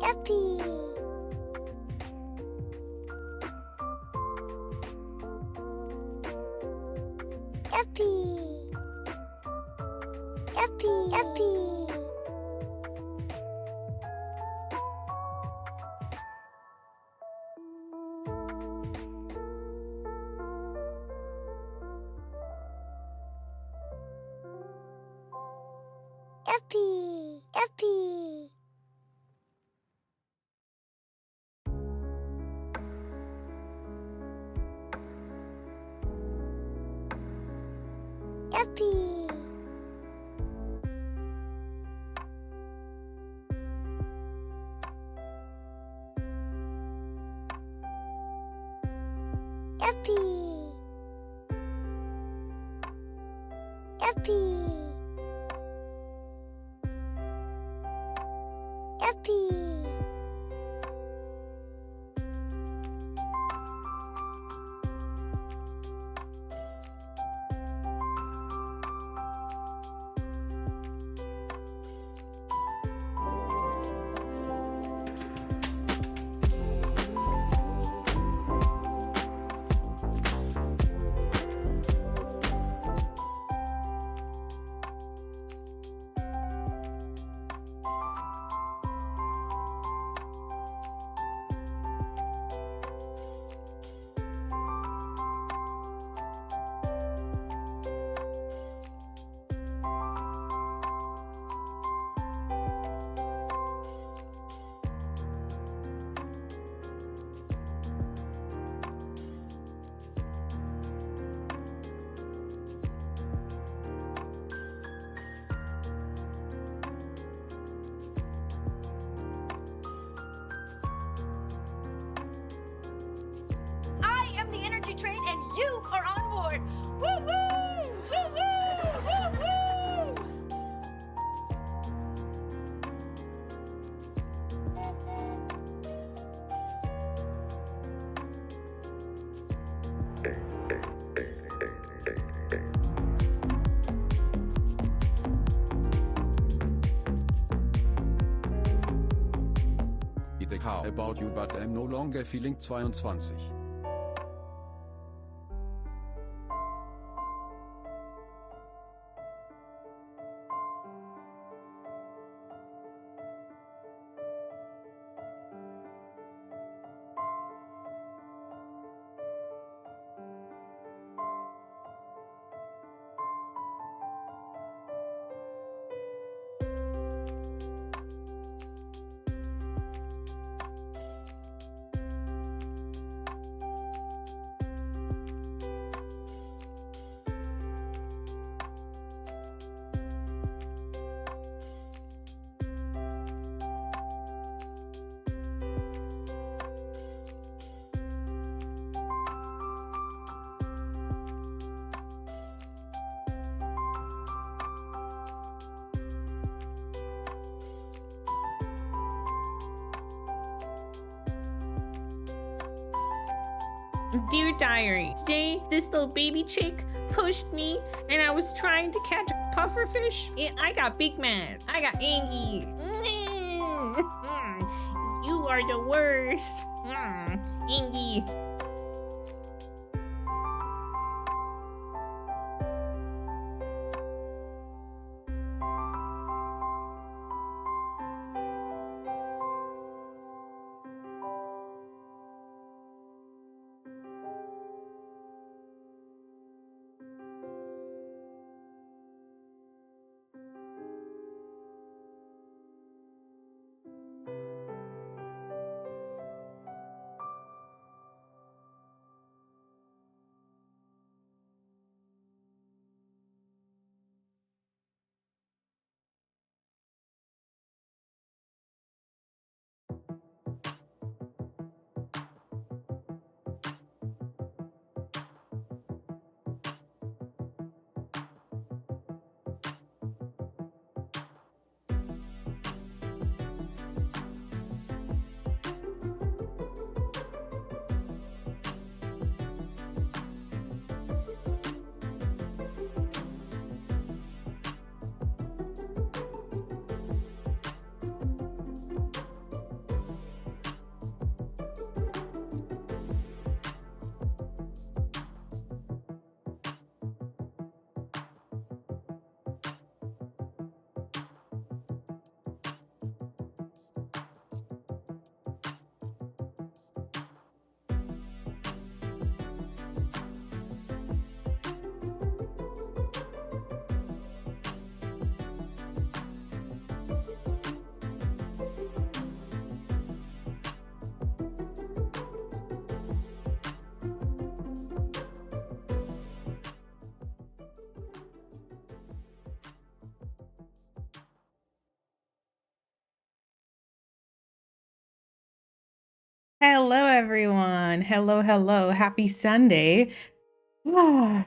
Yuppie. Yuppie. Yuppie. Yuppie. Yuppie. Yuppie. Yuppie. Yuppie. Yuppie. Yuppie. I am the energy train and you are on board. Woo woo! Woo woo! Woo woo! How about you, but I'm no longer feeling 22. Dear Diary, today this little baby chick pushed me and I was trying to catch a pufferfish and I got big mad. I got angry. You are the worst. Angry. Hello, everyone. Hello, hello. Happy Sunday. Okay,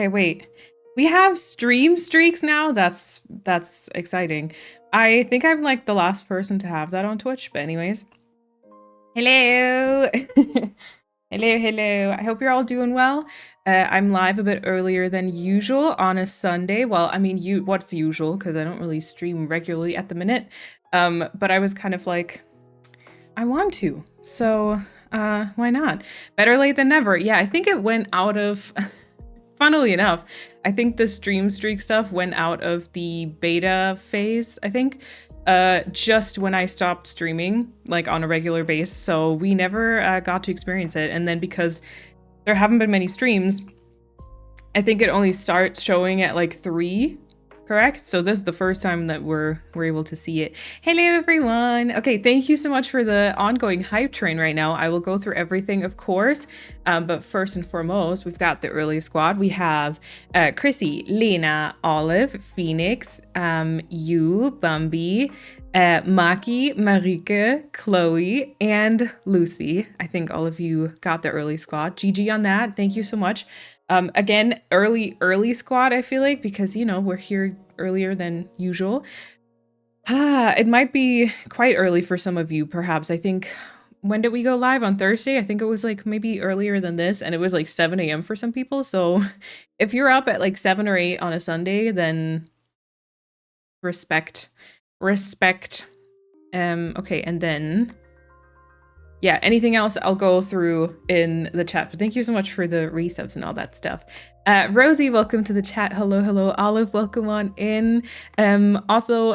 wait. We have stream streaks now. That's exciting. I think I'm like the last person to have that on Twitch, but anyways. Hello. Hello, hello. I hope you're all doing well. I'm live a bit earlier than usual on a Sunday. Well, I mean, what's usual? Because I don't really stream regularly at the minute. But I was kind of like, I want to. So, why not? Better late than never. Yeah, I think it went out of... Funnily enough, I think the stream streak stuff went out of the beta phase, I think, just when I stopped streaming, like on a regular base. So we never got to experience it. And then because there haven't been many streams, I think it only starts showing at like 3, correct? So this is the first time that we're able to see it. Hello, everyone. Okay, thank you so much for the ongoing hype train right now. I will go through everything, of course. But first and foremost, we've got the early squad. We have Chrissy, Lena, Olive, Phoenix, you, Bambi, Maki, Marike, Chloe, and Lucy. I think all of you got the early squad. GG on that. Thank you so much. Again, early squad, I feel like, because, you know, we're here earlier than usual. It might be quite early for some of you, perhaps. I think, when did we go live? On Thursday? I think it was like maybe earlier than this, and it was like 7 a.m. for some people. So if you're up at like 7 or 8 on a Sunday, then respect. Okay, and then... yeah, anything else I'll go through in the chat. But thank you so much for the resubs and all that stuff. Rosie, welcome to the chat. Hello, hello. Olive, welcome on in. Also,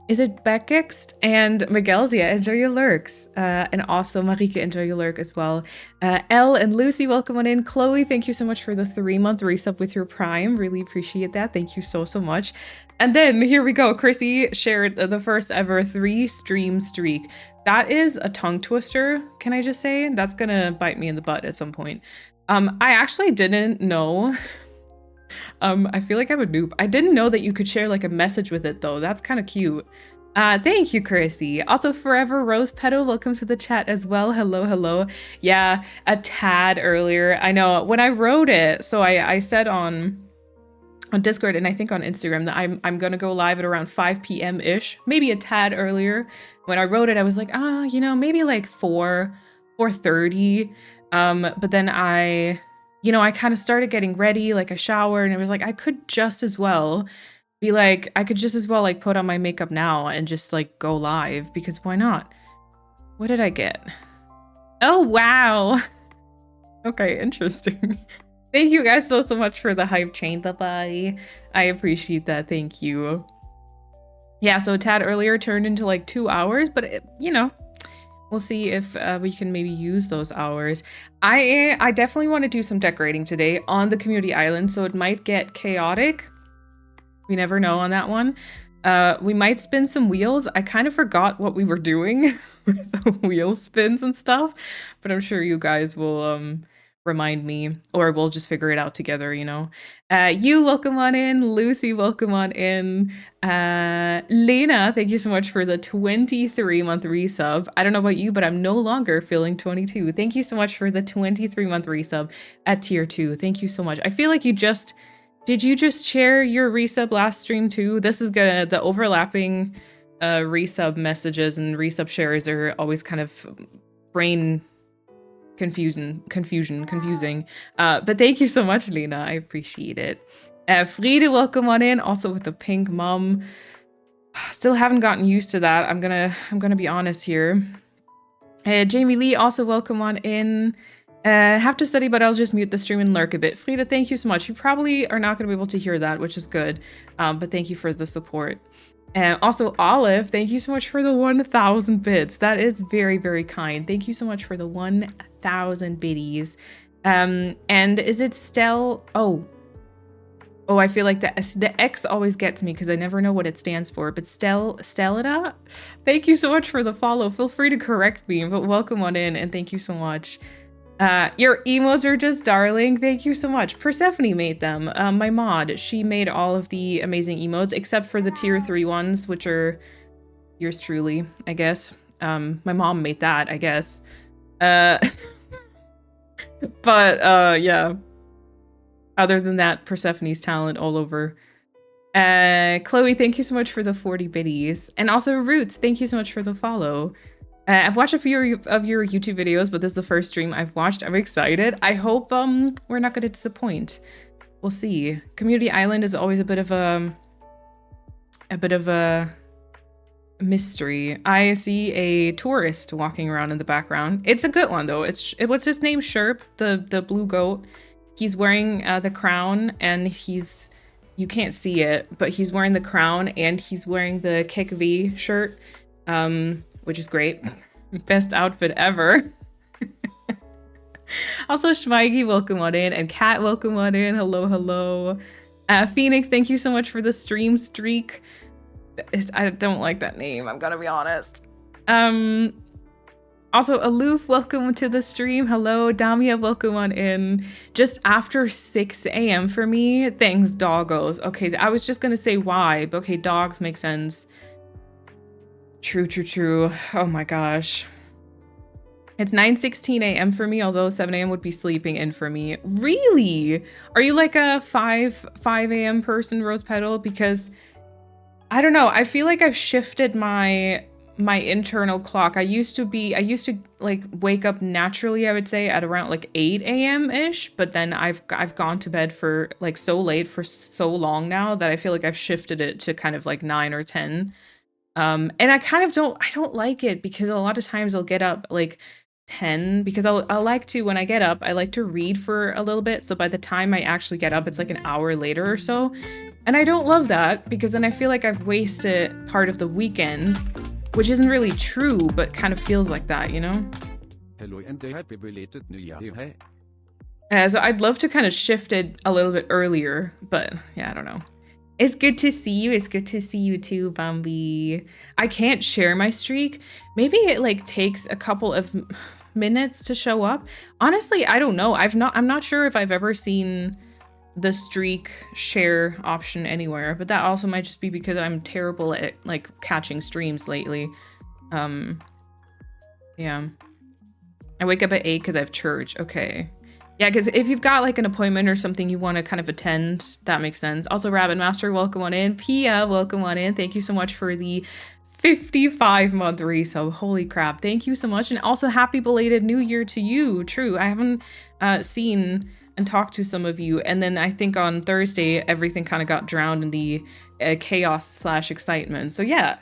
is it Beckext and Miguelzia? Enjoy your lurks. And also Marika, enjoy your lurk as well. Elle and Lucy, welcome on in. Chloe, thank you so much for the 3-month resub with your Prime. Really appreciate that. Thank you so much. And then here we go. Chrissy shared the first ever 3 stream streak. That is a tongue twister, can I just say? That's gonna bite me in the butt at some point. I actually didn't know. I feel like I'm a noob. I didn't know that you could share like a message with it though. That's kind of cute. Thank you, Chrissy. Also, Forever Rose Petal, welcome to the chat as well. Hello, hello. Yeah, a tad earlier. I know when I wrote it, so I said on Discord and I think on Instagram that I'm gonna go live at around 5 p.m. ish, maybe a tad earlier. When I wrote it, I was like, you know, maybe like 4:30. But then I kind of started getting ready, like a shower, and it was like I could just as well like put on my makeup now and just like go live, because why not? What did I get? Oh wow. Okay, interesting. Thank you guys so much for the hype chain. Bye-bye. I appreciate that. Thank you. Yeah, so a tad earlier turned into like 2 hours, but you know, we'll see if we can maybe use those hours. I definitely want to do some decorating today on the community island, so it might get chaotic. We never know on that one. We might spin some wheels. I kind of forgot what we were doing with the wheel spins and stuff, but I'm sure you guys will remind me, or we'll just figure it out together, you know. You, welcome on in. Lucy, welcome on in. Lena, thank you so much for the 23-month resub. I don't know about you, but I'm no longer feeling 22. Thank you so much for the 23-month resub at tier 2. Thank you so much. I feel like did you just share your resub last stream too? This is the overlapping resub messages and resub shares are always kind of brain confusing. But thank you so much, Lena. I appreciate it. Friede, welcome on in, also with the pink mum. Still haven't gotten used to that. I'm gonna be honest here. Jamie Lee, also welcome on in. Have to study, but I'll just mute the stream and lurk a bit. Frieda, thank you so much. You probably are not gonna be able to hear that, which is good. But thank you for the support. Also, Olive, thank you so much for the 1,000 bits. That is very, very kind. Thank you so much for the 1,000 biddies. And is it Stel? Oh, I feel like the X always gets me because I never know what it stands for. But Stellida, thank you so much for the follow. Feel free to correct me, but welcome on in and thank you so much. Your emotes are just darling. Thank you so much. Persephone made them. My mod, she made all of the amazing emotes except for the tier 3 ones, which are yours truly, I guess. My mom made that, I guess. But yeah. Other than that, Persephone's talent all over. Chloe, thank you so much for the 40 biddies. And also Roots, thank you so much for the follow. I've watched a few of your YouTube videos, but this is the first stream I've watched. I'm excited. I hope we're not going to disappoint. We'll see. Community Island is always a bit of a mystery. I see a tourist walking around in the background. It's a good one though. What's his name? Sherp, the blue goat. He's wearing the crown, and you can't see it, but he's wearing the crown and he's wearing the Kick V shirt, which is great. Best outfit ever. Also, Schmeigi, welcome on in, and Kat, welcome on in. Hello, hello. Phoenix, thank you so much for the stream streak. I don't like that name, I'm gonna be honest. Also, Aloof, welcome to the stream. Hello, Damia, welcome on in. Just after 6 a.m. for me. Thanks, doggos. Okay, I was just gonna say why, but okay, dogs make sense. True, true, true. Oh my gosh. It's 9:16 a.m. for me, although 7 a.m. would be sleeping in for me. Really? Are you like a 5 a.m. person, Rose Petal? Because I don't know. I feel like I've shifted my internal clock. I used to like wake up naturally, I would say, at around like 8 a.m. ish, but then I've gone to bed for like so late for so long now that I feel like I've shifted it to kind of like 9 or 10. And I kind of don't like it, because a lot of times I'll get up like 10, because I like to, when I get up, I like to read for a little bit. So by the time I actually get up, it's like an hour later or so. And I don't love that, because then I feel like I've wasted part of the weekend, which isn't really true, but kind of feels like that, you know? Hello and happy belated New Year. So I'd love to kind of shift it a little bit earlier, but yeah, I don't know. It's good to see you. It's good to see you too, Bambi. I can't share my streak. Maybe it like takes a couple of minutes to show up. Honestly, I don't know. I'm not sure if I've ever seen the streak share option anywhere, but that also might just be because I'm terrible at like catching streams lately. Yeah. I wake up at 8 because I have church. Okay. Yeah, because if you've got like an appointment or something you want to kind of attend, that makes sense. Also, Rabbit Master, welcome on in. Pia, welcome on in. Thank you so much for the 55-month resub. Holy crap. Thank you so much. And also happy belated New Year to you. True. I haven't seen and talked to some of you. And then I think on Thursday, everything kind of got drowned in the chaos/excitement. So yeah.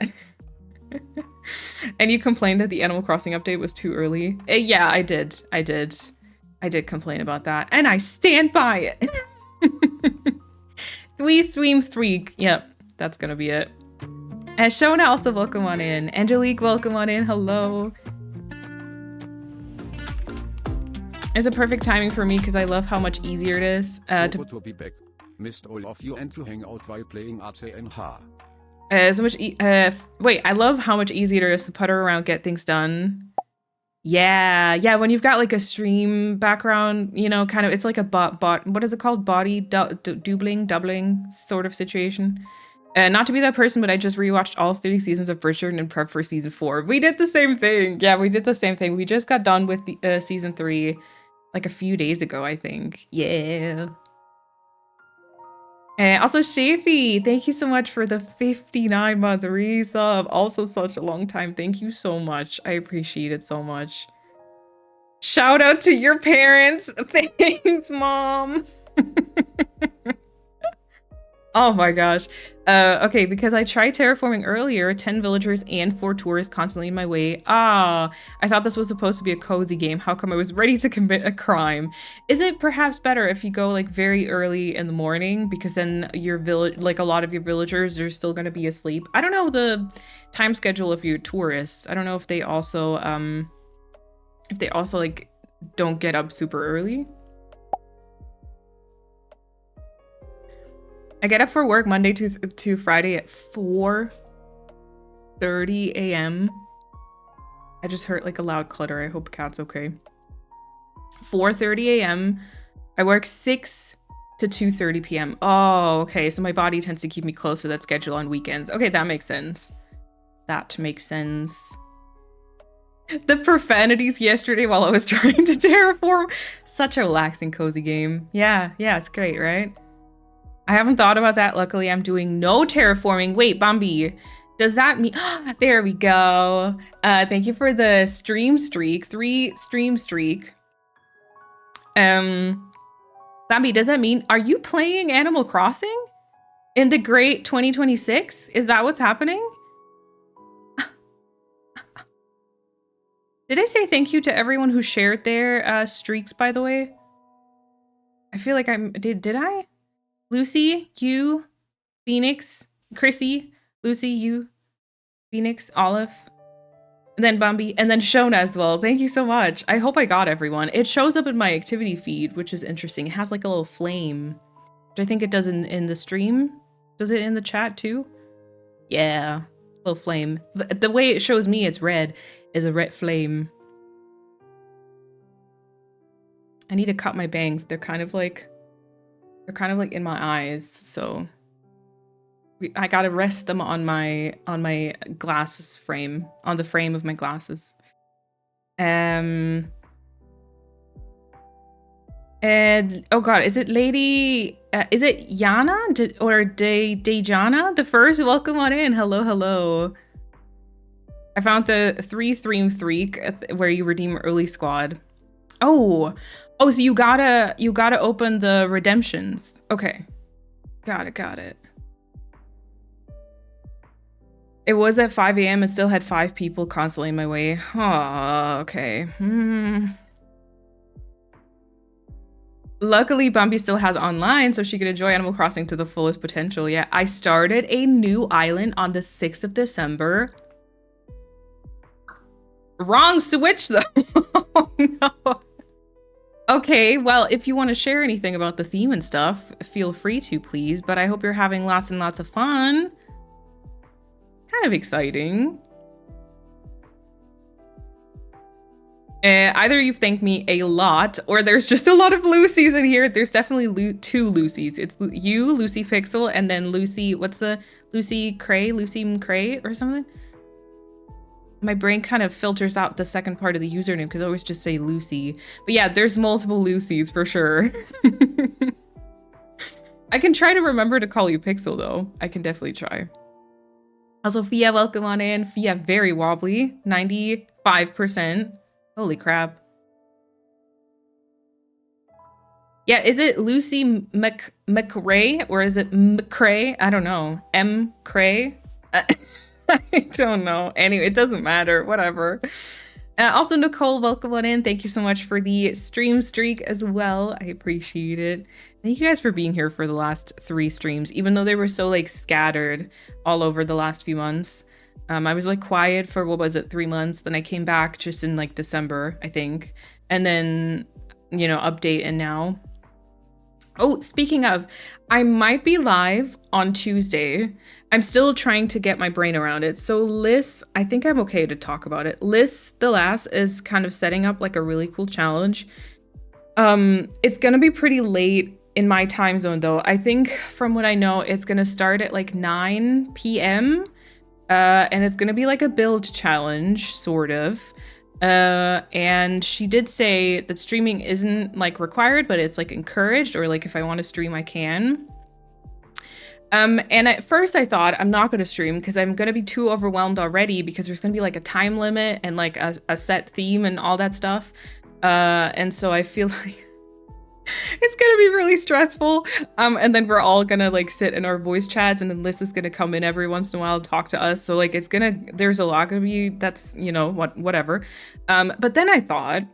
And you complained that the Animal Crossing update was too early. Yeah, I did complain about that, and I stand by it. Three. Yep, that's gonna be it. And Shona, also welcome on in. Angelique, welcome on in. Hello. It's a perfect timing for me because I love how much easier it is to be back. Missed all of you and to hang out while playing RCNH. Wait, I love how much easier it is to putter around, get things done. Yeah, when you've got like a stream background, you know, kind of, it's like a what is it called? Body doubling sort of situation. Not to be that person, but I just rewatched all 3 seasons of Bridgerton and prep for season 4. We did the same thing. Yeah, we did the same thing. We just got done with the season 3 like a few days ago, I think. Yeah. Also, Shafi, thank you so much for the 59-month resub. Also such a long time. Thank you so much. I appreciate it so much. Shout out to your parents. Thanks, Mom. Oh my gosh. Okay, because I tried terraforming earlier, 10 villagers and 4 tourists constantly in my way. I thought this was supposed to be a cozy game. How come I was ready to commit a crime? Is it perhaps better if you go like very early in the morning, because then your village, like a lot of your villagers are still going to be asleep? I don't know the time schedule of your tourists. I don't know if they also like don't get up super early. I get up for work Monday to Friday at 4:30 a.m. I just heard like a loud clutter. I hope Cat's okay. 4:30 a.m. I work 6 to 2:30 p.m. Oh, okay. So my body tends to keep me close to that schedule on weekends. Okay, that makes sense. That makes sense. The profanities yesterday while I was trying to terraform. Such a relaxing, cozy game. Yeah, it's great, right? I haven't thought about that. Luckily, I'm doing no terraforming. Wait, Bambi, does that mean... there we go. Thank you for the stream streak. 3 stream streak. Bambi, does that mean... Are you playing Animal Crossing in the great 2026? Is that what's happening? Did I say thank you to everyone who shared their streaks, by the way? I feel like I'm... Did I? Lucy, you, Phoenix, Chrissy, Lucy, you, Phoenix, Olive, and then Bambi, and then Shona as well. Thank you so much. I hope I got everyone. It shows up in my activity feed, which is interesting. It has like a little flame, which I think it does in the stream. Does it in the chat too? Yeah, little flame. The way it shows me it's red is a red flame. I need to cut my bangs. They're kind of like in my eyes, so I gotta rest them on my glasses frame, on the frame of my glasses. And oh god, is it Lady? Is it Yana or Dejana the first? Welcome on in. Hello. I found the 3 stream streak where you redeem early squad. Oh, so you gotta open the redemptions. Okay, got it. It was at 5 a.m. and still had 5 people constantly in my way. Oh, okay. Luckily, Bambi still has online, so she could enjoy Animal Crossing to the fullest potential. Yeah, I started a new island on the 6th of December. Wrong switch, though. Oh, no. Okay, well, if you want to share anything about the theme and stuff, feel free to, please. But I hope you're having lots and lots of fun. Kind of exciting. Either you've thanked me a lot, or there's just a lot of Lucy's in here. There's definitely 2 Lucy's. It's you, Lucy Pixel, and then Lucy, what's the Lucy Cray or something? My brain kind of filters out the second part of the username because I always just say Lucy. But yeah, there's multiple Lucy's for sure. I can try to remember to call you Pixel though. I can definitely try. Also, Fia, welcome on in. Fia, very wobbly. 95%. Holy crap. Yeah, is it Lucy McRae or is it McRae? I don't know. M. Cray? I don't know. Anyway, it doesn't matter. Whatever. Also, Nicole, welcome on in. Thank you so much for the stream streak as well. I appreciate it. Thank you guys for being here for the last 3 streams, even though they were so like scattered all over the last few months. I was like quiet for, what was it, 3 months. Then I came back just in like December, I think. And then, you know, update and now. Oh, speaking of, I might be live on Tuesday. I'm still trying to get my brain around it. So Liz, I think I'm okay to talk about it. Liz the Lass is kind of setting up like a really cool challenge. It's gonna be pretty late in my time zone though. I think from what I know, it's gonna start at like 9 p.m. And it's gonna be like a build challenge, sort of. And she did say that streaming isn't like required, but it's like encouraged, or like if I want to stream, I can. And at first I thought I'm not going to stream because I'm going to be too overwhelmed already because there's going to be like a time limit and like a set theme and all that stuff. And so I feel like it's gonna be really stressful. And then we're all gonna like sit in our voice chats, and then Liz is gonna come in every once in a while and talk to us. So like there's a lot gonna be, that's, you know, whatever. But then I thought,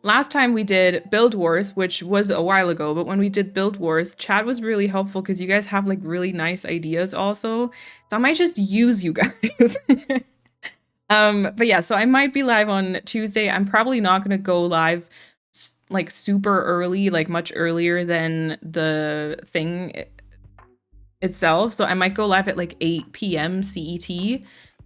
last time we did Build Wars, which was a while ago, but when we did Build Wars, chat was really helpful because you guys have like really nice ideas also. So I might just use you guys. But yeah, so I might be live on Tuesday. I'm probably not gonna go live like super early, like much earlier than the thing itself. So I might go live at like 8 p.m. CET.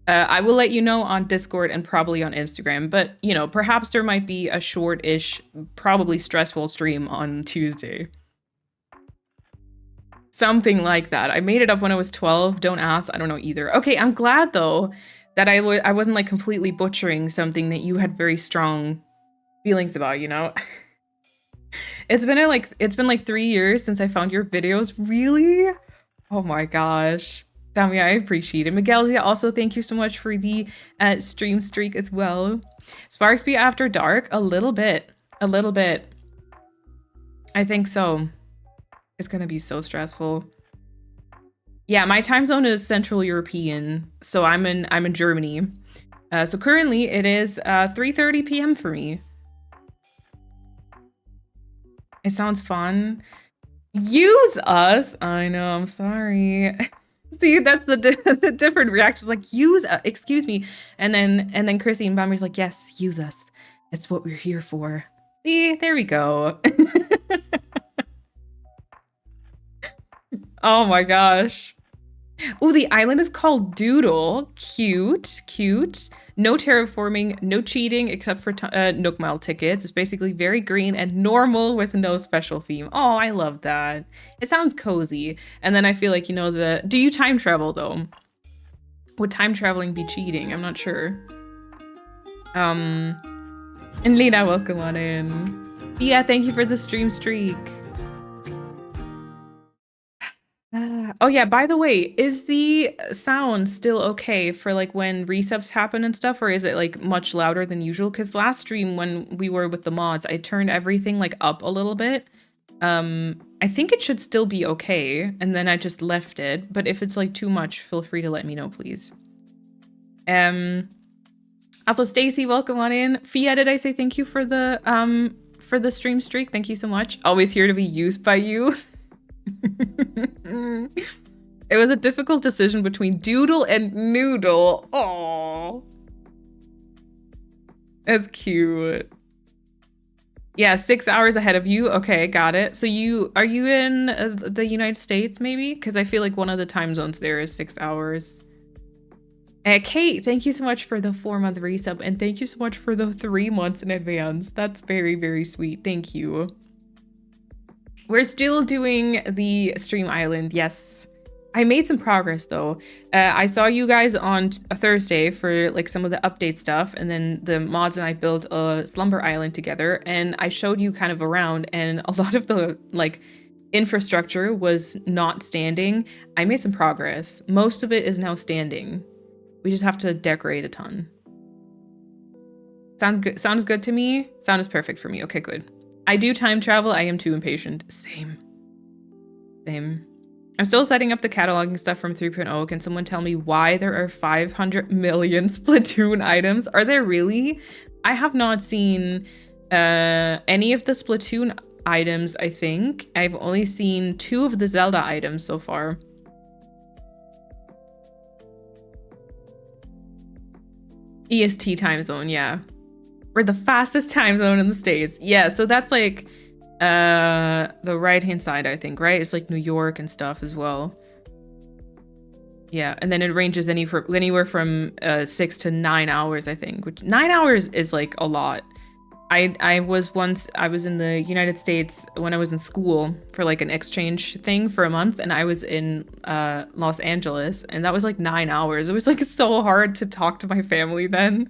I will let you know on Discord and probably on Instagram, but you know, perhaps there might be a short-ish, probably stressful stream on Tuesday. Something like that. I made it up when I was 12. Don't ask. I don't know either. Okay, I'm glad though that I wasn't like completely butchering something that you had very strong feelings about, you know? It's been like 3 years since I found your videos. Really? Oh my gosh. Tammy, I appreciate it. Miguel, also thank you so much for the stream streak as well. Sparks be after dark? A little bit. A little bit. I think so. It's gonna be so stressful. Yeah, my time zone is Central European, so I'm in Germany. So currently it is 3:30 p.m. for me. It sounds fun. Use us. I know. I'm sorry. See, that's the different reactions. Like, use excuse me, and then Chrissy and Bomber's like, yes, use us. That's what we're here for. See, there we go. Oh my gosh. Oh, the island is called Doodle. Cute, cute. No terraforming, no cheating except for Nook Mile tickets. It's basically very green and normal with no special theme. Oh, I love that. It sounds cozy. And then I feel like, you know, do you time travel though? Would time traveling be cheating? I'm not sure. And Lena, welcome on in. Yeah, thank you for the stream streak. Oh yeah, by the way, is the sound still okay for like when resubs happen and stuff, or is it like much louder than usual? Because last stream when we were with the mods, I turned everything like up a little bit. I think it should still be okay, and then I just left it. But if it's like too much, feel free to let me know, please. Also, Stacy, welcome on in. Fia, did I say thank you for the stream streak? Thank you so much. Always here to be used by you. It was a difficult decision between Doodle and Noodle. Oh, that's cute. Yeah, 6 hours ahead of you. Okay, got it. So are you in the United States maybe? Because I feel like one of the time zones there is 6 hours. Kate, thank you so much for the 4-month resub, and thank you so much for the 3 months in advance. That's very, very sweet. Thank you. We're still doing the Stream Island, yes. I made some progress though. I saw you guys on a Thursday for like some of the update stuff, and then the mods and I built a Slumber Island together, and I showed you kind of around, and a lot of the like infrastructure was not standing. I made some progress. Most of it is now standing. We just have to decorate a ton. Sounds good. Sounds good to me. Sound is perfect for me. Okay, good. I do time travel. I am too impatient. Same. I'm still setting up the cataloging stuff from 3.0. Can someone tell me why there are 500 million Splatoon items? Are there really? I have not seen any of the Splatoon items, I think. I've only seen 2 of the Zelda items so far. EST time zone, yeah. We're the fastest time zone in the States. Yeah, so that's like the right-hand side, I think, right? It's like New York and stuff as well. Yeah, and then it ranges anywhere from 6 to 9 hours, I think. Which 9 hours is like a lot. I was in the United States when I was in school for like an exchange thing for a month, and I was in Los Angeles, and that was like 9 hours. It was like so hard to talk to my family then.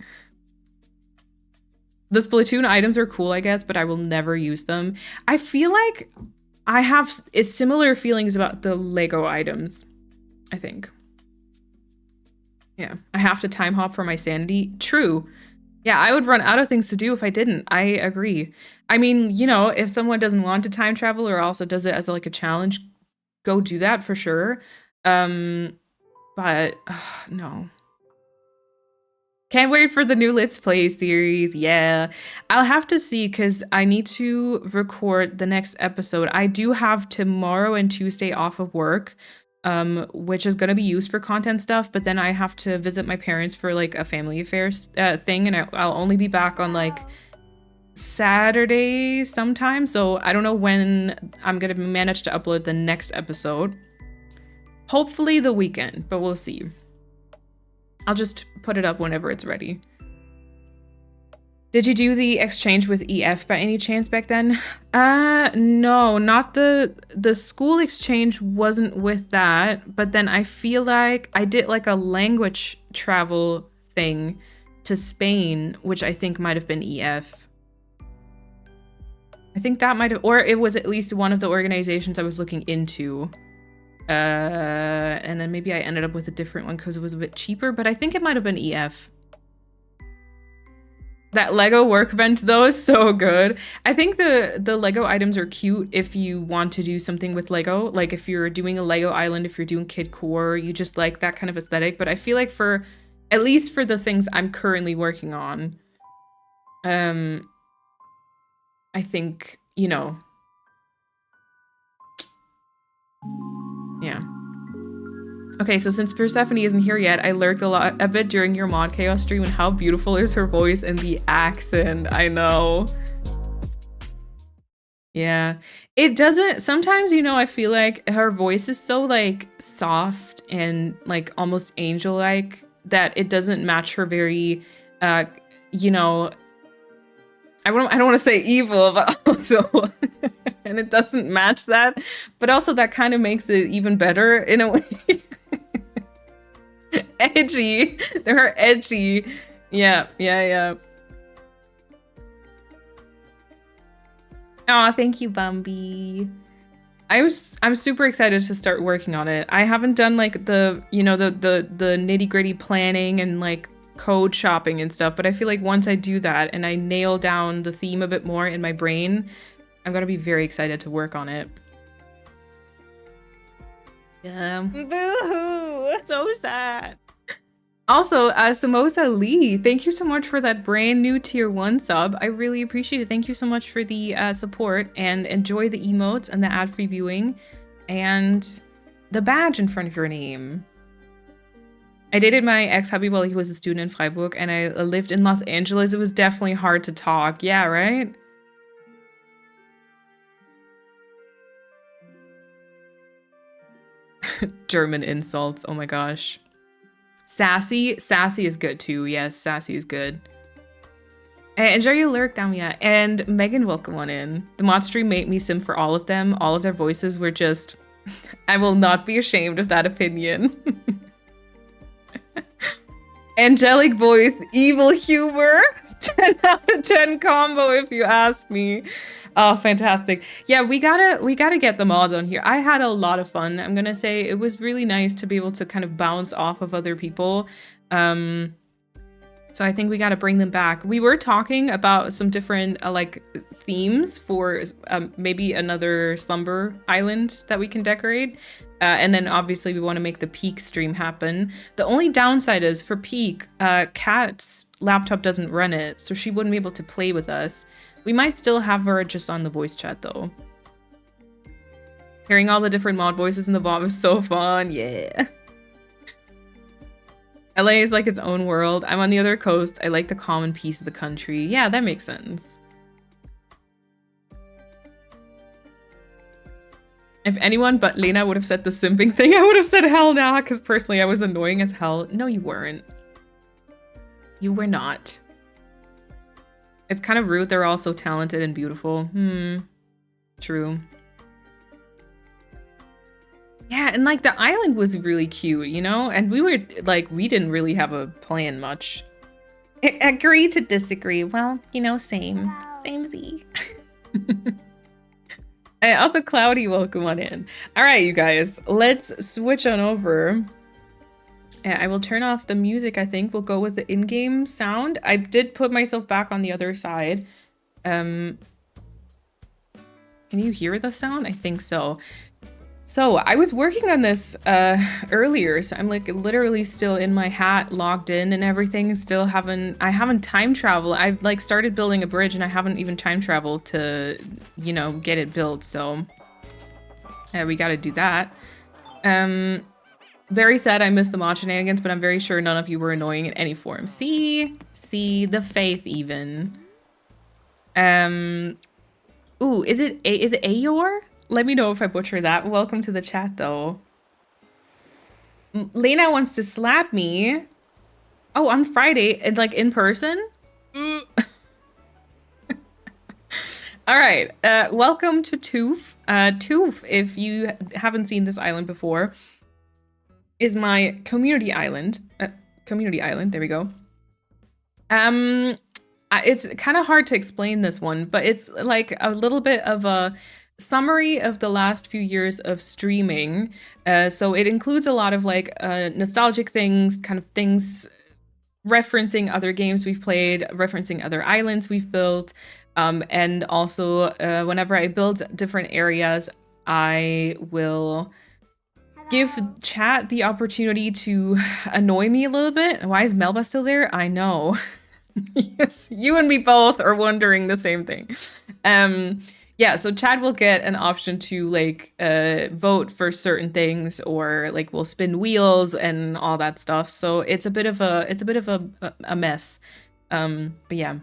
The Splatoon items are cool, I guess, but I will never use them. I feel like I have similar feelings about the Lego items, I think. Yeah, I have to time hop for my sanity. True. Yeah, I would run out of things to do if I didn't. I agree. I mean, you know, if someone doesn't want to time travel or also does it as like a challenge, go do that for sure. But no. Can't wait for the new Let's Play series. Yeah, I'll have to see because I need to record the next episode. I do have tomorrow and Tuesday off of work, which is going to be used for content stuff, but then I have to visit my parents for like a family affairs thing, and I'll only be back on like Saturday sometime, so I don't know when I'm going to manage to upload the next episode. Hopefully the weekend, but we'll see. I'll just put it up whenever it's ready. Did you do the exchange with EF by any chance back then? No, not the school exchange wasn't with that, but then I feel like I did like a language travel thing to Spain, which I think might have been EF. I think that might have, or it was at least one of the organizations I was looking into. And then maybe I ended up with a different one because it was a bit cheaper, but I think it might have been EF. That Lego workbench though is so good. I think the Lego items are cute if you want to do something with Lego. Like if you're doing a Lego island, if you're doing Kidcore, you just like that kind of aesthetic. But I feel like for, at least for the things I'm currently working on, I think, you know, yeah. Okay, so since Persephone isn't here yet, I lurked a bit during your Mod Chaos stream, and how beautiful is her voice and the accent. I know. Yeah. It doesn't, sometimes, you know, I feel like her voice is so like soft and like almost angel-like that it doesn't match her very, you know, I don't want to say evil, but also, and it doesn't match that, but also that kind of makes it even better in a way. Edgy. They're edgy. Yeah. Oh, thank you, Bumby. I'm super excited to start working on it. I haven't done like the, you know, the nitty-gritty planning and like code shopping and stuff, but I feel like once I do that and I nail down the theme a bit more in my brain, I'm gonna be very excited to work on it. Yeah. Boo-hoo! So sad. Also, Samosa Lee, thank you so much for that brand new tier 1 sub. I really appreciate it. Thank you so much for the support, and enjoy the emotes and the ad-free viewing and the badge in front of your name. I dated my ex-hubby while he was a student in Freiburg, and I lived in Los Angeles. It was definitely hard to talk. Yeah, right? German insults. Oh my gosh. Sassy is good too. Yes, sassy is good. Enjoy your lyric, Damia. And Megan, welcome on in. The mod stream made me sim for all of them. All of their voices were just, I will not be ashamed of that opinion. Angelic voice, evil humor. 10 out of 10 combo if you ask me. Oh, fantastic. Yeah, we gotta get the mods on here. I had a lot of fun. I'm gonna say it was really nice to be able to kind of bounce off of other people. So I think we gotta bring them back. We were talking about some different like themes for maybe another slumber island that we can decorate. And then obviously we want to make the Peak stream happen. The only downside is for Peak, Kat's laptop doesn't run it, so she wouldn't be able to play with us. We might still have her just on the voice chat though. Hearing all the different mod voices in the VOD was so fun, yeah. LA is like its own world. I'm on the other coast. I like the common peace of the country. Yeah, that makes sense. If anyone but Lena would have said the simping thing, I would have said hell nah, because personally I was annoying as hell. No, you weren't. You were not. It's kind of rude they're all so talented and beautiful. True. Yeah, and like the island was really cute, you know? And we were like, we didn't really have a plan much. Agree to disagree. Well, you know, same. Same-sy. Also, Cloudy, welcome on in. All right, you guys, let's switch on over. I will turn off the music, I think. We'll go with the in-game sound. I did put myself back on the other side. Can you hear the sound? I think so. So I was working on this earlier, so I'm like literally still in my hat, logged in and everything. I haven't time traveled. I've like started building a bridge and I haven't even time traveled to, you know, get it built. So we got to do that. Very sad I missed the mod shenanigans, but I'm very sure none of you were annoying in any form. See the faith even. Ooh, is it Ayor? Let me know if I butcher that. Welcome to the chat, though. Lena wants to slap me. Oh, on Friday, and like in person? All right, welcome to Toof. Toof, if you haven't seen this island before, is my community island. There we go. It's kind of hard to explain this one, but it's like a little bit of a summary of the last few years of streaming. So it includes a lot of like nostalgic things, kind of things referencing other games we've played, referencing other islands we've built, and also whenever I build different areas, I will give chat the opportunity to annoy me a little bit. Why is Melba still there? I know. Yes, you and me both are wondering the same thing. Yeah, so Chad will get an option to like vote for certain things, or like we'll spin wheels and all that stuff. So it's a bit of a mess. But yeah,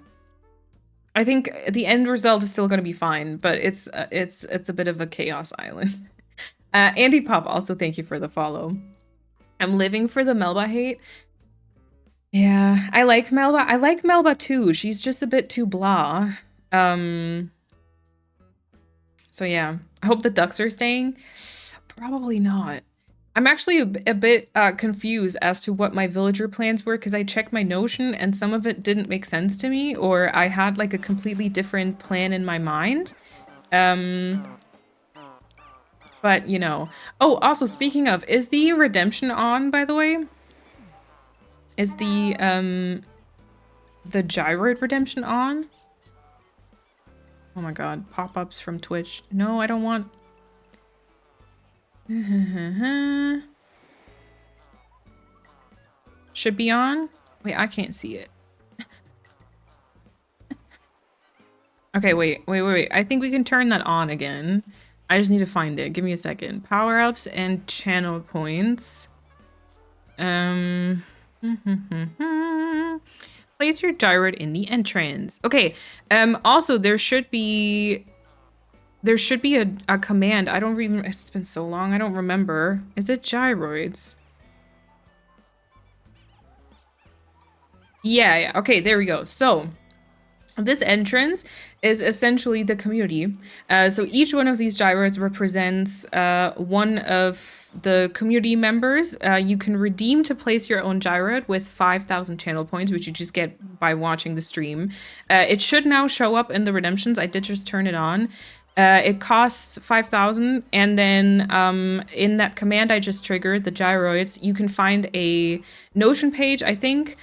I think the end result is still going to be fine, but it's a bit of a chaos island. Andy Pop, also thank you for the follow. I'm living for the Melba hate. Yeah, I like Melba. I like Melba too. She's just a bit too blah. So yeah, I hope the ducks are staying. Probably not. I'm actually a bit confused as to what my villager plans were, because I checked my Notion and some of it didn't make sense to me, or I had like a completely different plan in my mind. But you know. Oh, also speaking of, is the redemption on, by the way? Is the gyroid redemption on? Oh my god, pop-ups from Twitch. No, I don't want... Should be on? Wait, I can't see it. Okay, wait. I think we can turn that on again. I just need to find it. Give me a second. Power-ups and channel points. Place your gyroid in the entrance. Okay. Also, there should be a command. I don't remember. It's been so long. I don't remember. Is it gyroids? Yeah. Okay. There we go. So this entrance is essentially the community. So each one of these gyroids represents one of the community members. You can redeem to place your own gyroid with 5,000 channel points, which you just get by watching the stream. It should now show up in the redemptions. I did just turn it on. It costs 5,000, and then in that command I just triggered, the gyroids, you can find a Notion page, I think,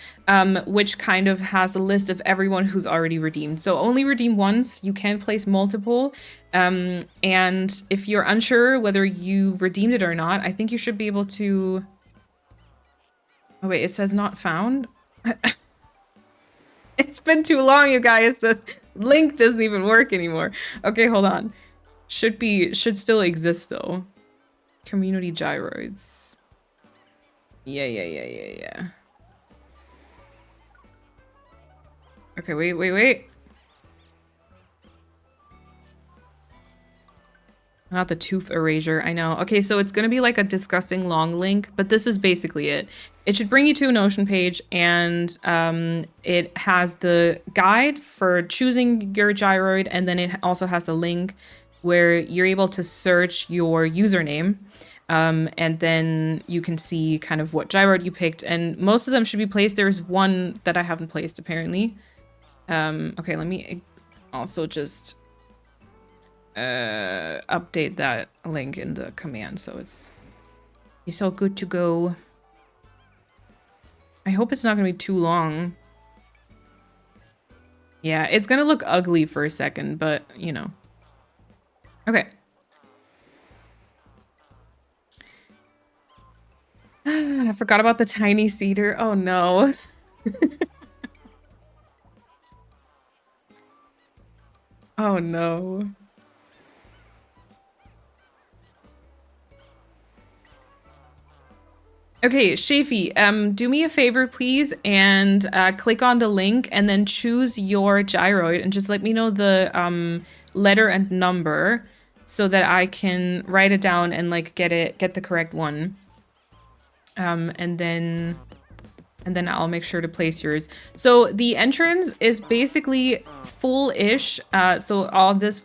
which kind of has a list of everyone who's already redeemed. So only redeem once. You can place multiple, and if you're unsure whether you redeemed it or not, I think you should be able to... Oh wait, it says not found? It's been too long, you guys. The link doesn't even work anymore. Okay, hold on. Should still exist though. Community gyroids. Yeah. Okay, wait. Not the tooth erasure, I know. Okay, so it's gonna be like a disgusting long link, but this is basically it. It should bring you to a Notion page, and it has the guide for choosing your gyroid, and then it also has a link where you're able to search your username, and then you can see kind of what gyroid you picked, and most of them should be placed. There's one that I haven't placed, apparently. Okay, let me also just update that link in the command so it's all good to go. I hope it's not gonna be too long. Yeah, it's gonna look ugly for a second, but you know. Okay. I forgot about the tiny cedar. Oh no. Oh no. Okay, Shafi, do me a favor, please, and click on the link and then choose your gyroid and just let me know the letter and number so that I can write it down and like get the correct one. And then I'll make sure to place yours. So the entrance is basically full-ish. So all this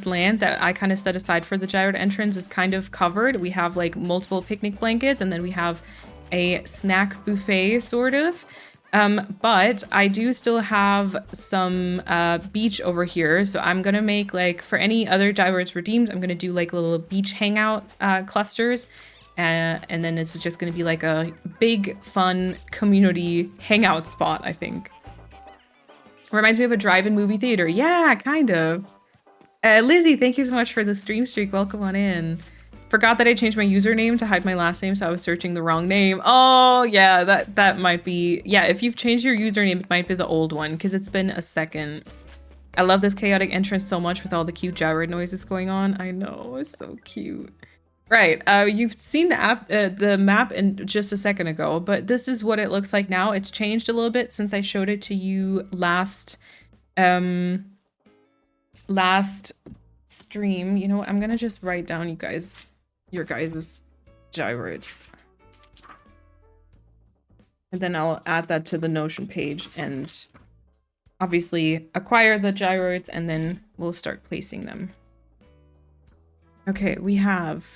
land that I kind of set aside for the gyroid entrance is kind of covered. We have like multiple picnic blankets, and then we have a snack buffet sort of. But I do still have some beach over here. So I'm going to make like for any other gyroids redeemed, I'm going to do like little beach hangout clusters. And then it's just going to be like a big fun community hangout spot, I think. Reminds me of a drive-in movie theater. Yeah, kind of. Lizzie, thank you so much for the stream streak. Welcome on in. Forgot that I changed my username to hide my last name, so I was searching the wrong name. Oh, yeah, that might be... Yeah, if you've changed your username, it might be the old one, because it's been a second. I love this chaotic entrance so much with all the cute gyroid noises going on. I know, it's so cute. Right, you've seen the map in just a second ago, but this is what it looks like now. It's changed a little bit since I showed it to you last stream. You know what, I'm gonna just write down your guys' gyroids. And then I'll add that to the Notion page and obviously acquire the gyroids, and then we'll start placing them. Okay, we have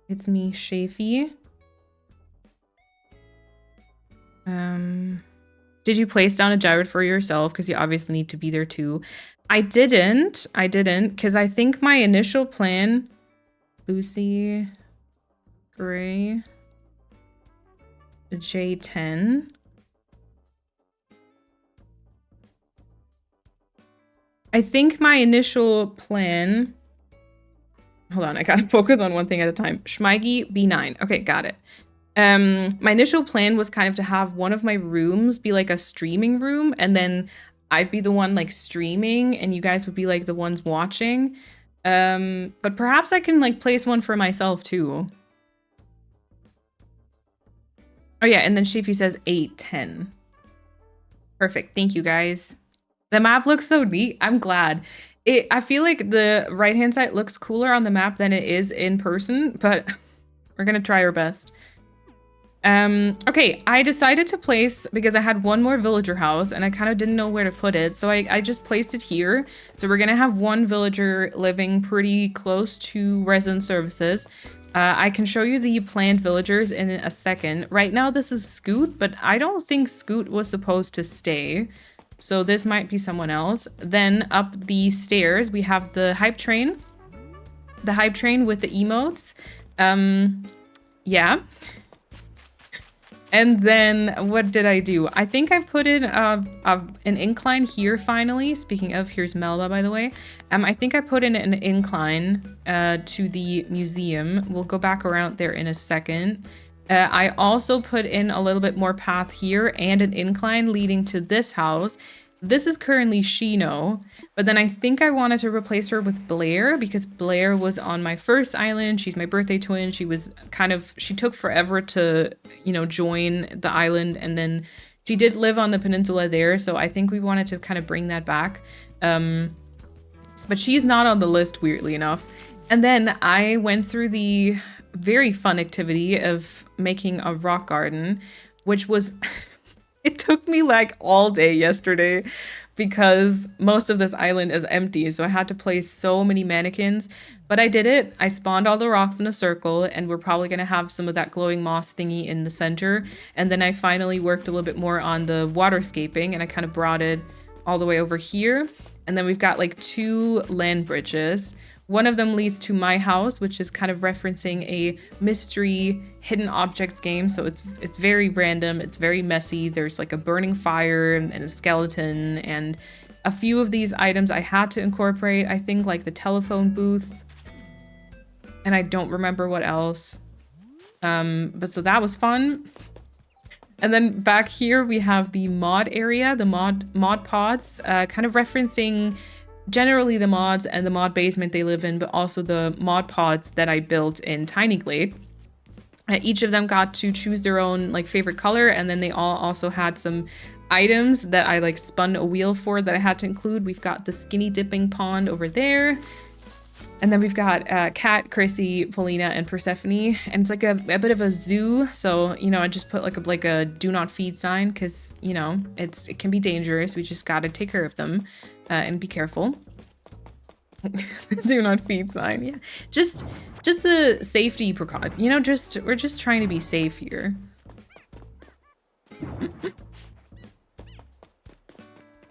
it's me, Shafy. Did you place down a gyroid for yourself? Because you obviously need to be there too. I didn't, because I think my initial plan, Lucy, Gray, J10. I think my initial plan, hold on, I gotta focus on one thing at a time. Schmeigi, B9. Okay, got it. My initial plan was kind of to have one of my rooms be like a streaming room, and then I'd be the one like streaming and you guys would be like the ones watching. But perhaps I can like place one for myself too. Oh yeah, and then Shifi says 8:10. Perfect, thank you guys. The map looks so neat. I'm glad. I feel like the right-hand side looks cooler on the map than it is in person, but we're gonna try our best. Okay, I decided to place, because I had one more villager house and I kind of didn't know where to put it, so I just placed it here. So we're gonna have one villager living pretty close to resident services. I can show you the planned villagers in a second. Right now this is Scoot, but I don't think Scoot was supposed to stay. So this might be someone else. Then up the stairs, we have the hype train. The hype train with the emotes. Yeah. And then what did I do? I think I put in an incline here finally. Speaking of, here's Melba, by the way. I think I put in an incline to the museum. We'll go back around there in a second. I also put in a little bit more path here and an incline leading to this house. This is currently Shino, but then I think I wanted to replace her with Blair because Blair was on my first island. She's my birthday twin. She was she took forever to, you know, join the island, and then she did live on the peninsula there. So I think we wanted to kind of bring that back. But she's not on the list, weirdly enough. And then I went through the very fun activity of making a rock garden, which was it took me like all day yesterday because most of this island is empty, so I had to place so many mannequins, but I did it. I spawned all the rocks in a circle, and we're probably gonna have some of that glowing moss thingy in the center. And then I finally worked a little bit more on the waterscaping, and I kind of brought it all the way over here. And then we've got like 2 land bridges. One of them leads to my house, which is kind of referencing a mystery hidden objects game. So it's very random. It's very messy. There's like a burning fire and a skeleton, and a few of these items I had to incorporate. I think like the telephone booth, and I don't remember what else. But so that was fun. And then back here we have the mod area, the mod pods, kind of referencing generally the mods and the mod basement they live in, but also the mod pods that I built in Tiny Glade. Each of them got to choose their own like favorite color, and then they all also had some items that I like spun a wheel for that I had to include. We've got the skinny dipping pond over there. And then we've got Kat, Chrissy, Paulina, and Persephone. And it's like a bit of a zoo. So, you know, I just put like a do not feed sign because, you know, it can be dangerous. We just got to take care of them and be careful. Do not feed sign. Yeah, just a safety precaution. You know, we're just trying to be safe here.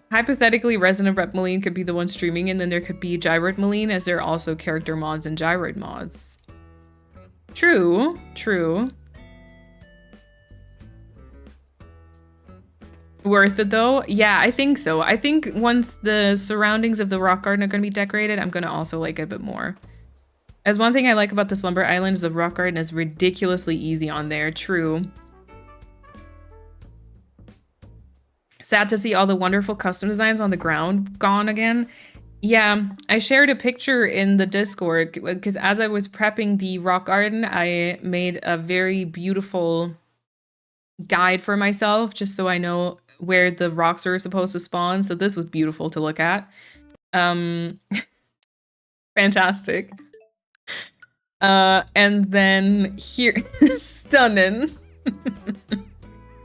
Hypothetically, Resident Rep Maline could be the one streaming, and then there could be Gyroid Maline, as there are also character mods and Gyroid mods. True, true. Worth it though? Yeah, I think so. I think once the surroundings of the rock garden are going to be decorated, I'm going to also like it a bit more. As one thing I like about the Slumber Island is the rock garden is ridiculously easy on there. True. Sad to see all the wonderful custom designs on the ground gone again. Yeah, I shared a picture in the Discord because as I was prepping the rock garden, I made a very beautiful guide for myself just so I know where the rocks are supposed to spawn. So this was beautiful to look at. Fantastic. And then here, stunning.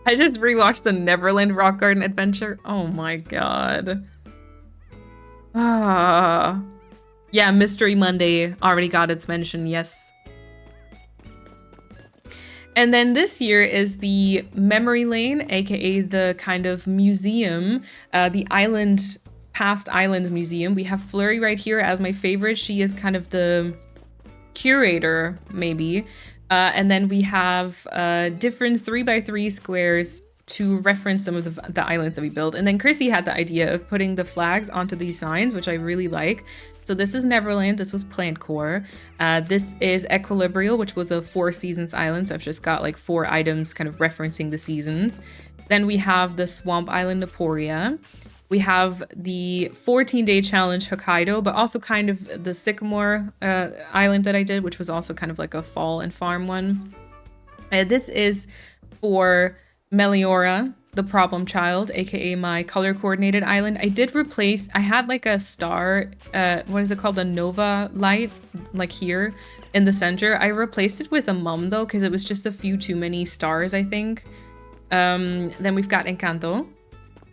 I just rewatched the Neverland Rock Garden Adventure. Oh my god. Ah. Yeah, Mystery Monday already got its mention, yes. And then this year is the Memory Lane, aka the kind of museum, the island, past islands museum. We have Flurry right here as my favorite. She is kind of the curator, maybe. And then we have different 3x3 squares to reference some of the islands that we built. And then Chrissy had the idea of putting the flags onto these signs, which I really like. So this is Neverland, this was Plant Core. This is Equilibrial, which was a 4 seasons island. So I've just got like 4 items kind of referencing the seasons. Then we have the Swamp Island Naporia. We have the 14-day challenge Hokkaido, but also kind of the Sycamore island that I did, which was also kind of like a fall and farm one. This is for Meliora, the problem child, aka my color coordinated island. I did replace, I had like a star, what is it called? A Nova light, like here in the center. I replaced it with a mum though, because it was just a few too many stars, I think. Then we've got Encanto.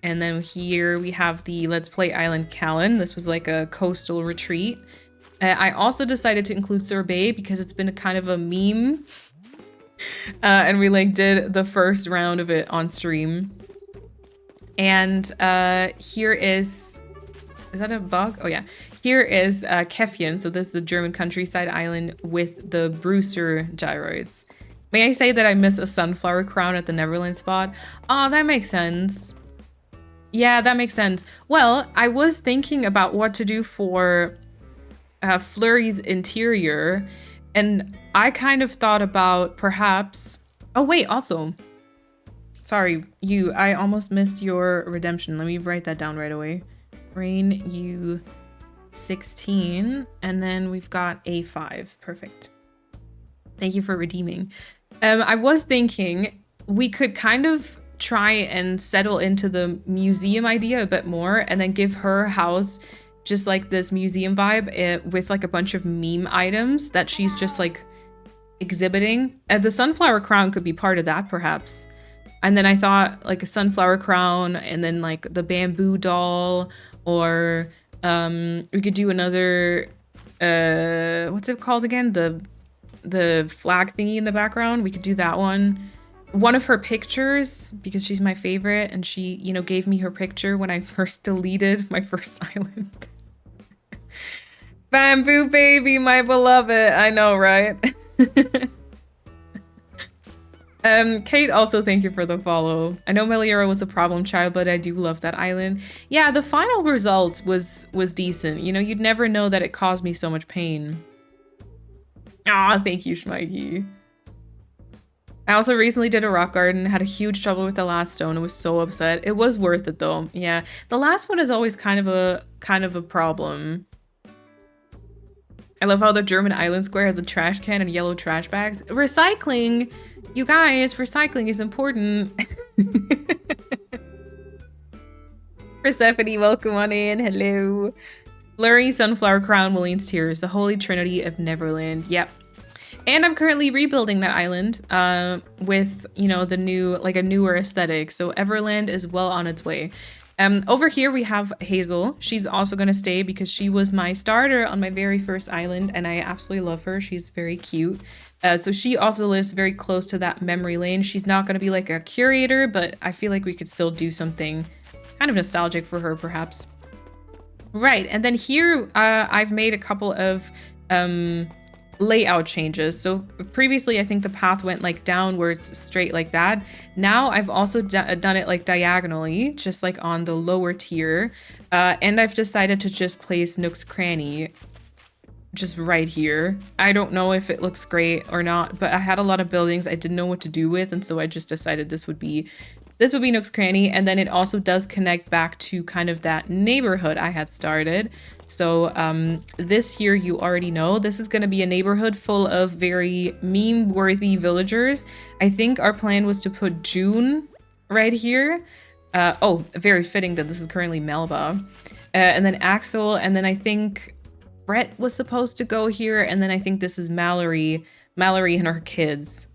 And then here we have the Let's Play Island Callan. This was like a coastal retreat. I also decided to include Sorbet because it's been a kind of a meme. And we like did the first round of it on stream. And here is that a bug? Oh yeah. Here is Kefjen. So this is the German countryside island with the Brewster gyroids. May I say that I miss a sunflower crown at the Neverland spot? Oh, that makes sense. Yeah, that makes sense. Well, I was thinking about what to do for Flurry's interior, and I kind of thought about perhaps... Oh, wait, also. Sorry, I almost missed your redemption. Let me write that down right away. Rain U16, and then we've got A5. Perfect. Thank you for redeeming. I was thinking we could kind of try and settle into the museum idea a bit more and then give her house just like this museum vibe with like a bunch of meme items that she's just like exhibiting. The sunflower crown could be part of that perhaps. And then I thought like a sunflower crown and then like the bamboo doll, or we could do another what's it called again? The flag thingy in the background. We could do that one. One of her pictures, because she's my favorite, and she, you know, gave me her picture when I first deleted my first island. Bamboo baby, my beloved. I know, right? Kate, also thank you for the follow. I know Meliora was a problem child, but I do love that island. Yeah, the final result was decent. You know, you'd never know that it caused me so much pain. Ah, thank you, Schmeiki. I also recently did a rock garden, had a huge trouble with the last stone, and was so upset. It was worth it though. Yeah, the last one is always kind of a problem. I love how the German island square has a trash can and yellow trash bags. Recycling, you guys, recycling is important. Persephone, welcome on in. Hello. Blurry, Sunflower Crown, Maline's Tears, the Holy Trinity of Neverland. Yep. And I'm currently rebuilding that island with, you know, the new, like a newer aesthetic. So Everland is well on its way. Over here we have Hazel. She's also going to stay because she was my starter on my very first island and I absolutely love her. She's very cute. So she also lives very close to that memory lane. She's not going to be like a curator, but I feel like we could still do something kind of nostalgic for her perhaps. Right, and then here I've made a couple of layout changes. So previously I think the path went like downwards straight like that. Now I've also done it like diagonally, just like on the lower tier. And I've decided to just place Nook's Cranny just right here. I don't know if it looks great or not, but I had a lot of buildings I didn't know what to do with, and so I just decided this would be Nook's Cranny. And then it also does connect back to kind of that neighborhood I had started. So this here, you already know, this is going to be a neighborhood full of very meme-worthy villagers. I think our plan was to put June right here. Oh, very fitting that this is currently Melba. And then Axel, and then I think Brett was supposed to go here, and then I think this is Mallory and her kids.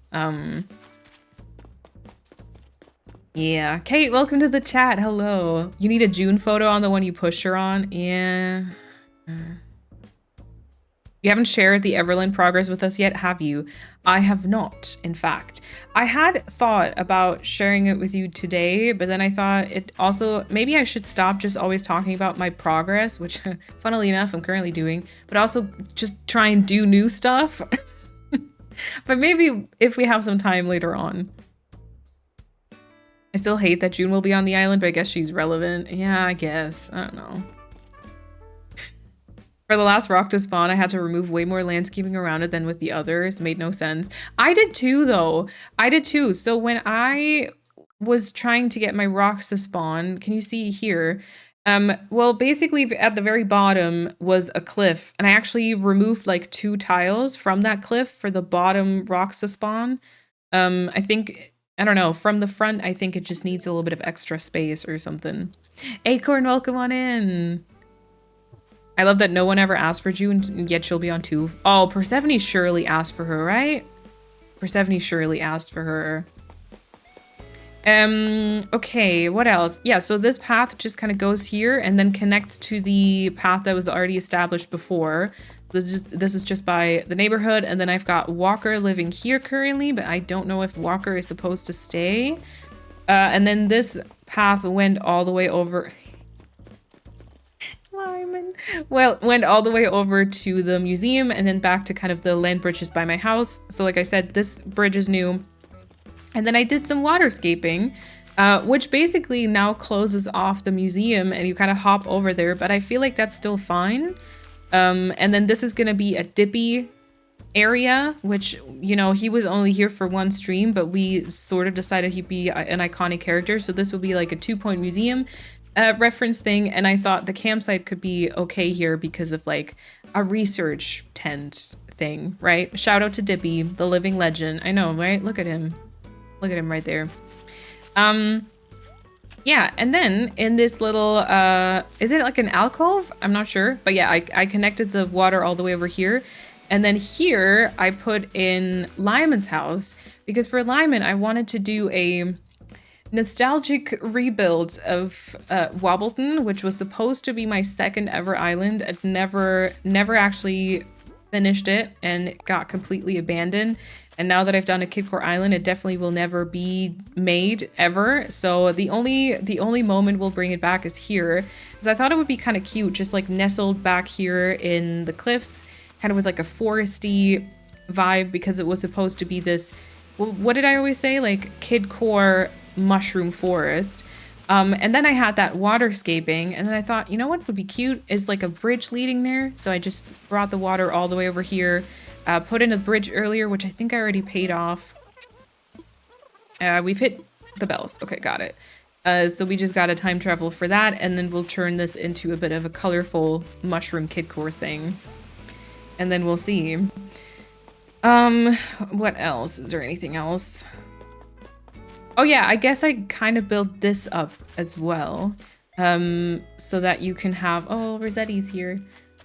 Yeah. Kate, welcome to the chat. Hello. You need a June photo on the one you pushed her on? Yeah. You haven't shared the Everland progress with us yet, have you? I have not, in fact. I had thought about sharing it with you today, but then I thought it also, maybe I should stop just always talking about my progress, which funnily enough, I'm currently doing, but also just try and do new stuff. But maybe if we have some time later on. I still hate that June will be on the island, but I guess she's relevant. Yeah, I guess. I don't know. For the last rock to spawn, I had to remove way more landscaping around it than with the others. Made no sense. I did too, though. I did too. So when I was trying to get my rocks to spawn, can you see here? Well, basically at the very bottom was a cliff, and I actually removed like 2 tiles from that cliff for the bottom rocks to spawn. I think, I don't know, from the front, I think it just needs a little bit of extra space or something. Acorn, welcome on in. I love that no one ever asked for June, yet she'll be on toof. Oh, Persephone surely asked for her, right? Persephone surely asked for her. Okay, what else? Yeah, so this path just kind of goes here and then connects to the path that was already established before. This is just by the neighborhood, and then I've got Walker living here currently, but I don't know if Walker is supposed to stay. And then this path went all the way over... Lyman. Well, went all the way over to the museum and then back to kind of the land bridges by my house. So like I said, this bridge is new. And then I did some waterscaping, which basically now closes off the museum and you kind of hop over there, but I feel like that's still fine. And then this is going to be a Dippy area, which, you know, he was only here for 1 stream, but we sort of decided he'd be an iconic character. So this will be like a 2-point museum reference thing, and I thought the campsite could be okay here because of like a research tent thing, right? Shout out to Dippy, the living legend. I know, right? Look at him right there. Yeah, and then in this little is it like an alcove? I'm not sure, but yeah, I connected the water all the way over here, and then here I put in Lyman's house because for Lyman I wanted to do a nostalgic rebuild of Wobbleton, which was supposed to be my 2nd ever island. I'd never actually finished it and it got completely abandoned. And now that I've done a Kidcore island, it definitely will never be made ever. So the only moment we'll bring it back is here, because I thought it would be kind of cute, just like nestled back here in the cliffs, kind of with like a foresty vibe, because it was supposed to be this, well, what did I always say? Like Kidcore mushroom forest. And then I had that waterscaping, and then I thought, you know what would be cute is like a bridge leading there. So I just brought the water all the way over here, put in a bridge earlier, which I think I already paid off. We've hit the bells. Okay, got it. So we just got to time travel for that, and then we'll turn this into a bit of a colorful mushroom kidcore thing. And then we'll see. What else? Is there anything else? Oh yeah, I guess I kind of built this up as well, so that you can have, oh, Rossetti's here.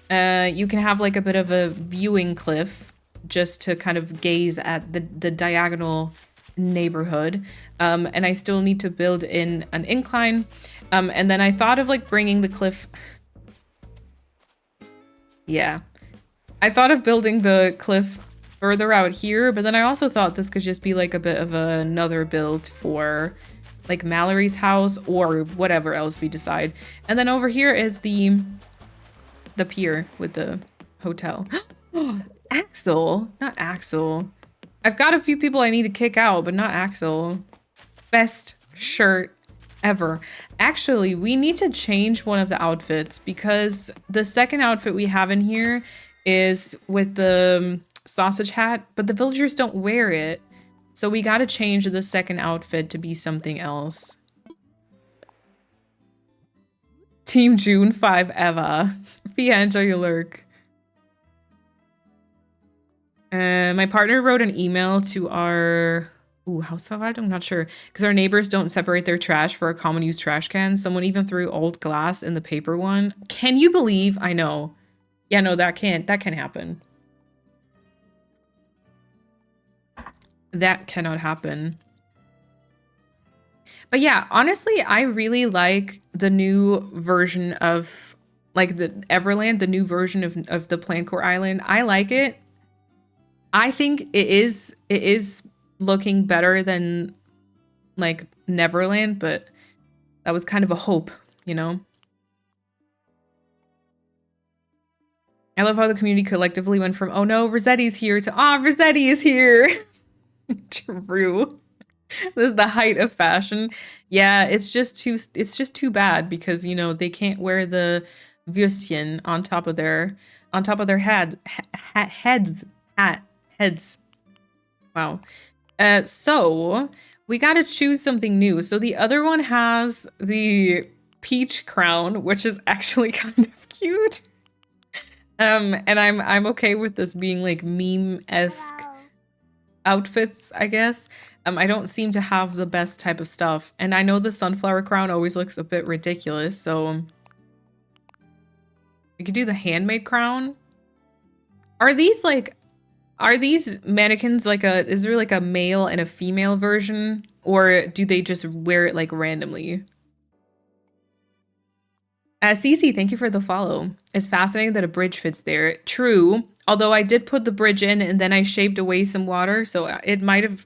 You can have like a bit of a viewing cliff just to kind of gaze at the diagonal neighborhood. And I still need to build in an incline. And then I thought of like bringing the cliff. Yeah. I thought of building the cliff further out here, but then I also thought this could just be like a bit of another build for like Mallory's house or whatever else we decide. And then over here is the pier with the hotel. Axel, not Axel. I've got a few people I need to kick out, but not Axel. Best shirt ever. Actually, we need to change one of the outfits because the second outfit we have in here is with the sausage hat, but the villagers don't wear it. So we gotta change the second outfit to be something else. Team June 5 Eva. Fia, enjoy your lurk. My partner wrote an email to our Hausverwaltung, I'm not sure, because our neighbors don't separate their trash for a common use trash can. Someone even threw old glass in the paper one. Can you believe? I know. Yeah, no, that can't happen. That cannot happen. But yeah, honestly, I really like the new version of like the Everland, the new version of the Plancore Island. I like it. I think it is looking better than like Neverland, but that was kind of a hope, you know? I love how the community collectively went from, oh no, Rossetti's here to, Rossetti is here. True. This is the height of fashion. Yeah, it's just too bad because, you know, they can't wear the Würstchen on top of their heads. Wow. So we got to choose something new. So the other one has the peach crown, which is actually kind of cute. And I'm okay with this being like meme-esque outfits, I guess. I don't seem to have the best type of stuff. And I know the sunflower crown always looks a bit ridiculous, so we could do the handmade crown. Are these mannequins like is there like a male and a female version, or do they just wear it like randomly? Cece, thank you for the follow. It's fascinating that a bridge fits there. True, although I did put the bridge in and then I shaved away some water, so it might have,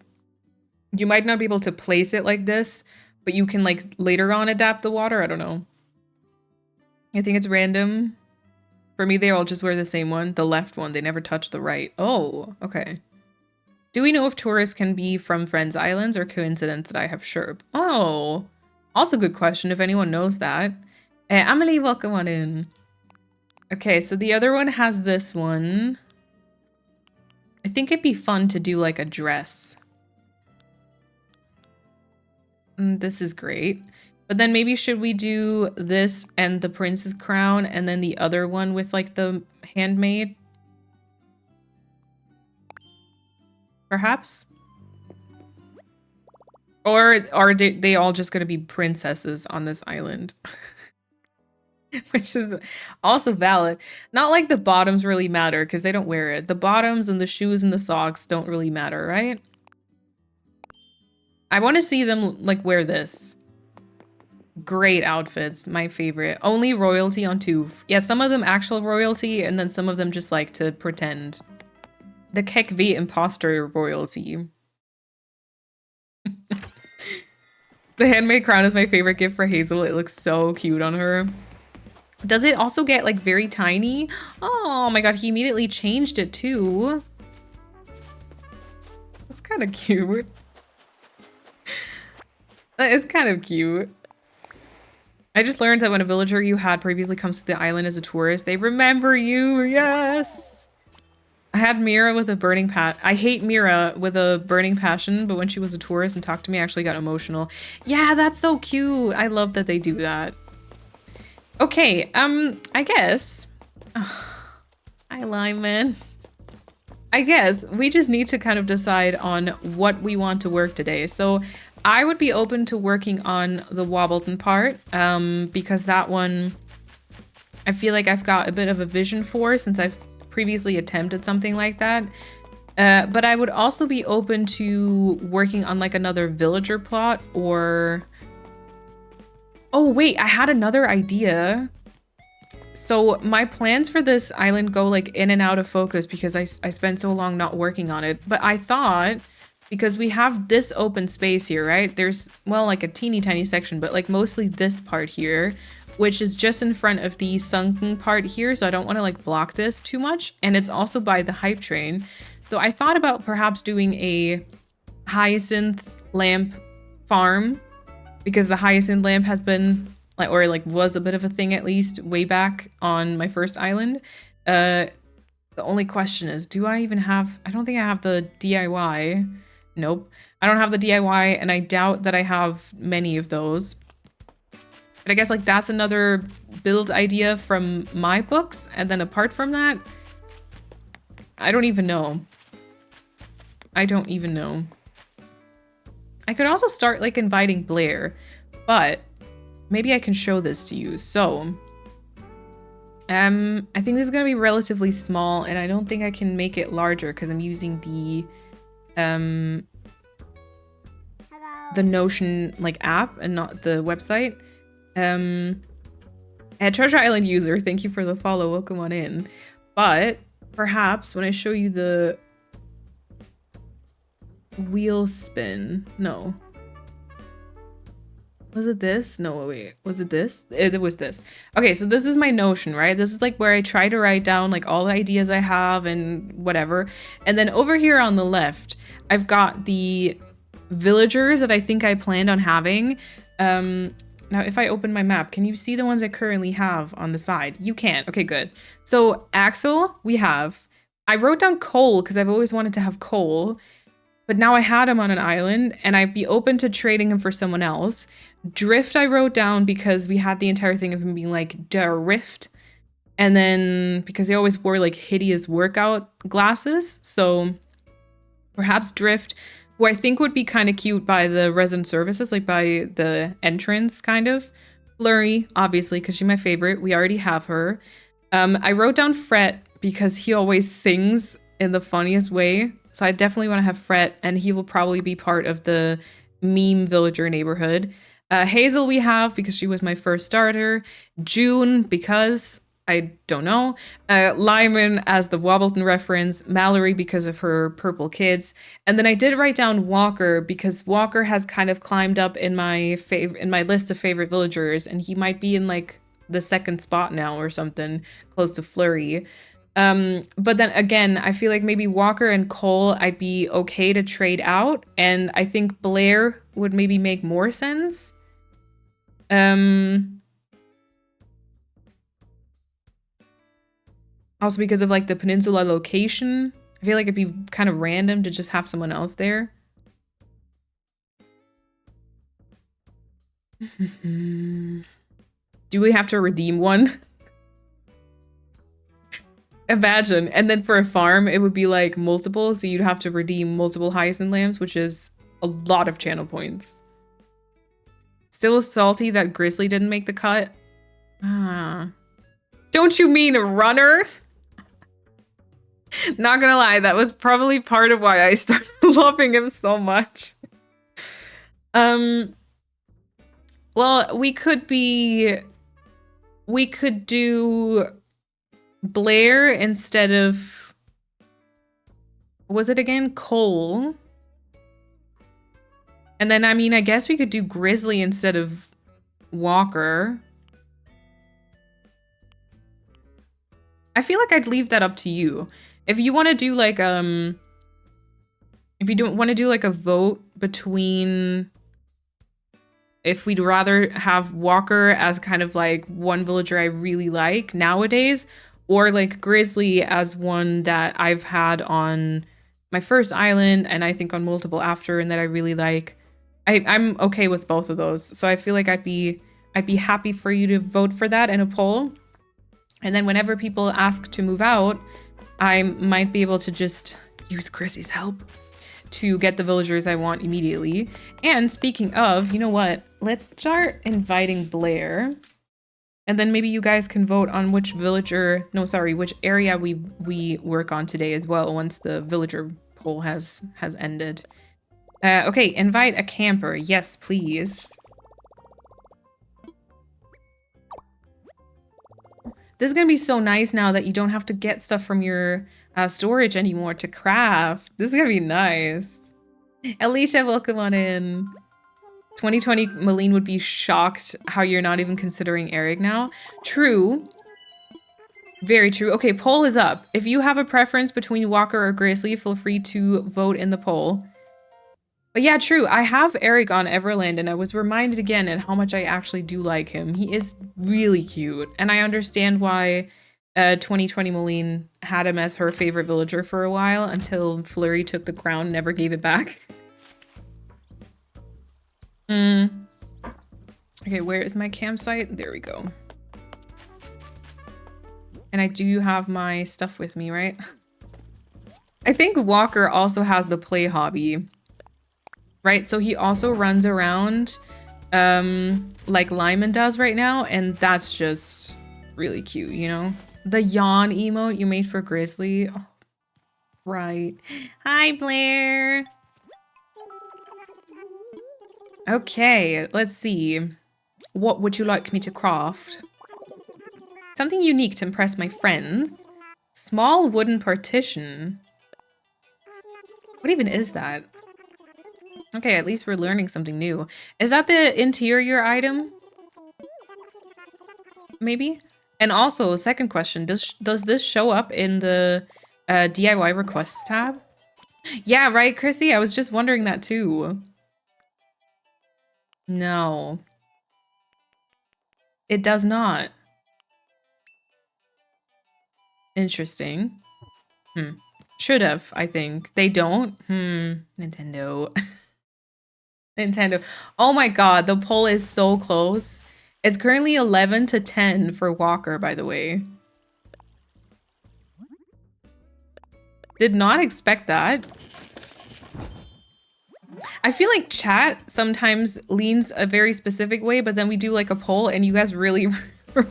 you might not be able to place it like this, but you can like later on adapt the water. I don't know. I think it's random. For me, they all just wear the same one, the left one. They never touch the right. Oh, okay. Do we know if tourists can be from Friends Islands or coincidence that I have Sherp? Oh, also good question if anyone knows that. Amelie, welcome on in. Okay, so the other one has this one. I think it'd be fun to do like a dress. This is great. But then maybe should we do this and the prince's crown and then the other one with like the handmade? Perhaps? Or are they all just going to be princesses on this island? Which is also valid. Not like the bottoms really matter because they don't wear it. The bottoms and the shoes and the socks don't really matter, right? I want to see them like wear this. Great outfits, my favorite. Only royalty on toof. Yeah, some of them actual royalty and then some of them just like to pretend. The Kek V imposter royalty. The handmade crown is my favorite gift for Hazel. It looks so cute on her. Does it also get like very tiny? Oh my god, he immediately changed it too. That's kind of cute. That is kind of cute. I just learned that when a villager you had previously comes to the island as a tourist, they remember you. Yes. I had Mira with a burning I hate Mira with a burning passion, but when she was a tourist and talked to me, I actually got emotional. Yeah, that's so cute. I love that they do that. Okay, I guess. Hi, Lyman. I guess we just need to kind of decide on what we want to work today. So I would be open to working on the Wobbleton part, because that one I feel like I've got a bit of a vision for since I've previously attempted something like that. But I would also be open to working on like another villager plot or... Oh wait, I had another idea. So my plans for this island go like in and out of focus because I spent so long not working on it. But I thought, because we have this open space here, right? There's, well, like a teeny tiny section, but like mostly this part here, which is just in front of the sunken part here. So I don't want to like block this too much. And it's also by the hype train. So I thought about perhaps doing a hyacinth lamp farm, because the hyacinth lamp has been like, or like was a bit of a thing at least way back on my first island. The only question is, do I even have, I don't think I have the DIY. Nope. I don't have the DIY, and I doubt that I have many of those. But I guess like that's another build idea from my books. And then apart from that, I don't even know. I don't even know. I could also start like inviting Blair, but maybe I can show this to you. So, I think this is gonna be relatively small, and I don't think I can make it larger because I'm using the Notion like app and not the website. At Treasure Island user, thank you for the follow. Welcome on in. But perhaps when I show you the wheel spin, no. Was it this? No, wait. Was it this? It was this. Okay, so this is my Notion, right? This is like where I try to write down like all the ideas I have and whatever. And then over here on the left, I've got the villagers that I think I planned on having. Now, if I open my map, can you see the ones I currently have on the side? You can. Okay, good. So Axel, we have. I wrote down Cole because I've always wanted to have Cole. But now I had him on an island, and I'd be open to trading him for someone else. Drift I wrote down because we had the entire thing of him being like, Drift. And then because he always wore like hideous workout glasses. So perhaps Drift, who I think would be kind of cute by the resident services, like by the entrance kind of. Flurry, obviously, because she's my favorite. We already have her. I wrote down Fret because he always sings in the funniest way. So I definitely want to have Fret, and he will probably be part of the meme villager neighborhood. Hazel we have because she was my first starter. June because I don't know. Lyman as the Wobbleton reference. Mallory because of her purple kids. And then I did write down Walker because Walker has kind of climbed up in my list of favorite villagers, and he might be in like the second spot now or something, close to Flurry. But then again, I feel like maybe Walker and Cole I'd be okay to trade out, and I think Blair would maybe make more sense. Also because of like the peninsula location. I feel like it'd be kind of random to just have someone else there. Do we have to redeem one? Imagine. And then for a farm, it would be like multiple. So you'd have to redeem multiple hyacinth lamps, which is a lot of channel points. Still salty that Grizzly didn't make the cut. Ah. Don't you mean a runner? Not gonna lie, that was probably part of why I started loving him so much. Well, we could do Blair instead of, what was it again? Cole. And then, I mean, I guess we could do Grizzly instead of Walker. I feel like I'd leave that up to you. If you want to do like, if you don't want to do like a vote between, if we'd rather have Walker as kind of like one villager I really like nowadays, or like Grizzly as one that I've had on my first island and I think on multiple after and that I really like. I'm okay with both of those. So I feel like I'd be happy for you to vote for that in a poll. And then whenever people ask to move out, I might be able to just use Chrissy's help to get the villagers I want immediately. And speaking of, you know what? Let's start inviting Blair. And then maybe you guys can vote on which area we work on today as well once the villager poll has ended. Okay, invite a camper. Yes, please. This is gonna be so nice now that you don't have to get stuff from your storage anymore to craft. This is gonna be nice. Alicia, welcome on in. 2020 Malene would be shocked how you're not even considering Eric now. True. Very true. Okay, poll is up. If you have a preference between Walker or Grizzly, feel free to vote in the poll. But yeah, true. I have Eric on Everland, and I was reminded again at how much I actually do like him. He is really cute, and I understand why 2020 Malene had him as her favorite villager for a while until Flurry took the crown and never gave it back. Okay, where is my campsite? There we go. And I do have my stuff with me, right? I think Walker also has the play hobby, right? So he also runs around like Lyman does right now, and that's just really cute, you know? The yawn emote you made for Grizzly. Oh, right. Hi, Blair. Okay, let's see. What would you like me to craft? Something unique to impress my friends. Small wooden partition. What even is that? Okay, at least we're learning something new. Is that the interior item? Maybe? And also, second question, does this show up in the DIY requests tab? Yeah, right, Chrissy? I was just wondering that too. No. It does not. Interesting. Should have, I think. They don't? Nintendo. Nintendo. Oh my god, the poll is so close. It's currently 11 to 10 for Walker, by the way. Did not expect that. I feel like chat sometimes leans a very specific way, but then we do like a poll and you guys really,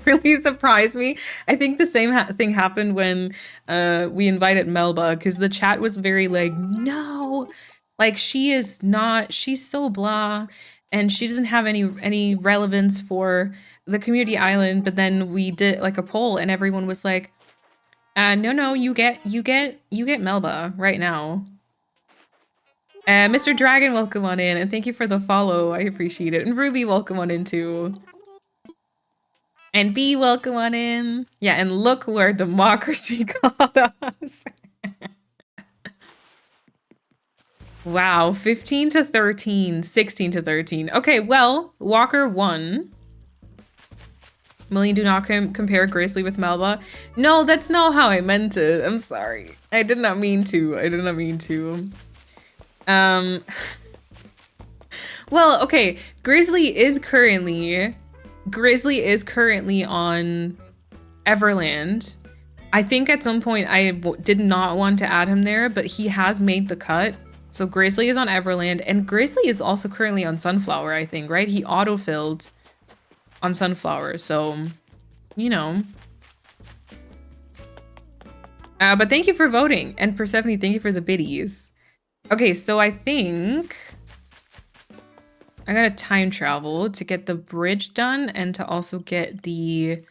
really surprised me. I think the same thing happened when we invited Melba, because the chat was very like, no, like she is not, she's so blah, and she doesn't have any relevance for the community island. But then we did like a poll and everyone was like, no, you get Melba right now. Mr. Dragon, welcome on in, and thank you for the follow. I appreciate it. And Ruby, welcome on in too. And B, welcome on in. Yeah, and look where democracy got us. Wow, 15 to 13, 16 to 13. Okay, well, Walker won. Malene, do not compare Grizzly with Melba. No, that's not how I meant it. I'm sorry. I did not mean to. I did not mean to. Well, okay. Grizzly is currently on Everland. I think at some point I did not want to add him there, but he has made the cut. So Grizzly is on Everland, and Grizzly is also currently on Sunflower, I think, right? He autofilled on Sunflower, so, you know. But thank you for voting, and Persephone, thank you for the biddies. Okay, so I think I gotta time travel to get the bridge done and to also get the,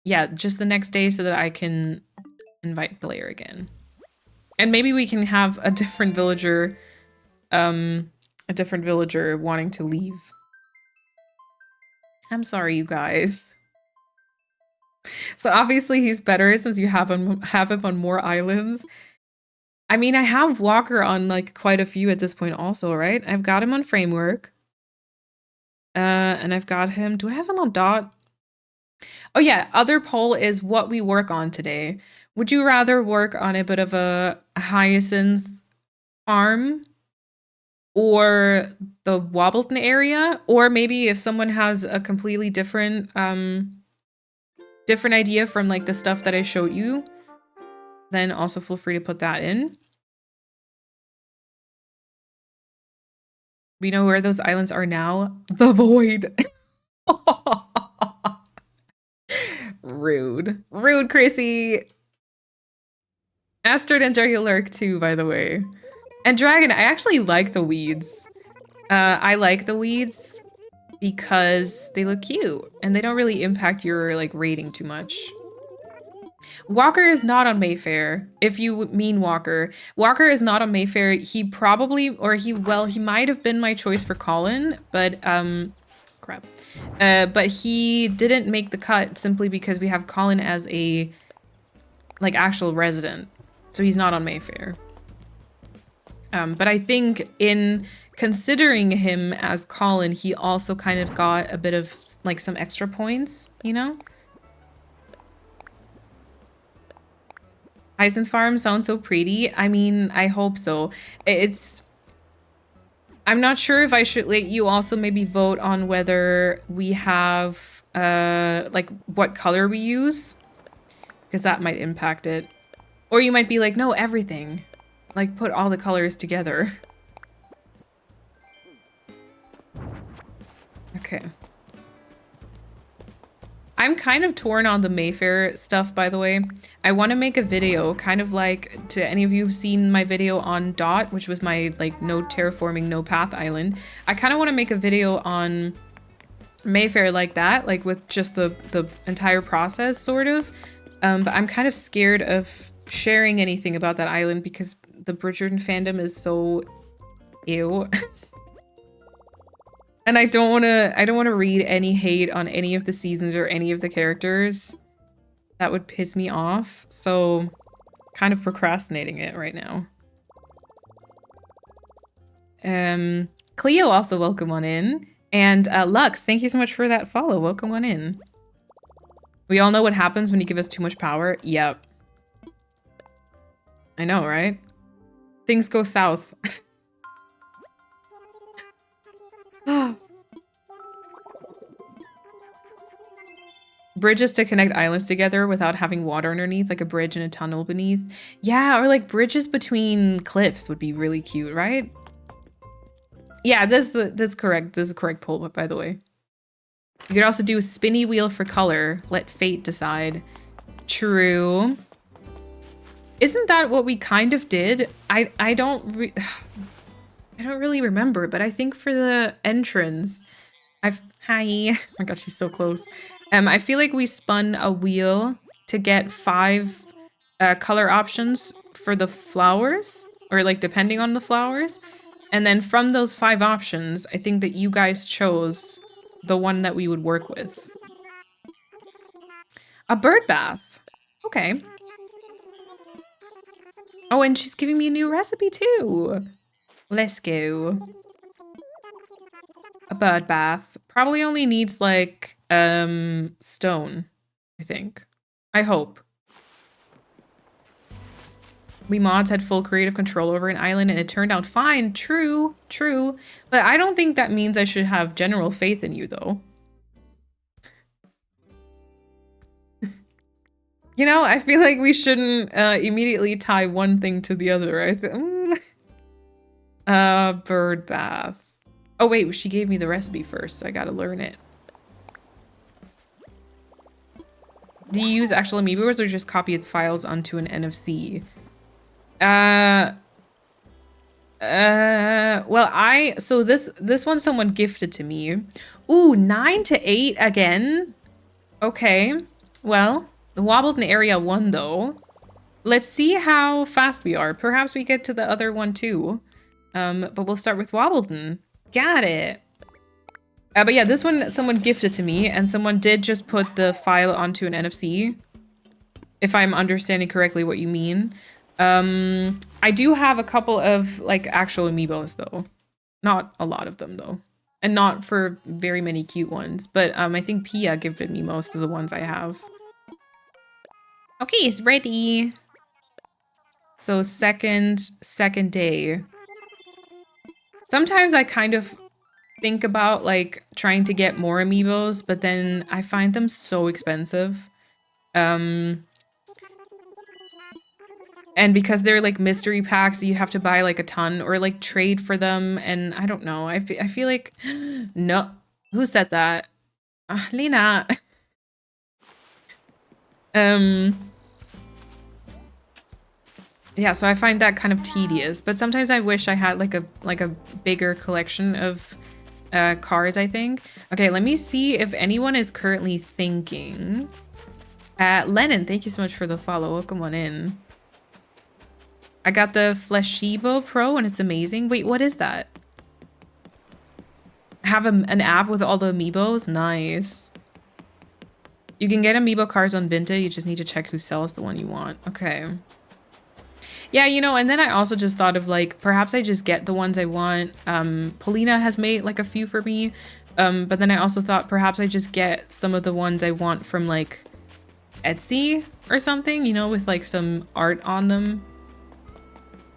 yeah, just the next day so that I can invite Blair again. And maybe we can have a different villager wanting to leave. I'm sorry, you guys. So obviously he's better since you have him on more islands. I mean, I have Walker on like quite a few at this point also, right? I've got him on Framework. And I've got him, do I have him on Dot? Oh yeah, other poll is what we work on today. Would you rather work on a bit of a hyacinth farm or the Wobbleton area? Or maybe if someone has a completely different idea from like the stuff that I showed you, then also feel free to put that in. We know where those islands are now. The void. Rude. Rude, Chrissy. Astrid and Dragon Lurk too, by the way. And Dragon, I actually like the weeds. I like the weeds because they look cute and they don't really impact your like rating too much. Walker is not on Mayfair, if you mean Walker. Walker is not on Mayfair. He probably, or he might have been my choice for Colin, but, crap. But he didn't make the cut simply because we have Colin as a, like, actual resident. So he's not on Mayfair. But I think in considering him as Colin, he also kind of got a bit of, like, some extra points, you know? Hyacinth Farm sounds so pretty. I mean, I hope so. I'm not sure if I should let you also maybe vote on whether we have, like, what color we use. Because that might impact it. Or you might be like, no, everything. Like, put all the colors together. Okay. I'm kind of torn on the Mayfair stuff, by the way. I want to make a video, kind of like, to any of you who've seen my video on Dot, which was my, like, no terraforming, no path island. I kind of want to make a video on Mayfair like that, like with just the entire process, sort of. But I'm kind of scared of sharing anything about that island because the Bridgerton fandom is so ew. And I don't want to read any hate on any of the seasons or any of the characters. That would piss me off. So kind of procrastinating it right now. Cleo also welcome on in. And Lux, thank you so much for that follow. Welcome on in. We all know what happens when you give us too much power. Yep. I know, right? Things go south. Bridges to connect islands together without having water underneath, like a bridge and a tunnel beneath. Yeah, or like bridges between cliffs would be really cute, right? Yeah, that's correct. This is a correct poll, by the way. You could also do a spinny wheel for color. Let fate decide. True. Isn't that what we kind of did? I don't really remember, but I think for the entrance, hi. Oh my god, she's so close. I feel like we spun a wheel to get 5 color options for the flowers, or like depending on the flowers. And then from those 5 options, I think that you guys chose the one that we would work with. A bird bath. Okay. Oh, and she's giving me a new recipe too. Let's go. A bird bath. Probably only needs like stone, I think. I hope. We mods had full creative control over an island and it turned out fine. True, true. But I don't think that means I should have general faith in you though. You know, I feel like we shouldn't immediately tie one thing to the other. Bird bath. Oh wait, she gave me the recipe first, so I gotta learn it. Do you use actual amiibos or just copy its files onto an NFC? Well, so this one someone gifted to me. Ooh, 9 to 8 again? Okay, well, the Wobbleton area won though. Let's see how fast we are. Perhaps we get to the other one too. But we'll start with Wobbleton. Got it. But yeah, this one someone gifted to me, and someone did just put the file onto an NFC. If I'm understanding correctly what you mean. I do have a couple of like actual amiibos though. Not a lot of them though. And not for very many cute ones. But I think Pia gifted me most of the ones I have. Okay, it's ready. So second day. Sometimes I kind of think about like trying to get more amiibos, but then I find them so expensive. And because they're like mystery packs, you have to buy like a ton or like trade for them. And I don't know. I feel like, no, who said that? Lena. Yeah, so I find that kind of tedious, but sometimes I wish I had like a bigger collection of cars, I think. Okay, let me see if anyone is currently thinking. Lennon, thank you so much for the follow. Welcome on in. I got the Fleshibo Pro and it's amazing. Wait, what is that? Have an app with all the amiibos? Nice. You can get amiibo cars on Vinta. You just need to check who sells the one you want. Okay. Yeah, you know, and then I also just thought of like, perhaps I just get the ones I want. Polina has made like a few for me. But then I also thought perhaps I just get some of the ones I want from like Etsy or something, you know, with like some art on them.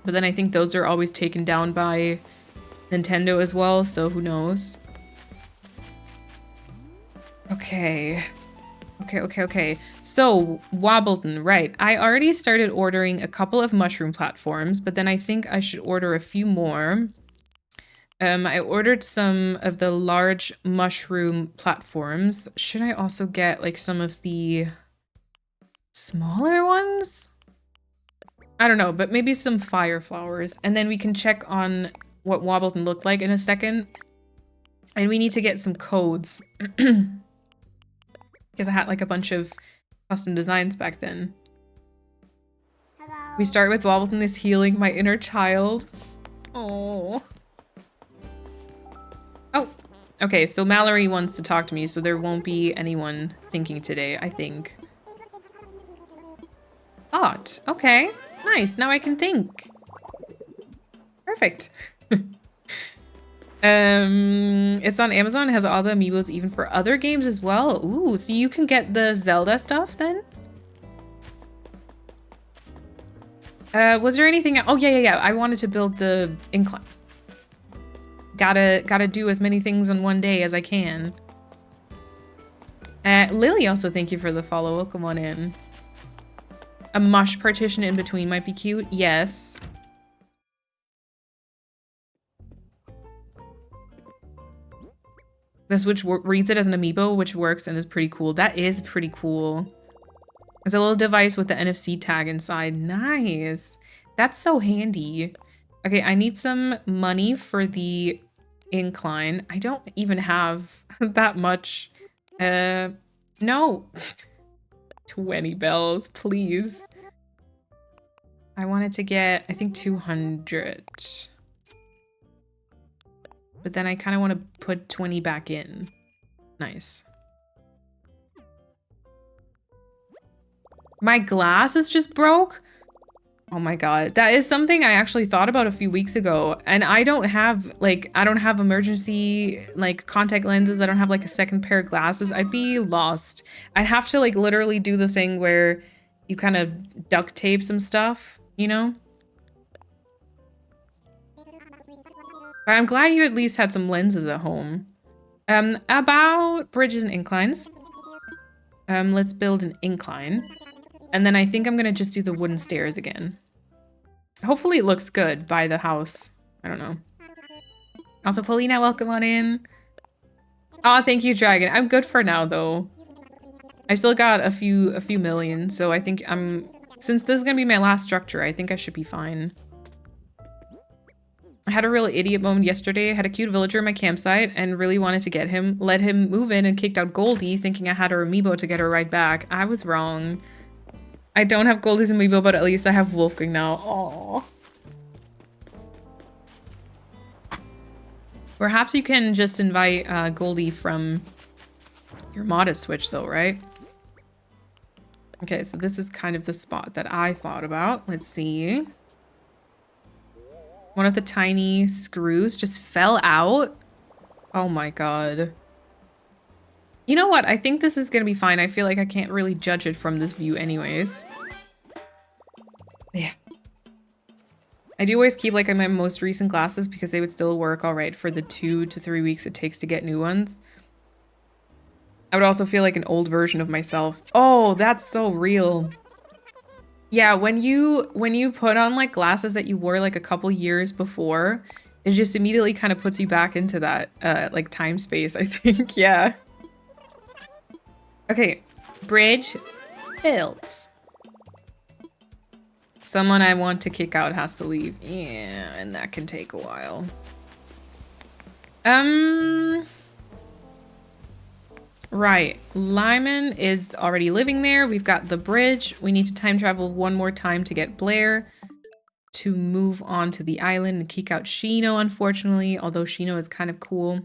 But then I think those are always taken down by Nintendo as well, so who knows? Okay. Okay. So, Wobbleton, right. I already started ordering a couple of mushroom platforms, but then I think I should order a few more. I ordered some of the large mushroom platforms. Should I also get like some of the smaller ones? I don't know, but maybe some fire flowers. And then we can check on what Wobbleton looked like in a second. And we need to get some codes. Because I had like a bunch of custom designs back then. Hello. We start with Wobbleton is healing my inner child. Oh. Oh. Okay, so Mallory wants to talk to me, so there won't be anyone thinking today, I think. Thought. Okay. Nice. Now I can think. Perfect. It's on Amazon. It has all the amiibos even for other games as well. Ooh, so you can get the Zelda stuff then? Was there anything? Oh, yeah. I wanted to build the incline. Gotta do as many things in one day as I can. Lily also, thank you for the follow. Welcome on in. A mush partition in between might be cute. Yes. The Switch reads it as an amiibo, which works and is pretty cool. That is pretty cool. It's a little device with the NFC tag inside. Nice. That's so handy. Okay, I need some money for the incline. I don't even have that much. No. 20 bells, please. I wanted to get, I think 200. But then I kind of want to put 20 back in. Nice. My glasses just broke? Oh my god. That is something I actually thought about a few weeks ago. And I don't have, like, I don't have emergency, like, contact lenses. I don't have, like, a second pair of glasses. I'd be lost. I'd have to, like, literally do the thing where you kind of duct tape some stuff, you know? But I'm glad you at least had some lenses at home. About bridges and inclines. Let's build an incline. And then I think I'm gonna just do the wooden stairs again. Hopefully it looks good by the house. I don't know. Also, Paulina, welcome on in. Oh, thank you, Dragon. I'm good for now, though. I still got a few million, so I think since this is gonna be my last structure, I think I should be fine. I had a real idiot moment yesterday. I had a cute villager in my campsite and really wanted to get him, let him move in and kicked out Goldie, thinking I had her amiibo to get her right back. I was wrong. I don't have Goldie's amiibo, but at least I have Wolfgang now. Aww. Perhaps you can just invite Goldie from your modded Switch though, right? Okay, so this is kind of the spot that I thought about. Let's see. One of the tiny screws just fell out. Oh my god. You know what? I think this is gonna be fine. I feel like I can't really judge it from this view anyways. Yeah. I do always keep like my most recent glasses because they would still work all right for the 2 to 3 weeks it takes to get new ones. I would also feel like an old version of myself. Oh, that's so real. Yeah, when you put on like glasses that you wore like a couple years before, it just immediately kind of puts you back into that like time space, I think. Yeah. Okay, bridge built. Someone I want to kick out has to leave. Yeah, and that can take a while. Right. Lyman is already living there. We've got the bridge. We need to time travel one more time to get Blair to move on to the island and kick out Shino, unfortunately, although Shino is kind of cool.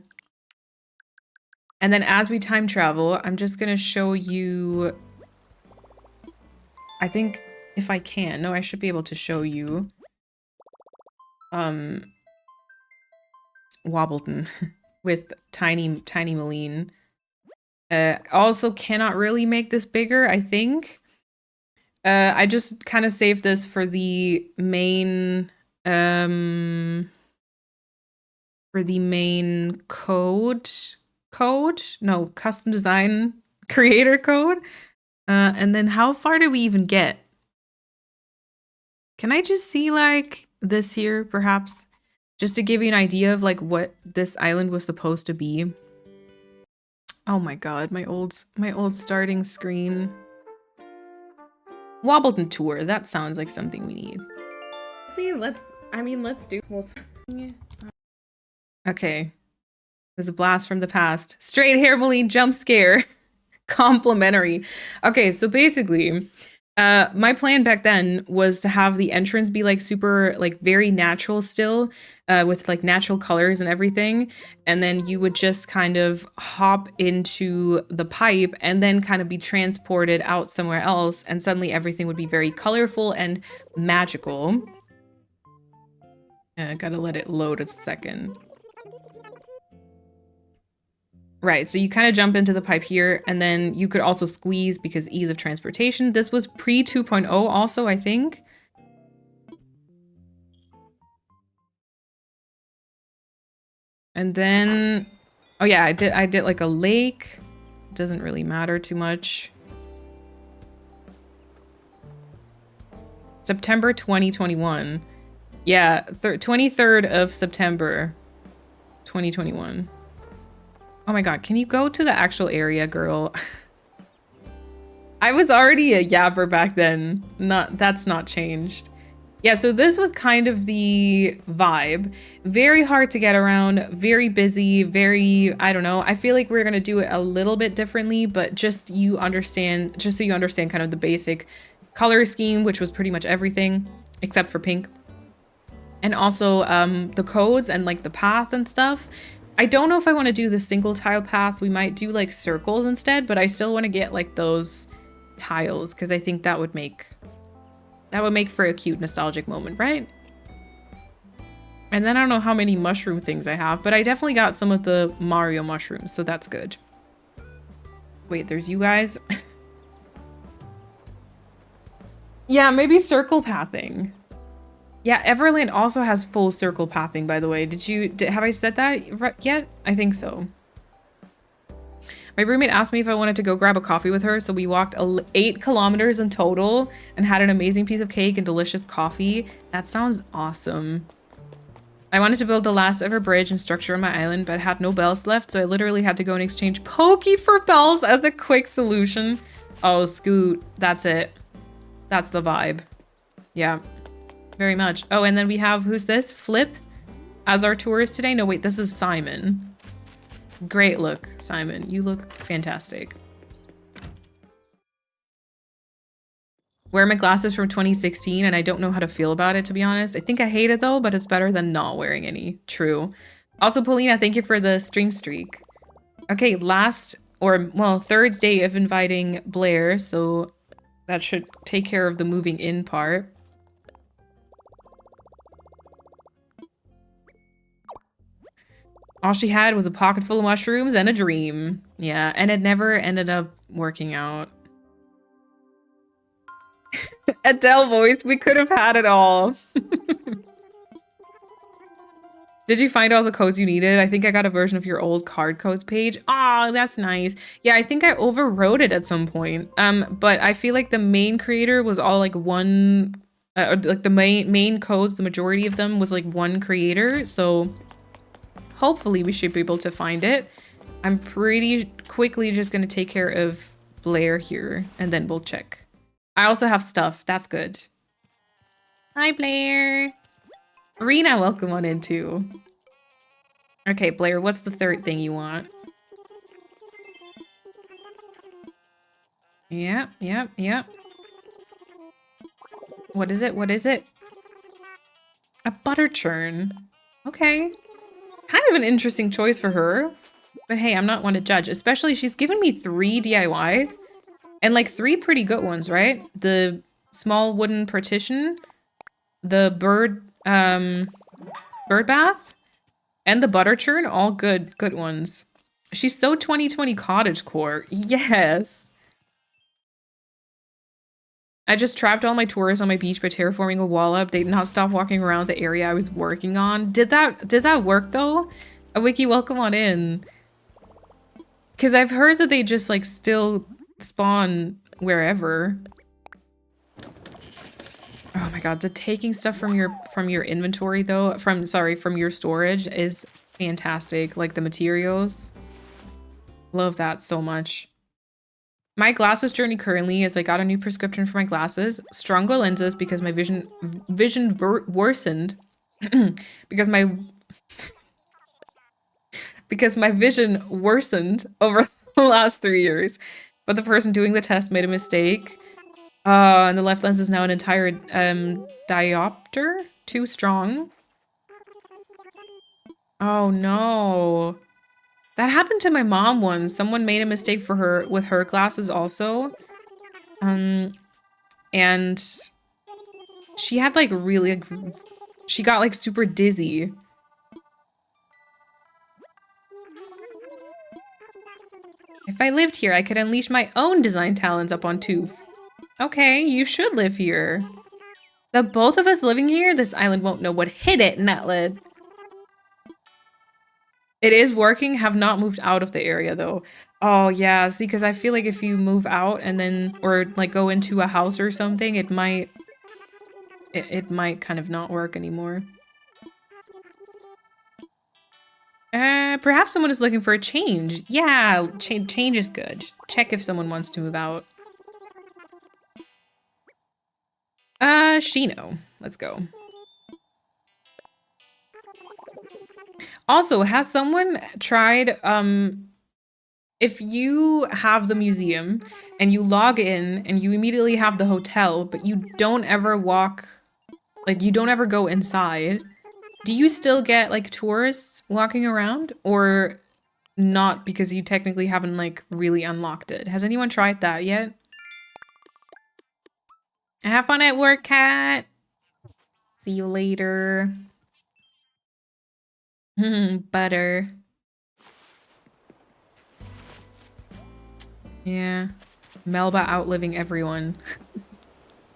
And then as we time travel, I'm just going to show you, I think if I can, no, I should be able to show you Wobbleton with Tiny Moline. Also cannot really make this bigger, I think. I just kind of saved this for the main custom design creator code. And then how far do we even get? Can I just see like this here, perhaps? Just to give you an idea of like what this island was supposed to be. Oh my god, my old starting screen. Wobbleton tour, that sounds like something we need. See, let's do. Okay. There's a blast from the past. Straight hair Moline jump scare. Complimentary. Okay, so basically, my plan back then was to have the entrance be like super, like very natural still, with like natural colors and everything. And then you would just kind of hop into the pipe and then kind of be transported out somewhere else. And suddenly everything would be very colorful and magical. Gotta let it load a second. Right, so you kind of jump into the pipe here, and then you could also squeeze because ease of transportation. This was pre 2.0 also, I think. And then, oh yeah, I did like a lake. Doesn't really matter too much. September 2021. Yeah, 23rd of September 2021. Oh my god, can you go to the actual area, girl? I was already a yapper back then. That's not changed. Yeah, so this was kind of the vibe. Very hard to get around, very busy, very, I don't know. I feel like we're gonna do it a little bit differently, but just so you understand kind of the basic color scheme, which was pretty much everything except for pink. And also the codes and like the path and stuff. I don't know if I want to do the single tile path. We might do like circles instead, but I still want to get like those tiles because I think that would make for a cute nostalgic moment, right? And then I don't know how many mushroom things I have, but I definitely got some of the Mario mushrooms, so that's good. Wait, there's you guys. Yeah, maybe circle pathing. Yeah, Everland also has full circle pathing, by the way. Have I said that yet? I think so. My roommate asked me if I wanted to go grab a coffee with her, so we walked 8 kilometers in total and had an amazing piece of cake and delicious coffee. That sounds awesome. I wanted to build the last ever bridge and structure on my island, but had no bells left, so I literally had to go and exchange Pokey for bells as a quick solution. Oh, Scoot, that's it. That's the vibe. Yeah. Very much. Oh, and then we have, who's this? Flip as our tourist today. No, wait, this is Simon. Great look, Simon. You look fantastic. Wear my glasses from 2016 and I don't know how to feel about it, to be honest. I think I hate it though, but it's better than not wearing any. True. Also, Paulina, thank you for the string streak. Okay, third day of inviting Blair, so that should take care of the moving in part. All she had was a pocket full of mushrooms and a dream. Yeah, and it never ended up working out. Adele voice, we could have had it all. Did you find all the codes you needed? I think I got a version of your old card codes page. Oh, that's nice. Yeah, I think I overwrote it at some point. But I feel like the main creator was all like one, like the main codes, the majority of them was like one creator. So hopefully we should be able to find it. I'm pretty quickly just going to take care of Blair here and then we'll check. I also have stuff. That's good. Hi, Blair. Rena, welcome on in too. Okay, Blair, what's the third thing you want? Yep, yep, yep. What is it? What is it? A butter churn. Okay. Kind of an interesting choice for her. But hey, I'm not one to judge. Especially she's given me 3 DIYs. And like 3 pretty good ones, right? The small wooden partition, the bird bath, and the butter churn, all good ones. She's so 2020 cottagecore. Yes. I just trapped all my tourists on my beach by terraforming a wall up. They did not stop walking around the area I was working on. Did that work though? A wiki, welcome on in. Cause I've heard that they just like still spawn wherever. Oh my god, the taking stuff from your inventory though, from your storage is fantastic. Like the materials. Love that so much. My glasses journey currently is I got a new prescription for my glasses. Stronger lenses because my vision worsened. because my vision worsened over the last 3 years. But the person doing the test made a mistake. And the left lens is now an entire diopter. Too strong. Oh no. That happened to my mom once. Someone made a mistake for her with her glasses also. And she had like really, she got like super dizzy. If I lived here, I could unleash my own design talents up on Toof. Okay, you should live here. The both of us living here, this island won't know what hit it, Netlid. It is working, have not moved out of the area though. Oh yeah, see, because I feel like if you move out and then, or like go into a house or something, it might kind of not work anymore. Perhaps someone is looking for a change. Yeah, change is good. Check if someone wants to move out. Shino. Let's go. Also, has someone tried, if you have the museum and you log in and you immediately have the hotel, but you don't ever walk, like you don't ever go inside, do you still get like tourists walking around or not because you technically haven't like really unlocked it? Has anyone tried that yet? Have fun at work, cat. See you later. Butter. Yeah. Melba outliving everyone.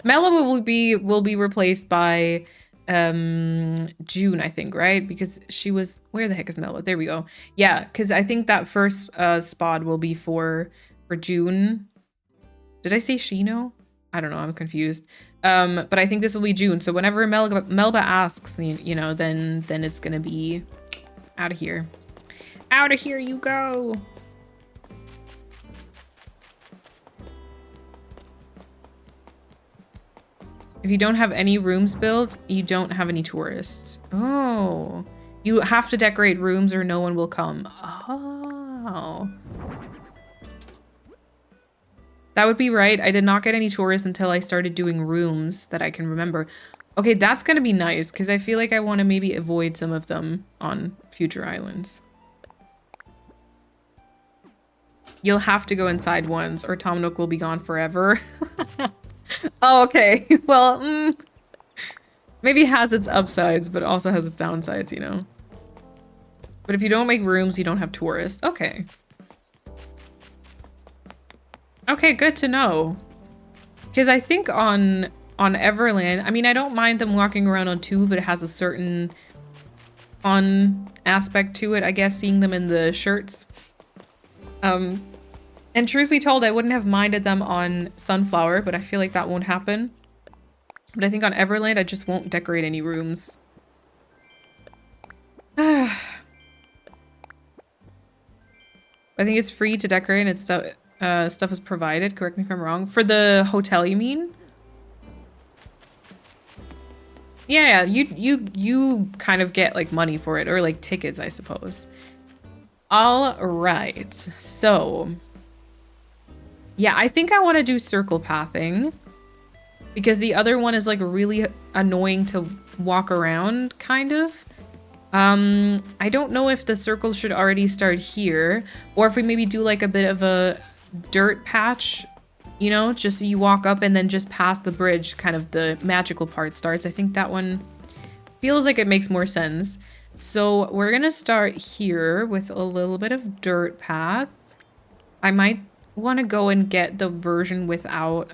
Melba will be replaced by June, I think, right? Because she was, where the heck is Melba? There we go. Yeah, because I think that first spot will be for June. Did I say Shino? I don't know, I'm confused. But I think this will be June. So whenever Melba asks, you know, then it's gonna be out of here. Out of here you go. If you don't have any rooms built, you don't have any tourists. Oh, you have to decorate rooms or no one will come. Oh. That would be right. I did not get any tourists until I started doing rooms that I can remember. Okay, that's gonna be nice because I feel like I want to maybe avoid some of them on future islands. You'll have to go inside once or Tom Nook will be gone forever. Oh, okay. Well, maybe it has its upsides, but also has its downsides, you know? But if you don't make rooms, you don't have tourists. Okay. Okay, good to know. Because I think on Everland, I mean, I don't mind them walking around on Toof. It has a certain fun aspect to it, I guess, seeing them in the shirts. And truth be told, I wouldn't have minded them on Sunflower, but I feel like that won't happen. But I think on Everland, I just won't decorate any rooms. I think it's free to decorate and it's stuff is provided. Correct me if I'm wrong. For the hotel, you mean? Yeah, you kind of get like money for it, or like tickets, I suppose. All right, so yeah, I think I want to do circle pathing because the other one is like really annoying to walk around, kind of. I don't know if the circle should already start here, or if we maybe do like a bit of a dirt patch, you know, just so you walk up and then just past the bridge, kind of the magical part starts. I think that one feels like it makes more sense. So we're gonna start here with a little bit of dirt path. I might want to go and get the version without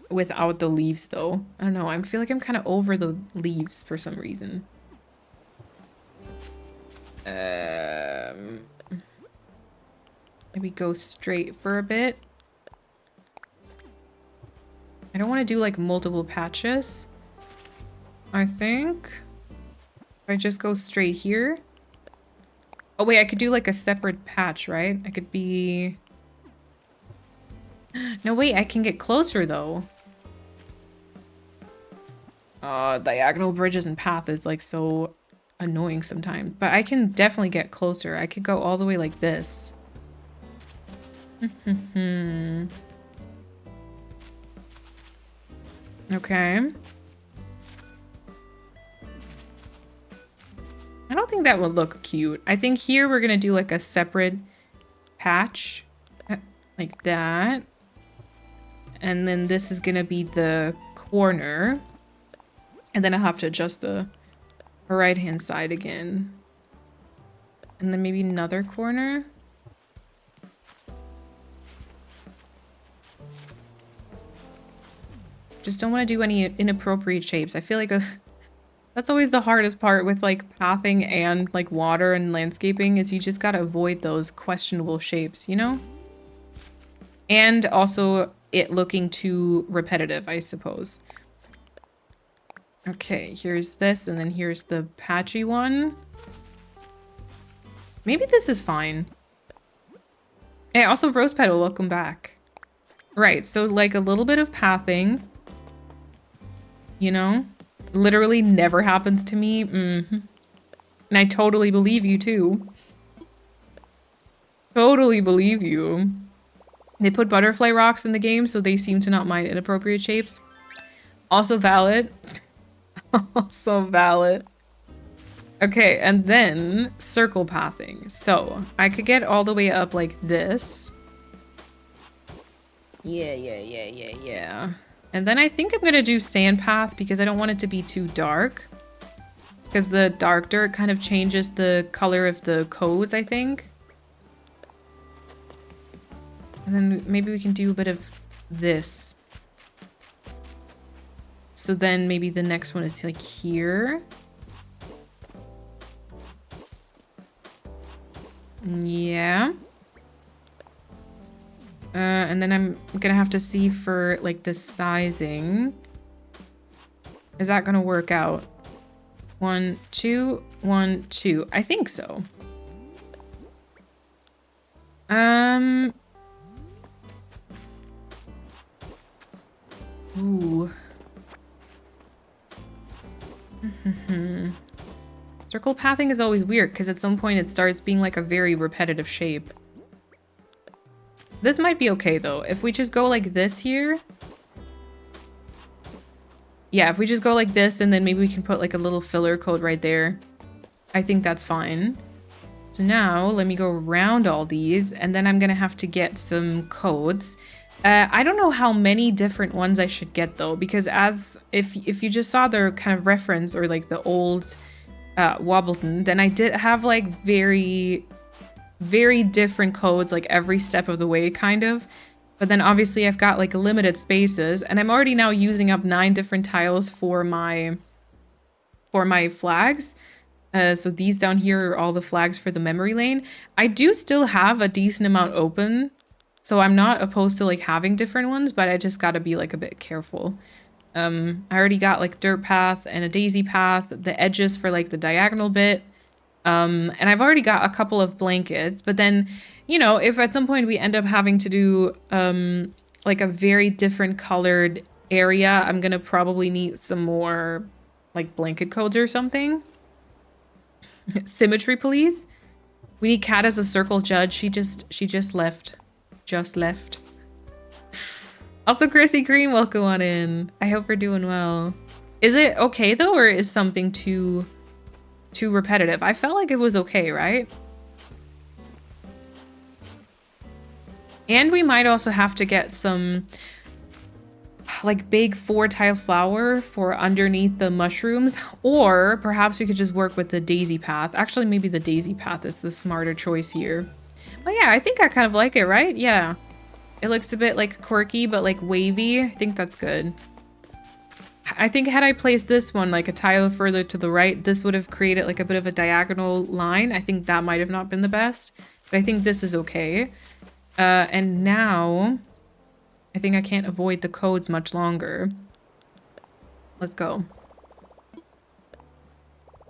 without the leaves though. I don't know, I feel like I'm kind of over the leaves for some reason. Maybe go straight for a bit. I don't want to do like multiple patches. I think if I just go straight here. Oh wait, I could do like a separate patch, right? I could be... No wait, I can get closer though. Diagonal bridges and path is like so annoying sometimes, but I can definitely get closer. I could go all the way like this. Okay. I don't think that would look cute. I think here we're gonna do like a separate patch like that. And then this is gonna be the corner. And then I'll have to adjust the right-hand side again. And then maybe another corner. Just don't want to do any inappropriate shapes. I feel like that's always the hardest part with like pathing and like water and landscaping, is you just gotta avoid those questionable shapes, you know? And also it looking too repetitive, I suppose. Okay, here's this, and then here's the patchy one. Maybe this is fine. Hey, also Rose Petal, welcome back. Right, so like a little bit of pathing. You know? Literally never happens to me. And I totally believe you too. Totally believe you. They put butterfly rocks in the game, so they seem to not mind inappropriate shapes. Also valid. Also valid. Okay, and then circle pathing. So I could get all the way up like this. Yeah. And then I think I'm gonna do sand path because I don't want it to be too dark. Because the dark dirt kind of changes the color of the codes, I think. And then maybe we can do a bit of this. So then maybe the next one is like here. Yeah. And then I'm gonna have to see for like the sizing. Is that gonna work out? 1, 2, 1, 2. I think so. Ooh. Circle pathing is always weird because at some point it starts being like a very repetitive shape. This might be okay though. If we just go like this here. Yeah, if we just go like this and then maybe we can put like a little filler code right there. I think that's fine. So now let me go around all these and then I'm gonna have to get some codes. I don't know how many different ones I should get though, because if you just saw the kind of reference or like the old Wobbleton, then I did have like very different codes like every step of the way kind of. But then obviously I've got like limited spaces and I'm already now using up 9 different tiles for my flags. So these down here are all the flags for the memory lane. I do still have a decent amount open. So I'm not opposed to like having different ones, but I just gotta be like a bit careful. I already got like dirt path and a daisy path, the edges for like the diagonal bit. And I've already got a couple of blankets, but then, you know, if at some point we end up having to do like a very different colored area, I'm gonna probably need some more like blanket codes or something. Symmetry, please. We need Kat as a circle judge. She just left. Just left. Also, Chrissy Green, welcome on in. I hope you're doing well. Is it okay though, or is something too repetitive? I felt like it was okay, right? And we might also have to get some like big 4-tile flower for underneath the mushrooms, or perhaps we could just work with the daisy path. Actually, maybe the daisy path is the smarter choice here. But yeah, I think I kind of like it, right? Yeah. It looks a bit like quirky, but like wavy. I think that's good. I think had I placed this one like a tile further to the right, this would have created like a bit of a diagonal line. I think that might have not been the best, but I think this is okay. And now I think I can't avoid the codes much longer. Let's go.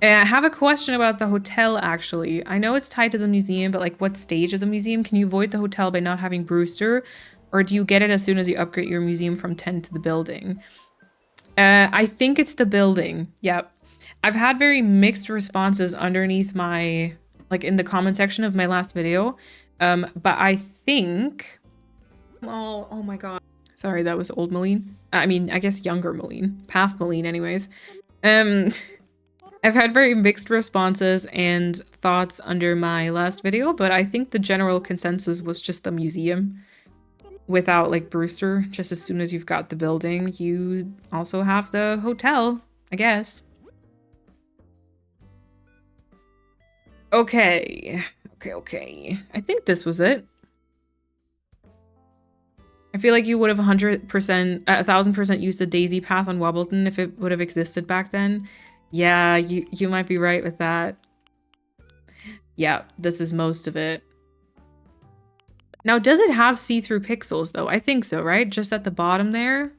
I have a question about the hotel, actually. I know it's tied to the museum, but like what stage of the museum? Can you avoid the hotel by not having Brewster? Or do you get it as soon as you upgrade your museum from 10 to the building? I think it's the building. Yep. I've had very mixed responses underneath my, like in the comment section of my last video. But I think... Oh my god. Sorry, that was old Malene. I mean, I guess younger Malene. Past Malene, anyways. I've had very mixed responses and thoughts under my last video, but I think the general consensus was just the museum. Without, like, Brewster, just as soon as you've got the building, you also have the hotel, I guess. Okay. Okay. I think this was it. I feel like you would have 100%, 1000% used the daisy path on Wobbleton if it would have existed back then. Yeah, you might be right with that. Yeah, this is most of it. Now, does it have see-through pixels, though? I think so, right? Just at the bottom there?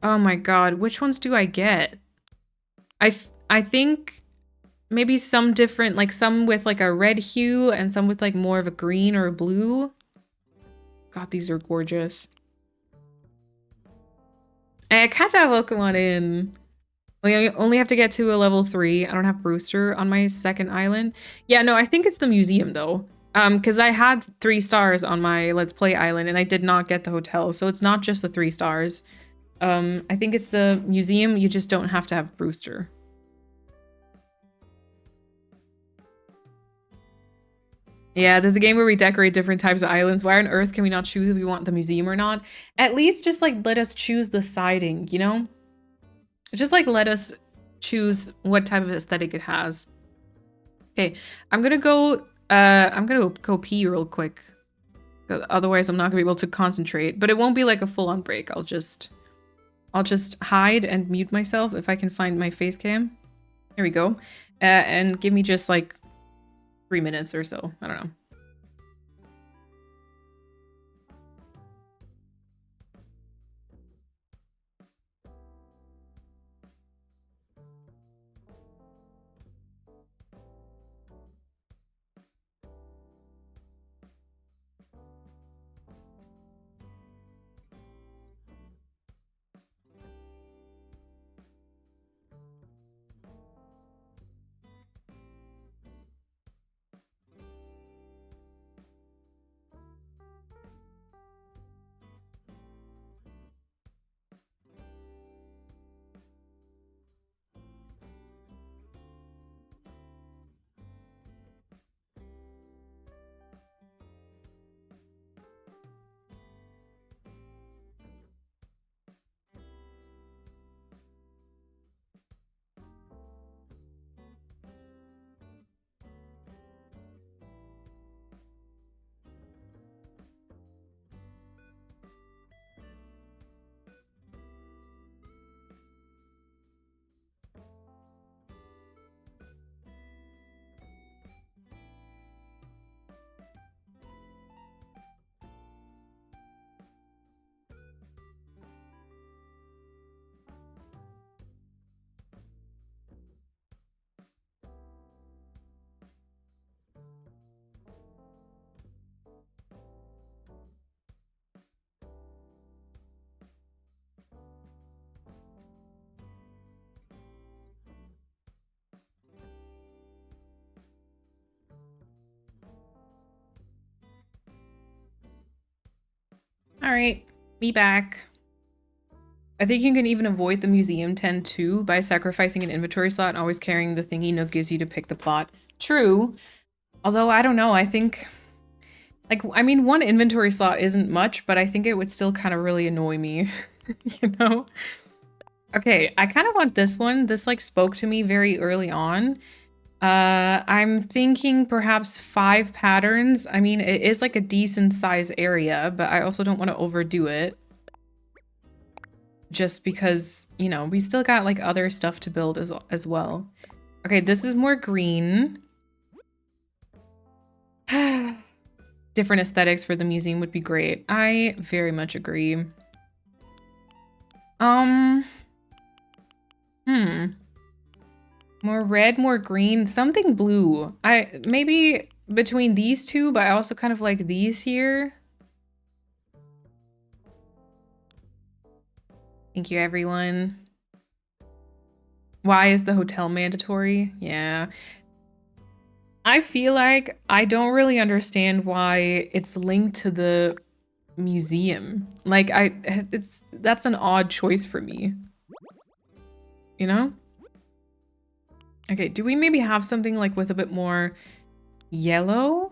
Oh my god, which ones do I get? I think maybe some different, like some with like a red hue and some with like more of a green or a blue. God, these are gorgeous. Kata, welcome on in. I only have to get to a level 3. I don't have Brewster on my second island. Yeah, no, I think it's the museum though. Because I had 3 stars on my Let's Play island and I did not get the hotel. So it's not just the 3 stars. I think it's the museum. You just don't have to have Brewster. Yeah, there's a game where we decorate different types of islands. Why on earth can we not choose if we want the museum or not? At least just like let us choose the siding, you know? Just like let us choose what type of aesthetic it has. Okay, I'm gonna go pee real quick. Otherwise I'm not gonna be able to concentrate, but it won't be like a full-on break. I'll just hide and mute myself if I can find my face cam. Here we go. And give me just like 3 minutes or so. I don't know. All right, be back. I think you can even avoid the museum tent too by sacrificing an inventory slot and always carrying the thingy Nook gives you to pick the plot. True. Although, I don't know, I think... Like, I mean, one inventory slot isn't much, but I think it would still kind of really annoy me, you know? Okay, I kind of want this one. This, like, spoke to me very early on. I'm thinking perhaps 5 patterns. I mean, it is, like, a decent size area, but I also don't want to overdo it. Just because, you know, we still got, like, other stuff to build as well. Okay, this is more green. Different aesthetics for the museum would be great. I very much agree. More red, more green, something blue. Maybe between these two, but I also kind of like these here. Thank you, everyone. Why is the hotel mandatory? Yeah. I feel like I don't really understand why it's linked to the museum. Like that's an odd choice for me. You know? Okay, do we maybe have something like with a bit more yellow?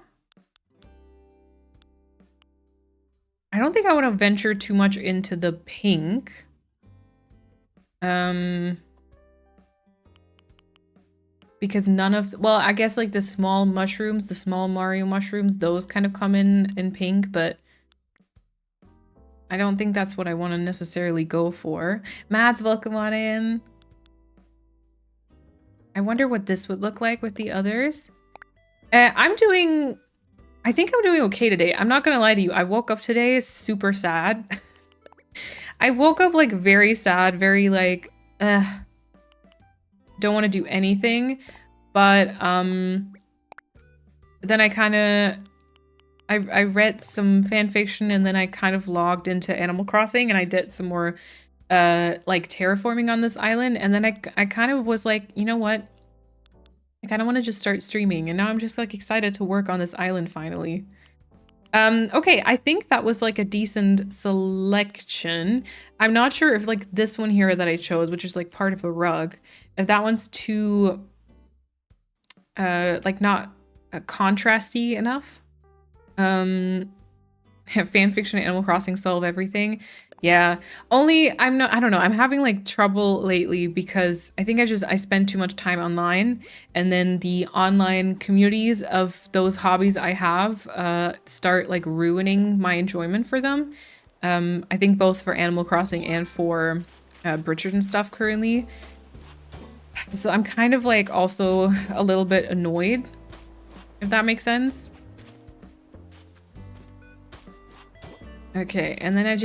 I don't think I want to venture too much into the pink. Because none of, well, I guess like the small mushrooms, the small Mario mushrooms, those kind of come in pink, but I don't think that's what I want to necessarily go for. Mads, welcome on in. I wonder what this would look like with the others. I think I'm doing okay today. I'm not gonna lie to you. I woke up today super sad. I woke up like very sad, very like, don't want to do anything, but then I read some fan fiction and then I kind of logged into Animal Crossing and I did some more like terraforming on this island, and then I kind of was like, you know what, I kind of want to just start streaming, and now I'm just like excited to work on this island finally. Okay, I think that was like a decent selection. I'm not sure if like this one here that I chose, which is like part of a rug, if that one's too like not contrasty enough. Fanfiction and Animal Crossing solve everything. Yeah, only I don't know, I'm having like trouble lately because I think I spend too much time online, and then the online communities of those hobbies I have start like ruining my enjoyment for them. I think both for Animal Crossing and for Bridgerton stuff currently. So I'm kind of like also a little bit annoyed, if that makes sense. Okay, and then I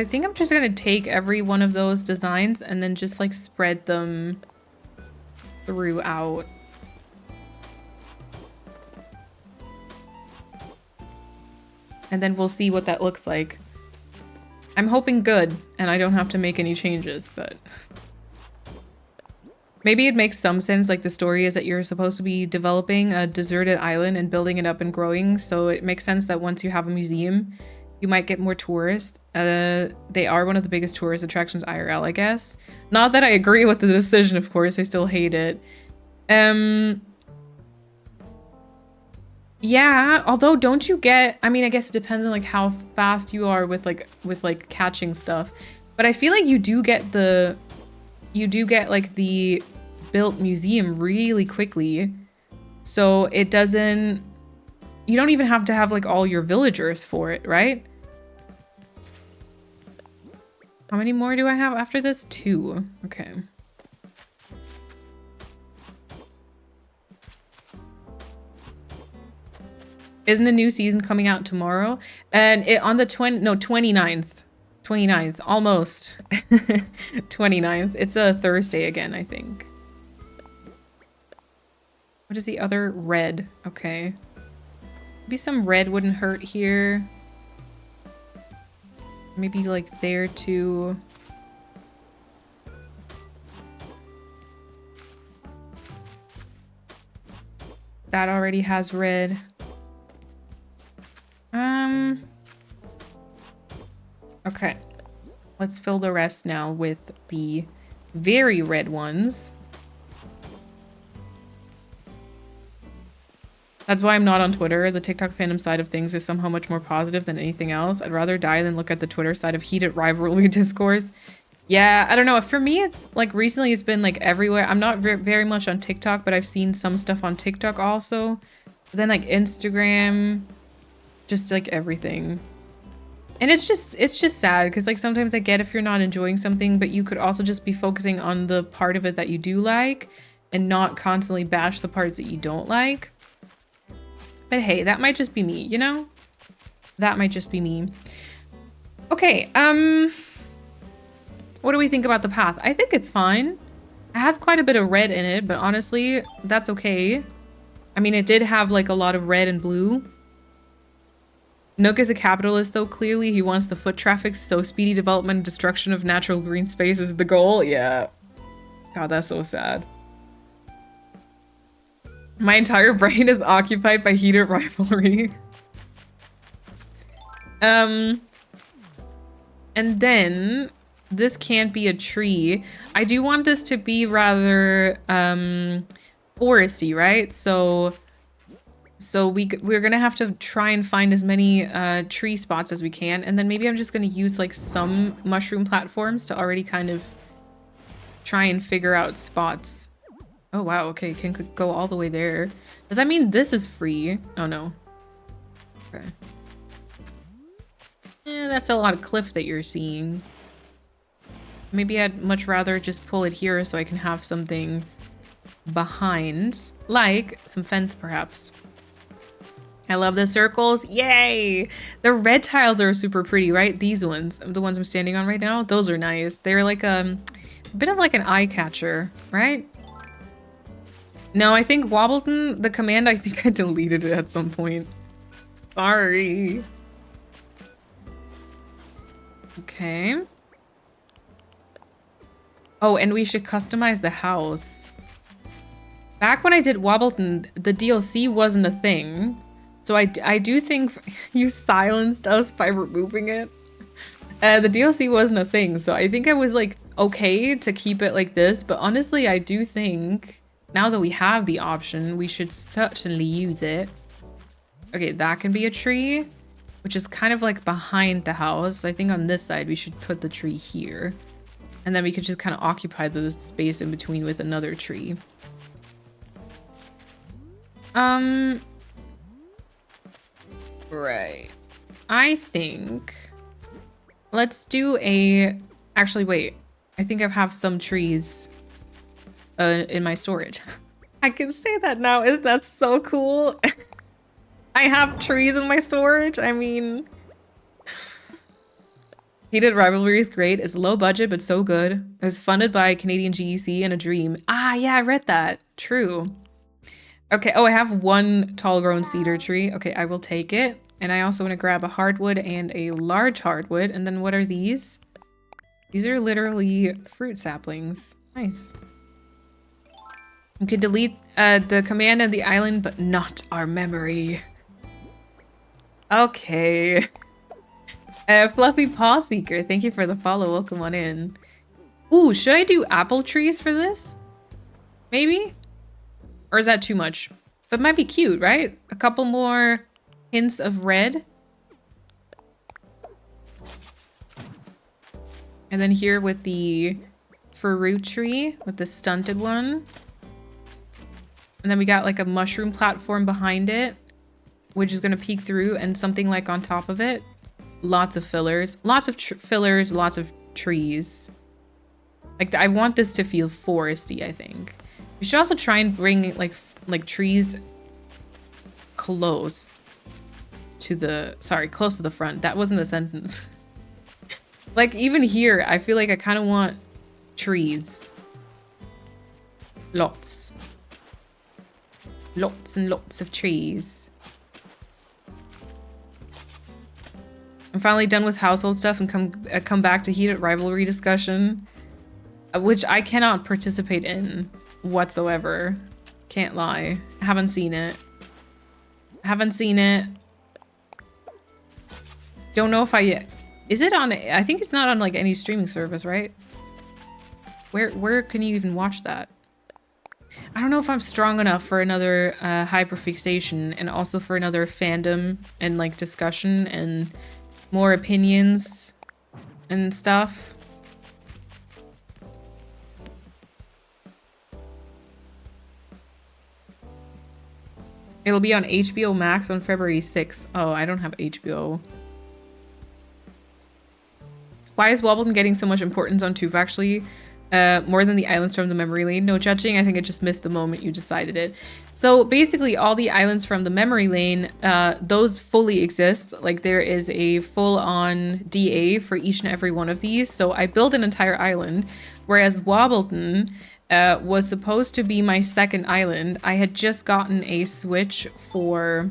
think I'm just gonna take every one of those designs and then just like spread them throughout. And then we'll see what that looks like. I'm hoping good and I don't have to make any changes, but maybe it makes some sense. Like the story is that you're supposed to be developing a deserted island and building it up and growing. So it makes sense that once you have a museum, you might get more tourists. They are one of the biggest tourist attractions IRL, I guess. Not that I agree with the decision, of course. I still hate it. Yeah, although don't you get, I mean, I guess it depends on like how fast you are with like catching stuff. But I feel like you do get like the built museum really quickly. So it doesn't, you don't even have to have like all your villagers for it, right? How many more do I have after this? 2. Okay. Isn't the new season coming out tomorrow? And on the 29th. 29th, almost. 29th. It's a Thursday again, I think. What is the other? Red. Okay. Maybe some red wouldn't hurt here. Maybe like there too. That already has red. Let's fill the rest now with the very red ones. That's why I'm not on Twitter. The TikTok fandom side of things is somehow much more positive than anything else. I'd rather die than look at the Twitter side of heated rivalry discourse. Yeah, I don't know. For me, it's like recently it's been like everywhere. I'm not very much on TikTok, but I've seen some stuff on TikTok also. But then like Instagram, just like everything. And it's just sad because like sometimes I get if you're not enjoying something, but you could also just be focusing on the part of it that you do like and not constantly bash the parts that you don't like. But hey, that might just be me, you know? That might just be me. Okay, what do we think about the path? I think it's fine. It has quite a bit of red in it, but honestly, that's okay. I mean, it did have like a lot of red and blue. Nook is a capitalist though, clearly. He wants the foot traffic, so speedy development and destruction of natural green space is the goal. Yeah. God, that's so sad. My entire brain is occupied by heated rivalry. And then this can't be a tree. I do want this to be rather foresty, right? So we're gonna have to try and find as many tree spots as we can, and then maybe I'm just gonna use like some mushroom platforms to already kind of try and figure out spots. Oh wow, okay, can go all the way there. Does that mean this is free? Oh no. Okay. That's a lot of cliff that you're seeing. Maybe I'd much rather just pull it here so I can have something behind, like some fence perhaps. I love the circles. Yay! The red tiles are super pretty, right? These ones, the ones I'm standing on right now, those are nice. They're like a bit of like an eye catcher, right? No, I think Wobbleton, the command, I think I deleted it at some point. Sorry. Okay. Oh, and we should customize the house. Back when I did Wobbleton, the DLC wasn't a thing. So I do think you silenced us by removing it. The DLC wasn't a thing, so I think I was like, okay to keep it like this. But honestly, I do think now that we have the option, we should certainly use it. Okay, that can be a tree, which is kind of like behind the house. So I think on this side, we should put the tree here. And then we could just kind of occupy the space in between with another tree. Right. I think let's do a, actually wait, I think I have some trees in my storage. I can say that now. Isn't that so cool? I have trees in my storage. I mean, Heated Rivalry is great. It's low budget, but so good. It was funded by Canadian GEC and a dream. Ah, yeah, I read that. True. Okay. Oh, I have one tall grown cedar tree. Okay, I will take it. And I also want to grab a hardwood and a large hardwood. And then what are these? These are literally fruit saplings. Nice. You could delete the command of the island, but not our memory. Okay. Fluffy Paw Seeker, thank you for the follow. Welcome on in. Ooh, should I do apple trees for this? Maybe? Or is that too much? But it might be cute, right? A couple more hints of red. And then here with the fruit tree, with the stunted one. And then we got like a mushroom platform behind it, which is gonna peek through, and something like on top of it. Lots of fillers, lots of fillers, lots of trees. Like I want this to feel foresty, I think. We should also try and bring like trees close to the, sorry, close to the front. That wasn't a sentence. Like even here, I feel like I kind of want trees. Lots. Lots and lots of trees. I'm finally done with household stuff and come back to heated rivalry discussion, which I cannot participate in whatsoever. Can't lie. Haven't seen it. Haven't seen it. Don't know if I Is it on? I think it's not on like any streaming service, right? Where can you even watch that? I don't know if I'm strong enough for another hyperfixation and also for another fandom and like discussion and more opinions and stuff. It'll be on HBO Max on February 6th. Oh, I don't have HBO. Why is Wobbleton getting so much importance on Toof actually? More than the islands from the memory lane. No judging, I think it just missed the moment you decided it. So basically all the islands from the memory lane, those fully exist. Like there is a full-on DA for each and every one of these. So I built an entire island, whereas Wobbleton was supposed to be my second island. I had just gotten a Switch for...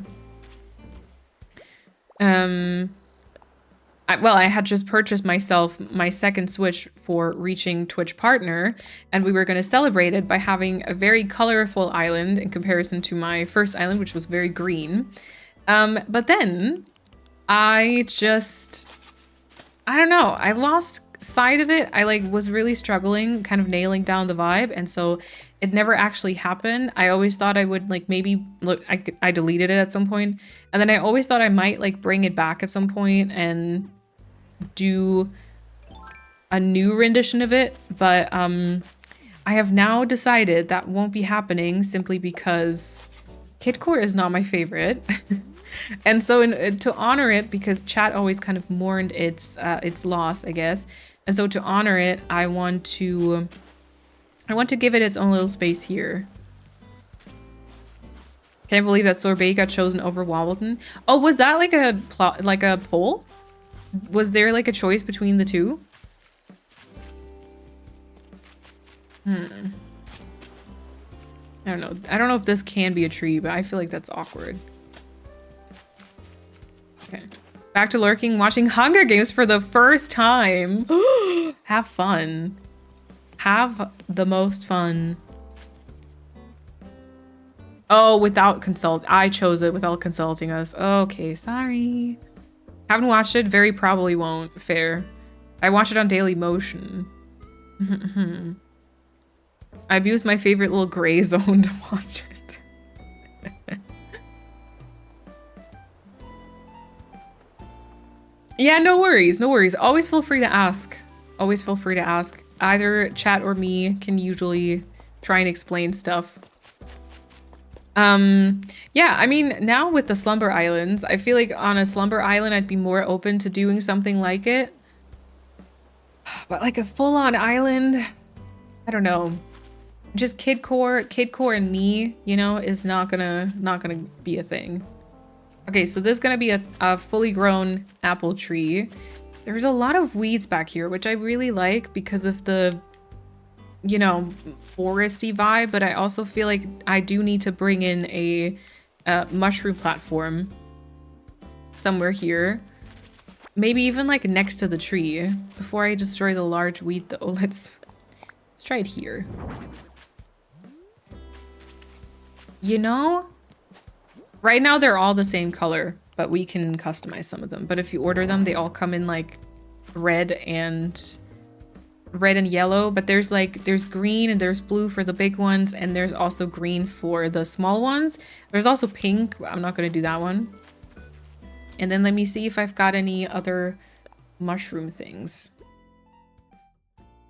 I had just purchased myself my second Switch for reaching Twitch partner, and we were going to celebrate it by having a very colorful island in comparison to my first island, which was very green. But then I don't know, I lost sight of it. I like was really struggling kind of nailing down the vibe, and so it never actually happened. I always thought I would like maybe look, I deleted it at some point, and then I always thought I might like bring it back at some point and do a new rendition of it, but I have now decided that won't be happening simply because Kidcore is not my favorite. And so to honor it, because chat always kind of mourned its loss, I guess, and so to honor it, I want to give it its own little space here. Can't believe that Sorbet got chosen over Wobbleton. Oh, was that like a poll? Was there like a choice between the two? I don't know. I don't know if this can be a tree, but I feel like that's awkward. Okay. Back to lurking, watching Hunger Games for the first time. Have fun. Have the most fun. Oh, without I chose it without consulting us. Okay, sorry. Haven't watched it, very probably won't. Fair. I watched it on Daily Motion. I've used my favorite little gray zone to watch it. Yeah, no worries, no worries. Always feel free to ask. Always feel free to ask. Either chat or me can usually try and explain stuff. Yeah, I mean, now with the Slumber Islands, I feel like on a Slumber Island, I'd be more open to doing something like it. But like a full-on island, I don't know. Just Kidcore and me, you know, is not gonna be a thing. Okay, so this is gonna be a fully grown apple tree. There's a lot of weeds back here, which I really like because of the, you know, foresty vibe, but I also feel like I do need to bring in a mushroom platform somewhere here. Maybe even like next to the tree before I destroy the large weed though. Let's try it here. You know, right now they're all the same color, but we can customize some of them. But if you order them, they all come in like red and yellow, but there's green and there's blue for the big ones, and there's also green for the small ones. There's also pink, but I'm not going to do that one. And then let me see if I've got any other mushroom things,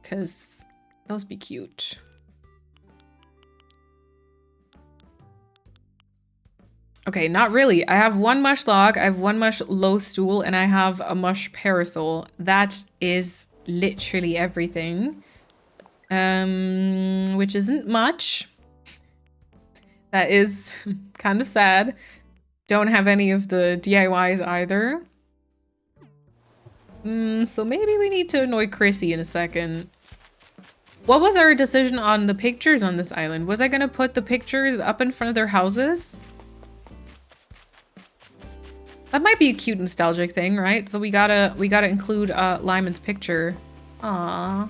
because those be cute. Okay, not really. I have one mush log, I have one mush low stool, and I have a mush parasol. That is literally everything. Which isn't much. That is kind of sad. Don't have any of the DIYs either. So maybe we need to annoy Chrissy in a second. What was our decision on the pictures on this island? Was I gonna put the pictures up in front of their houses? That might be a cute nostalgic thing, right? So we gotta include Lyman's picture. Aww.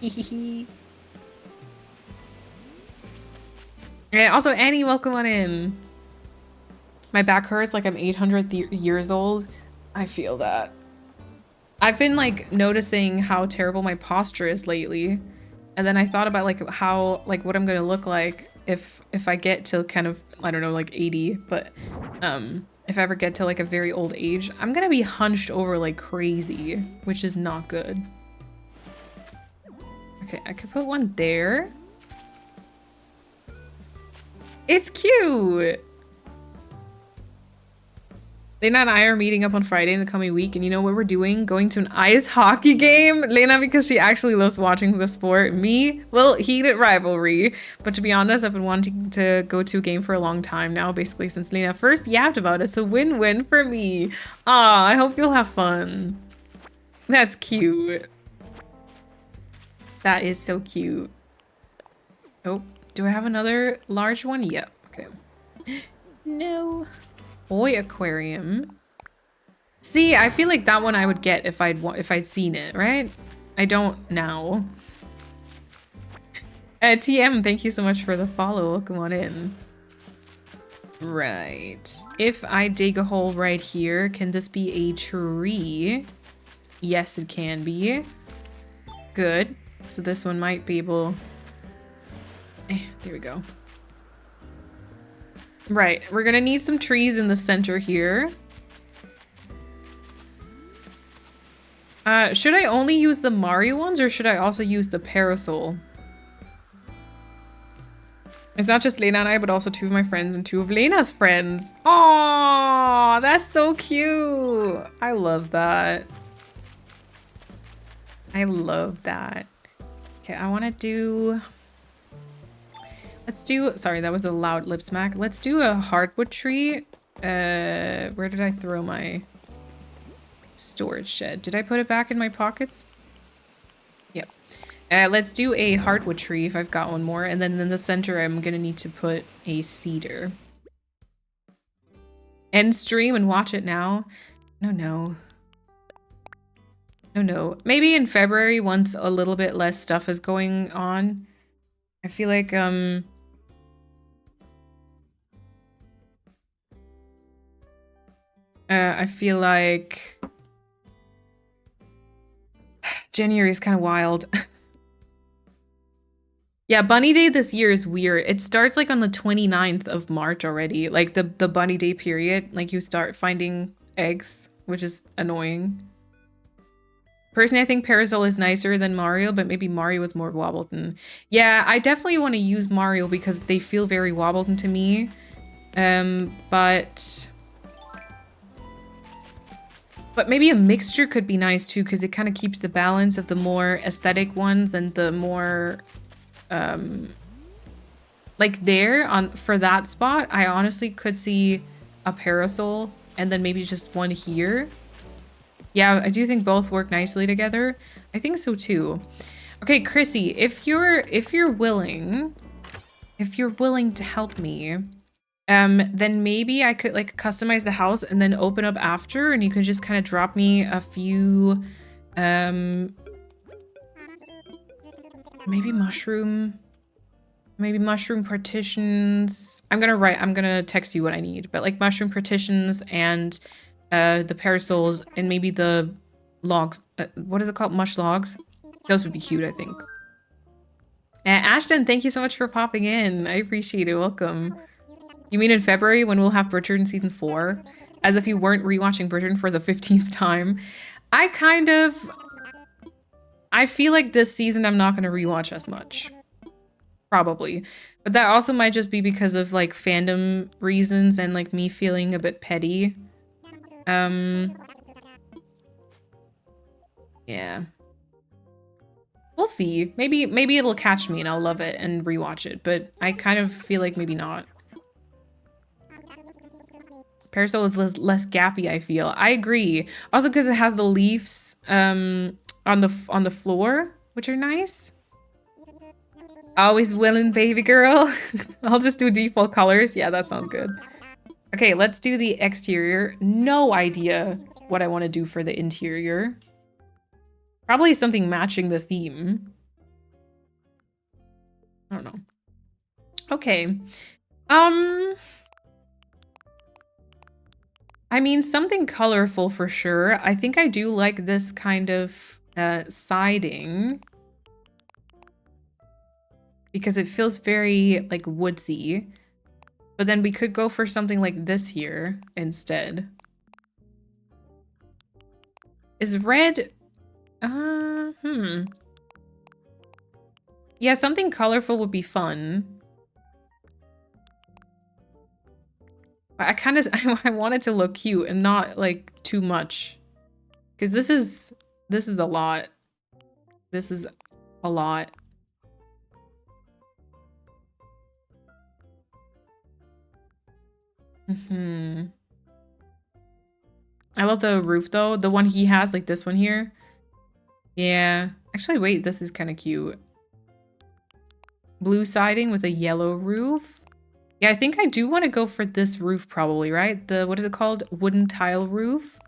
Hehehe. And also Annie, welcome on in. My back hurts like I'm 800 years old. I feel that. I've been like noticing how terrible my posture is lately. And then I thought about like how, like what I'm gonna look like if I get to kind of, I don't know, like 80, but if I ever get to like a very old age, I'm gonna be hunched over like crazy, which is not good. Okay, I could put one there. It's cute! Lena and I are meeting up on Friday in the coming week, and you know what we're doing? Going to an ice hockey game. Lena, because she actually loves watching the sport. Me, well, heated rivalry. But to be honest, I've been wanting to go to a game for a long time now, basically since Lena first yapped about it. So win-win for me. Aw, I hope you'll have fun. That's cute. That is so cute. Oh, do I have another large one? Yep, okay. No. Boy aquarium. See, I feel like that one I would get if I'd seen it, right? I don't now. TM, thank you so much for the follow. Welcome on in. Right. If I dig a hole right here, can this be a tree? Yes, it can be. Good. So this one might be able... there we go. Right, we're gonna need some trees in the center here. Should I only use the Mario ones or should I also use the parasol? It's not just Lena and I, but also 2 of my friends and 2 of Lena's friends. Aww, that's so cute. I love that. I love that. Okay, I wanna do... Let's do, sorry, that was a loud lip smack. Let's do a hardwood tree. Where did I throw my storage shed? Did I put it back in my pockets? Yep. Let's do a hardwood tree if I've got one more. And then in the center, I'm gonna need to put a cedar. End stream and watch it now. No. Maybe in February, once a little bit less stuff is going on. I feel like, I feel like January is kind of wild. Yeah, Bunny Day this year is weird. It starts like on the 29th of March already. Like the Bunny Day period. Like you start finding eggs, which is annoying. Personally, I think Parasol is nicer than Mario, but maybe Mario is more Wobbleton. Yeah, I definitely want to use Mario because they feel very Wobbleton to me. But maybe a mixture could be nice too, because it kind of keeps the balance of the more aesthetic ones and the more, like there on for that spot, I honestly could see a Parasol and then maybe just one here. Yeah, I do think both work nicely together. I think so too. Okay, Chrissy, if you're willing to help me, then maybe I could like customize the house and then open up after, and you could just kind of drop me a few, maybe mushroom partitions. I'm gonna text you what I need, but like mushroom partitions and the parasols and maybe the logs. What is it called? Mush logs. Those would be cute, I think. Ashton, thank you so much for popping in. I appreciate it. Welcome. You mean in February when we'll have Bridgerton season 4? As if you weren't rewatching Bridgerton for the 15th time. I feel like this season I'm not going to rewatch as much. Probably. But that also might just be because of like fandom reasons and like me feeling a bit petty. Yeah. We'll see. Maybe it'll catch me and I'll love it and rewatch it, but I kind of feel like maybe not. Parasol is less gappy, I feel. I agree. Also because it has the leaves on the floor, which are nice. Always willing, baby girl. I'll just do default colors. Yeah, that sounds good. Okay, let's do the exterior. No idea what I want to do for the interior. Probably something matching the theme. I don't know. Okay. I mean, something colorful for sure. I think I do like this kind of siding because it feels very like woodsy. But then we could go for something like this here instead. Is red... Yeah, something colorful would be fun. I kind of... I want it to look cute and not like too much. Because this is a lot. This is a lot. I love the roof though. The one he has, like this one here. Yeah. Actually, wait, this is kind of cute. Blue siding with a yellow roof. Yeah, I think I do want to go for this roof probably, right? The, what is it called? Wooden tile roof.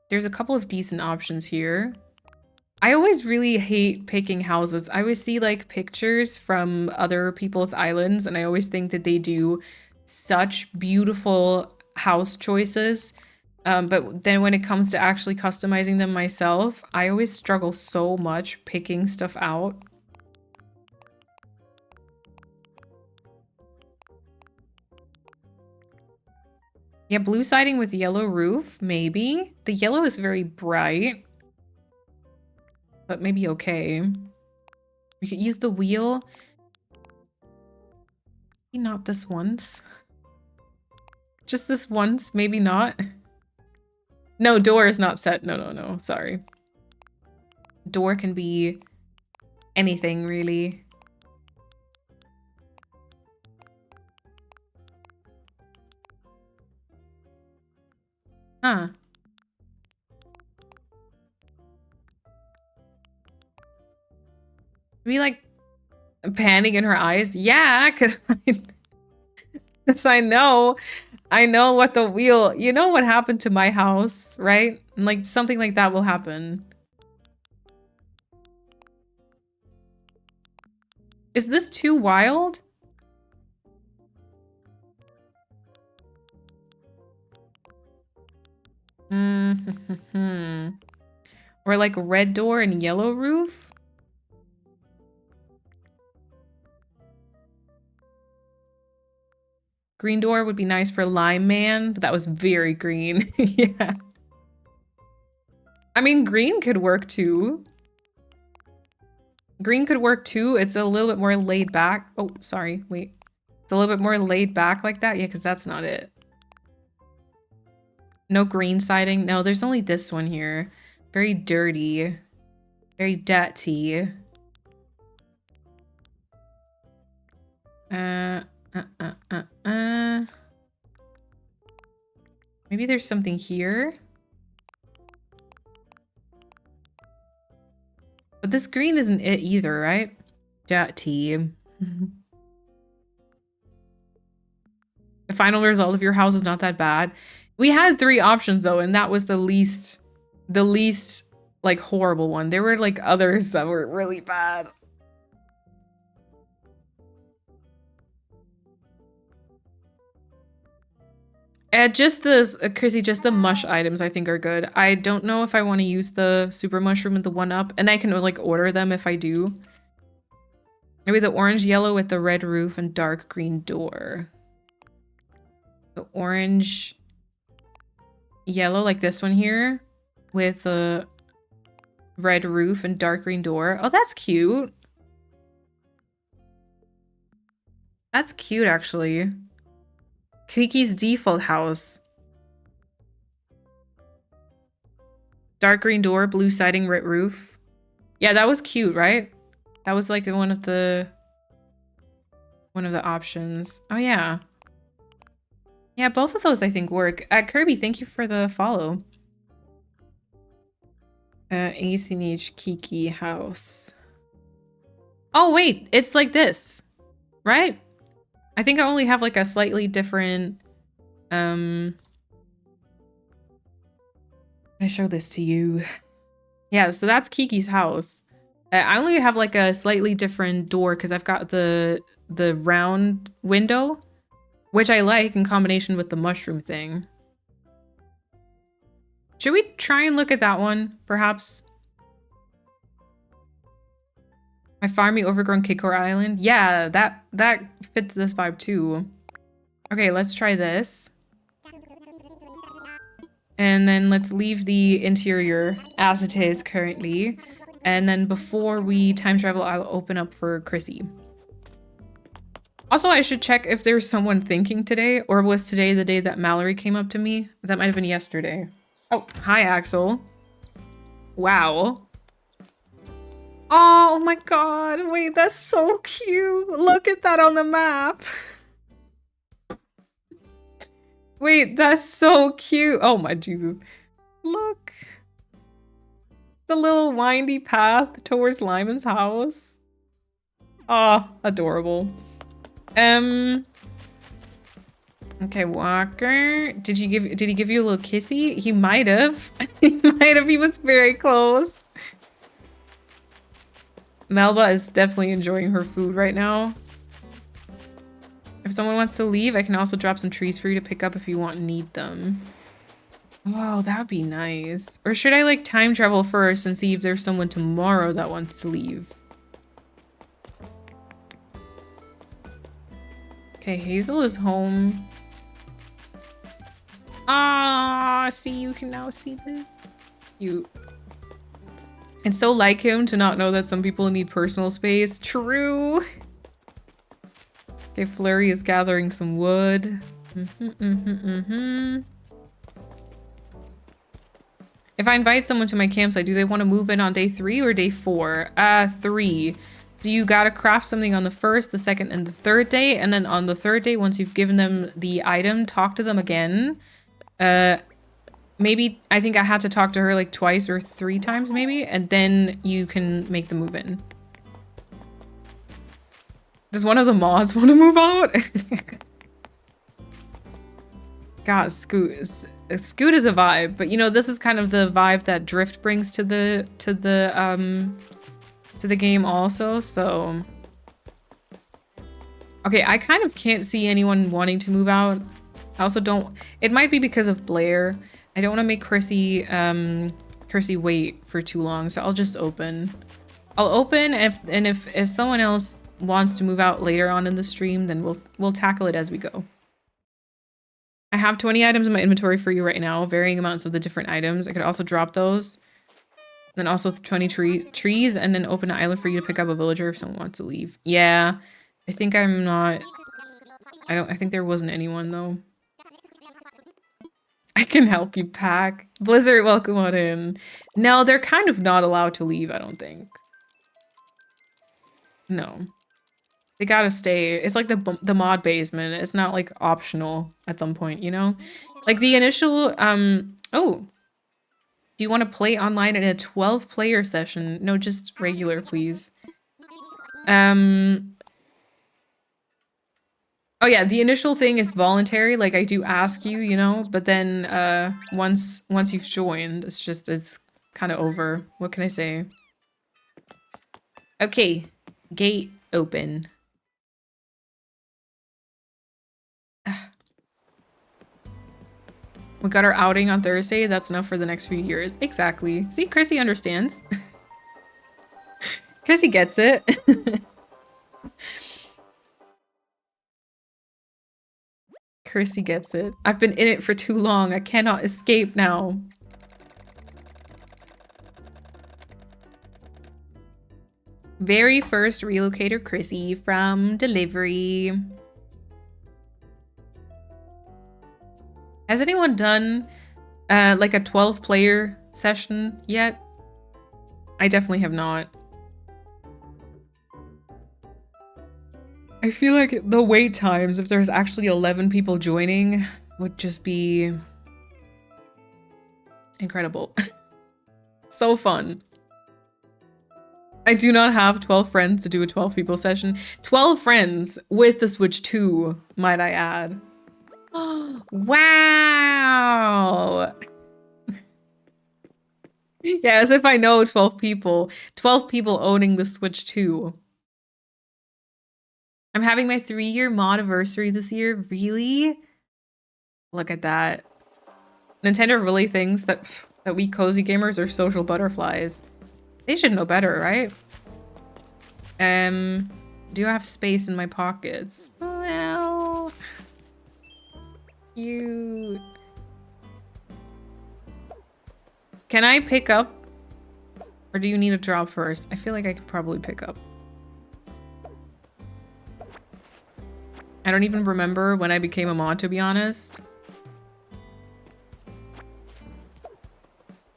There's a couple of decent options here. I always really hate picking houses. I always see like pictures from other people's islands and I always think that they do such beautiful house choices. But then when it comes to actually customizing them myself, I always struggle so much picking stuff out. Yeah, blue siding with yellow roof, maybe. The yellow is very bright. But maybe okay. We could use the wheel. Maybe not this once. Just this once, maybe not. No, door is not set. No, sorry. Door can be anything, really. Huh. Maybe like panning in her eyes? Yeah, because I know what the wheel, you know what happened to my house, right? And like something like that will happen. Is this too wild? Or like red door and yellow roof? Green door would be nice for Lime Man, but that was very green. Yeah. I mean, green could work too. Green could work too. It's a little bit more laid back. Oh, sorry. Wait. It's a little bit more laid back like that. Yeah, because that's not it. No green siding. No, there's only this one here. Very dirty. Very dirty. Maybe there's something here. But this green isn't it either, right? Dirty. The final result of your house is not that bad. We had 3 options though, and that was the least like horrible one. There were like others that were really bad. Just this, Chrissy, just the mush items I think are good. I don't know if I want to use the super mushroom and the 1-up, and I can like order them if I do. Maybe the orange yellow with the red roof and dark green door. The orange yellow like this one here with the red roof and dark green door. Oh, that's cute. That's cute actually. Kiki's default house. Dark green door, blue siding, red roof. Yeah, that was cute, right? That was like one of the options. Oh yeah. Yeah, both of those I think work. Kirby, thank you for the follow. ACNH Kiki house. Oh wait, it's like this, right? I think I only have like a slightly different, I show this to you. Yeah, so that's Kiki's house. I only have like a slightly different door because I've got the round window, which I like in combination with the mushroom thing. Should we try and look at that one, perhaps? My farmy overgrown Kidcore Island? Yeah, that fits this vibe too. Okay, let's try this. And then let's leave the interior as it is currently. And then before we time travel, I'll open up for Chrissy. Also, I should check if there's someone thinking today, or was today the day that Mallory came up to me? That might have been yesterday. Oh, hi, Axel. Wow. Oh my god, wait, that's so cute. Look at that on the map. Wait, that's so cute. Oh my Jesus. Look. The little windy path towards Lyman's house. Oh, adorable. Okay, Walker. Did he give you a little kissy? He might have. He might have. He was very close. Melba is definitely enjoying her food right now. If someone wants to leave, I can also drop some trees for you to pick up if you want and need them. Oh, that would be nice. Or should I like time travel first and see if there's someone tomorrow that wants to leave? Okay, Hazel is home. Ah, see, you can now see this. Cute. It's so like him to not know that some people need personal space. True. Okay, Flurry is gathering some wood. If I invite someone to my campsite, do they want to move in on day 3 or day 4? 3. Do you gotta craft something on the 1st, the 2nd, and the 3rd day? And then on the 3rd day, once you've given them the item, talk to them again. Maybe, I think I had to talk to her like twice or 3 times maybe, and then you can make the move in. Does one of the mods want to move out? God, Scoot is a vibe, but you know, this is kind of the vibe that Drift brings to the game also, so. Okay, I kind of can't see anyone wanting to move out. I also don't, it might be because of Blair. I don't want to make Chrissy wait for too long, so I'll just open. I'll open, and if someone else wants to move out later on in the stream, then we'll tackle it as we go. I have 20 items in my inventory for you right now, varying amounts of the different items. I could also drop those. Then also 20 trees, and then open an island for you to pick up a villager if someone wants to leave. Yeah, I think I'm not. I think there wasn't anyone though. I can help you pack. Blizzard, welcome on in. No, they're kind of not allowed to leave, I don't think. No. They gotta stay. It's like the mod basement. It's not like optional at some point, you know? Like the initial, oh. Do you want to play online in a 12-player session? No, just regular, please. Oh yeah, the initial thing is voluntary, like I do ask you, you know, but then once you've joined, it's kind of over. What can I say? Okay, gate open. We got our outing on Thursday. That's enough for the next few years. Exactly. See, Chrissy understands. Chrissy gets it. Chrissy gets it. I've been in it for too long. I cannot escape now. Very first relocator Chrissy from delivery. Has anyone done like a 12-player session yet? I definitely have not. I feel like the wait times, if there's actually 11 people joining, would just be incredible. So fun. I do not have 12 friends to do a 12 people session. 12 friends with the Switch 2, might I add. Wow. Yeah, as if I know 12 people. 12 people owning the Switch 2. I'm having my 3-year mod-iversary this year. Really? Look at that. Nintendo really thinks that That we cozy gamers are social butterflies. They should know better, right? Do I have space in my pockets? Well, cute. Can I pick up? Or do you need a drop first? I feel like I could probably pick up. I don't even remember when I became a mod, to be honest.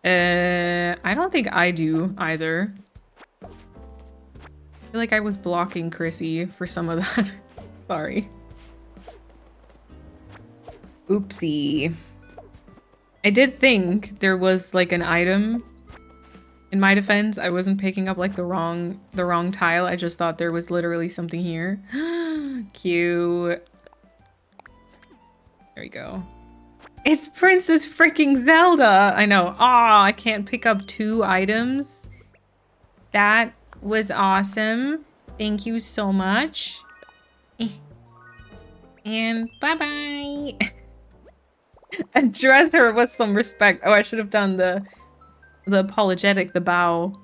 I don't think I do either. I feel like I was blocking Chrissy for some of that. Sorry. Oopsie. I did think there was like an item. In my defense, I wasn't picking up like the wrong tile. I just thought there was literally something here. Cute. There we go. It's Princess freaking Zelda. I know. Aw, I can't pick up 2 items. That was awesome. Thank you so much. And bye-bye. Address her with some respect. Oh, I should have done the apologetic, the bow.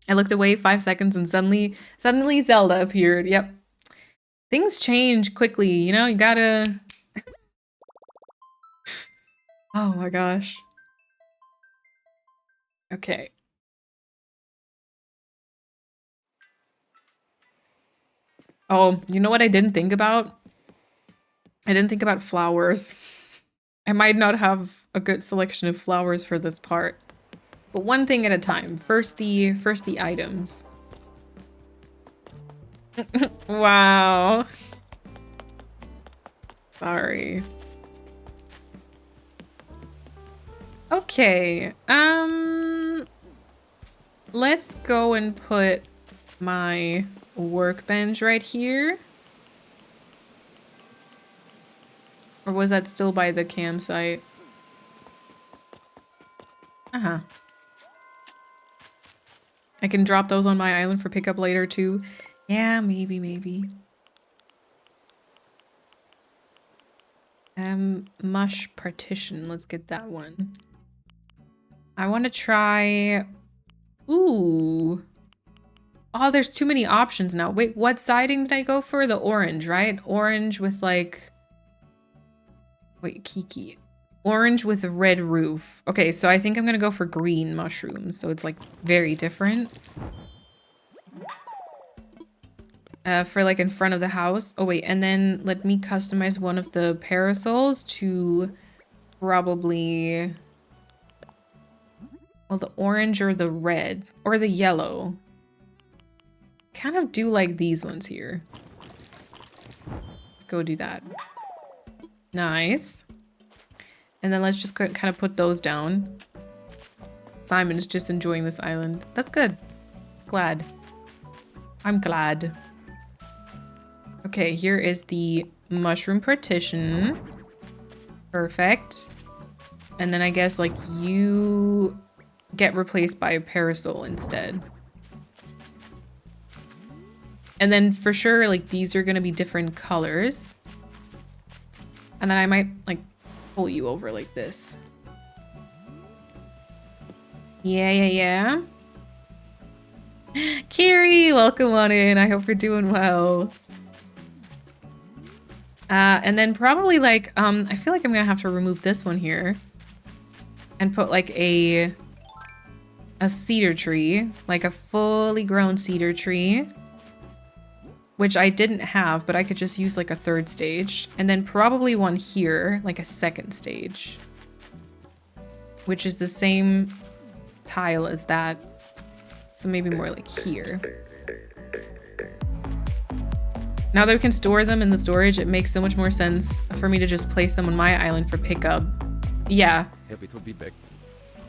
I looked away 5 seconds and suddenly Zelda appeared. Yep. Things change quickly, you know? You gotta... Oh my gosh. Okay. Oh, you know what I didn't think about? I didn't think about flowers. I might not have a good selection of flowers for this part. But one thing at a time. First the items. Wow. Sorry. Okay. Let's go and put my workbench right here. Or was that still by the campsite? Uh-huh. I can drop those on my island for pickup later too. Yeah, maybe. Mush partition. Let's get that one. I want to try... Ooh. Oh, there's too many options now. Wait, what siding did I go for? The orange, right? Orange with like... Wait, Kiki. Orange with a red roof. Okay, so I think I'm gonna go for green mushrooms. So it's like very different. For like in front of the house. Oh wait, and then let me customize one of the parasols to probably... Well, the orange or the red or the yellow. Kind of do like these ones here. Let's go do that. Nice. And then let's just kind of put those down. Simon is just enjoying this island. That's good. Glad. I'm glad. Okay, here is the mushroom partition. Perfect. And then I guess like you get replaced by a parasol instead. And then for sure, like these are gonna be different colors. And then I might like pull you over like this. Yeah. Kiri, welcome on in. I hope you're doing well. And then probably like, I feel like I'm gonna have to remove this one here. And put like a cedar tree, like a fully grown cedar tree. Which I didn't have, but I could just use like a 3rd stage. And then probably one here, like a 2nd stage. Which is the same tile as that. So maybe more like here. Now that we can store them in the storage, it makes so much more sense for me to just place them on my island for pickup. Yeah. Happy to be back.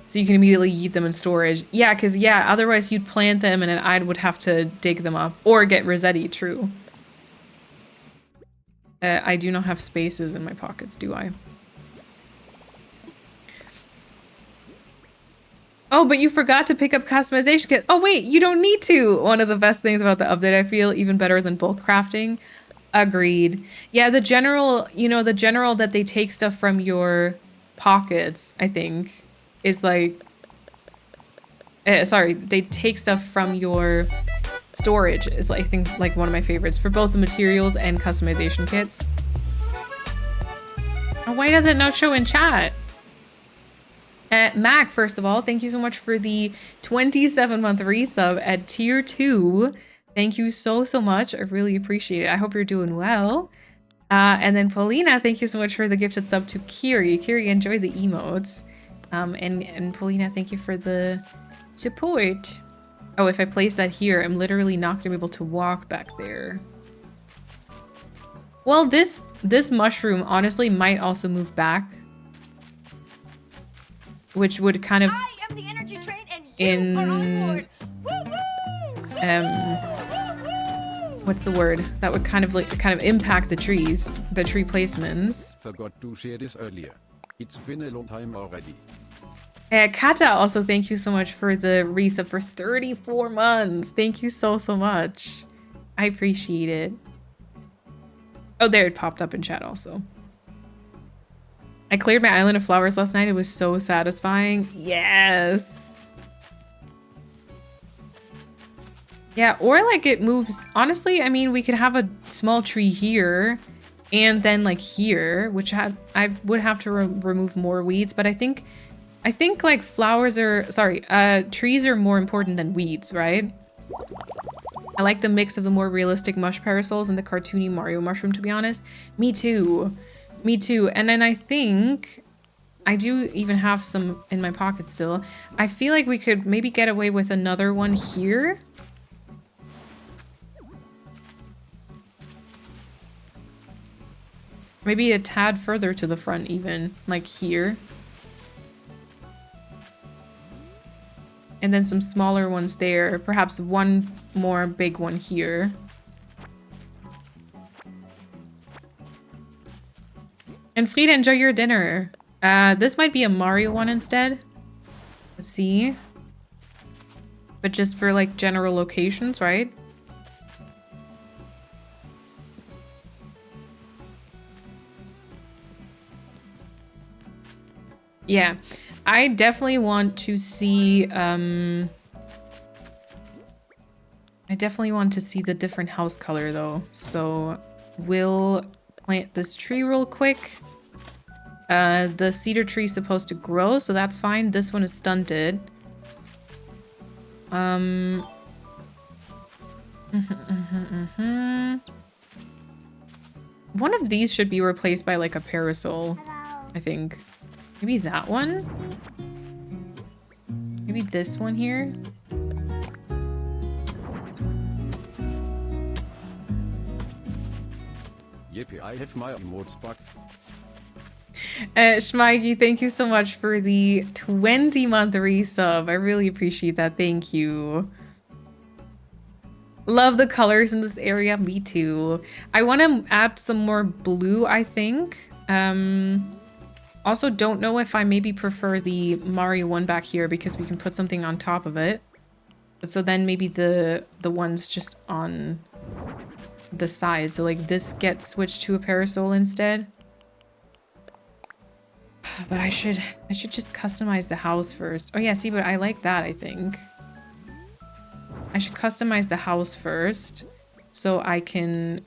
So you can immediately eat them in storage. Yeah, because yeah, otherwise you'd plant them and then I would have to dig them up. Or get Rossetti, true. I do not have spaces in my pockets, do I? Oh, but you forgot to pick up customization kit. Oh wait, you don't need to. One of the best things about the update, I feel, even better than bulk crafting. Agreed. Yeah, the general, you know, the general that they take stuff from your pockets, I think, is like, sorry, they take stuff from your storage is I think like one of my favorites for both the materials and customization kits. Oh, why does it not show in chat? Mac, first of all, thank you so much for the 27-month resub at tier 2. Thank you so much. I really appreciate it. I hope you're doing well. And then Paulina, thank you so much for the gifted sub to Kiri. Kiri, enjoy the emotes. And Paulina, thank you for the support. Oh, if I place that here, I'm literally not gonna be able to walk back there. Well, this mushroom honestly might also move back, which would kind of I am the energy train and you are on board. What's the word? That would kind of impact the trees, the tree placements. Forgot to share this earlier. It's been a long time already. Kata, also thank you so much for the resub for 34 months. Thank you so much. I appreciate it. Oh, there it popped up in chat also. I cleared my island of flowers last night. It was so satisfying. Yes. Yeah, or like it moves. Honestly, I mean, we could have a small tree here and then like here, which I would have to remove more weeds, but I think like flowers are, sorry, trees are more important than weeds, right? I like the mix of the more realistic mush parasols and the cartoony Mario mushroom, to be honest. Me too. Me too. And then I think I do even have some in my pocket still. I feel like we could maybe get away with another one here. Maybe a tad further to the front even, like here. And then some smaller ones there. Perhaps one more big one here. And Frida, enjoy your dinner. This might be a Mario one instead. Let's see. But just for like general locations, right? Yeah, I definitely want to see, I definitely want to see the different house color though. So we'll plant this tree real quick. The cedar tree is supposed to grow, so that's fine. This one is stunted. One of these should be replaced by like a parasol, I think. Maybe that one? Maybe this one here? Yippee, I have my emotes back. Schmeigi, thank you so much for the 20-month resub. I really appreciate that. Thank you. Love the colors in this area. Me too. I want to add some more blue, I think. Also, don't know if I maybe prefer the Mario one back here because we can put something on top of it. But so then maybe the ones just on the side. So like this gets switched to a parasol instead. But I should just customize the house first. Oh yeah, see, but I like that, I think. I should customize the house first so I can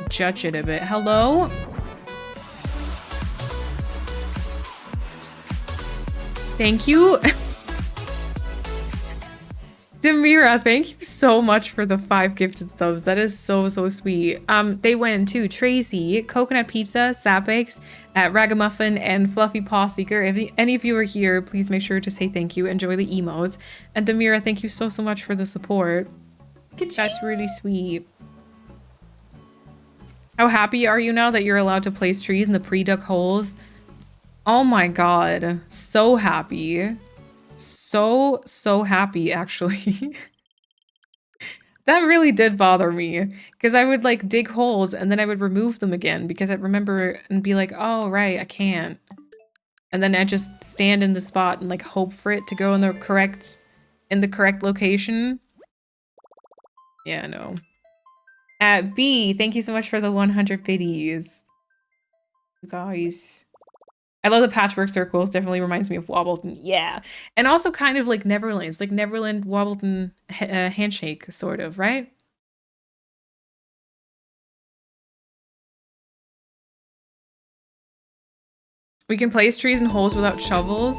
judge it a bit. Hello? Thank you. Demira, thank you so much for the 5 gifted subs. That is so sweet. They went to Tracy, Coconut Pizza, Sapix, Ragamuffin, and Fluffy Paw Seeker. If any of you are here, please make sure to say thank you. Enjoy the emotes. And Demira, thank you so much for the support. That's really sweet. How happy are you now that you're allowed to place trees in the pre-dug holes? Oh my god, so happy. So happy, actually. That really did bother me because I would like dig holes and then I would remove them again because I'd remember and be like, oh, right, I can't. And then I just stand in the spot and like hope for it to go in the correct location. Yeah, no. B, thank you so much for the 100 biddies. You guys. I love the patchwork circles. Definitely reminds me of Wobbleton. Yeah. And also kind of like Neverland's, like Neverland, Wobbleton handshake, sort of, right? We can place trees in holes without shovels.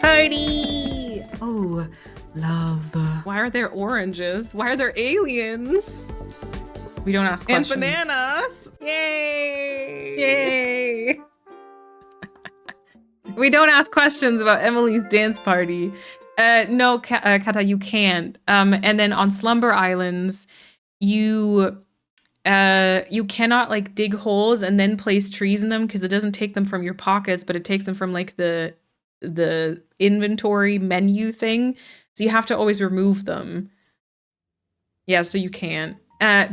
Party! Oh, love. Why are there oranges? Why are there aliens? We don't ask questions. And bananas! Yay! Yay! We don't ask questions about Emily's dance party. No, Kata, you can't. And then on Slumber Islands, you cannot like dig holes and then place trees in them because it doesn't take them from your pockets, but it takes them from like the inventory menu thing. So you have to always remove them. Yeah, so you can't.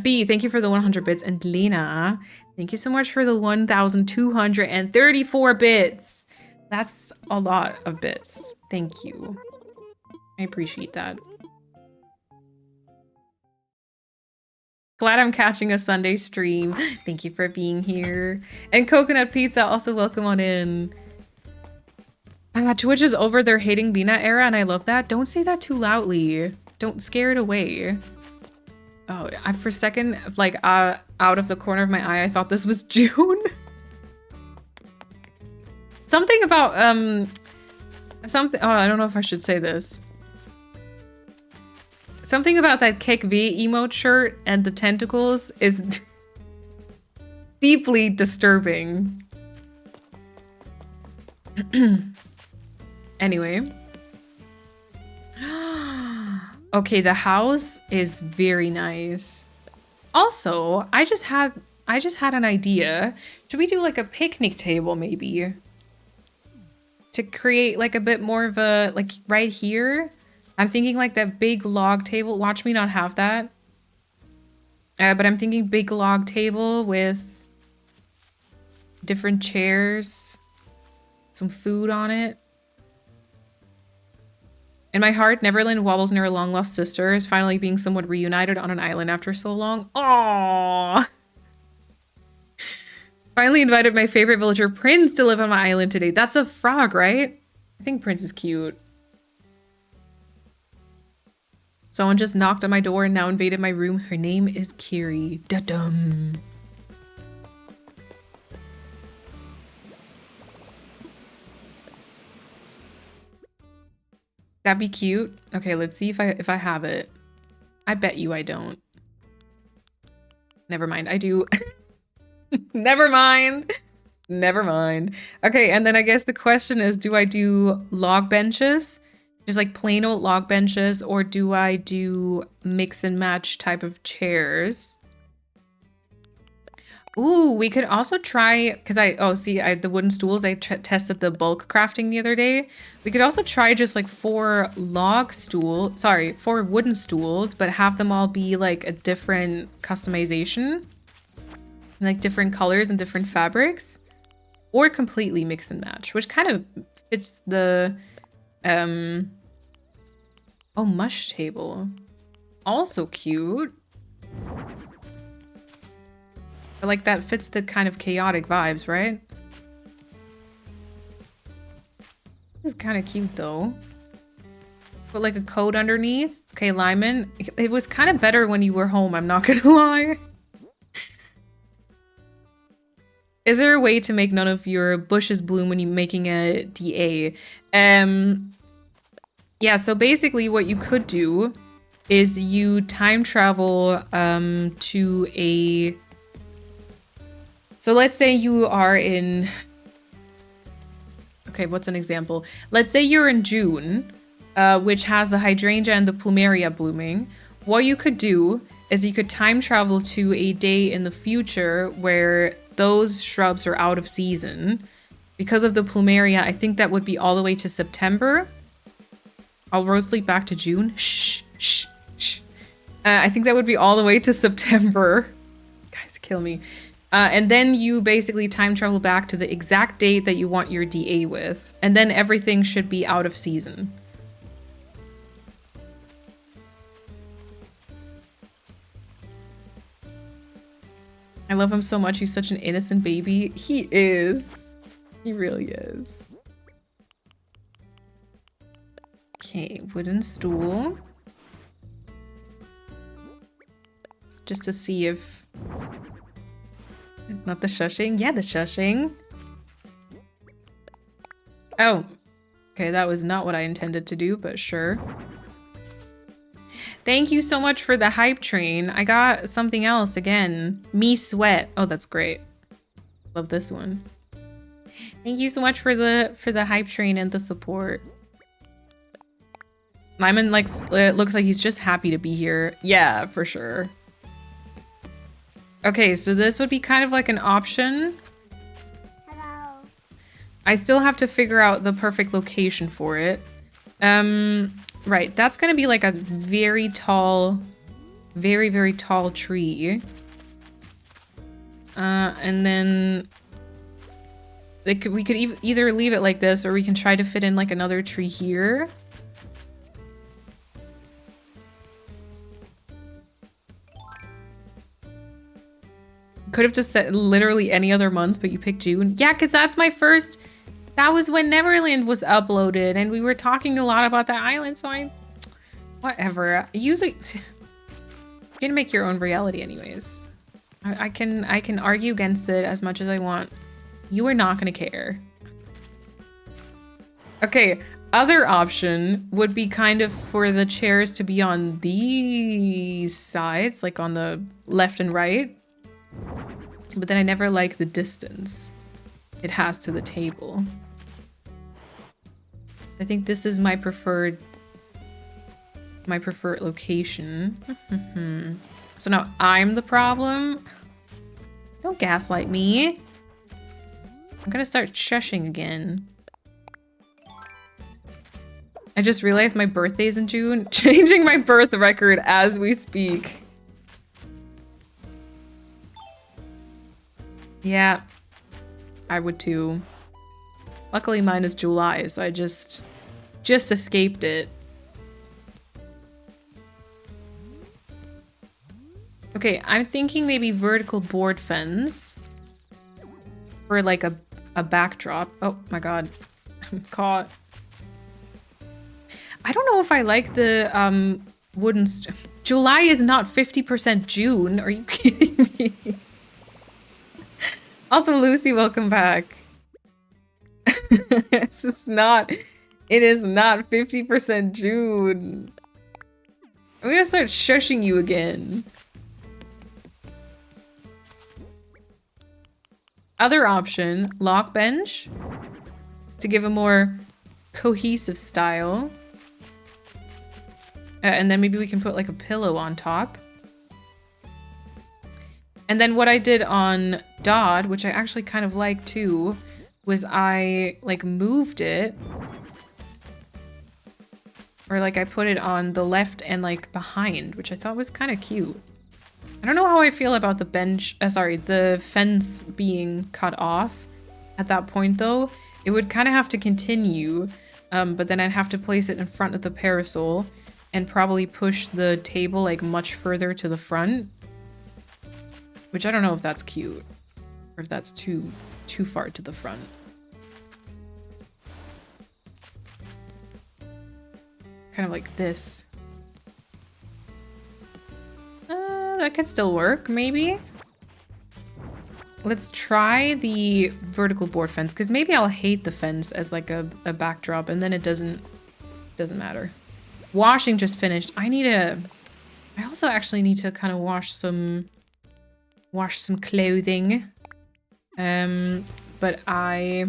B, thank you for the 100 bits. And Lena, thank you so much for the 1,234 bits. That's a lot of bits. Thank you. I appreciate that. Glad I'm catching a Sunday stream. Thank you for being here. And Coconut Pizza, also welcome on in. Twitch is over their hating Lena era, and I love that. Don't say that too loudly. Don't scare it away. Oh, for a second, like out of the corner of my eye, I thought this was June. Something about oh, I don't know if I should say this. Something about that Kek V emote shirt and the tentacles is deeply disturbing. Anyway. Okay, the house is very nice. Also, I just had an idea. Should we do like a picnic table maybe? To create like a bit more of a, like right here. I'm thinking like that big log table. Watch me not have that. But I'm thinking big log table with different chairs, some food on it. In my heart, Neverland and Wobbleton are a long-lost sister is finally being somewhat reunited on an island after so long. Aww. Finally invited my favorite villager, Prince, to live on my island today. That's a frog, right? I think Prince is cute. Someone just knocked on my door and now invaded my room. Her name is Kiri. Da-dum. That'd be cute. Okay, let's see if I have it. I bet you I don't. Never mind, I do. Never mind. Never mind. Okay, and then I guess the question is, do I do log benches? Just like plain old log benches, or do I do mix and match type of chairs? Ooh, we could also try, because the wooden stools, I tested the bulk crafting the other day. We could also try just like 4 wooden stools, but have them all be like a different customization, like different colors and different fabrics, or completely mix and match, which kind of fits the, oh, mush table. Also cute. I like that fits the kind of chaotic vibes, right? This is kind of cute though. Put like a coat underneath. Okay, Lyman. It was kind of better when you were home, I'm not gonna lie. Is there a way to make none of your bushes bloom when you're making a DA? Yeah, so basically what you could do is you time travel to a... So let's say you are in... Okay, what's an example? Let's say you're in June, which has the hydrangea and the plumeria blooming. What you could do is you could time travel to a day in the future where those shrubs are out of season. Because of the plumeria, I think that would be all the way to September. I'll road sleep back to June. Shh, shh, shh. I think that would be all the way to September. Guys, kill me. And then you basically time travel back to the exact date that you want your DA with. And then everything should be out of season. I love him so much. He's such an innocent baby. He is. He really is. Okay, wooden stool. Just to see if... Not the shushing? Yeah, the shushing. Oh. Okay, that was not what I intended to do, but sure. Thank you so much for the hype train. I got something else again. Me sweat. Oh, that's great. Love this one. Thank you so much for the hype train and the support. Lyman looks like he's just happy to be here. Yeah, for sure. Okay, so this would be kind of like an option. Hello. I still have to figure out the perfect location for it. Right, that's gonna be like a very tall, very, very tall tree. And then we could either leave it like this, or we can try to fit in like another tree here. Could have just said literally any other month, but you picked June. Yeah, because that's my first... That was when Neverland was uploaded, and we were talking a lot about that island, so I... Whatever. You're gonna make your own reality anyways. I can argue against it as much as I want. You are not gonna care. Okay, other option would be kind of for the chairs to be on these sides, like on the left and right. But then I never like the distance it has to the table. I think this is my preferred location. So now I'm the problem. Don't gaslight me. I'm gonna start shushing again. I just realized my birthday's in June. Changing my birth record as we speak. Yeah, I would too. Luckily mine is July, so I just escaped it. Okay, I'm thinking maybe vertical board fence for like a backdrop. Oh my god, I'm caught. I don't know if I like the wooden July is not 50% June. Are you kidding me? Also, Lucy, welcome back. It is not 50% June. I'm gonna start shushing you again. Other option, lock bench to give a more cohesive style. And then maybe we can put like a pillow on top. And then what I did on Dodd, which I actually kind of like too, was I like moved it. Or like I put it on the left and like behind, which I thought was kind of cute. I don't know how I feel about the the fence being cut off at that point though. It would kind of have to continue, but then I'd have to place it in front of the parasol and probably push the table like much further to the front. Which I don't know if that's cute or if that's too far to the front. Kind of like this. That could still work, maybe. Let's try the vertical board fence, because maybe I'll hate the fence as like a backdrop, and then it doesn't matter. Washing just finished. I also actually need to kind of wash some clothing. But I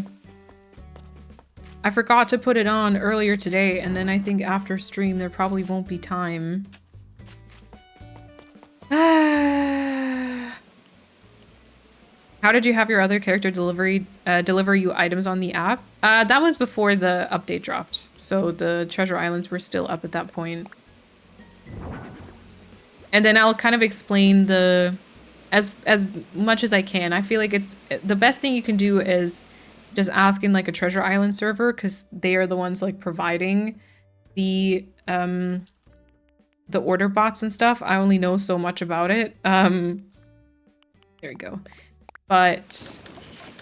forgot to put it on earlier today, and then I think after stream there probably won't be time. How did you have your other character deliver you items on the app? That was before the update dropped, so the treasure islands were still up at that point. And then I'll kind of explain as much as I can. I feel like it's the best thing you can do is just ask in like a treasure island server, because they are the ones like providing the order bots and stuff. I only know so much about it. There we go. But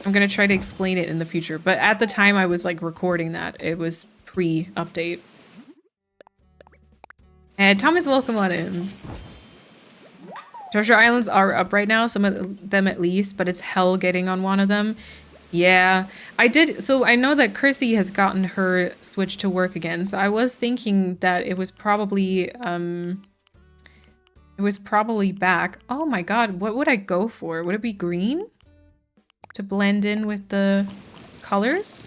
I'm gonna try to explain it in the future. But at the time I was like recording that, it was pre-update. And Thomas, welcome on in. Treasure Islands are up right now, some of them at least, but it's hell getting on one of them. Yeah, I did. So I know that Chrissy has gotten her Switch to work again. So I was thinking that it was probably back. Oh my God, what would I go for? Would it be green to blend in with the colors?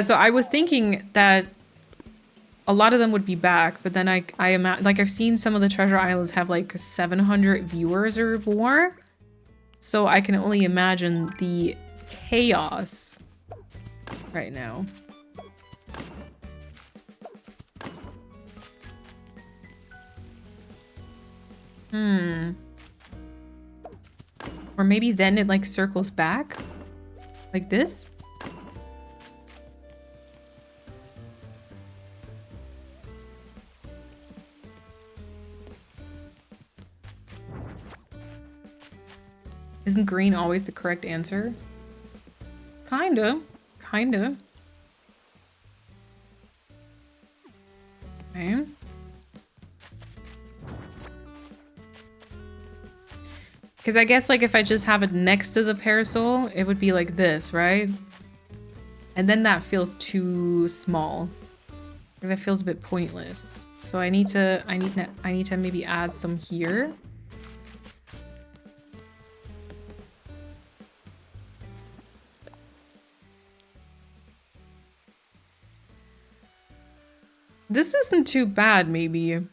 So I was thinking that a lot of them would be back, but then I like I've seen some of the Treasure Islands have like 700 viewers or more. So I can only imagine the chaos right now. Or maybe then it like circles back like this. Isn't green always the correct answer? Kinda. Okay. Because I guess like if I just have it next to the parasol, it would be like this, right? And then that feels too small. Or that feels a bit pointless. So I need to maybe add some here. This isn't too bad, maybe.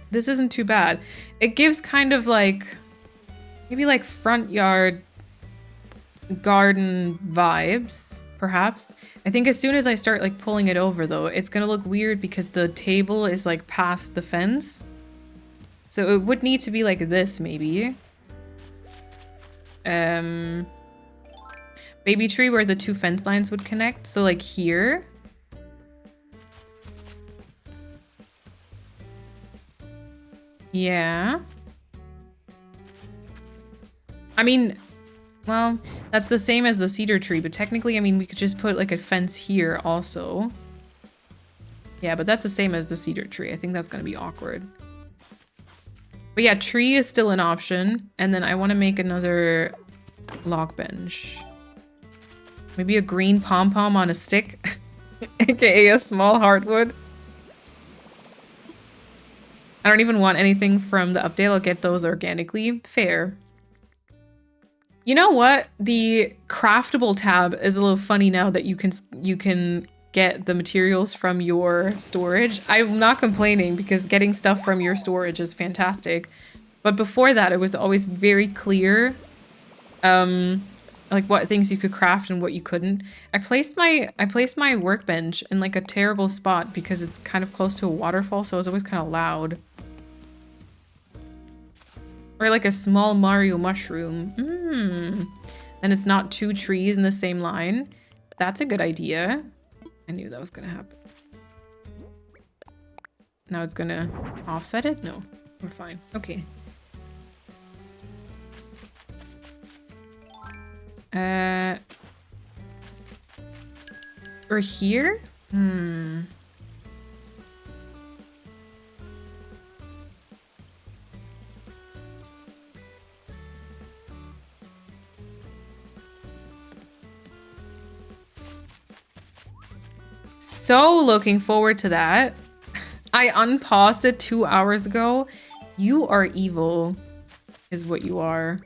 This isn't too bad. It gives kind of like, maybe like front yard garden vibes, perhaps. I think as soon as I start like pulling it over though, it's gonna look weird because the table is like past the fence. So it would need to be like this, maybe. Baby tree where the two fence lines would connect. So like here. Yeah. I mean, well, that's the same as the cedar tree, but technically, I mean, we could just put like a fence here also. Yeah, but that's the same as the cedar tree. I think that's gonna be awkward. But yeah, tree is still an option. And then I want to make another log bench. Maybe a green pom-pom on a stick, aka a small hardwood. I don't even want anything from the update. I'll get those organically. Fair. You know what? The craftable tab is a little funny now that you can get the materials from your storage. I'm not complaining because getting stuff from your storage is fantastic. But before that, it was always very clear like what things you could craft and what you couldn't. I placed my workbench in like a terrible spot because it's kind of close to a waterfall, so it was always kind of loud. Or like a small Mario mushroom. Then it's not two trees in the same line. That's a good idea. I knew that was gonna happen. Now it's gonna offset it? No, we're fine. Okay. Or here? So looking forward to that. I unpaused it 2 hours ago. You are evil, is what you are.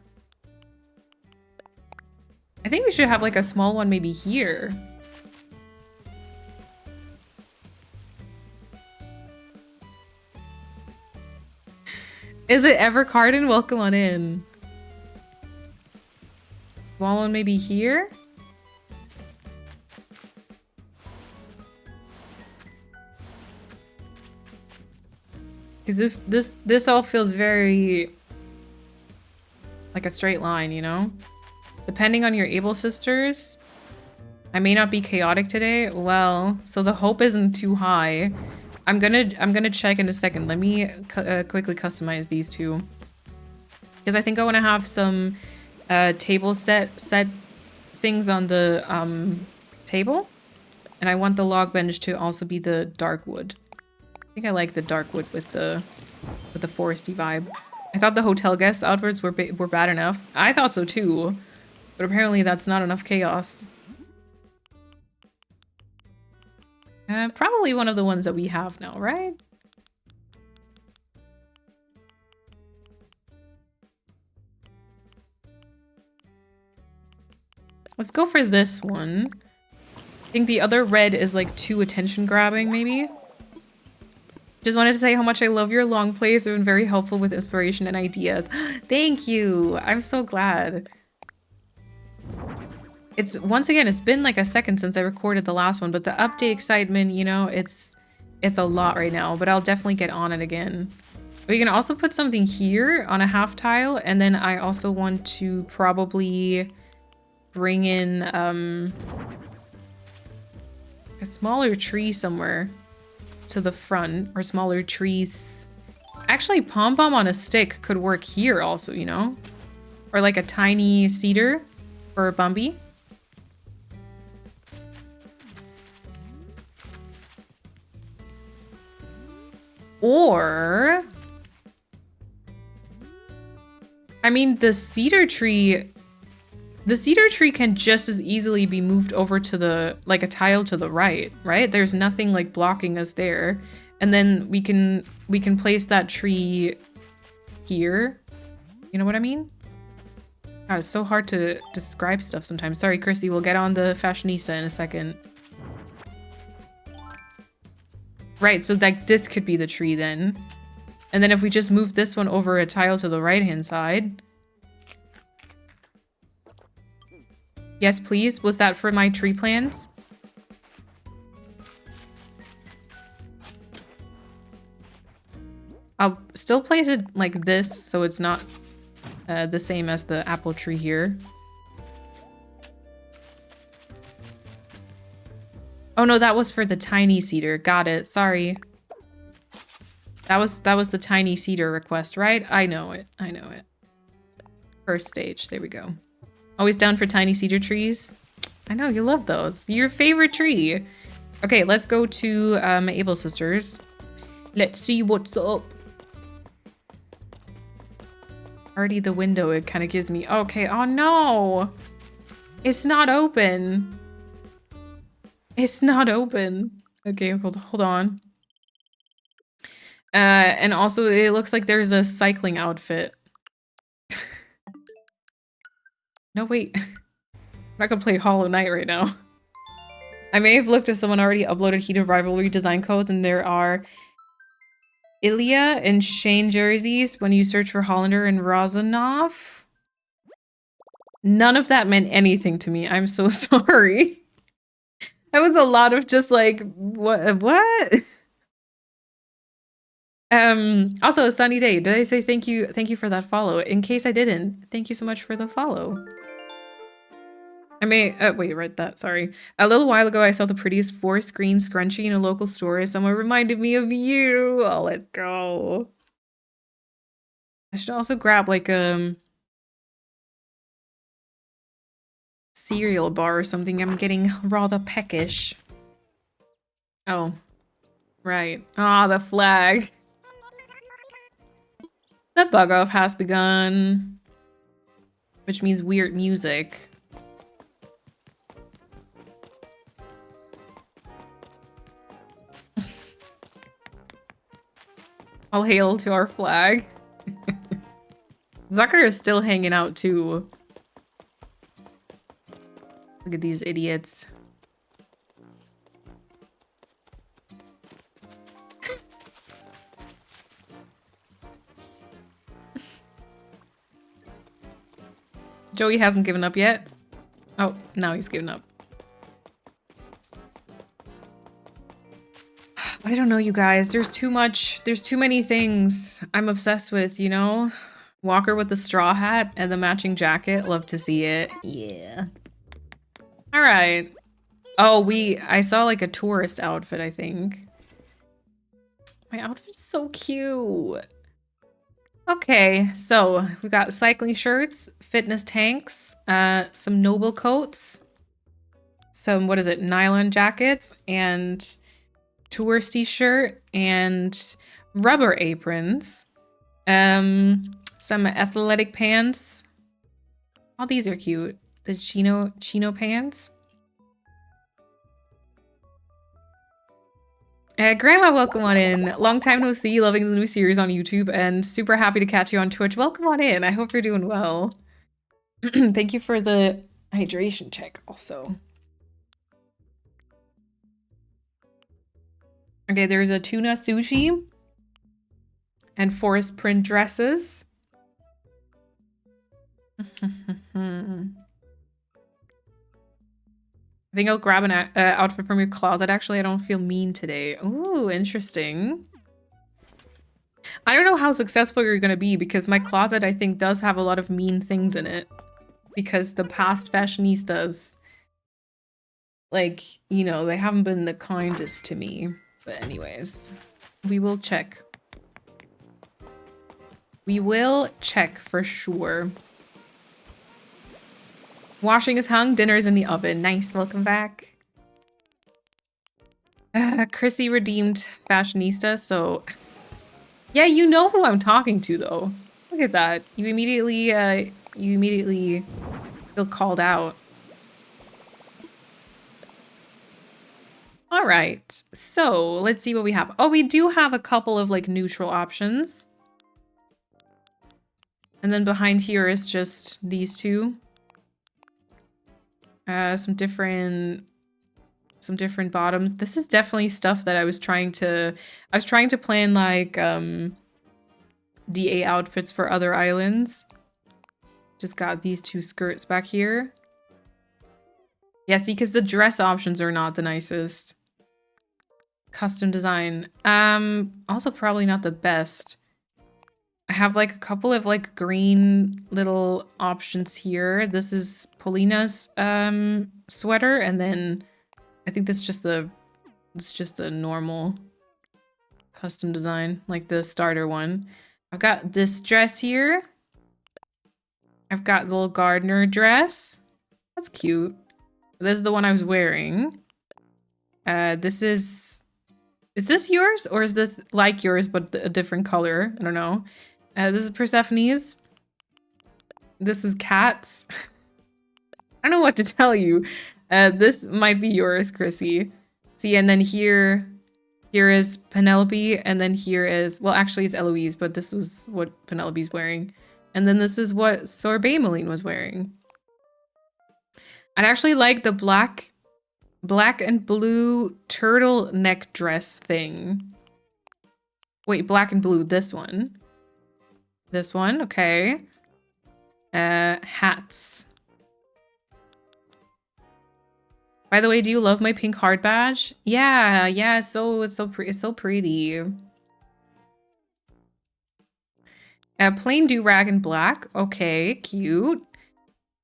I think we should have like a small one maybe here. Is it Evercarden? Welcome on in. Small one maybe here? Because this all feels very like a straight line, you know? Depending on your able sisters, I may not be chaotic today. Well, so the hope isn't too high. I'm gonna check in a second. Let me quickly customize these two. Because I think I want to have some table set things on the table. And I want the log bench to also be the dark wood. I think I like the dark wood with the foresty vibe. I thought the hotel guest outfits were bad enough. I thought so too. But apparently that's not enough chaos. Probably one of the ones that we have now, right? Let's go for this one. I think the other red is like too attention grabbing, maybe. Just wanted to say how much I love your long plays. They've been very helpful with inspiration and ideas. Thank you. I'm so glad. It's once again, it's been like a second since I recorded the last one, but the update excitement, you know, it's a lot right now, but I'll definitely get on it again. We can also put something here on a half tile, and then I also want to probably bring in a smaller tree somewhere to the front, or smaller trees. Actually, pom-pom on a stick could work here also, you know? Or like a tiny cedar for Bumby. Or, I mean, the cedar tree can just as easily be moved over to the, like a tile to the right? There's nothing like blocking us there. And then we can place that tree here. You know what I mean? God, it's so hard to describe stuff sometimes. Sorry, Chrissy, we'll get on the fashionista in a second. Right, so like this could be the tree then. And then if we just move this one over a tile to the right-hand side. Yes, please. Was that for my tree plants? I'll still place it like this so it's not the same as the apple tree here. Oh no, that was for the tiny cedar. Got it. Sorry. That was the tiny cedar request, right? I know it. I know it. First stage. There we go. Always down for tiny cedar trees. I know, you love those. Your favorite tree. Okay, let's go to my Able sisters. Let's see what's up. Already the window, it kind of gives me... Okay, oh no! It's not open. It's not open. Okay, hold on. And also, it looks like there's a cycling outfit. No, wait. I'm not gonna play Hollow Knight right now. I may have looked if someone already uploaded Heat of Rivalry design codes, and there are Ilya and Shane jerseys when you search for Hollander and Rozanov. None of that meant anything to me. I'm so sorry. That was a lot of just like, what? Also, Sunny Day, did I say thank you for that follow? In case I didn't, thank you so much for the follow. I may, wait, read that, sorry. A little while ago, I saw the prettiest 4-screen scrunchie in a local store. Someone reminded me of you. Oh, let's go. I should also grab like a cereal bar or something. I'm getting rather peckish. Oh, right. Ah, the flag. The bug off has begun, which means weird music. All hail to our flag. Zucker is still hanging out too. Look at these idiots. Joey hasn't given up yet. Oh, now he's given up. I don't know, you guys. There's too many things I'm obsessed with, you know? Walker with the straw hat and the matching jacket. Love to see it. Yeah. All right. Oh, I saw like a tourist outfit, I think. My outfit's so cute. Okay, so we got cycling shirts, fitness tanks, some noble coats, some, what is it, nylon jackets, and touristy shirt, and rubber aprons, some athletic pants. All these are cute. The chino pants. Grandma, welcome on in. Long time no see, loving the new series on YouTube, and super happy to catch you on Twitch. Welcome on in. I hope you're doing well. Thank you for the hydration check also. Okay, there's a tuna sushi and forest print dresses. I think I'll grab an outfit from your closet. Actually, I don't feel mean today. Ooh, interesting. I don't know how successful you're going to be because my closet, I think, does have a lot of mean things in it. Because the past fashionistas, like, you know, they haven't been the kindest to me. But anyways, we will check. We will check for sure. Washing is hung, dinner is in the oven. Nice, welcome back. Chrissy redeemed fashionista, so... Yeah, you know who I'm talking to, though. Look at that. You immediately feel called out. All right, so let's see what we have. Oh, we do have a couple of, like, neutral options. And then behind here is just these two. Some different bottoms. This is definitely stuff that I was trying to plan, like, DA outfits for other islands. Just got these two skirts back here. Yeah, see, because the dress options are not the nicest. Custom design. Also probably not the best. I have like a couple of like green little options here. This is Paulina's sweater, and then I think it's just a normal custom design, like the starter one. I've got this dress here. I've got the little gardener dress. That's cute. This is the one I was wearing. This is this yours, or is this like yours but a different color? I don't know. This is Persephone's. This is Kat's. I don't know what to tell you. This might be yours, Chrissy. See, and then here is Penelope, and then here is, well, actually it's Eloise, but this was what Penelope's wearing. And then this is what Sorbet Moline was wearing. I'd actually like the black and blue turtleneck dress thing. Wait, black and blue, this one. This one, okay. Hats. By the way, do you love my pink heart badge? Yeah, so it's so pretty. Plain do-rag in black. Okay, cute.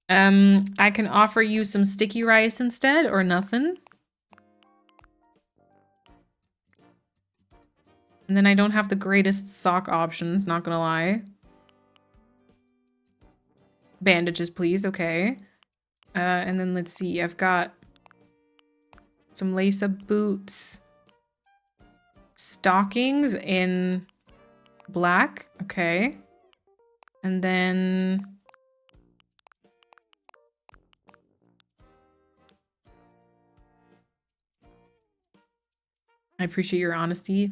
I can offer you some sticky rice instead, or nothing. And then I don't have the greatest sock options, not gonna lie. Bandages, please, okay. And then let's see, I've got some lace-up boots. Stockings in black, okay. And then... I appreciate your honesty.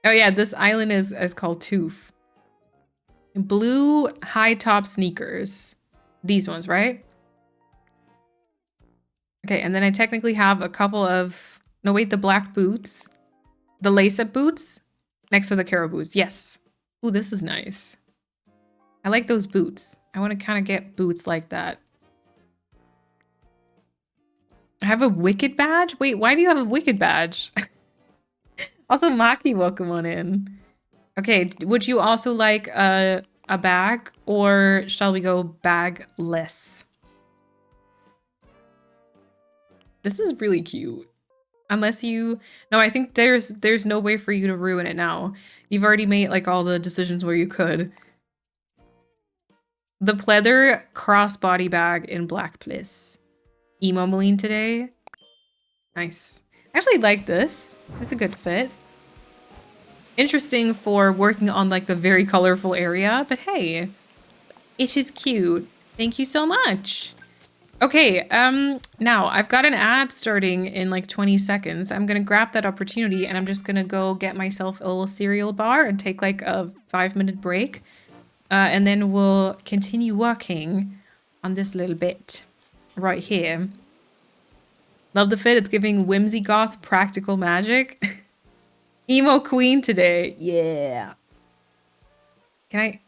Oh yeah, this island is called Toof. Blue high top sneakers. These ones, right? Okay, and then I technically have a couple of... No, wait, the black boots. The lace-up boots next to the Caro boots. Yes. Ooh, this is nice. I like those boots. I want to kind of get boots like that. I have a Wicked badge? Wait, why do you have a Wicked badge? Also, Maki, welcome on in. Okay, would you also like a bag, or shall we go bagless? This is really cute. Unless you... No, I think there's no way for you to ruin it now. You've already made like all the decisions where you could. The pleather crossbody bag in black bliss. Emo Moline today. Nice. I actually like this. It's a good fit. Interesting for working on like the very colorful area, but hey, it is cute. Thank you so much. Okay, now I've got an ad starting in like 20 seconds. I'm gonna grab that opportunity and I'm just gonna go get myself a little cereal bar and take like a 5-minute break. And then we'll continue working on this little bit right here. Love the fit. It's giving whimsy goth practical magic. Emo queen today. Yeah. Can I?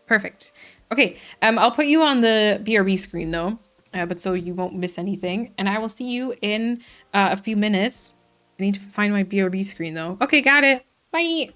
Perfect. Okay. I'll put you on the BRB screen though, but so you won't miss anything. And I will see you in a few minutes. I need to find my BRB screen though. Okay, got it. Bye.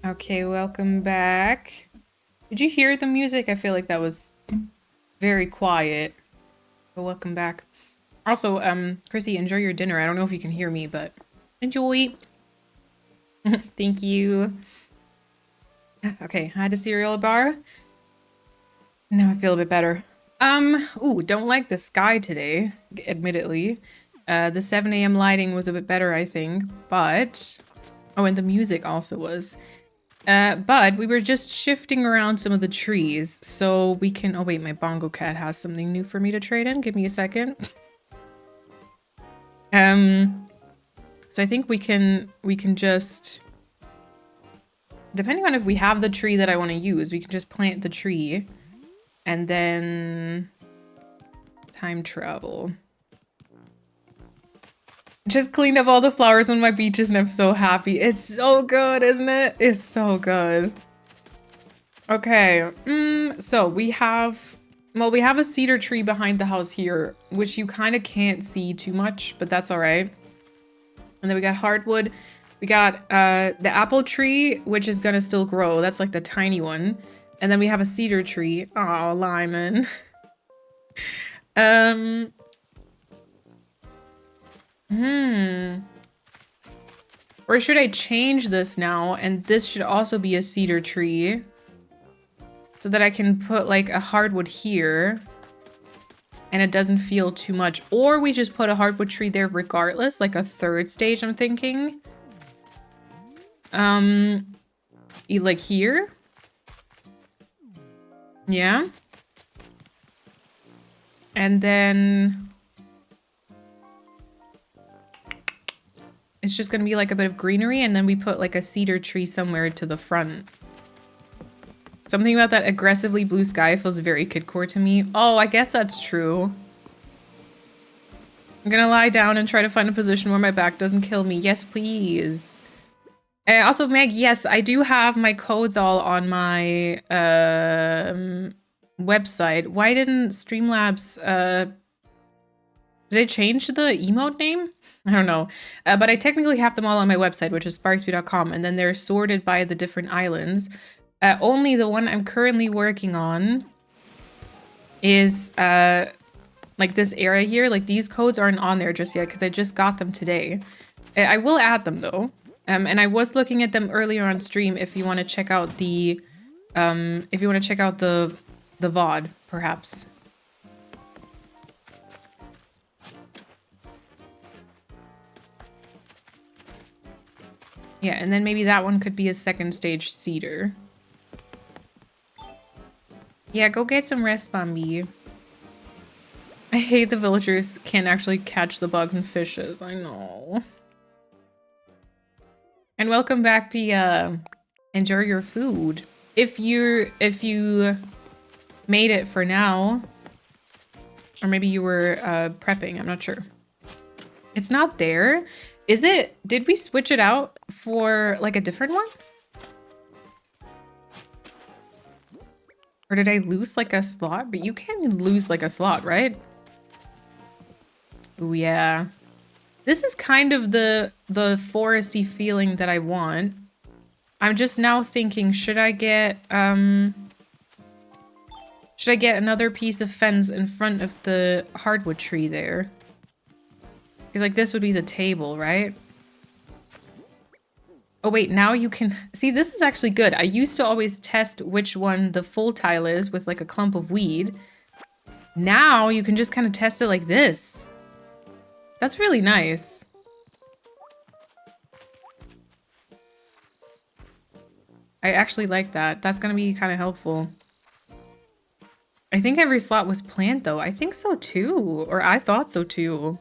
Okay, welcome back. Did you hear the music? I feel like that was very quiet. But welcome back. Also, Chrissy, enjoy your dinner. I don't know if you can hear me, but enjoy. Thank you. Okay, I had a cereal bar. Now I feel a bit better. Ooh, don't like the sky today, admittedly. The 7 a.m. lighting was a bit better, I think, but... Oh, and the music also was. But we were just shifting around some of the trees, so we can... Oh, wait, my bongo cat has something new for me to trade in. Give me a second. So I think we can just... Depending on if we have the tree that I want to use, we can just plant the tree. And then... Time travel. Just cleaned up all the flowers on my beaches and I'm so happy. It's so good, isn't it? It's so good. Okay, so we have... Well, we have a cedar tree behind the house here, which you kind of can't see too much, but that's all right. And then we got hardwood. We got the apple tree, which is gonna still grow. That's like the tiny one. And then we have a cedar tree. Oh, Lyman. Or should I change this now? And this should also be a cedar tree. So that I can put like a hardwood here. And it doesn't feel too much. Or we just put a hardwood tree there regardless. Like a third stage, I'm thinking. Like here? Yeah. And then... It's just gonna be like a bit of greenery, and then we put like a cedar tree somewhere to the front. Something about that aggressively blue sky feels very kidcore to me. Oh, I guess that's true. I'm gonna lie down and try to find a position where my back doesn't kill me. Yes, please. Also, Meg, yes, I do have my codes all on my website. Why didn't Streamlabs, did they change the emote name? I don't know. But I technically have them all on my website, which is sparksby.com, and then they're sorted by the different islands. Only the one I'm currently working on is like this area here. Like these codes aren't on there just yet because I just got them today. I will add them though. And I was looking at them earlier on stream if you want to check out the the VOD, perhaps. Yeah, and then maybe that one could be a second stage cedar. Yeah, go get some rest, Bambi. I hate the villagers can't actually catch the bugs and fishes. I know. And welcome back, Pia. Enjoy your food. If you made it for now, or maybe you were prepping, I'm not sure. It's not there. Is it? Did we switch it out for like a different one? Or did I lose like a slot? But you can lose like a slot, right? Oh yeah. This is kind of the foresty feeling that I want. I'm just now thinking, should I get another piece of fence in front of the hardwood tree there? Because like this would be the table, right? Oh wait, now you can see this is actually good. I used to always test which one the full tile is with like a clump of weed. Now you can just kind of test it like this. That's really nice. I actually like that. That's gonna be kind of helpful. I think every slot was planned though. I think so too. Or I thought so too.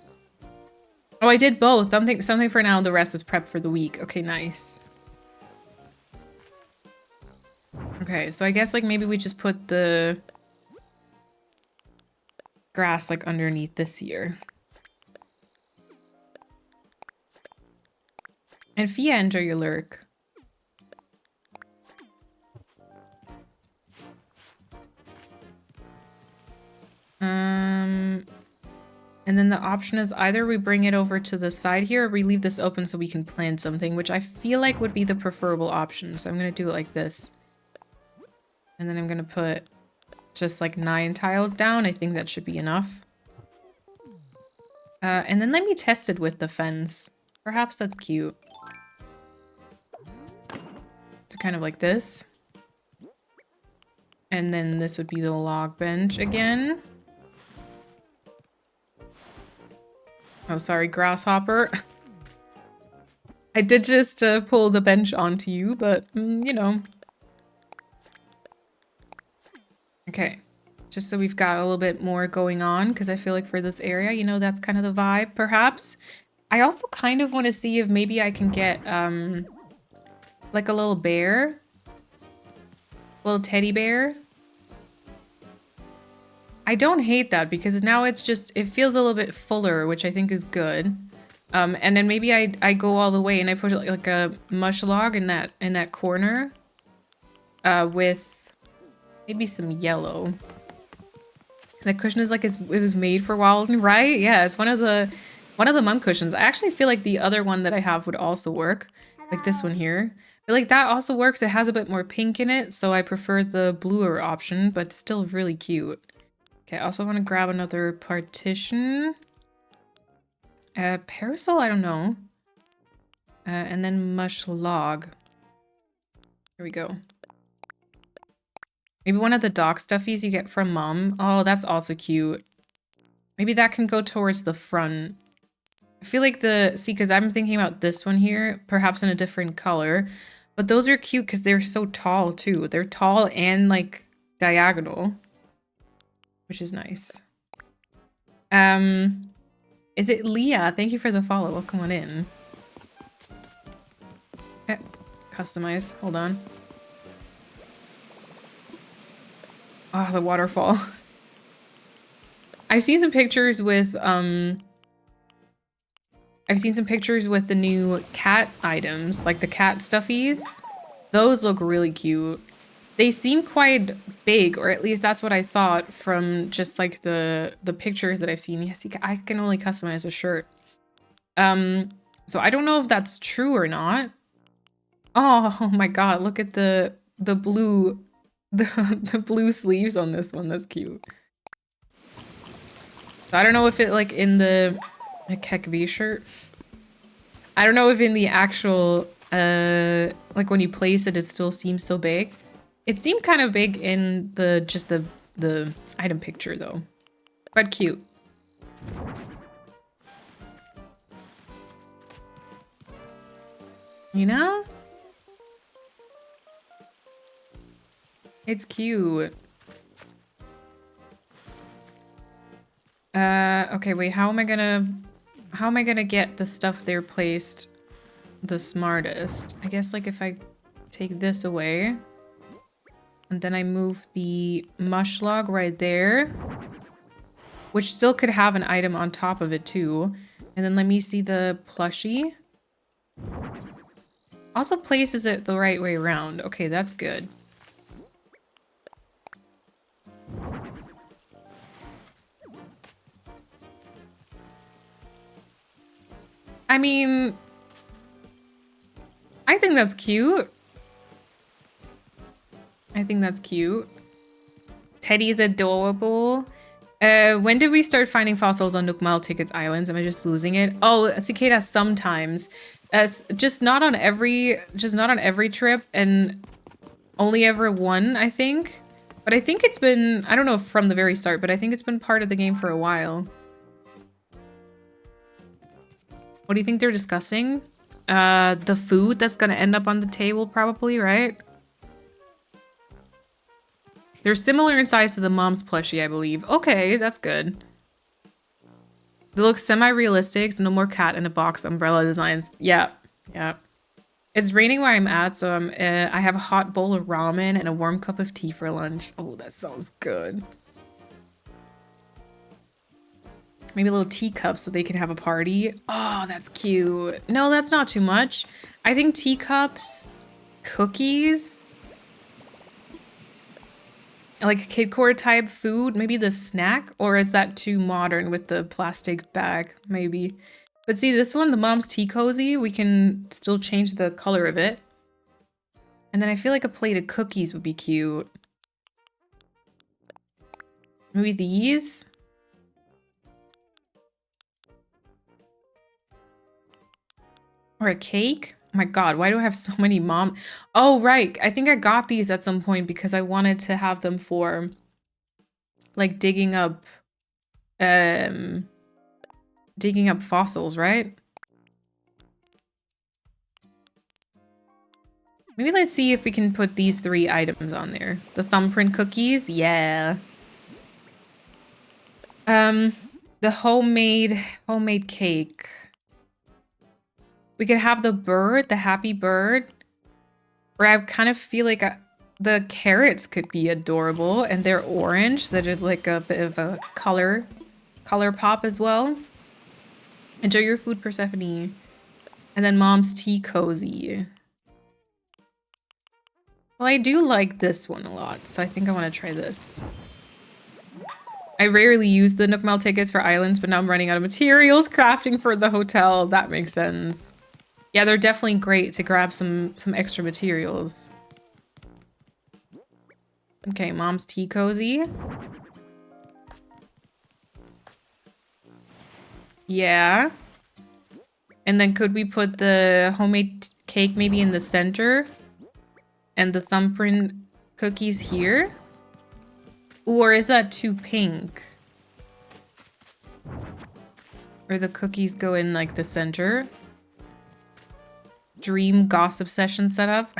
Oh, I did both. Something for now, the rest is prep for the week. Okay, nice. Okay, so I guess like maybe we just put the grass like underneath this here. And Fia, enjoy your lurk. And then the option is either we bring it over to the side here or we leave this open so we can plant something, which I feel like would be the preferable option. So I'm going to do it like this. And then I'm going to put just like 9 tiles down. I think that should be enough. And then let me test it with the fence. Perhaps that's cute. So kind of like this. And then this would be the log bench again. Oh, sorry, grasshopper. I did just pull the bench onto you, but, you know. Okay, just so we've got a little bit more going on, because I feel like for this area, you know, that's kind of the vibe, perhaps. I also kind of want to see if maybe I can get, like a little bear. Little teddy bear. I don't hate that because now it's just, it feels a little bit fuller, which I think is good. And then maybe I go all the way and I put like a mush log in that corner with maybe some yellow. That cushion is like it was made for wild, right? Yeah, it's one of the mum cushions. I actually feel like the other one that I have would also work, like this one here. I feel like that also works. It has a bit more pink in it, so I prefer the bluer option, but still really cute. Okay, I also want to grab another partition. Parasol, I don't know. And then mush log. Here we go. Maybe one of the dog stuffies you get from mom. Oh, that's also cute. Maybe that can go towards the front. I feel like see, because I'm thinking about this one here, perhaps in a different color. But those are cute because they're so tall too. They're tall and like diagonal. Which is nice. Is it Leah? Thank you for the follow. Welcome on in. Okay. Customize. Hold on. Oh, the waterfall. I've seen some pictures with the new cat items, like the cat stuffies. Those look really cute. They seem quite big, or at least that's what I thought from just like the pictures that I've seen. Yes, I can only customize a shirt. So I don't know if that's true or not. Oh my god, look at the blue the blue sleeves on this one. That's cute. So I don't know if it like in the Kek V shirt. I don't know if in the actual like when you place it still seems so big. It seemed kind of big in the item picture though. But cute. You know? It's cute. Okay, wait, how am I gonna get the stuff there placed the smartest? I guess like if I take this away and then I move the mush log right there, which still could have an item on top of it too. And then let me see the plushie. Also places it the right way around. Okay, that's good. I mean, I think that's cute. I think that's cute. Teddy's adorable. When did we start finding fossils on Nukmal Tickets Islands? Am I just losing it? Oh, Cicada, sometimes. Just not on every trip, and only ever one, I think. But I think it's been, I don't know if from the very start, but I think it's been part of the game for a while. What do you think they're discussing? The food that's gonna end up on the table, probably, right? They're similar in size to the mom's plushie, I believe. Okay, that's good. They look semi-realistic, so no more cat in a box umbrella designs. Yeah, yeah. It's raining where I'm at, so I have a hot bowl of ramen and a warm cup of tea for lunch. Oh, that sounds good. Maybe a little teacup so they can have a party. Oh, that's cute. No, that's not too much. I think teacups, cookies. like a kidcore type food, maybe the snack, or is that too modern with the plastic bag? Maybe. But see, this one, the mom's tea cozy, we can still change the color of it. And then I feel like a plate of cookies would be cute. Maybe these? Or a cake? Oh my god, why do I have so many mom? Oh, right. I think I got these at some point because I wanted to have them for like digging up fossils, right? Maybe let's see if we can put these 3 items on there. The thumbprint cookies, yeah. The homemade cake. We could have the bird, the happy bird. Or I kind of feel like the carrots could be adorable, and they're orange. That is like a bit of a color pop as well. Enjoy your food, Persephone. And then mom's tea cozy. Well, I do like this one a lot, so I think I want to try this. I rarely use the Nook Mile tickets for islands, but now I'm running out of materials crafting for the hotel. That makes sense. Yeah, they're definitely great to grab some extra materials. Okay, mom's tea cozy. Yeah. And then could we put the homemade cake maybe in the center? And the thumbprint cookies here? Or is that too pink? Or the cookies go in like the center? Dream gossip session setup.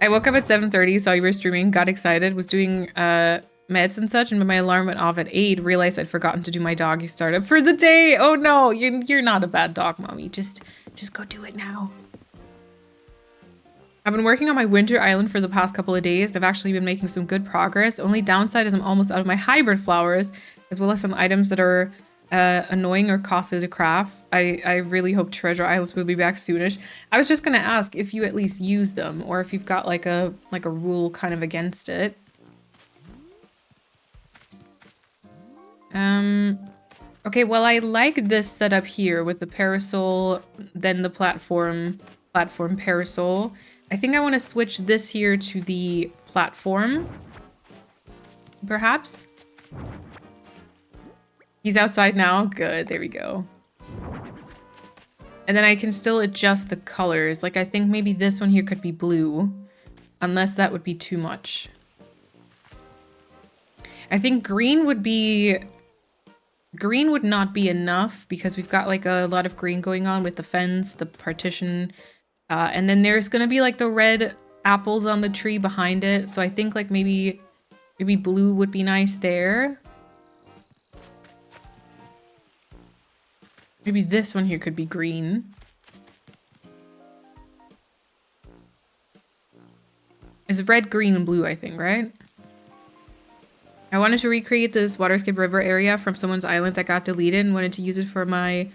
I woke up at 7:30, saw you were streaming, got excited, was doing meds and such, and when my alarm went off at 8, realized I'd forgotten to do my doggy startup for the day. Oh no, you're not a bad dog, mommy. Just go do it now. I've been working on my winter island for the past couple of days, and I've actually been making some good progress. Only downside is I'm almost out of my hybrid flowers, as well as some items that are annoying or costly to craft. I really hope Treasure Islands will be back soonish. I was just gonna ask if you at least use them, or if you've got like a rule kind of against it. Okay, well, I like this setup here with the parasol, then the platform parasol. I think I want to switch this here to the platform. Perhaps? He's outside now? Good, there we go. And then I can still adjust the colors. Like, I think maybe this one here could be blue. Unless that would be too much. I think green would not be enough because we've got like a lot of green going on with the fence, the partition. And then there's gonna be like the red apples on the tree behind it. So I think like maybe blue would be nice there. Maybe this one here could be green. It's red, green, and blue, I think, right? I wanted to recreate this Waterskip River area from someone's island that got deleted and wanted to use it for my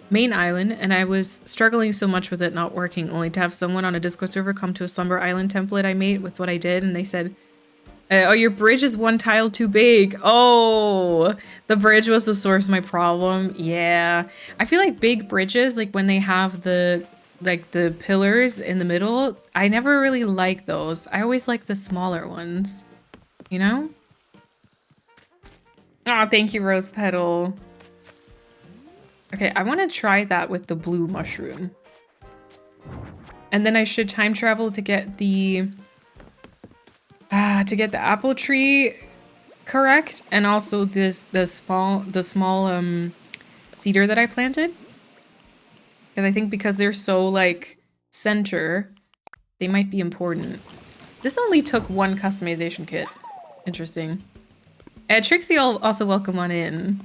main island, and I was struggling so much with it not working, only to have someone on a Discord server come to a Slumber Island template I made with what I did, and they said, oh, your bridge is 1 tile too big. Oh, the bridge was the source of my problem. Yeah. I feel like big bridges, like when they have the pillars in the middle, I never really like those. I always like the smaller ones, you know? Oh, thank you, Rose Petal. Okay, I want to try that with the blue mushroom. And then I should time travel to get the apple tree correct, and also the small cedar that I planted. Because I think because they're so like center, they might be important. This only took 1 customization kit. Interesting. Trixie, also welcome on in.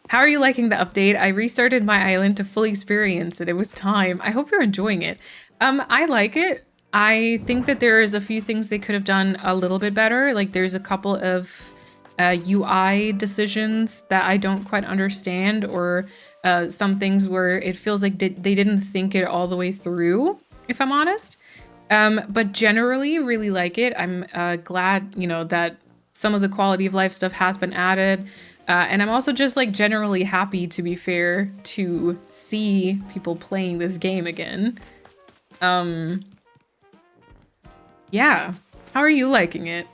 How are you liking the update? I restarted my island to fully experience it. It was time. I hope you're enjoying it. I like it. I think that there's a few things they could have done a little bit better. Like there's a couple of UI decisions that I don't quite understand, or some things where it feels like they didn't think it all the way through, if I'm honest. But generally really like it. I'm glad, you know, that some of the quality of life stuff has been added. And I'm also just like generally happy, to be fair, to see people playing this game again. Yeah. How are you liking it?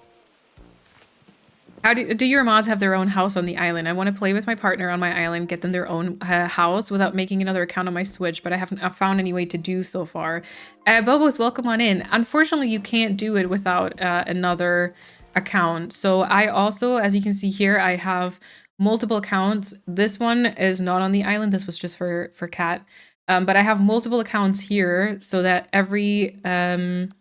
How do your mods have their own house on the island? I want to play with my partner on my island, get them their own house without making another account on my Switch, but I haven't found any way to do so far. Bobo's, welcome on in. Unfortunately, you can't do it without another account. So I also, as you can see here, I have multiple accounts. This one is not on the island. This was just for Cat. But I have multiple accounts here so that everyone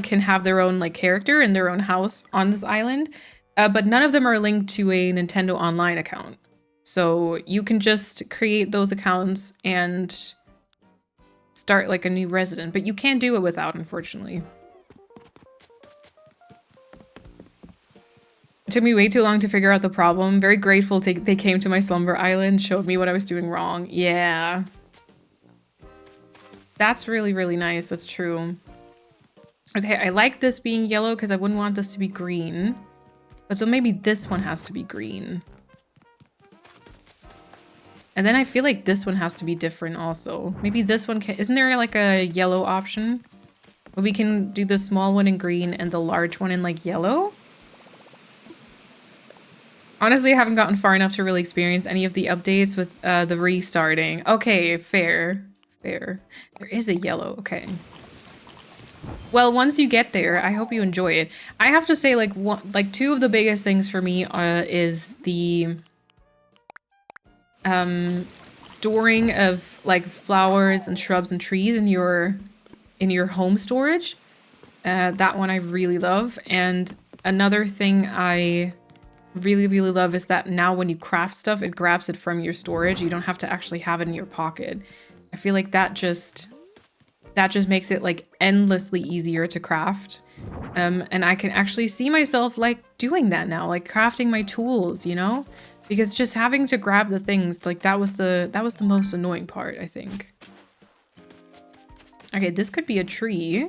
can have their own like character and their own house on this island, but none of them are linked to a Nintendo Online account. So you can just create those accounts and start like a new resident, but you can't do it without, unfortunately. It took me way too long to figure out the problem. Very grateful they came to my slumber island, showed me what I was doing wrong. Yeah. That's really, really nice. That's true. Okay, I like this being yellow because I wouldn't want this to be green. But so maybe this one has to be green. And then I feel like this one has to be different also. Maybe this one can... Isn't there like a yellow option? But we can do the small one in green and the large one in like yellow? Honestly, I haven't gotten far enough to really experience any of the updates with the restarting. Okay, fair. Fair. There is a yellow. Okay. Well, once you get there, I hope you enjoy it. I have to say, like two of the biggest things for me is the storing of like flowers and shrubs and trees in your home storage. That one I really love. And another thing I really, really love is that now when you craft stuff, it grabs it from your storage. You don't have to actually have it in your pocket. I feel like that just makes it like endlessly easier to craft. And I can actually see myself like doing that now, like crafting my tools, you know? Because just having to grab the things, like that was the most annoying part, I think. Okay, this could be a tree.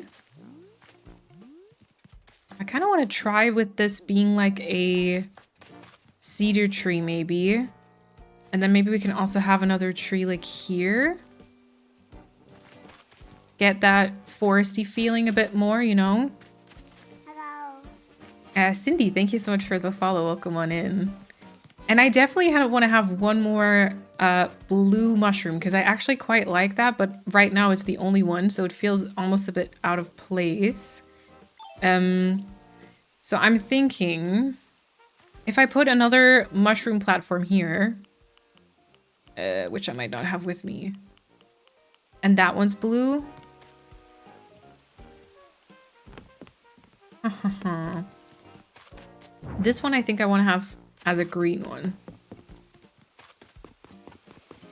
I kind of want to try with this being like a cedar tree maybe. And then maybe we can also have another tree like here. Get that foresty feeling a bit more, you know? Hello. Cindy, thank you so much for the follow. Welcome on in. And I definitely want to have one more blue mushroom because I actually quite like that, but right now it's the only one, so it feels almost a bit out of place. So I'm thinking if I put another mushroom platform here, which I might not have with me, and that one's blue. This one I think I want to have as a green one.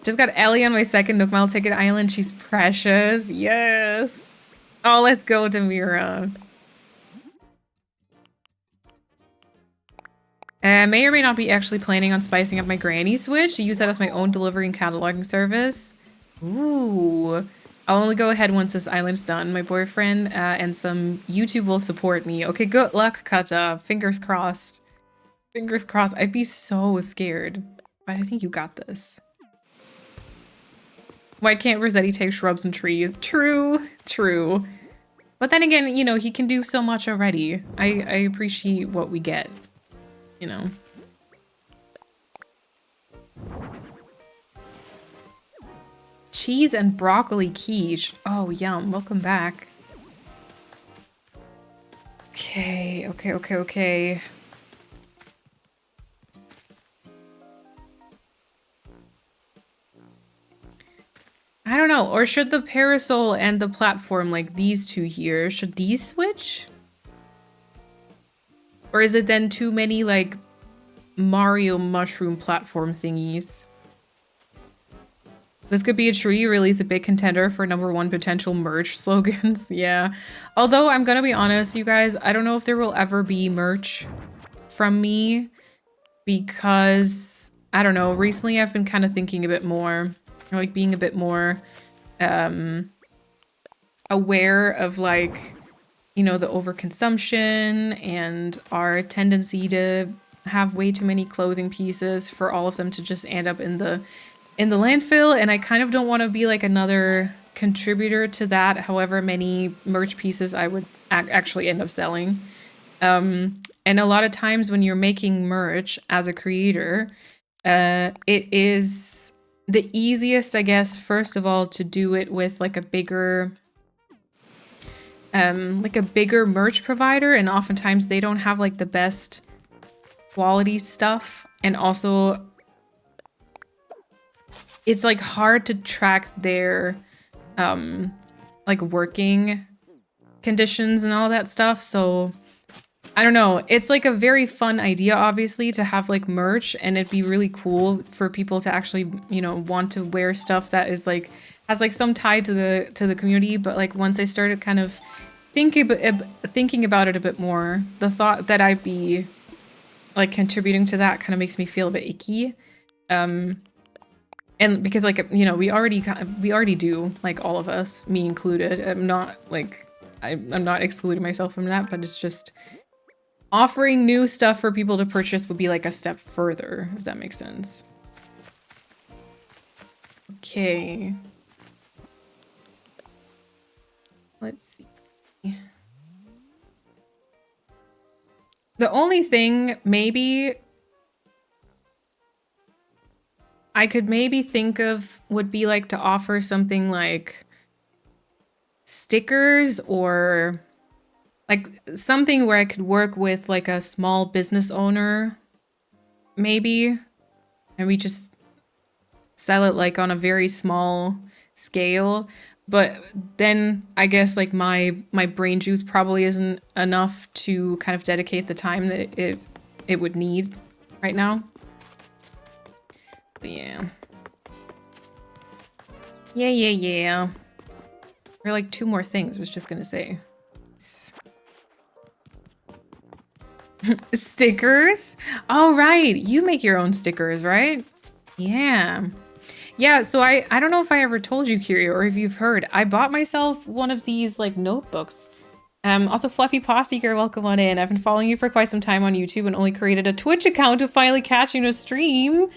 Just got Ellie on my second Nook Mile Ticket Island. She's precious. Yes. Oh, let's go, Demira. May or may not be actually planning on spicing up my granny Switch to use that as my own delivery and cataloging service. Ooh. I'll only go ahead once this island's done. My boyfriend and some YouTube will support me. Okay, good luck, Kata. Fingers crossed. Fingers crossed. I'd be so scared. But I think you got this. Why can't Rossetti take shrubs and trees? True. True. But then again, you know, he can do so much already. I appreciate what we get. You know. Cheese and broccoli quiche. Oh, yum. Welcome back. Okay, okay. I don't know. Or should the parasol and the platform, like these two here, should these switch? Or is it then too many, like, Mario mushroom platform thingies? This could be a tree, really is a big contender for #1 potential merch slogans. Yeah. Although, I'm gonna be honest, you guys, I don't know if there will ever be merch from me because, I don't know, recently I've been kind of thinking a bit more, or like being a bit more aware of like, you know, the overconsumption and our tendency to have way too many clothing pieces for all of them to just end up in the landfill, and I kind of don't want to be like another contributor to that, however many merch pieces I would actually end up selling. And a lot of times when you're making merch as a creator, it is the easiest, I guess, first of all, to do it with like a bigger merch provider, and oftentimes they don't have like the best quality stuff, and also it's like hard to track their like working conditions and all that stuff. So I don't know, it's like a very fun idea obviously to have like merch, and it'd be really cool for people to actually, you know, want to wear stuff that is like has like some tie to the community. But like once I started kind of thinking about it a bit more, the thought that I'd be like contributing to that kind of makes me feel a bit icky. And because like, you know, we already do, like all of us, me included. I'm not like I'm not excluding myself from that, but it's just offering new stuff for people to purchase would be like a step further, if that makes sense. Okay. Let's see. The only thing maybe I could maybe think of would be like to offer something like stickers, or like something where I could work with like a small business owner maybe, and we just sell it like on a very small scale. But then I guess like my brain juice probably isn't enough to kind of dedicate the time that it would need right now. But yeah. Yeah. There are like 2 more things I was just gonna say. Stickers? Oh, right. You make your own stickers, right? Yeah. Yeah, so I don't know if I ever told you, Kiri, or if you've heard. I bought myself one of these like notebooks. Also, Fluffy Paw Seeker, welcome on in. I've been following you for quite some time on YouTube and only created a Twitch account to finally catch you in a stream.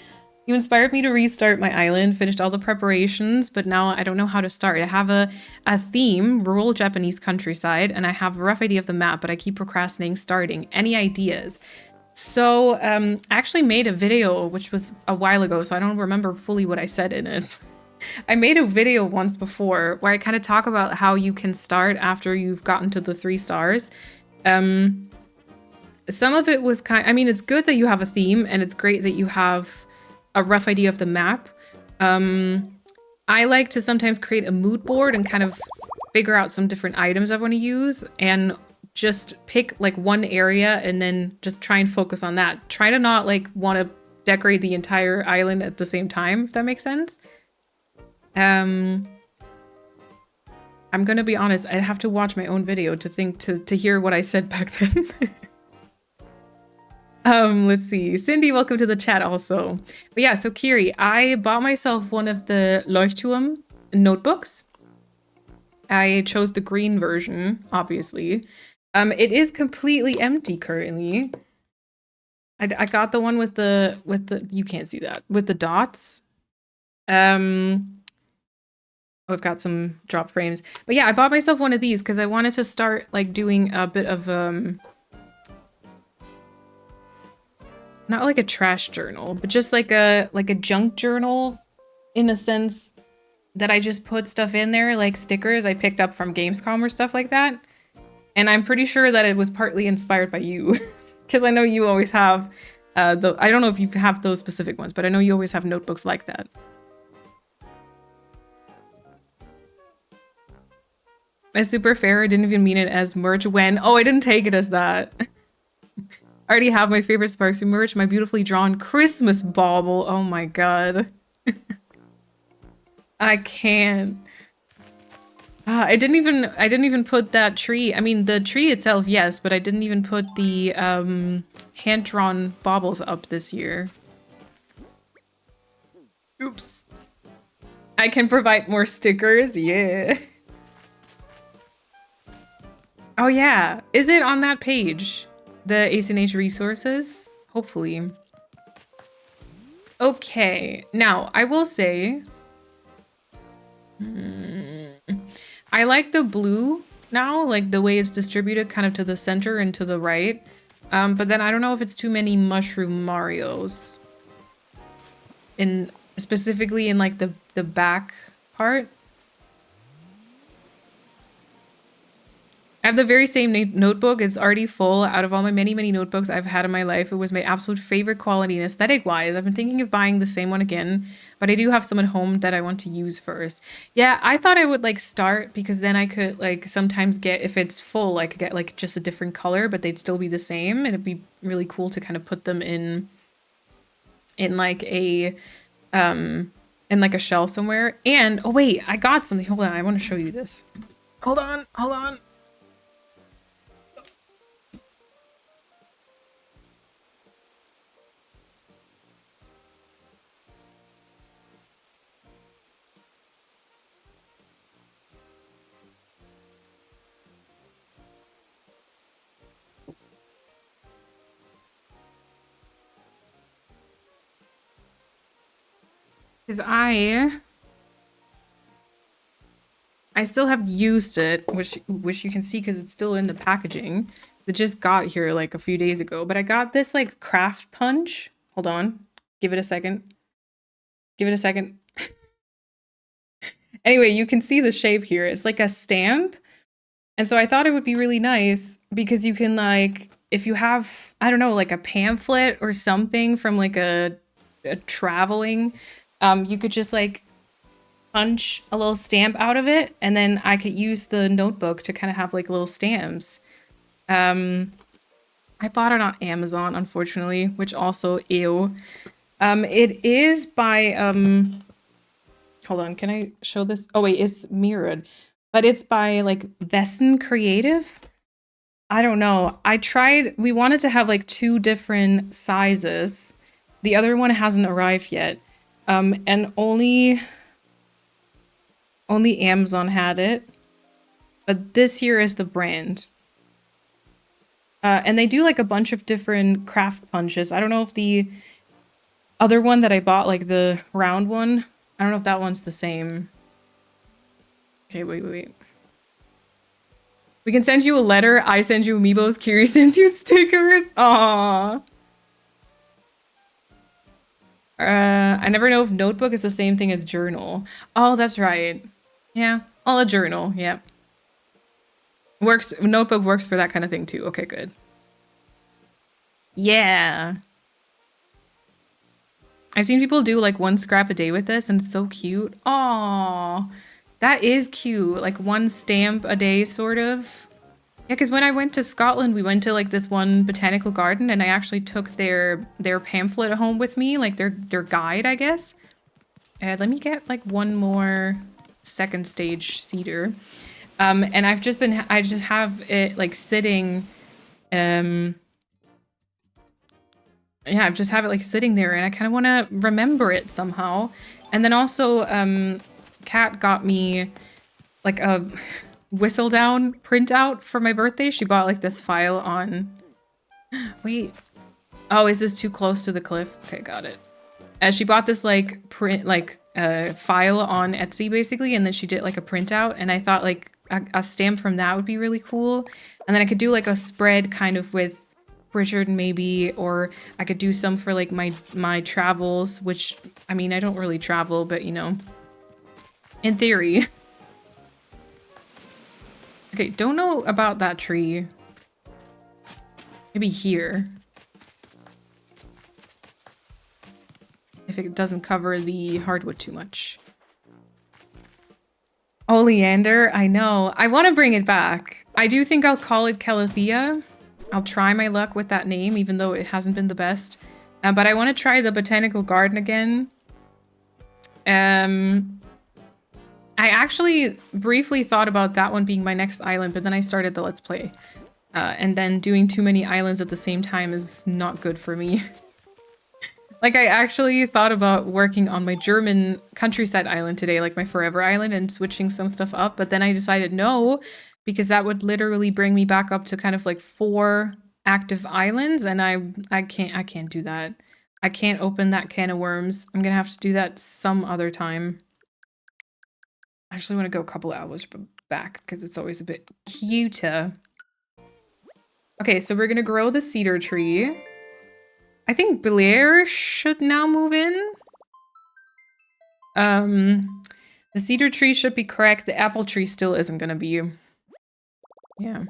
You inspired me to restart my island, finished all the preparations, but now I don't know how to start. I have a theme, rural Japanese countryside, and I have a rough idea of the map, but I keep procrastinating starting. Any ideas? So, I actually made a video, which was a while ago, so I don't remember fully what I said in it. I made a video once before where I kind of talk about how you can start after you've gotten to the 3 stars. Some of it was I mean, it's good that you have a theme, and it's great that you have a rough idea of the map. I like to sometimes create a mood board and kind of figure out some different items I want to use, and just pick like one area and then just try and focus on that. Try to not like want to decorate the entire island at the same time, if that makes sense. I'm gonna be honest, I'd have to watch my own video to think to hear what I said back then. Let's see. Cindy, welcome to the chat also. But yeah, so Kiri, I bought myself one of the Leuchtturm notebooks. I chose the green version, obviously. It is completely empty currently. I got the one with the you can't see that, with the dots. I've got some drop frames. But yeah, I bought myself one of these because I wanted to start like doing a bit of not like a trash journal, but just like a junk journal, in a sense that I just put stuff in there, like stickers I picked up from Gamescom or stuff like that. And I'm pretty sure that it was partly inspired by you, because I know you always have I don't know if you have those specific ones, but I know you always have notebooks like that. It's super fair. I didn't even mean it as merch when. Oh, I didn't take it as that. I already have my favorite Sparksy merch, my beautifully drawn Christmas bauble. Oh my god. I can't. I didn't even put that tree. I mean, the tree itself, yes, but I didn't even put the hand-drawn baubles up this year. Oops. I can provide more stickers. Yeah. Oh yeah, is it on that page? The ACNH resources? Hopefully. Okay, now I will say, I like the blue now, like the way it's distributed kind of to the center and to the right. But then I don't know if it's too many mushroom Marios. Specifically in like the back part. I have the very same notebook. It's already full. Out of all my many notebooks I've had in my life, it was my absolute favorite quality and aesthetic wise. I've been thinking of buying the same one again, but I do have some at home that I want to use first. Yeah, I thought I would like start because then I could like sometimes get, if it's full, I could get like just a different color, but they'd still be the same. And it'd be really cool to kind of put them in like a shell somewhere. And oh wait, I got something. Hold on, I want to show you this. Hold on. Because I still have used it, which you can see because it's still in the packaging. It just got here like a few days ago. But I got this like craft punch. Hold on. Give it a second. Anyway, you can see the shape here. It's like a stamp. And so I thought it would be really nice because you can like, if you have, I don't know, like a pamphlet or something from like a traveling, you could just like punch a little stamp out of it, and then I could use the notebook to kind of have like little stamps. I bought it on Amazon, unfortunately, which also, ew. It is by, hold on, can I show this? Oh wait, it's mirrored, but it's by like Vesson Creative. I don't know. We wanted to have like 2 different sizes. The other one hasn't arrived yet. And only Amazon had it. But this here is the brand. And they do like a bunch of different craft punches. I don't know if the other one that I bought, like the round one, I don't know if that one's the same. Okay, wait. We can send you a letter. I send you amiibos. Kiri sends you stickers. Aww. I never know if notebook is the same thing as journal. Oh, that's right. Yeah. Oh, a journal. Yeah. Notebook works for that kind of thing too. Okay, good. Yeah. I've seen people do like 1 scrap a day with this and it's so cute. Aww. That is cute. Like 1 stamp a day sort of. Yeah, because when I went to Scotland, we went to like this one botanical garden and I actually took their pamphlet home with me, like their guide, I guess. Let me get like 1 more second stage cedar. And I just have it like sitting, yeah, I just have it like sitting there and I kind of want to remember it somehow. And then also, Kat got me like a whistle down printout for my birthday. She bought like this file on, wait, oh, is this too close to the cliff? Okay, got it. She bought this like file on Etsy basically, and then she did like a printout, and I thought like a stamp from that would be really cool. And then I could do like a spread kind of with Richard maybe, or I could do some for like my travels, which I mean I don't really travel, but you know, in theory. Okay, don't know about that tree. Maybe here. If it doesn't cover the hardwood too much. Oleander, I know. I want to bring it back. I do think I'll call it Calathea. I'll try my luck with that name, even though it hasn't been the best. But I want to try the botanical garden again. I actually briefly thought about that one being my next island, but then I started the Let's Play. And then doing too many islands at the same time is not good for me. Like, I actually thought about working on my German countryside island today, like my forever island, and switching some stuff up. But then I decided no, because that would literally bring me back up to kind of like 4 active islands, and I can't do that. I can't open that can of worms. I'm gonna have to do that some other time. I actually want to go a couple hours back because it's always a bit cuter. Okay, so we're gonna grow the cedar tree. I think Blair should now move in. The cedar tree should be correct. The apple tree still isn't gonna be. Yeah.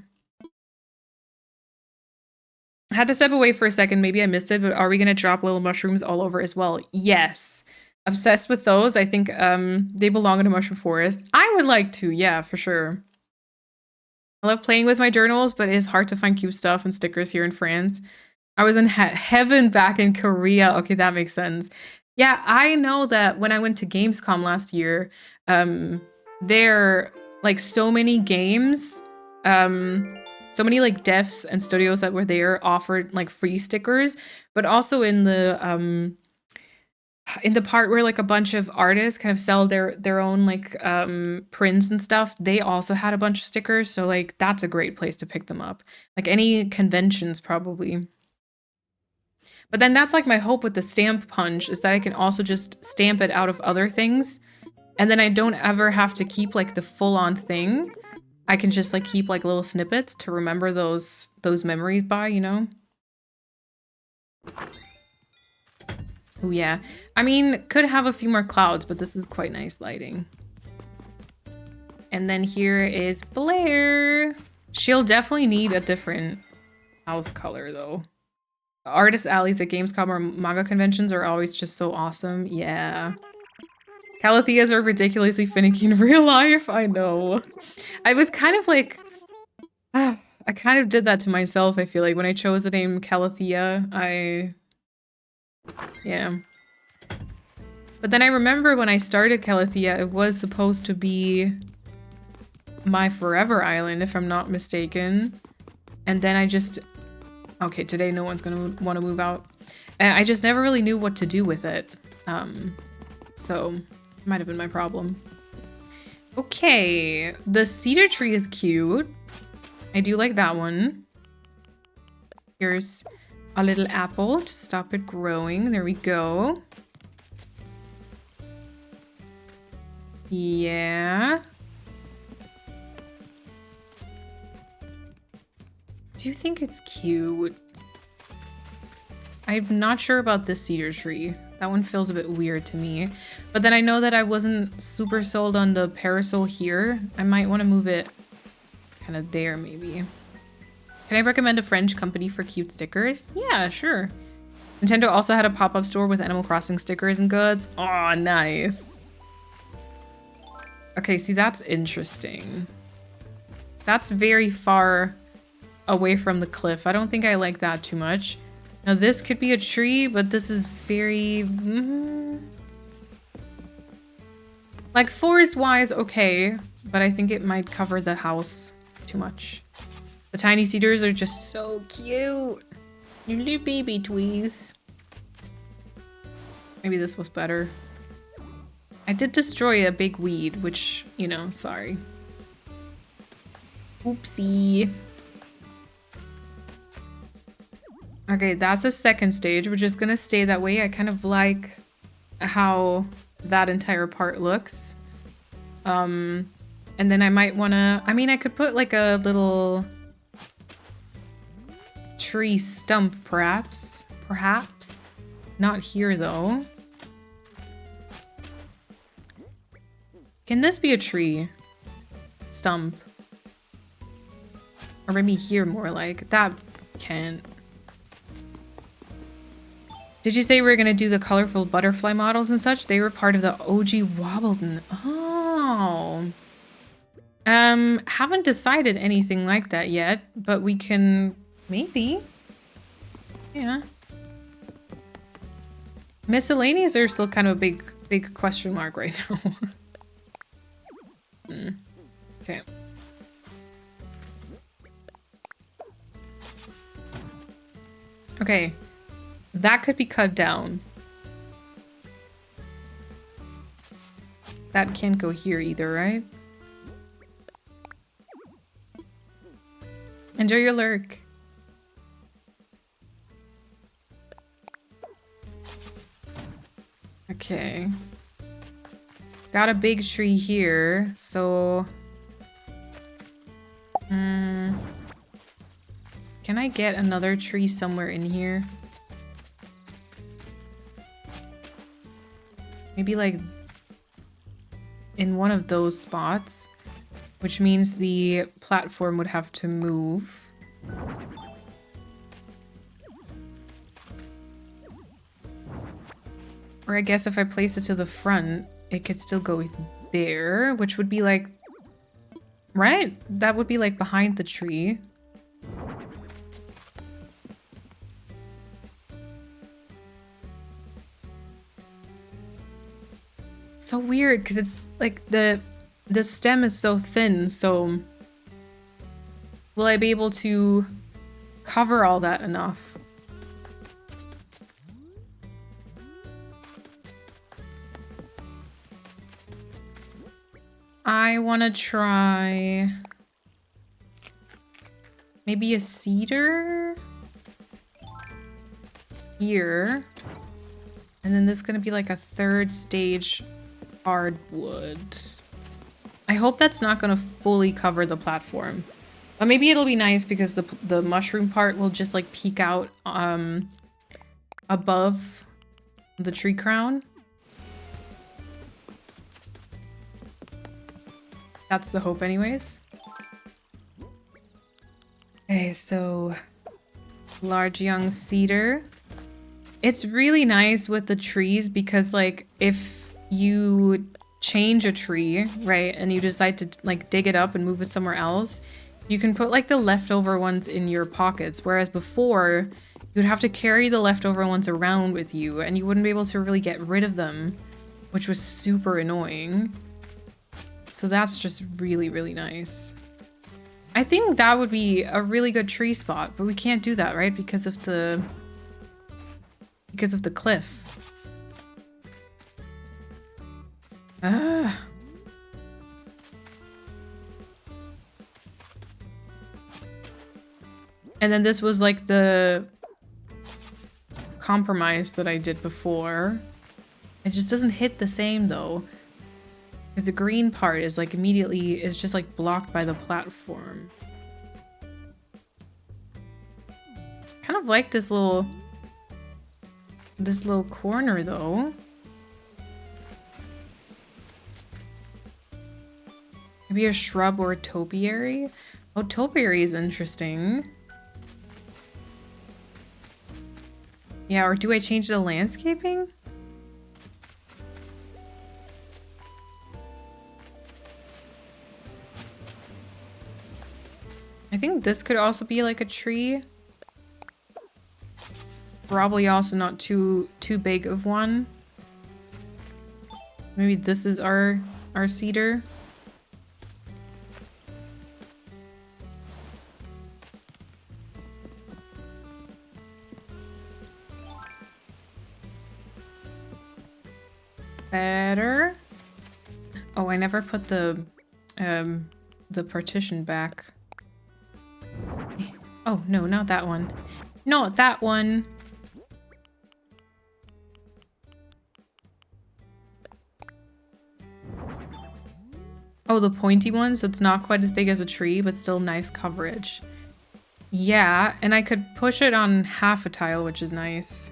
I had to step away for a second. Maybe I missed it, but are we gonna drop little mushrooms all over as well? Yes. Obsessed with those. I think they belong in a mushroom forest. I would like to, yeah, for sure. I love playing with my journals, but it is hard to find cute stuff and stickers here in France. I was in heaven back in Korea. Okay, that makes sense. Yeah, I know that when I went to Gamescom last year, there like so many games, so many like devs and studios that were there offered like free stickers, but also in the part where like a bunch of artists kind of sell their own like prints and stuff, they also had a bunch of stickers. So like that's a great place to pick them up. Like any conventions probably. But then that's like my hope with the stamp punch is that I can also just stamp it out of other things. And then I don't ever have to keep like the full-on thing. I can just like keep like little snippets to remember those memories by, you know? Oh yeah. I mean, could have a few more clouds, but this is quite nice lighting. And then here is Blair. She'll definitely need a different house color though. Artist alleys at Gamescom or manga conventions are always just so awesome. Yeah. Calatheas are ridiculously finicky in real life. I know. I was kind of like... I kind of did that to myself, I feel like. When I chose the name Calathea, yeah. But then I remember when I started Calathea, it was supposed to be my forever island, if I'm not mistaken. And then I just... Okay, today no one's gonna want to move out. I just never really knew what to do with it. So, it might have been my problem. Okay, the cedar tree is cute. I do like that one. Here's a little apple to stop it growing. There we go. Yeah. Do you think it's cute? I'm not sure about this cedar tree. That one feels a bit weird to me. But then I know that I wasn't super sold on the parasol here. I might want to move it kind of there maybe. Can I recommend a French company for cute stickers? Yeah, sure. Nintendo also had a pop-up store with Animal Crossing stickers and goods. Aw, nice. Okay, see, that's interesting. That's very far away from the cliff. I don't think I like that too much. Now this could be a tree, but this is very... like forest-wise, okay. But I think it might cover the house too much. The tiny cedars are just so cute. You little baby tweez. Maybe this was better. I did destroy a big weed, which, you know, sorry. Oopsie. Okay, that's a second stage. We're just gonna stay that way. I kind of like how that entire part looks. And then I might wanna... I mean, I could put like a little tree stump, perhaps. Perhaps. Not here, though. Can this be a tree stump? Or maybe here more like. That can't. Did you say we were going to do the colorful butterfly models and such? They were part of the OG Wobbleton. Oh. Haven't decided anything like that yet, but we can maybe. Yeah. Miscellaneous are still kind of a big question mark right now. Okay. Okay. That could be cut down. That can't go here either, right? Enjoy your lurk. Okay. Got a big tree here, so... can I get another tree somewhere in here? Maybe like in one of those spots, which means the platform would have to move. Or I guess if I place it to the front, it could still go there, which would be like, right? That would be like behind the tree. So weird because it's like the stem is so thin, so will I be able to cover all that enough? I want to try maybe a cedar here. And then this is going to be like a third stage hardwood. I hope that's not going to fully cover the platform. But maybe it'll be nice because the mushroom part will just like peek out above the tree crown. That's the hope anyways. Okay, so large young cedar. It's really nice with the trees because like if you change a tree, right, and you decide to like dig it up and move it somewhere else, you can put like the leftover ones in your pockets. Whereas before, you'd have to carry the leftover ones around with you and you wouldn't be able to really get rid of them, which was super annoying. So that's just really, really nice. I think that would be a really good tree spot, but we can't do that, right? Because of the cliff. Ah. And then this was like the compromise that I did before. It just doesn't hit the same though. Because the green part is like immediately is just like blocked by the platform. Kind of like this little corner though. Maybe a shrub or a topiary. Oh, topiary is interesting. Yeah, or do I change the landscaping? I think this could also be like a tree. Probably also not too big of one. Maybe this is our cedar. Better. Oh, I never put the partition back. Oh, no, not that one. Not that one. Oh, the pointy one, so it's not quite as big as a tree, but still nice coverage. Yeah, and I could push it on half a tile, which is nice.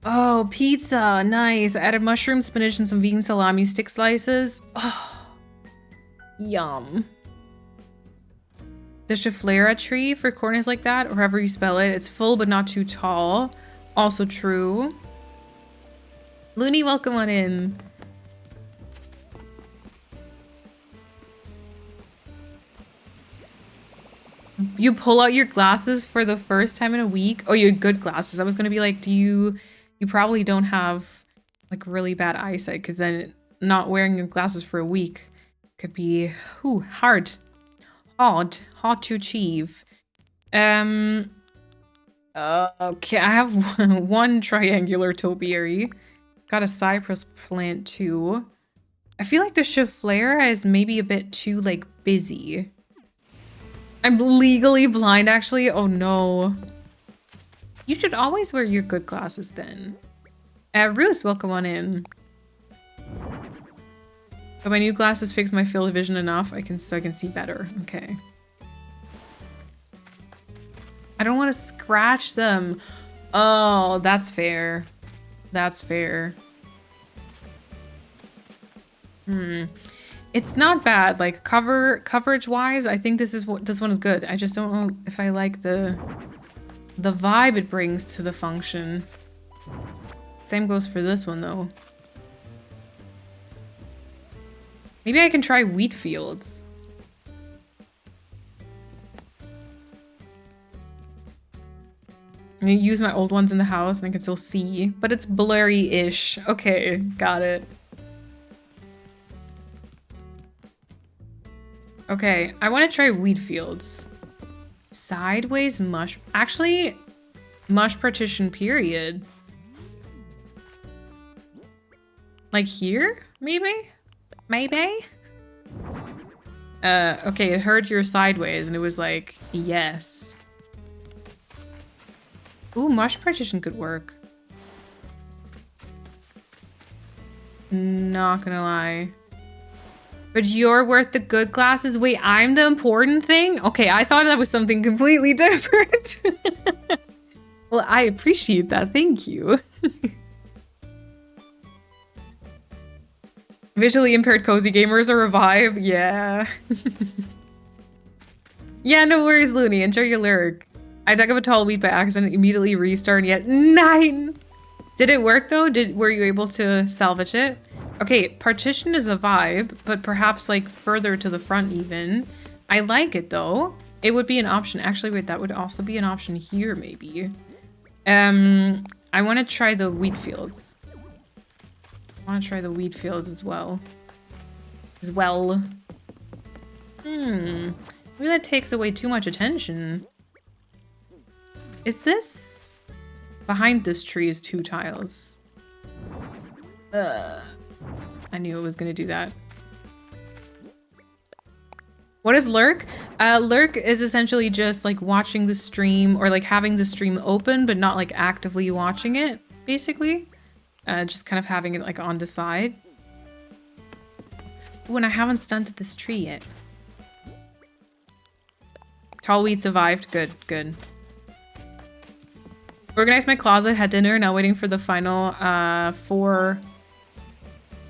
Oh, pizza, nice. I added mushroom, spinach, and some vegan salami stick slices. Oh. Yum. The Schefflera tree for corners like that, or however you spell it. It's full but not too tall. Also true. Looney, welcome on in. You pull out your glasses for the first time in a week? Oh, you had good glasses. I was gonna be like, you probably don't have like really bad eyesight because then not wearing your glasses for a week could be hard to achieve. Okay, I have one triangular topiary. Got a cypress plant too. I feel like the Chiflera is maybe a bit too, like, busy. I'm legally blind, actually. Oh, no. You should always wear your good glasses, then. Roos, welcome on in. But my new glasses fix my field of vision enough. So I can see better. Okay. I don't want to scratch them. Oh, that's fair. That's fair. It's not bad. Like coverage wise, I think this one is good. I just don't know if I like the vibe it brings to the function. Same goes for this one though. Maybe I can try wheat fields. I'm gonna use my old ones in the house and I can still see, but it's blurry-ish. Okay, got it. Okay, I want to try wheat fields. Sideways mush. Actually, mush partition period. Like here, maybe? Maybe? Okay, it heard your sideways and it was like, yes. Ooh, mush partition could work. Not gonna lie. But you're worth the good glasses? Wait, I'm the important thing? Okay, I thought that was something completely different. Well, I appreciate that. Thank you. Visually impaired cozy gamers are a vibe. Yeah. Yeah, no worries, Looney. Enjoy your lyric. I dug up a tall wheat by accident, immediately restarting it. 9! Did it work though? Were you able to salvage it? Okay, partition is a vibe, but perhaps like further to the front even. I like it though. It would be an option. Actually, wait, that would also be an option here maybe. I want to try the wheat fields. I want to try the wheat fields as well. Maybe that takes away too much attention. Is this... Behind this tree is 2 tiles. I knew it was gonna do that. What is lurk? Lurk is essentially just like watching the stream or like having the stream open but not like actively watching it, basically. Just kind of having it like on the side. Ooh, and I haven't stunted this tree yet. Tall wheat survived. Good, good. Organized my closet, had dinner, now waiting for the final for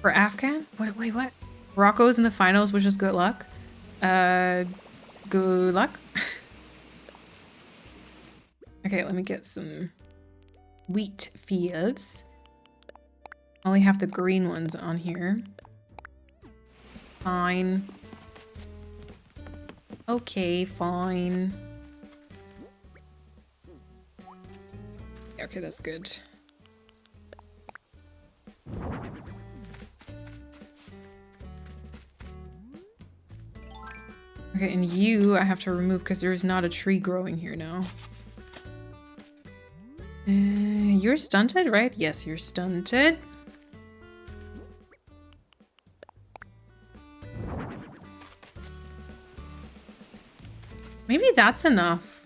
Afghan? Wait, what? Morocco's in the finals, which is good luck. Good luck. Okay, let me get some wheat fields. Only have the green ones on here. Fine. Okay, fine. Okay, that's good. Okay, and you I have to remove because there is not a tree growing here now. You're stunted, right? Yes, you're stunted. Maybe that's enough.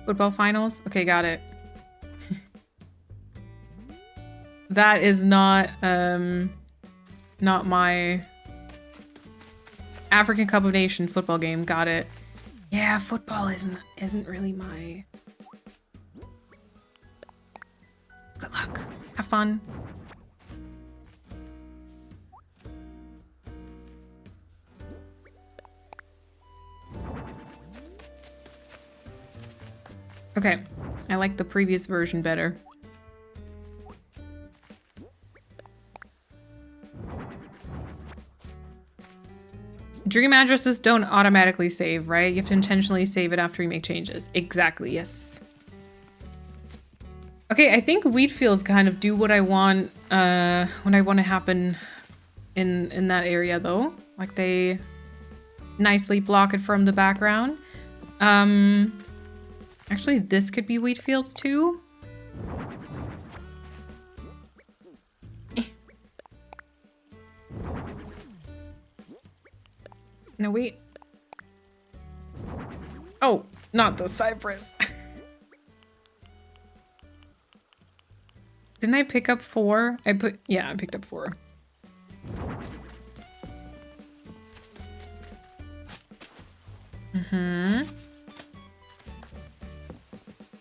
Football finals? Okay, got it. That is not my African Cup of Nations football game. Got it. Yeah, football isn't really my... Good luck. Have fun. Okay, I like the previous version better. Dream addresses don't automatically save, right? You have to intentionally save it after you make changes. Exactly, yes. Okay, I think wheat fields kind of do what I want when I want to happen in that area though. Like they nicely block it from the background. Actually, this could be wheat fields too. No, wait. Oh, not the cypress. Didn't I pick up 4? I picked up 4.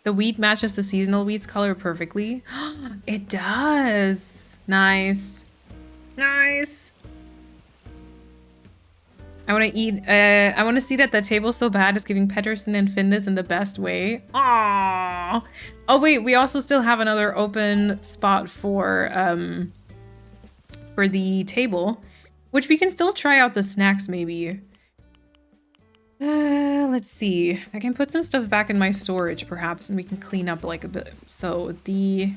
The wheat matches the seasonal wheat's color perfectly. It does. Nice. Nice. I want to eat, I want to seat at that table so bad. It's giving Pedersen and Findus in the best way. Aww. Oh wait, we also still have another open spot for the table, which we can still try out the snacks maybe. Let's see. I can put some stuff back in my storage perhaps, and we can clean up like a bit. So the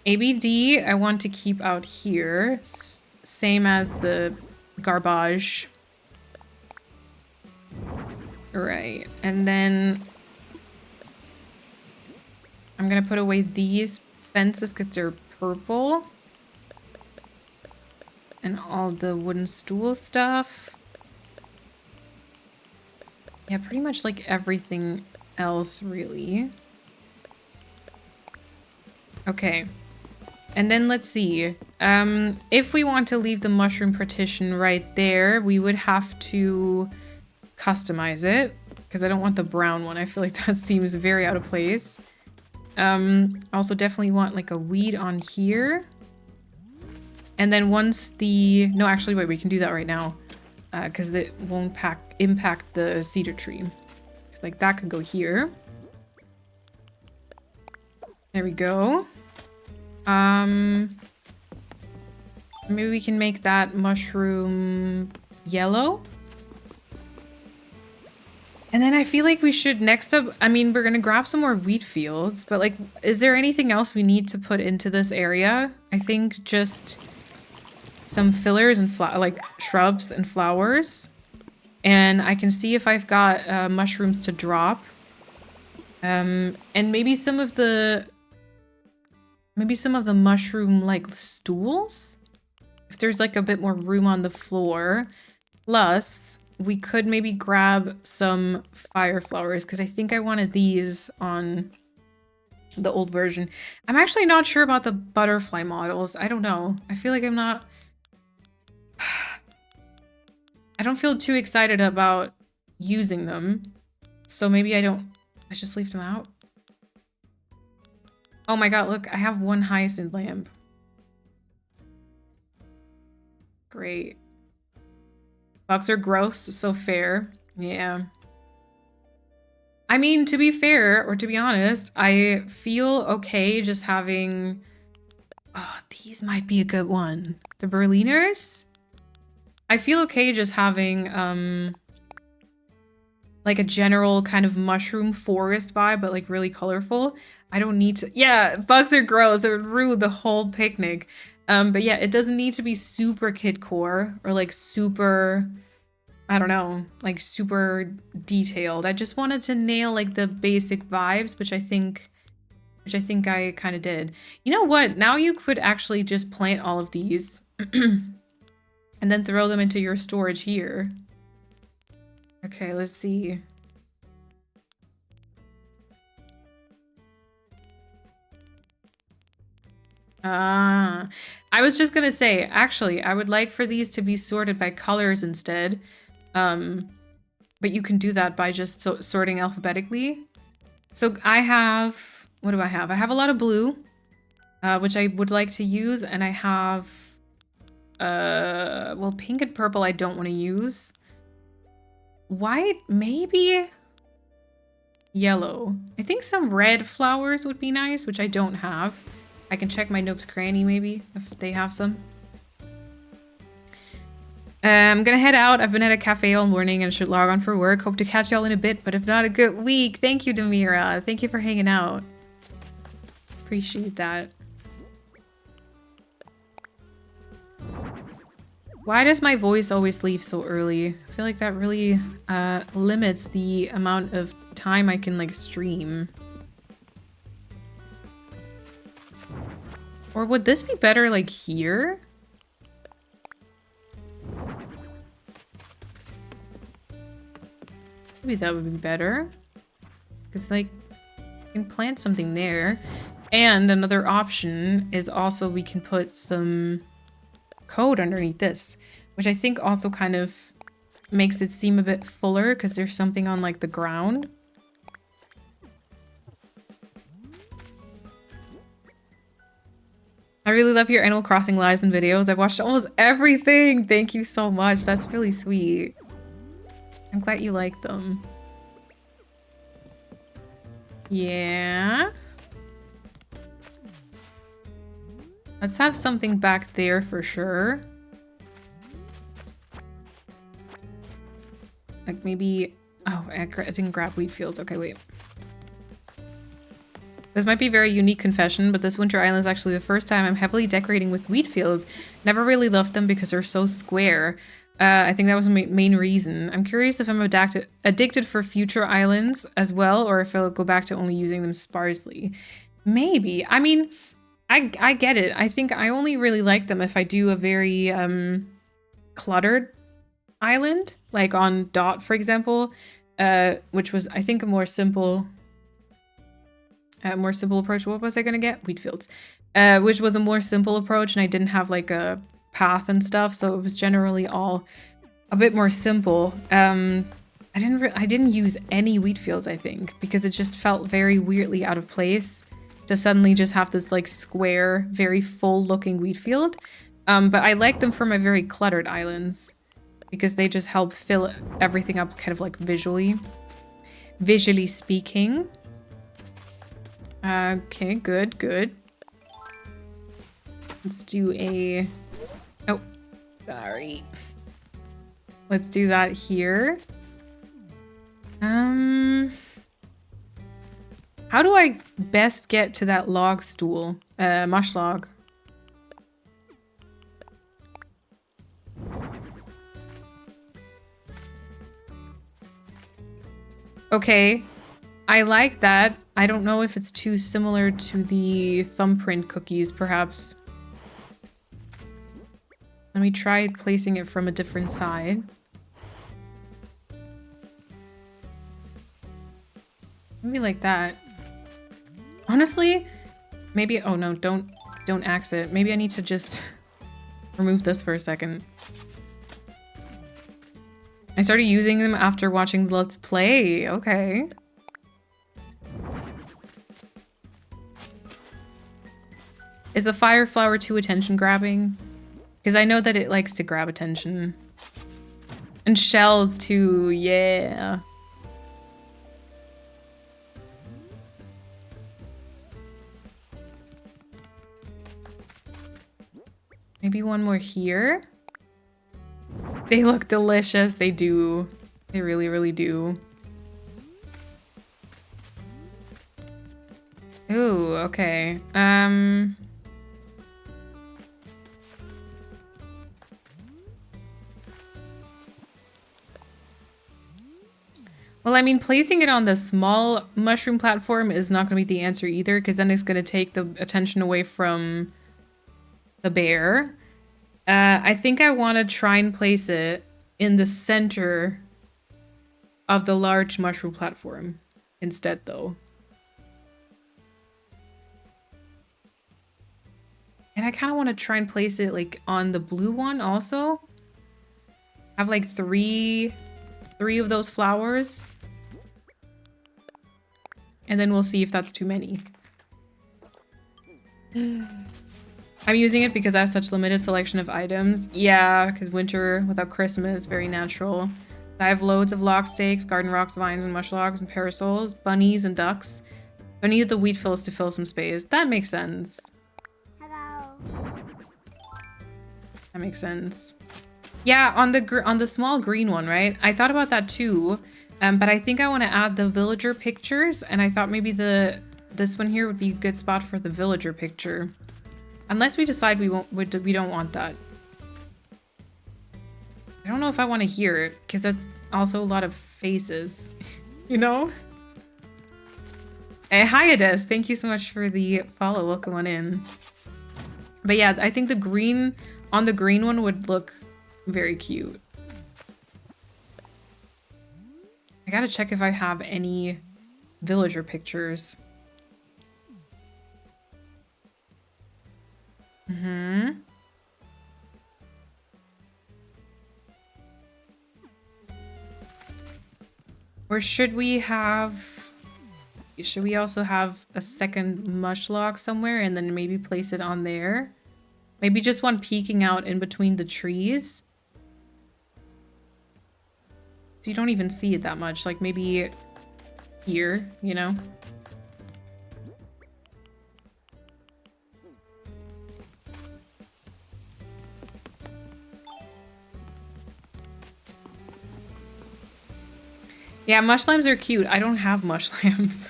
ABD I want to keep out here, same as the garbage. Right, and then I'm gonna put away these fences because they're purple. And all the wooden stool stuff. Yeah, pretty much like everything else, really. Okay. And then let's see. If we want to leave the mushroom partition right there, we would have to customize it. Because I don't want the brown one. I feel like that seems very out of place. Also definitely want like a weed on here. And then once the... No, actually, wait, we can do that right now. Because it won't impact the cedar tree. Because like that could go here. There we go. Maybe we can make that mushroom yellow. And then I feel like we should next up, I mean, we're gonna grab some more wheat fields, but like, is there anything else we need to put into this area? I think just some fillers and like shrubs and flowers. And I can see if I've got mushrooms to drop. And maybe some of the mushroom like stools. If there's like a bit more room on the floor. Plus, we could maybe grab some fire flowers because I think I wanted these on the old version. I'm actually not sure about the butterfly models. I don't know. I feel like I'm not... I don't feel too excited about using them. So maybe I just leave them out. Oh my god, look, I have one hyacinth lamp. Great. Bugs are gross, so fair. Yeah. I mean, to be fair, or to be honest, I feel okay just having... Oh, these might be a good one. The Berliners? I feel okay just having, like a general kind of mushroom forest vibe, but like really colorful. I don't need to... Yeah, bugs are gross. It would ruin the whole picnic. But yeah, it doesn't need to be super kidcore or like super, I don't know, like super detailed. I just wanted to nail like the basic vibes, which I think I kind of did. You know what? Now you could actually just plant all of these and then throw them into your storage here. Okay, let's see. I was just gonna say, actually, I would like for these to be sorted by colors instead. But you can do that by just sorting alphabetically. So I have, what do I have? I have a lot of blue, which I would like to use, and I have, well, pink and purple I don't want to use. White, maybe? Yellow. I think some red flowers would be nice, which I don't have. I can check my Nook's Cranny maybe, if they have some. I'm gonna head out. I've been at a cafe all morning and should log on for work. Hope to catch y'all in a bit, but if not, a good week. Thank you, Demira. Thank you for hanging out. Appreciate that. Why does my voice always leave so early? I feel like that really limits the amount of time I can like stream. Or would this be better like here? Maybe that would be better. Because like, you can plant something there. And another option is also we can put some code underneath this, which I think also kind of makes it seem a bit fuller because there's something on like the ground. I really love your Animal Crossing lives and videos. I've watched almost everything. Thank you so much. That's really sweet. I'm glad you like them. Yeah. Let's have something back there for sure. Like maybe... Oh, I didn't grab wheat fields. Okay, wait. This might be a very unique confession, but this winter island is actually the first time I'm heavily decorating with wheat fields. Never really loved them because they're so square. I think that was the main reason. I'm curious if I'm addicted for future islands as well, or if I'll go back to only using them sparsely. Maybe. I mean, I get it. I think I only really like them if I do a very cluttered island, like on Dot, for example, which was, I think, a more simple approach. What was I gonna get? Wheat fields. Which was a more simple approach, and I didn't have like a path and stuff, so it was generally all a bit more simple. I didn't use any wheat fields, I think, because it just felt very weirdly out of place to suddenly just have this like square, very full looking wheat field. But I like them for my very cluttered islands because they just help fill everything up kind of like visually speaking. Okay, good. Let's do a... Oh, sorry. Let's do that here. How do I best get to that log stool? Mush log. Okay, I like that. I don't know if it's too similar to the thumbprint cookies, perhaps. Let me try placing it from a different side. Maybe like that. Honestly, maybe... Oh no, don't axe it. Maybe I need to just remove this for a second. I started using them after watching the Let's Play. Okay. Is the fire flower too attention grabbing? Because I know that it likes to grab attention. And shells too, yeah. Maybe one more here. They look delicious. They do. They really, really do. Ooh, okay. Well, I mean, placing it on the small mushroom platform is not going to be the answer either, because then it's going to take the attention away from the bear. I think I want to try and place it in the center of the large mushroom platform instead, though. And I kind of want to try and place it like on the blue one also. Have like three of those flowers. And then we'll see if that's too many. I'm using it because I have such limited selection of items. Yeah, because winter without Christmas, very natural. I have loads of log stakes, garden rocks, vines, and mush logs, and parasols, bunnies, and ducks. I needed the wheat fields to fill some space. That makes sense. Hello. That makes sense. Yeah, on the small green one, right? I thought about that too, but I think I want to add the villager pictures, and I thought maybe this one here would be a good spot for the villager picture. Unless we decide we don't want that. I don't know if I want to hear it, because that's also a lot of faces, you know? Hi, Ades. Thank you so much for the follow. Welcome on in. But yeah, I think the green on the green one would look very cute. I gotta check if I have any villager pictures. Mm-hmm. Or should we also have a second mushlock somewhere and then maybe place it on there? Maybe just one peeking out in between the trees. So you don't even see it that much. Like maybe here, you know? Yeah, mush lambs are cute. I don't have mush lambs.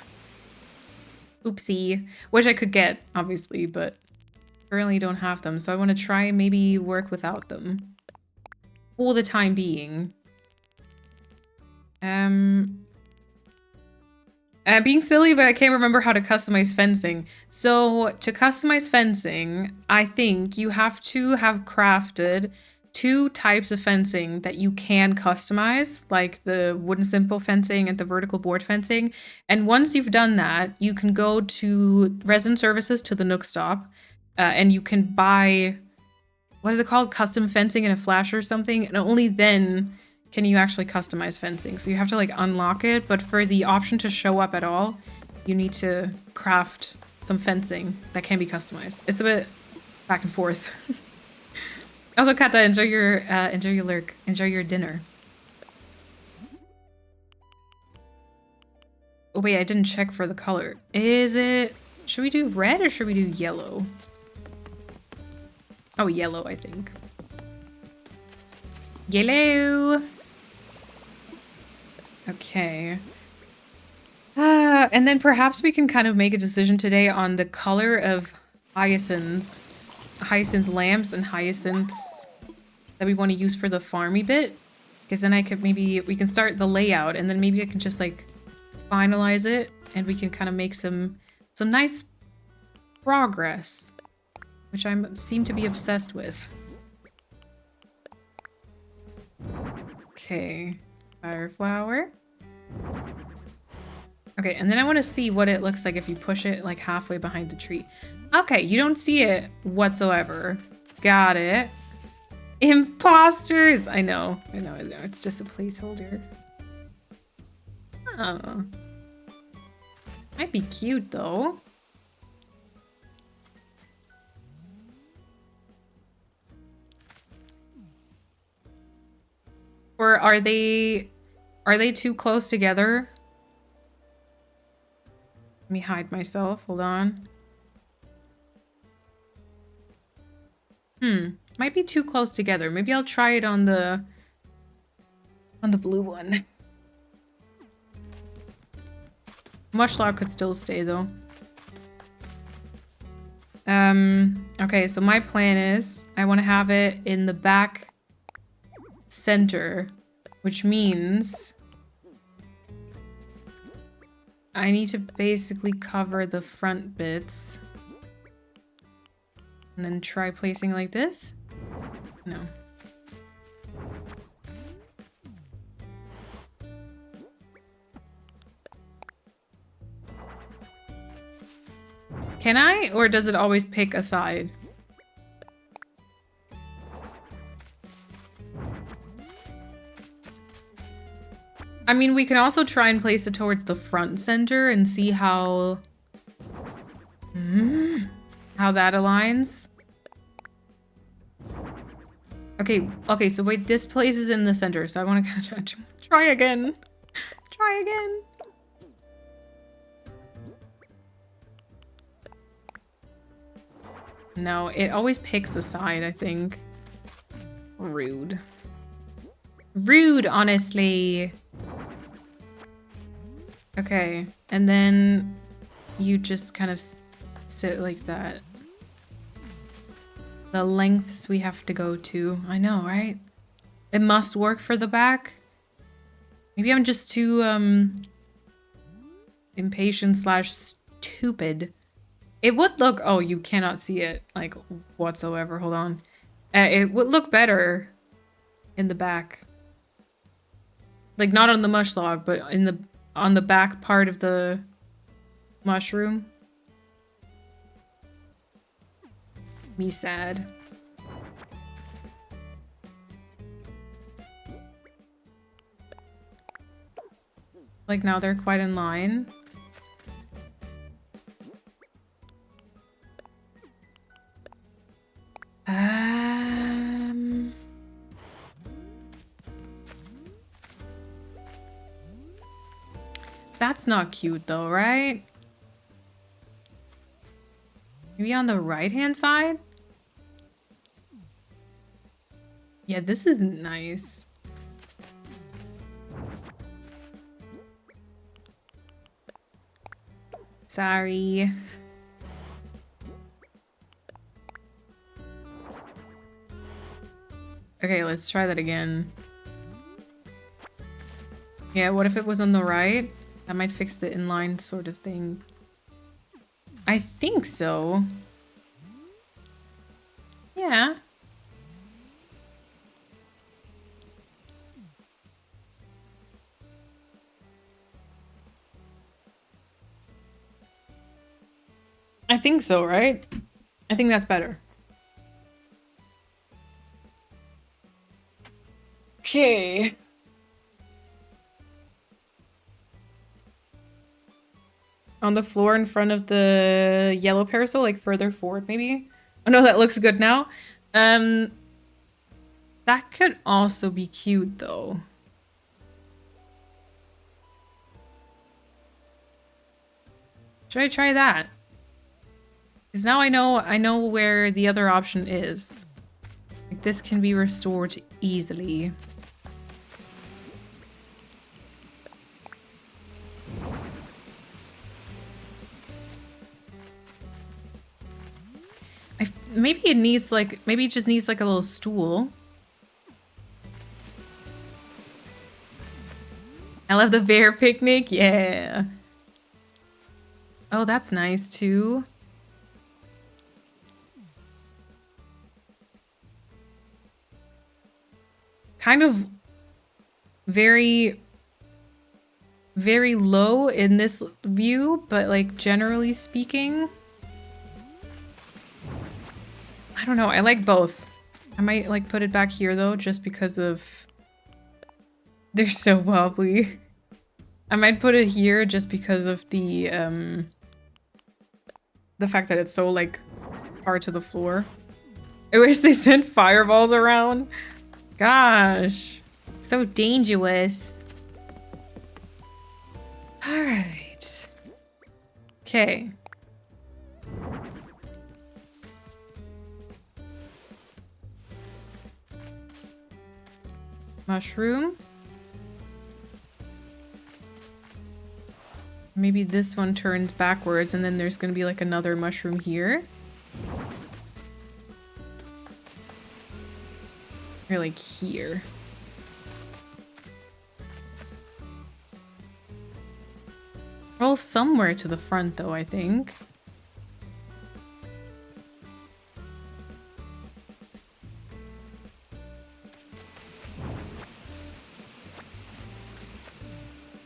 Oopsie. Wish I could get, obviously, but currently don't have them. So I want to try and maybe work without them. For the time being. Being silly, but I can't remember how to customize fencing. So to customize fencing, I think you have to have crafted 2 types of fencing that you can customize, like the wooden simple fencing and the vertical board fencing. And once you've done that, you can go to resident services to the Nook Stop, and you can buy, what is it called? Custom fencing in a flash or something. And only then can you actually customize fencing. So you have to like unlock it, but for the option to show up at all, you need to craft some fencing that can be customized. It's a bit back and forth. Also, Kata, enjoy your lurk. Enjoy your dinner. Oh wait, I didn't check for the color. Should we do red or should we do yellow? Oh, yellow, I think. Yellow. Okay. And then perhaps we can kind of make a decision today on the color of hyacinth lamps and hyacinths that we want to use for the farmy bit. Because then we can start the layout and then maybe I can just like finalize it and we can kind of make some nice progress, which I seem to be obsessed with. Okay, fire flower. Okay, and then I want to see what it looks like if you push it like halfway behind the tree. Okay, you don't see it whatsoever. Got it. Imposters! I know. It's just a placeholder. Oh. Might be cute though. Or are they too close together? Let me hide myself. Hold on. Might be too close together. Maybe I'll try it on the blue one. Mushlock could still stay though. Okay, so my plan is I want to have it in the back center, which means I need to basically cover the front bits and then try placing like this. No. Can I? Or does it always pick a side? I mean, we can also try and place it towards the front center and see how that aligns. Okay, so wait, this place is in the center, so I want to kind of try again. Try again. No, it always picks a side, I think. Rude. Rude, honestly. Okay, and then you just kind of sit like that. The lengths we have to go to. I know, right? It must work for the back. Maybe I'm just too impatient slash stupid. It would look, oh, you cannot see it like whatsoever. Hold on. It would look better in the back. Like not on the mush log, but on the back part of the mushroom. Me sad. Like now they're quite in line. That's not cute though, right? Maybe on the right-hand side? Yeah, this isn't nice. Sorry. Okay, let's try that again. Yeah, what if it was on the right? That might fix the inline sort of thing. I think so. Yeah. I think so, right? I think that's better. Okay. On the floor in front of the yellow parasol, like further forward maybe. Oh no, that looks good now. That could also be cute though. Should I try that? Because now I know where the other option is. Like this can be restored easily. Maybe it needs like, maybe it just needs like a little stool. I love the bear picnic, yeah. Oh, that's nice too. Kind of very, very low in this view, but like generally speaking, I don't know. I like both. I might like put it back here though, just because of they're so wobbly. I might put it here just because of the fact that it's so like hard to the floor. I wish they sent fireballs around. Gosh, so dangerous. All right. Okay. Mushroom. Maybe this one turned backwards and then there's gonna be like another mushroom here. Or like here. Roll somewhere to the front though, I think.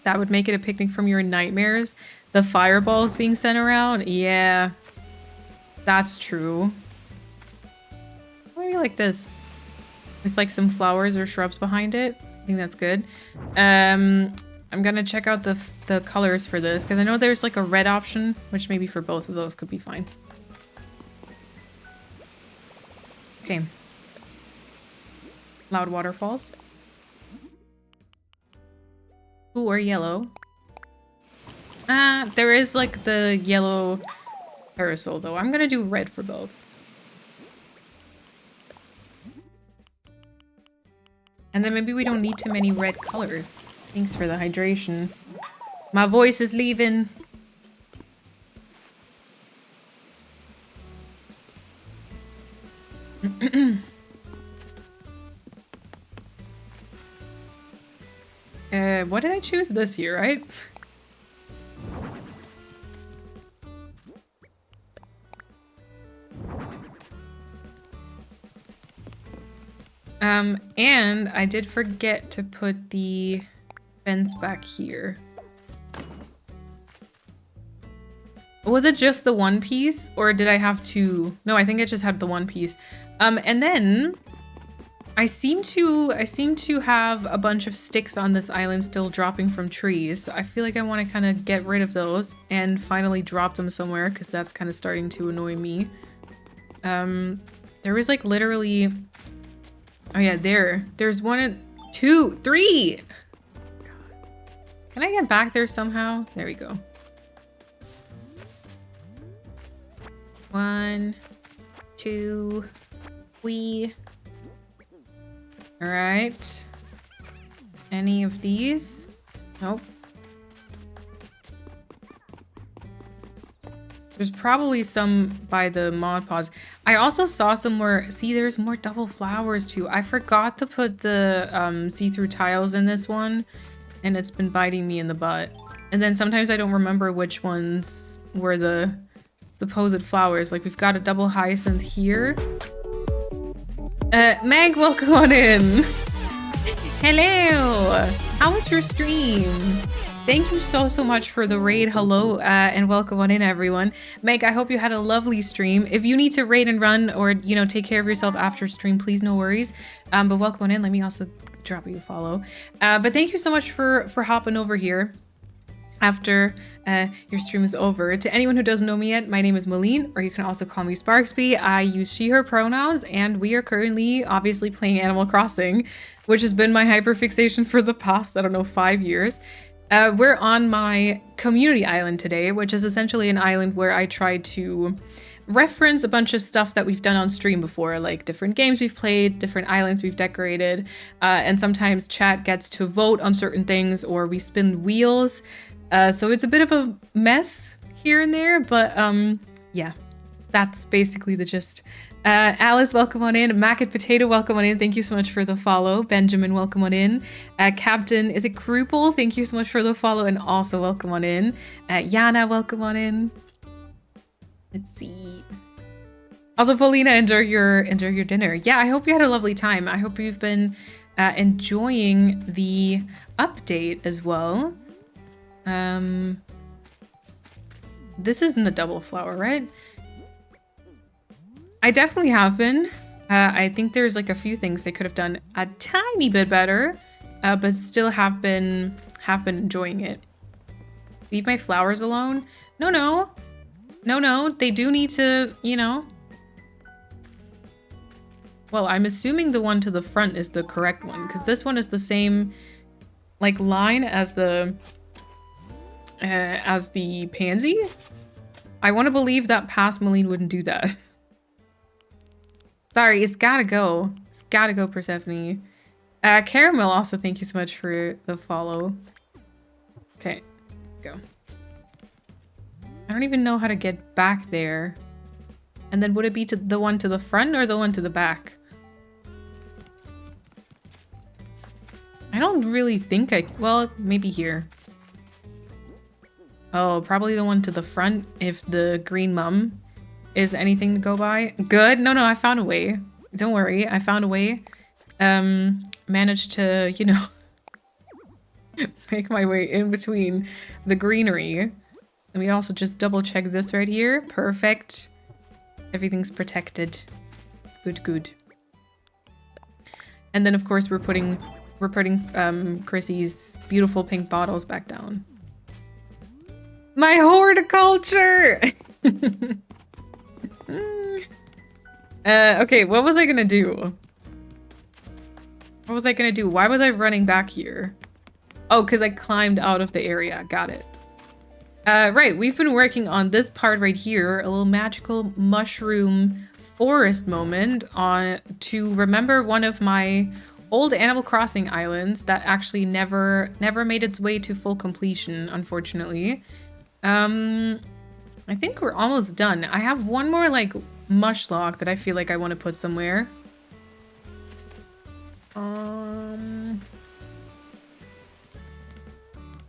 That would make it a picnic from your nightmares. The fireballs being sent around? Yeah. That's true. Maybe like this. With like some flowers or shrubs behind it. I think that's good. I'm gonna check out the colors for this because I know there's like a red option, which maybe for both of those could be fine. Okay. Loud waterfalls. Ooh, or yellow. There is like the yellow parasol though. I'm gonna do red for both. And then maybe we don't need too many red colors. Thanks for the hydration. My voice is leaving. What did I choose? This here, right? And I did forget to put the fence back here. Was it just the one piece or did I have two? No, I think I just had the one piece. And then I seem to have a bunch of sticks on this island still dropping from trees. So I feel like I want to kind of get rid of those and finally drop them somewhere because that's kind of starting to annoy me. There was like literally, oh yeah, there's 1, 2, 3. God. Can I get back there somehow? There we go. 1, 2, 3. All right. Any of these? Nope. There's probably some by the Mod Pods. I also saw somewhere, see there's more double flowers too. I forgot to put the see-through tiles in this one and it's been biting me in the butt. And then sometimes I don't remember which ones were the supposed flowers. Like we've got a double hyacinth here. Meg, welcome on in. Hello. How was your stream? Thank you so much for the raid. Hello, and welcome on in, everyone. Meg, I hope you had a lovely stream. If you need to raid and run or, you know, take care of yourself after stream, please, no worries. But welcome on in. Let me also drop you a follow. But thank you so much for hopping over here after your stream is over. To anyone who doesn't know me yet, my name is Malene, or you can also call me Sparksby. I use she, her pronouns, and we are currently obviously playing Animal Crossing, which has been my hyperfixation for the past, I don't know, 5 years. We're on my community island today, which is essentially an island where I try to reference a bunch of stuff that we've done on stream before, like different games we've played, different islands we've decorated, and sometimes chat gets to vote on certain things or we spin wheels. So it's a bit of a mess here and there, but yeah, that's basically the gist. Alice, welcome on in. Mac and Potato, welcome on in. Thank you so much for the follow. Benjamin, welcome on in. Captain, is it Kruple? Thank you so much for the follow and also welcome on in. Yana, welcome on in. Let's see. Also, Paulina, enjoy your dinner. Yeah, I hope you had a lovely time. I hope you've been enjoying the update as well. This isn't a double flower, right? I definitely have been. I think there's like a few things they could have done a tiny bit better, but still have been enjoying it. Leave my flowers alone? No. They do need to, you know. Well, I'm assuming the one to the front is the correct one because this one is the same like line as the pansy. I want to believe that past Malene wouldn't do that. Sorry, it's gotta go. It's gotta go, Persephone. Caramel, also thank you so much for the follow. Okay, go. I don't even know how to get back there. And then would it be to the one to the front or the one to the back? I don't really think well, maybe here. Oh, probably the one to the front if the green mum is anything to go by. Good. No, I found a way. Don't worry. I found a way. Managed to, you know, make my way in between the greenery. And we also just double check this right here. Perfect. Everything's protected. Good. And then of course we're putting Chrissy's beautiful pink bottles back down. My horticulture! Okay, what was I gonna do? Why was I running back here? Oh, because I climbed out of the area. Got it. Right, we've been working on this part right here, a little magical mushroom forest moment to remember one of my old Animal Crossing islands that actually never made its way to full completion, unfortunately. I think we're almost done. I have one more like mush log that I feel like I want to put somewhere.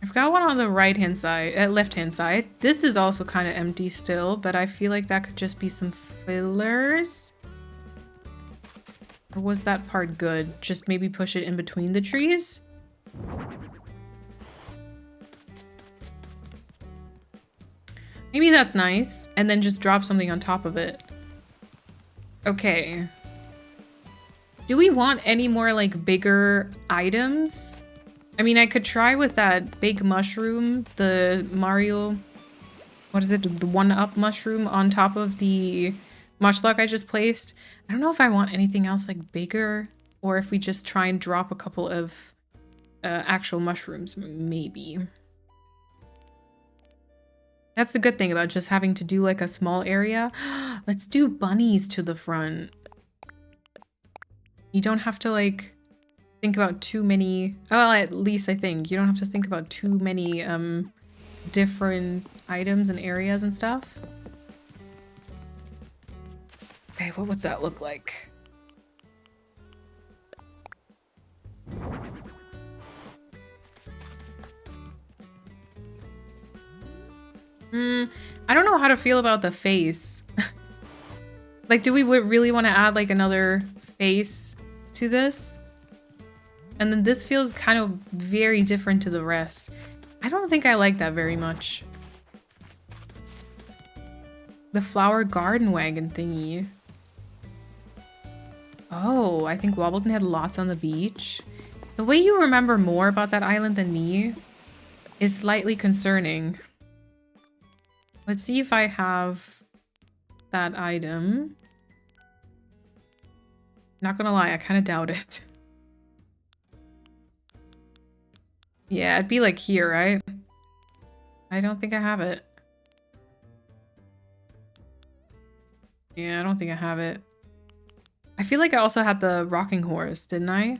I've got one on the right-hand side, left-hand side. This is also kind of empty still, but I feel like that could just be some fillers. Or was that part good? Just maybe push it in between the trees? Maybe that's nice. And then just drop something on top of it. Okay. Do we want any more like bigger items? I mean, I could try with that big mushroom, the Mario, what is it? The 1-up mushroom on top of the mushrock I just placed. I don't know if I want anything else like bigger or if we just try and drop a couple of actual mushrooms, maybe. That's the good thing about just having to do like a small area. Let's do bunnies to the front. You don't have to like think about too many, well, at least I think you don't have to think about too many different items and areas and stuff. Okay, what would that look like? I don't know how to feel about the face. Like, do we really want to add like another face to this? And then this feels kind of very different to the rest. I don't think I like that very much. The flower garden wagon thingy. Oh, I think Wobbleton had lots on the beach. The way you remember more about that island than me is slightly concerning. Let's see if I have that item. Not gonna lie, I kind of doubt it. Yeah, it'd be like here, right? I don't think I have it. Yeah, I don't think I have it. I feel like I also had the rocking horse, didn't I?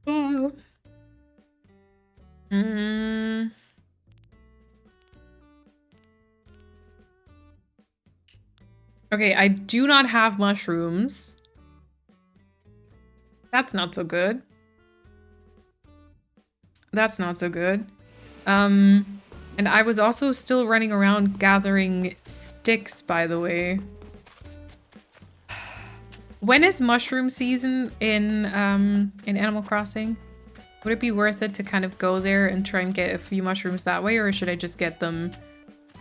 Oh. Okay, I do not have mushrooms. That's not so good. That's not so good. And I was also still running around gathering sticks, by the way. When is mushroom season in Animal Crossing? Would it be worth it to kind of go there and try and get a few mushrooms that way, or should I just get them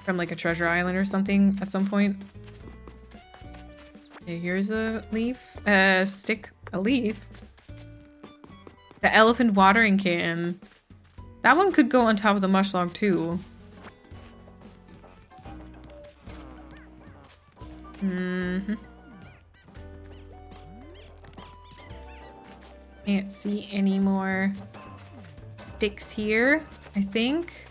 from like a treasure island or something at some point? Okay, here's a leaf. Stick. A leaf? The elephant watering can. That one could go on top of the mush log too. Can't see any more sticks here, I think.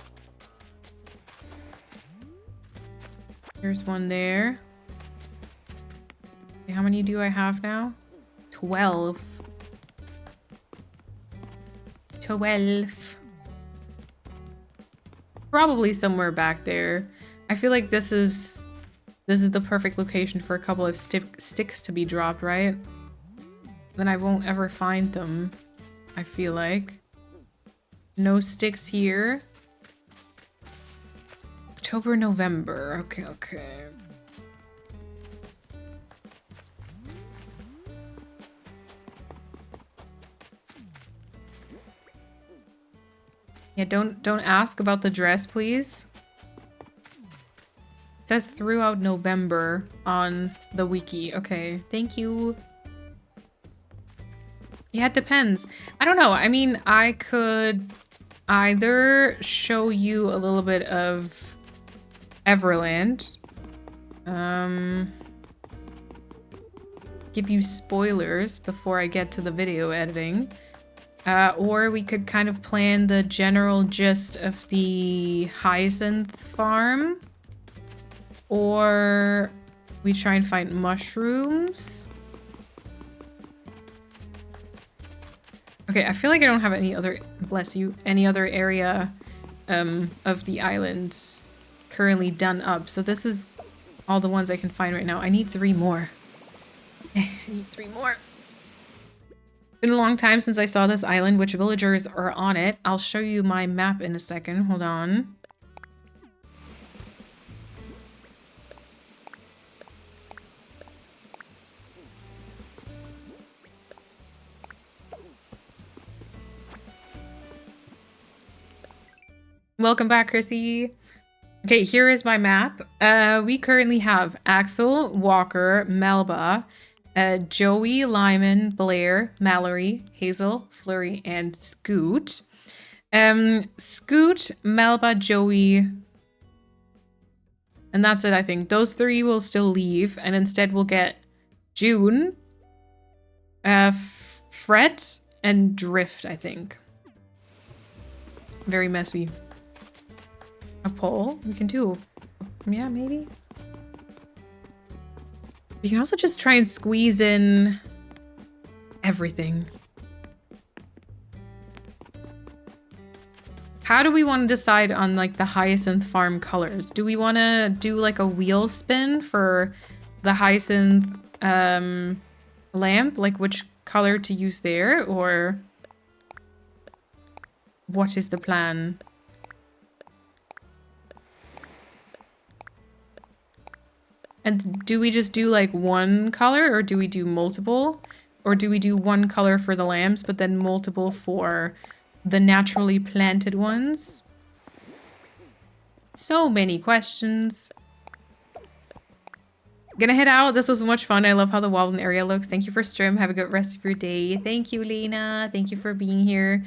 There's one there. Okay, how many do I have now? 12. 12. Probably somewhere back there. I feel like this is the perfect location for a couple of sticks to be dropped, right? Then I won't ever find them, I feel like. No sticks here. October, November. Okay, okay. Yeah, don't ask about the dress, please. It says throughout November on the wiki. Okay, thank you. Yeah, it depends. I don't know. I mean, I could either show you a little bit of Everland. Give you spoilers before I get to the video editing. Or we could kind of plan the general gist of the hyacinth farm. Or we try and find mushrooms. Okay, I feel like I don't have any other, bless you, any other area of the island currently done up. So this is all the ones I can find right now. I need 3 more. I need 3 more. Been a long time since I saw this island. Which villagers are on it? I'll show you my map in a second. Hold on. Welcome back, Chrissy. Okay, here is my map. We currently have Axel, Walker, Melba, Joey, Lyman, Blair, Mallory, Hazel, Flurry, and Scoot. Scoot, Melba, Joey, and that's it, I think. Those three will still leave, and instead we'll get June, Fret, and Drift, I think. Very messy. A poll? We can do. Yeah, maybe. We can also just try and squeeze in everything. How do we want to decide on like the Hyacinth farm colors? Do we want to do like a wheel spin for the Hyacinth lamp? Like which color to use there, or what is the plan? And do we just do like one color, or do we do multiple? Or do we do one color for the lamps, but then multiple for the naturally planted ones? So many questions. Gonna head out. This was so much fun. I love how the Walden area looks. Thank you for stream. Have a good rest of your day. Thank you, Lena. Thank you for being here.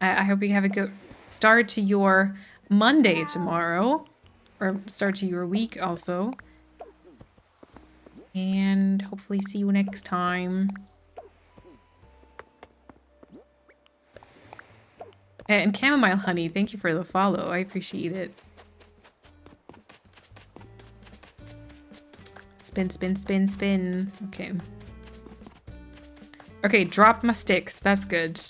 I hope you have a good start to your Monday tomorrow. Or start to your week also. And hopefully see you next time. And Chamomile Honey, thank you for the follow. I appreciate it. Spin, spin, spin, spin. Okay. Okay, drop my sticks. That's good.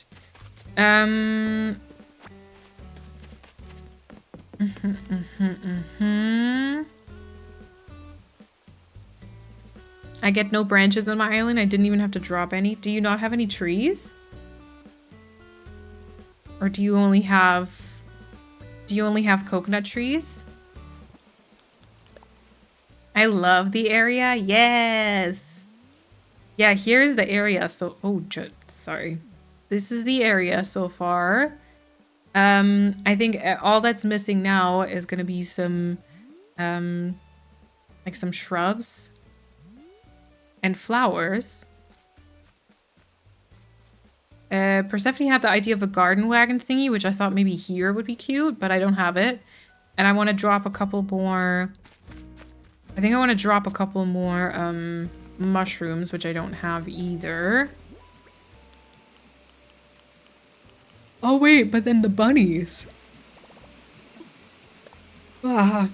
I get no branches on my island. I didn't even have to drop any. Do you not have any trees? Or do you only have coconut trees? I love the area. Yes. Yeah, here's the area. So, oh, sorry. This is the area so far. I think all that's missing now is going to be some, like some shrubs and flowers. Persephone had the idea of a garden wagon thingy, which I thought maybe here would be cute, but I don't have it. And I want to drop a couple more... I think I want to drop a couple more mushrooms, which I don't have either. Oh wait, but then the bunnies. Ah,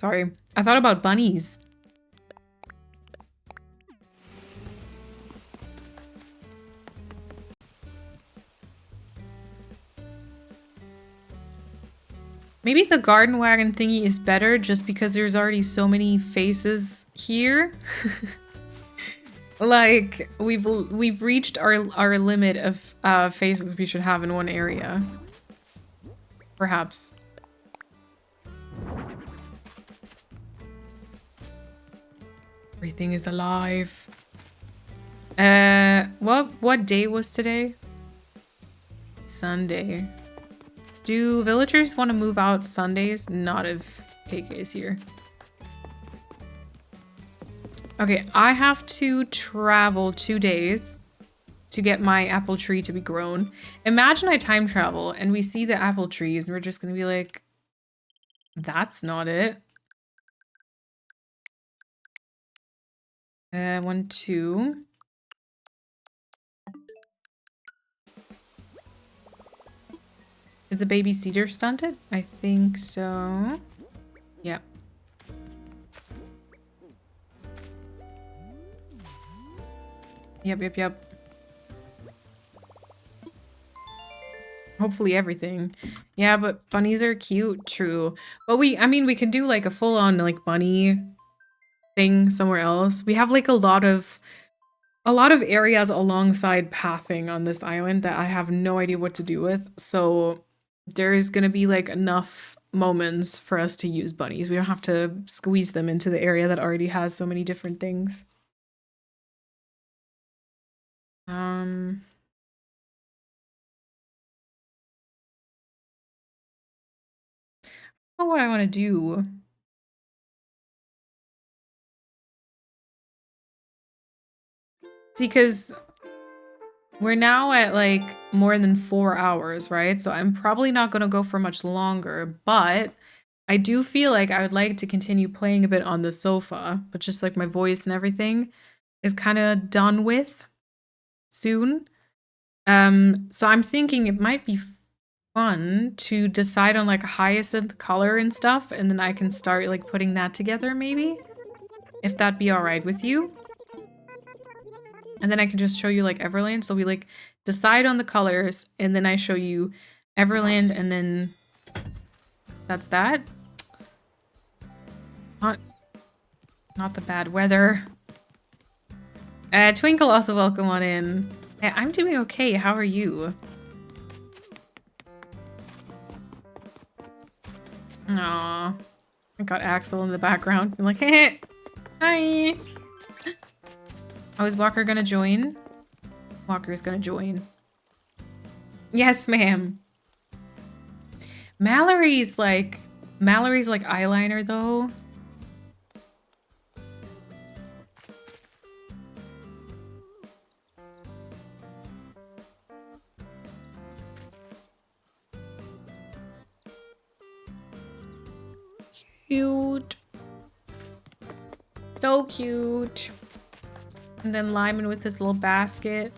sorry. I thought about bunnies. Maybe the garden wagon thingy is better just because there's already so many faces here. Like, we've reached our limit of faces we should have in one area. Perhaps. Everything is alive. What day was today? Sunday. Do villagers want to move out Sundays? Not if KK is here. Okay, I have to travel 2 days to get my apple tree to be grown. Imagine I time travel and we see the apple trees and we're just going to be like, that's not it. 1, 2. Is the baby cedar stunted? I think so. Yep. Yep. Hopefully everything. Yeah, but bunnies are cute, true. But I mean, we can do like a full-on like bunny thing somewhere else. We have like a lot of areas alongside pathing on this island that I have no idea what to do with. So there is going to be like enough moments for us to use bunnies. We don't have to squeeze them into the area that already has so many different things. know what I want to do. See, because we're now at like more than 4 hours, right? So I'm probably not going to go for much longer, but I do feel like I would like to continue playing a bit on the sofa, but just like my voice and everything is kind of done with soon. So I'm thinking it might be fun to decide on like a hyacinth color and stuff, and then I can start like putting that together maybe, if that'd be all right with you. And then I can just show you like Everland. So we like decide on the colors, and then I show you Everland, and then that's that. Not the bad weather. Twinkle also welcome on in. I'm doing okay. How are you? Aww. I got Axel in the background. I'm like, hey, hi. Oh, is Walker gonna join? Walker's gonna join. Yes, ma'am. Mallory's like eyeliner though. Cute. So cute. And then Lyman with his little basket.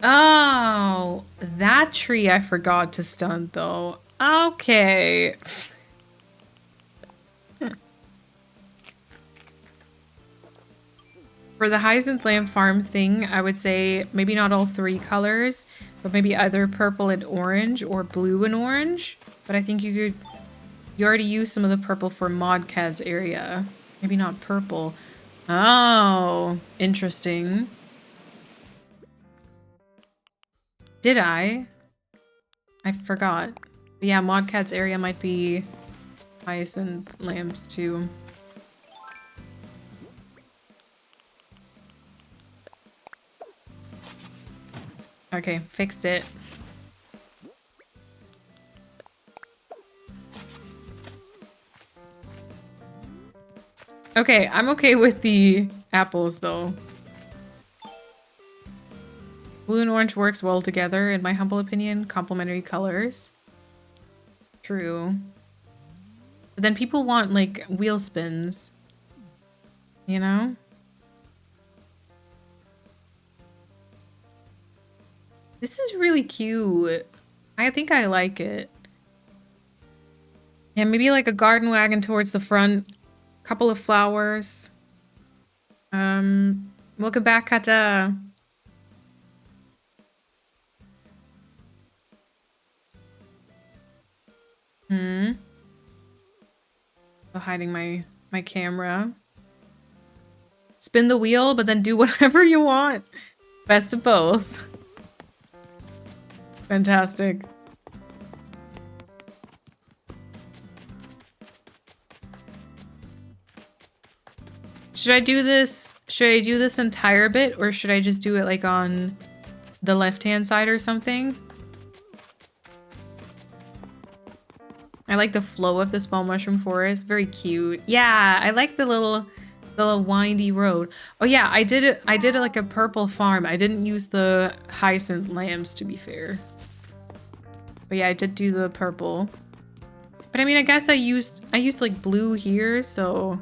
Oh, that tree I forgot to stunt though. Okay. For the Hyacinth Lamb Farm thing, I would say maybe not all 3 colors, but maybe either purple and orange or blue and orange. But I think you already used some of the purple for Modcad's area. Maybe not purple. Oh, interesting. Did I? I forgot. But yeah, Modcad's area might be hyacinth lamps too. Okay, fixed it. Okay, I'm okay with the apples though. Blue and orange works well together, in my humble opinion. Complementary colors. True. But then people want, like, wheel spins. You know? This is really cute. I think I like it. Yeah, maybe like a garden wagon towards the front. Couple of flowers. Welcome back, Kata. Hiding my camera. Spin the wheel, but then do whatever you want. Best of both. Fantastic. Should I do this? Should I do this entire bit, or should I just do it like on the left-hand side or something? I like the flow of the small mushroom forest. Very cute. Yeah, I like the little windy road. Oh yeah, I did it like a purple farm. I didn't use the hyacinth lambs, to be fair. But yeah, I did do the purple. But I mean, I guess I used like blue here, so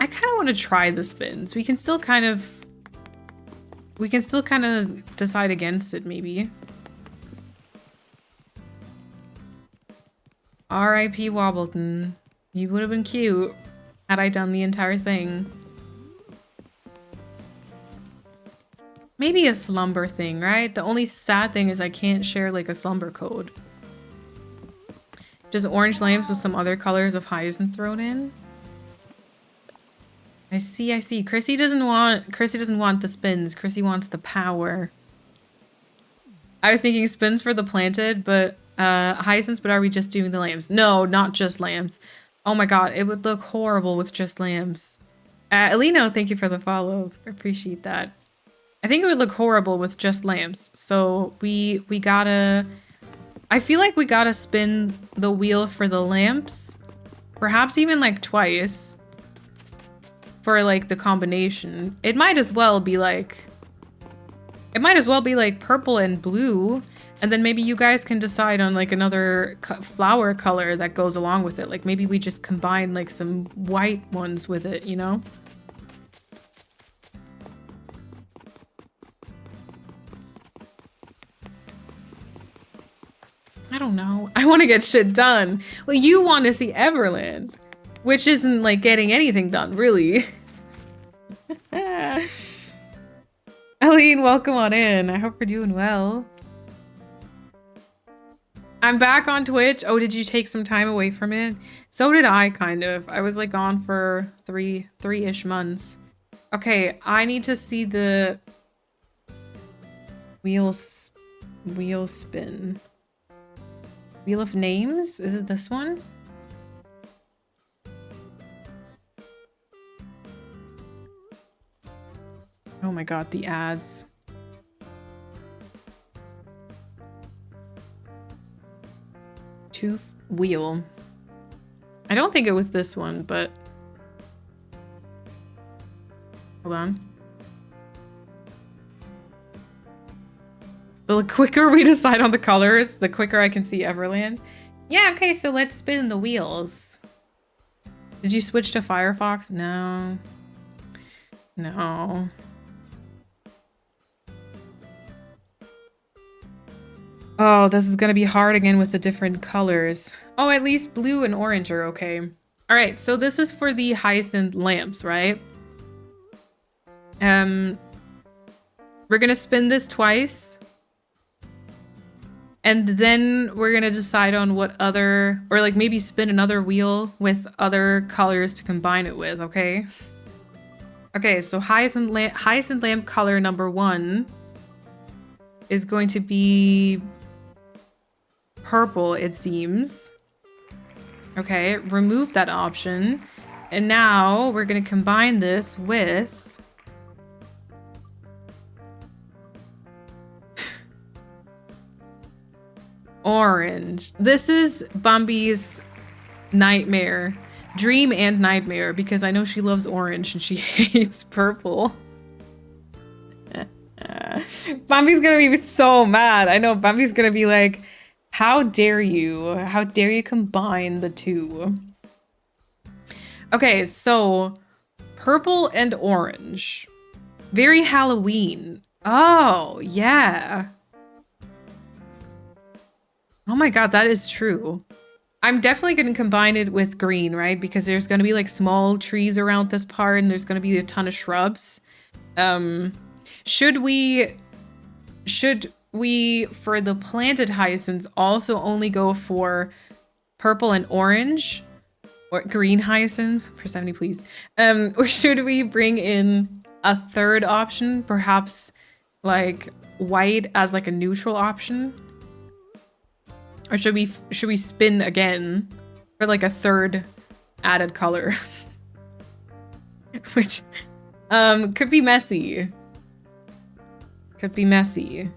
I kind of want to try the spins. We can still kind of decide against it, maybe. R.I.P. Wobbleton. You would have been cute had I done the entire thing. Maybe a slumber thing, right? The only sad thing is I can't share like a slumber code. Just orange lamps with some other colors of hyacinth thrown in. I see. Chrissy doesn't want the spins. Chrissy wants the power. I was thinking spins for the planted, but hyacinths, but are we just doing the lambs? No, not just lambs. Oh my god, it would look horrible with just lambs. Alino, thank you for the follow. Appreciate that. I think it would look horrible with just lamps. So we gotta... I feel like we gotta spin the wheel for the lamps. Perhaps even like twice. For like the combination. It might as well be like... It might as well be like purple and blue. And then maybe you guys can decide on like another flower color that goes along with it. Like maybe we just combine like some white ones with it, you know? I don't know. I want to get shit done. Well, you want to see Everland, which isn't like getting anything done, really. Aline, welcome on in. I hope you're doing well. I'm back on Twitch. Oh, did you take some time away from it? So did I, kind of. I was like gone for three-ish months. Okay, I need to see the wheel spin. Wheel of Names? Is it this one? Oh my god, the ads. Toof wheel. I don't think it was this one, but... Hold on. The quicker we decide on the colors, the quicker I can see Everland. Yeah, okay, so let's spin the wheels. Did you switch to Firefox? No. No. Oh, this is gonna be hard again with the different colors. Oh, at least blue and orange are okay. All right, so this is for the hyacinth lamps, right? We're gonna spin this twice. And then we're gonna decide on what other, or like maybe spin another wheel with other colors to combine it with, okay? Okay, so hyacinth lamp color number 1 is going to be purple, it seems. Okay, remove that option. And now we're gonna combine this with orange. This is Bambi's nightmare. Dream and nightmare, because I know she loves orange and she hates purple. Bambi's gonna be so mad. I know Bambi's gonna be like, how dare you? How dare you combine the two? Okay, so purple and orange. Very Halloween. Oh, yeah. Oh my god, that is true. I'm definitely going to combine it with green, right? Because there's going to be like small trees around this part and there's going to be a ton of shrubs. Should we, for the planted hyacinths, also only go for purple and orange? Or green hyacinths? For 70, please. Or should we bring in a third option? Perhaps like white as like a neutral option? Or should we spin again for like a third added color? Which could be messy. Could be messy.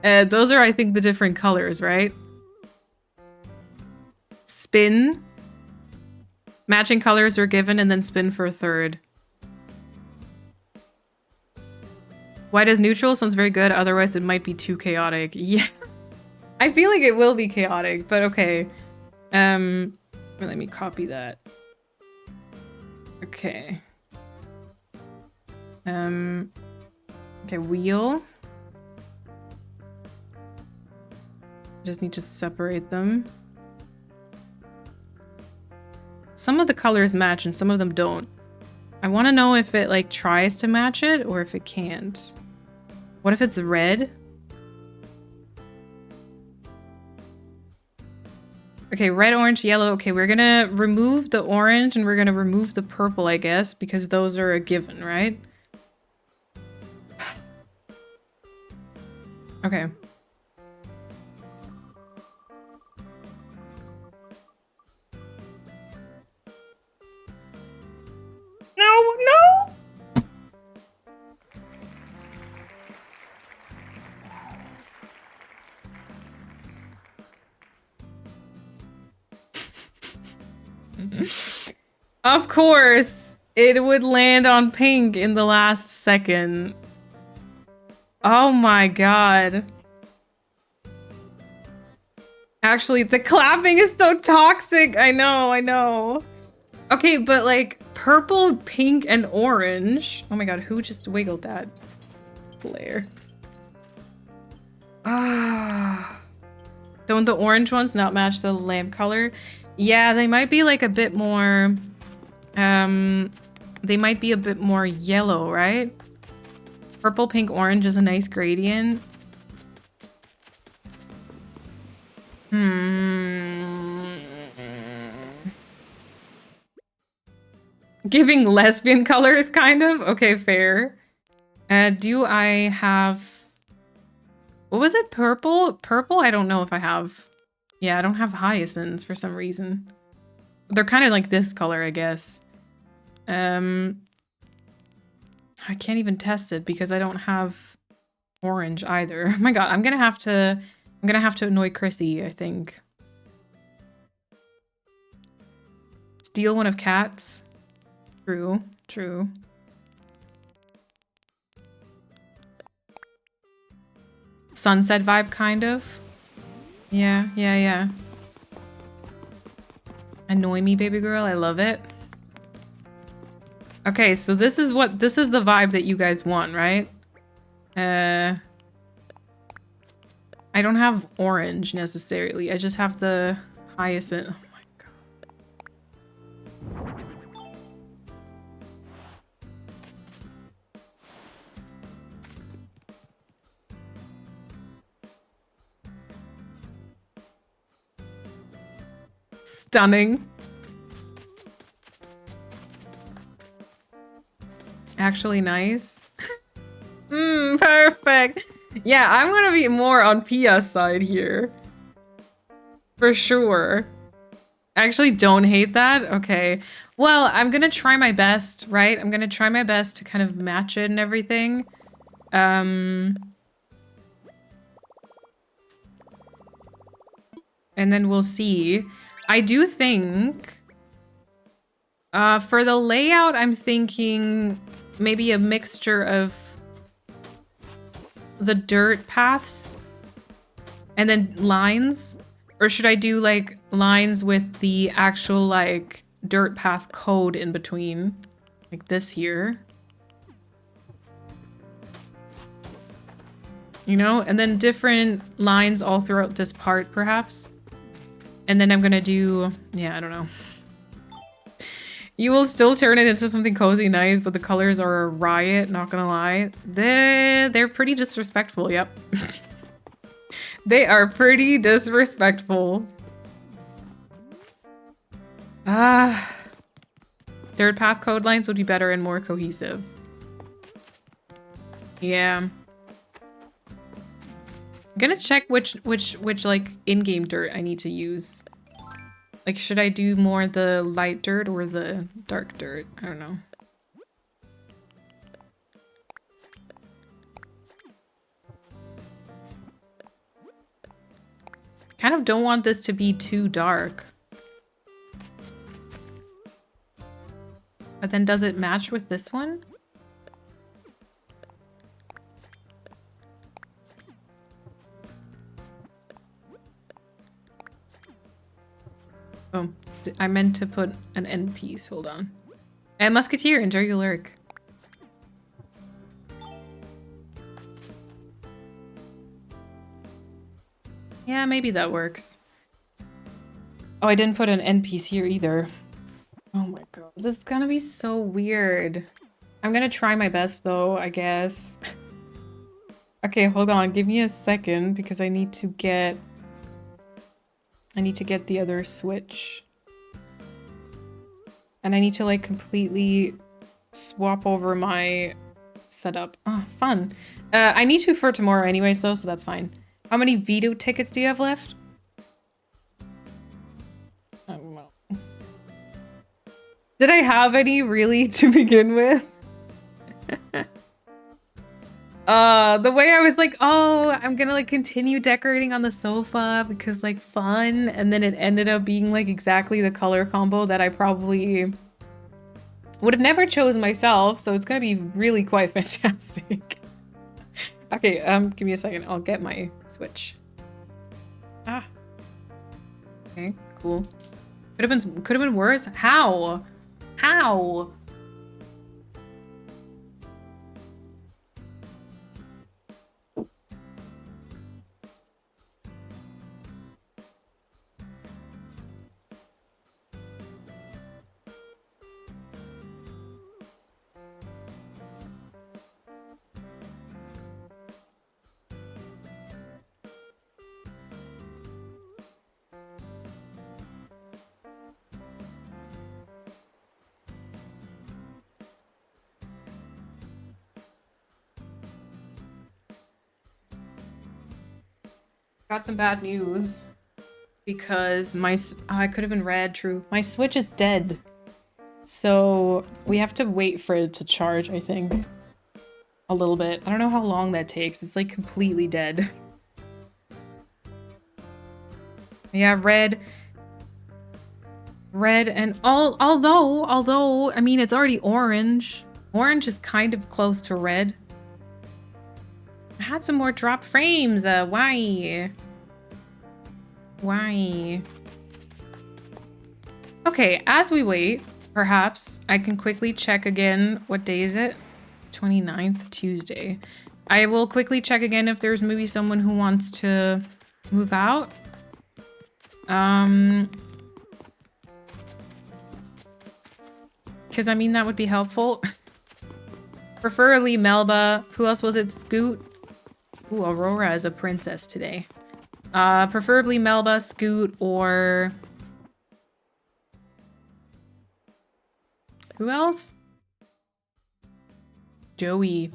Those are, I think, the different colors, right? Spin. Matching colors are given and then spin for a third. White as neutral sounds very good, otherwise it might be too chaotic. Yeah. I feel like it will be chaotic, but okay. Let me copy that. Okay. Okay, wheel. Just need to separate them. Some of the colors match and some of them don't. I want to know if it like tries to match it or if it can't. What if it's red? Okay, red, orange, yellow. Okay, we're gonna remove the orange and we're gonna remove the purple, I guess, because those are a given, right? Okay. Of course, it would land on pink in the last second. Oh my god. Actually, the clapping is so toxic. I know. Okay, but like purple, pink, and orange. Oh my god, who just wiggled that? Blair. Ah. Don't the orange ones not match the lamp color? Yeah, they might be like a bit more, they might be a bit more yellow, right? Purple, pink, orange is a nice gradient. Giving lesbian colors, kind of? Okay, fair. Do I have... What was it? Purple? Purple? I don't know if I have. Yeah, I don't have hyacinths for some reason. They're kind of like this color, I guess. I can't even test it because I don't have orange either. Oh my god, I'm gonna have to annoy Chrissy, I think. Steal one of Cat's. True, true. Sunset vibe, kind of. Yeah. Annoy me, baby girl. I love it. Okay, so this is the vibe that you guys want, right? I don't have orange necessarily. I just have the hyacinth. Oh my god. Stunning. Actually nice. Perfect. Yeah, I'm gonna be more on Pia's side here. For sure. Actually don't hate that? Okay. Well, I'm gonna try my best, right? I'm gonna try my best to kind of match it and everything. And then we'll see. I do think... for the layout, I'm thinking maybe a mixture of the dirt paths and then lines. Or should I do like lines with the actual like dirt path code in between? Like this here. You know? And then different lines all throughout this part perhaps. And then I'm gonna do... yeah, I don't know. You will still turn it into something cozy nice, but the colors are a riot, not gonna lie. They're pretty disrespectful, yep. They are pretty disrespectful. Dirt path code lines would be better and more cohesive. Yeah. I'm gonna check which like in-game dirt I need to use. Like, should I do more the light dirt or the dark dirt? I don't know. Kind of don't want this to be too dark. But then does it match with this one? Oh, I meant to put an end piece. Hold on. And Musketeer, enjoy your lurk. Yeah, maybe that works. Oh, I didn't put an end piece here either. Oh my god, this is gonna be so weird. I'm gonna try my best though, I guess. Okay, hold on. Give me a second because I need to get the other switch. And I need to like completely swap over my setup. Oh, fun. I need to for tomorrow anyways though, so that's fine. How many veto tickets do you have left? I don't know. Did I have any really to begin with? The way I was like, oh, I'm gonna like continue decorating on the sofa because like fun, and then it ended up being like exactly the color combo that I probably would have never chosen myself, so it's gonna be really quite fantastic. Okay, give me a second. I'll get my Switch. Ah. Okay, cool. Could have been worse. How? How? Got some bad news because I could have been red, true. My Switch is dead. So we have to wait for it to charge, I think. A little bit. I don't know how long that takes. It's like completely dead. Yeah, red. Red and although, I mean, it's already orange. Orange is kind of close to red. I had some more drop frames. Why? Why? Okay, as we wait, perhaps I can quickly check again. What day is it? 29th, Tuesday. I will quickly check again if there's maybe someone who wants to move out. Because I mean, that would be helpful. Preferably Melba. Who else was it? Scoot. Ooh, Aurora is a princess today. Preferably Melba, Scoot, or... Who else? Joey.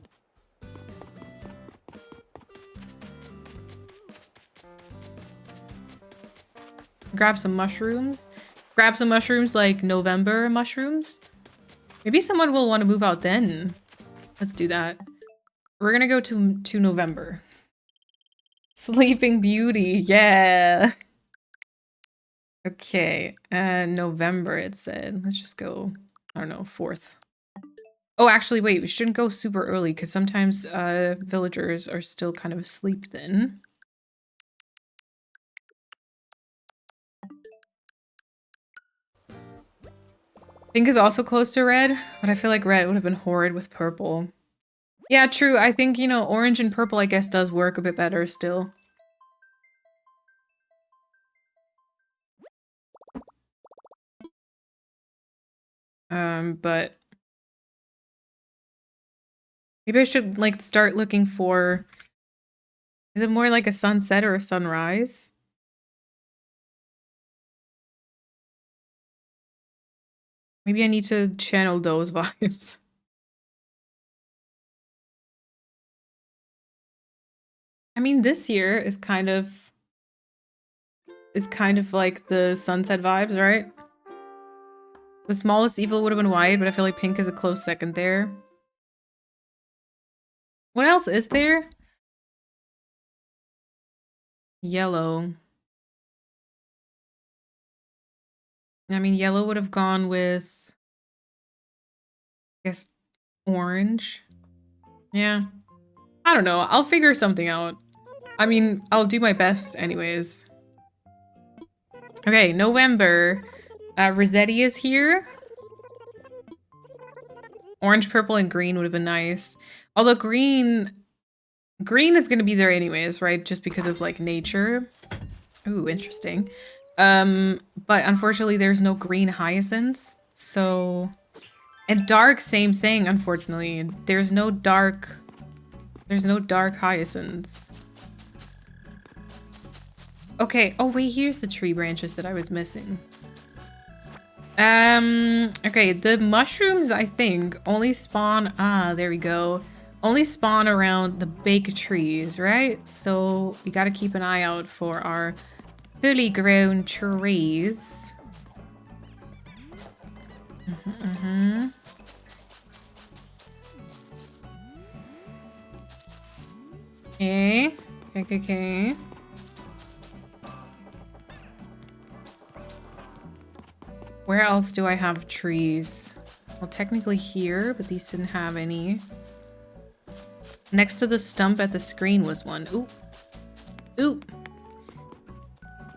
Grab some mushrooms. Grab some mushrooms like November mushrooms. Maybe someone will want to move out then. Let's do that. We're gonna go to November. Sleeping Beauty, yeah. Okay, November it said. Let's just go, I don't know, 4th. Oh, actually, wait, we shouldn't go super early because sometimes villagers are still kind of asleep then. Pink is also close to red, but I feel like red would have been horrid with purple. Yeah, true. I think, you know, orange and purple, I guess, does work a bit better still. But maybe I should, like, start looking for... Is it more like a sunset or a sunrise? Maybe I need to channel those vibes. I mean, this year is kind of like the sunset vibes, right? The smallest evil would have been white, but I feel like pink is a close second there. What else is there? Yellow. I mean, yellow would have gone with, I guess, orange. Yeah. I don't know. I'll figure something out. I mean, I'll do my best anyways. Okay, November. Rossetti is here. Orange, purple, and green would have been nice. Although green is going to be there anyways, right? Just because of, like, nature. Ooh, interesting. But unfortunately, there's no green hyacinths. So... And dark, same thing, unfortunately. There's no dark hyacinths. Okay, oh wait, here's the tree branches that I was missing. Okay, the mushrooms, I think, only spawn... Ah, there we go. Only spawn around the big trees, right? So we gotta keep an eye out for our fully grown trees. Okay. Okay. Where else do I have trees? Well, technically here, but these didn't have any. Next to the stump at the screen was one. Ooh. Ooh.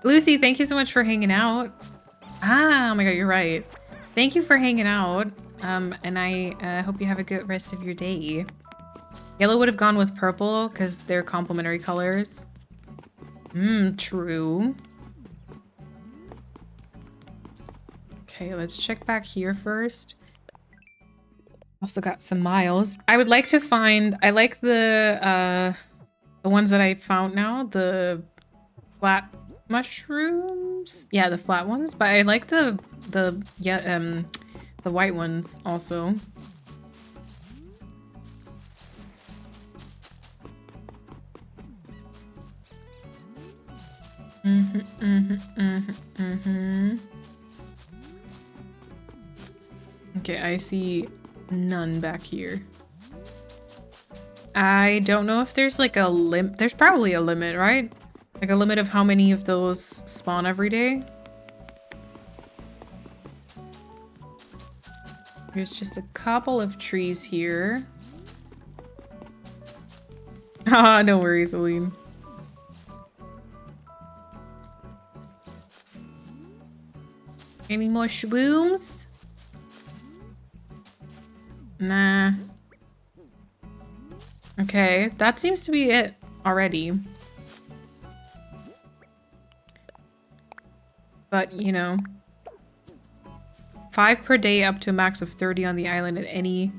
Lucy, thank you so much for hanging out. Ah, oh my god, you're right. Thank you for hanging out. And I hope you have a good rest of your day. Yellow would have gone with purple because they're complementary colors. True. Okay, let's check back here first. Also got some miles. I would like to find, I like the ones that I found now, the flat mushrooms. Yeah, the flat ones, but I like the white ones also. Okay, I see none back here. I don't know if there's like a limit. There's probably a limit, right? Like a limit of how many of those spawn every day. There's just a couple of trees here. Ah, no worries, Aline. Any more shrooms? Nah. Okay, that seems to be it already. But, you know, 5 per day up to a max of 30 on the island at any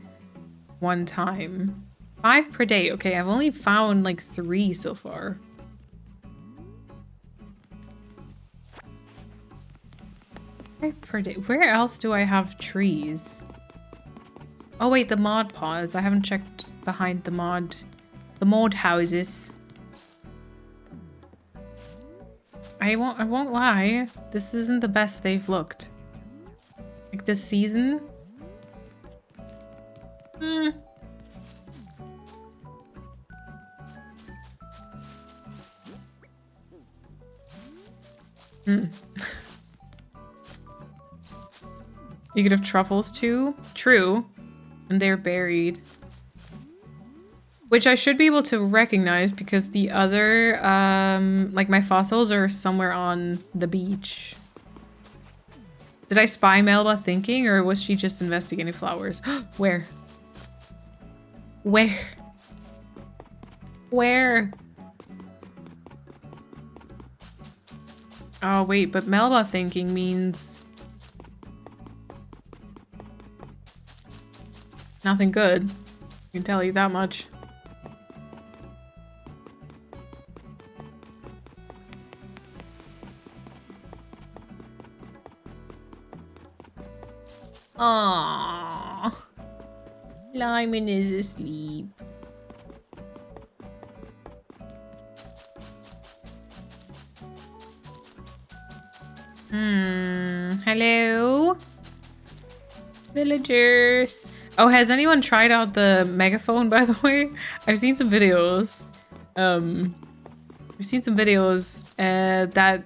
one time. 5 per day. Okay, I've only found like 3 so far. Per day. Where else do I have trees? Oh wait, the mod pods. I haven't checked behind the mod houses. I won't lie. This isn't the best they've looked. Like this season. You could have truffles too. True. And they're buried. Which I should be able to recognize because the other, like my fossils are somewhere on the beach. Did I spy Melba thinking or was she just investigating flowers? Where? Where? Where? Oh wait, but Melba thinking means nothing good. I can tell you that much. Aww. Lyman is asleep. Hello? Villagers. Oh, has anyone tried out the megaphone, by the way? I've seen some videos. That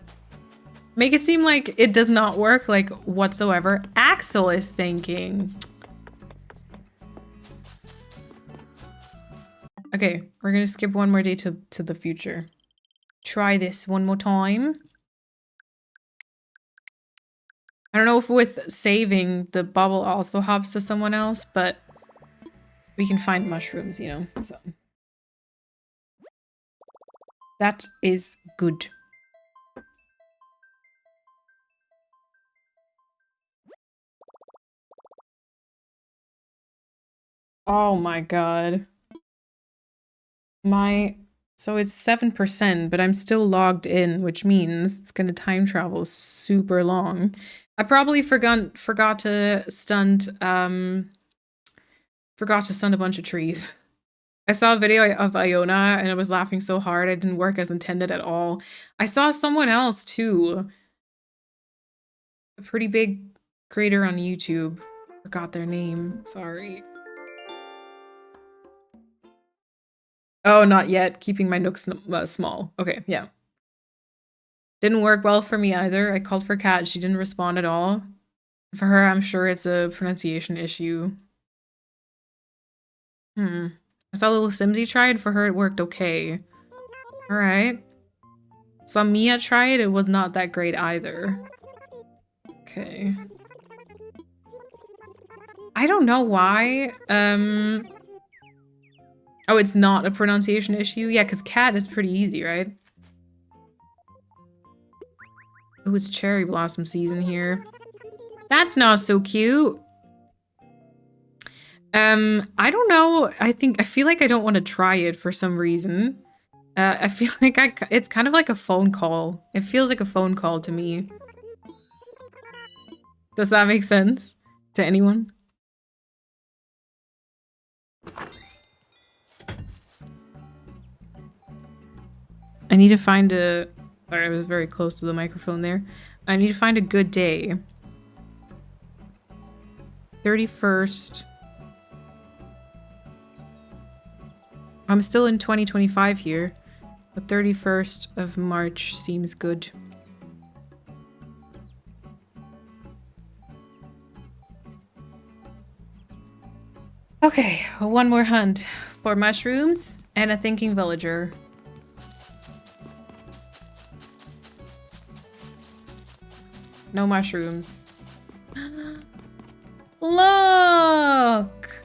make it seem like it does not work, like, whatsoever. Axel is thinking. Okay, we're gonna skip one more day to the future. Try this one more time. I don't know if with saving the bubble also hops to someone else, but we can find mushrooms, you know, so. That is good. Oh my god. So it's 7%, but I'm still logged in, which means it's gonna time travel super long. I probably forgot to stunt a bunch of trees. I saw a video of Iona and I was laughing so hard it didn't work as intended at all. I saw someone else too. A pretty big creator on YouTube. Forgot their name. Sorry. Oh, not yet. Keeping my nooks small. Okay, yeah. Didn't work well for me either. I called for Kat. She didn't respond at all. For her, I'm sure it's a pronunciation issue. I saw little Simsy tried. For her, it worked okay. Alright. Saw Mia try it. It was not that great either. Okay. I don't know why. Oh, it's not a pronunciation issue? Yeah, because cat is pretty easy, right? Oh, it's cherry blossom season here. That's not so cute. I don't know. I feel like I don't want to try it for some reason. I feel like it's kind of like a phone call. It feels like a phone call to me. Does that make sense to anyone? I need to find a... Sorry, I was very close to the microphone there. I need to find a good day. 31st. I'm still in 2025 here, but 31st of March seems good. Okay, one more hunt for mushrooms and a thinking villager. No mushrooms. Look!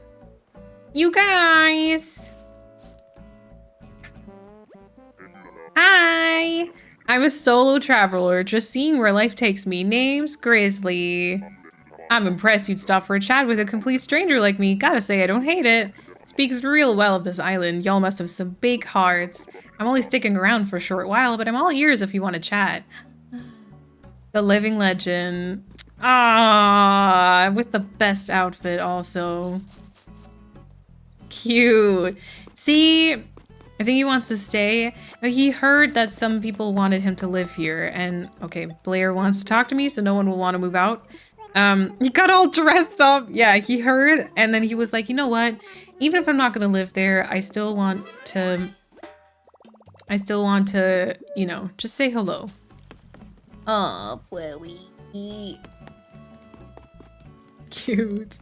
You guys! Hi! I'm a solo traveler, just seeing where life takes me. Name's Grizzly. I'm impressed you'd stop for a chat with a complete stranger like me. Gotta say, I don't hate it. Speaks real well of this island. Y'all must have some big hearts. I'm only sticking around for a short while, but I'm all ears if you want to chat. The living legend. Ah, with the best outfit also. Cute. See, I think he wants to stay. He heard that some people wanted him to live here, and okay, Blair wants to talk to me, so no one will want to move out. He got all dressed up. Yeah, he heard, and then he was like, you know what? Even if I'm not gonna live there, I still want to, you know, just say hello. Oh, Chloe. Cute.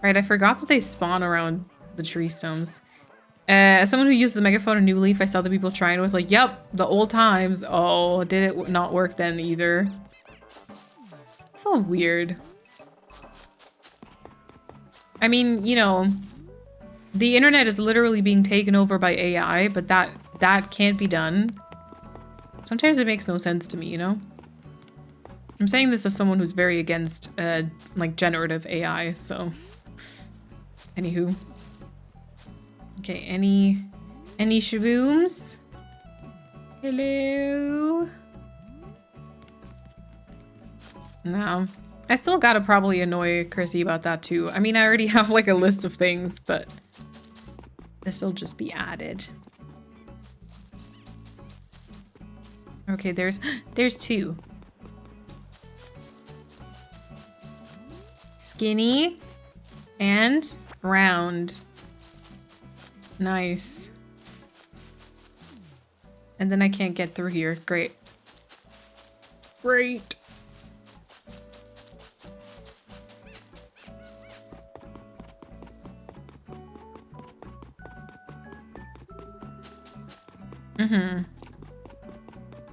Right, I forgot that they spawn around the tree stems. As someone who used the megaphone in New Leaf, I saw the people trying and was like, yep, the old times. Oh, did it not work then either? It's so weird. I mean, you know, the internet is literally being taken over by AI, but that can't be done. Sometimes it makes no sense to me, you know? I'm saying this as someone who's very against, like, generative AI, so... Anywho. Okay, any shabooms? Hello? No. I still gotta probably annoy Chrissy about that too. I mean, I already have like a list of things, but this'll just be added. Okay, there's two. Skinny and round. Nice. And then I can't get through here. Great. Great.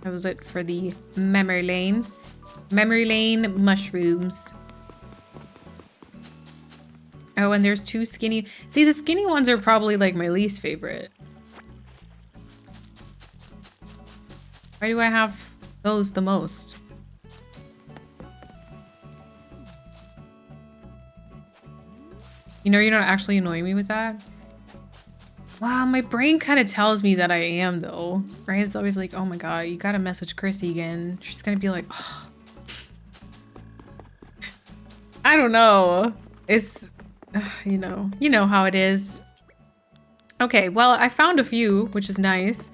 That was it for the memory lane. Memory lane mushrooms. Oh, and there's two skinny... See, the skinny ones are probably like my least favorite. Why do I have those the most? You know, you're not actually annoying me with that? Wow, my brain kind of tells me that I am, though. Right? It's always like, oh my god, you gotta message Chrissy again. She's gonna be like, oh. I don't know. It's, you know how it is. Okay, well, I found a few, which is nice.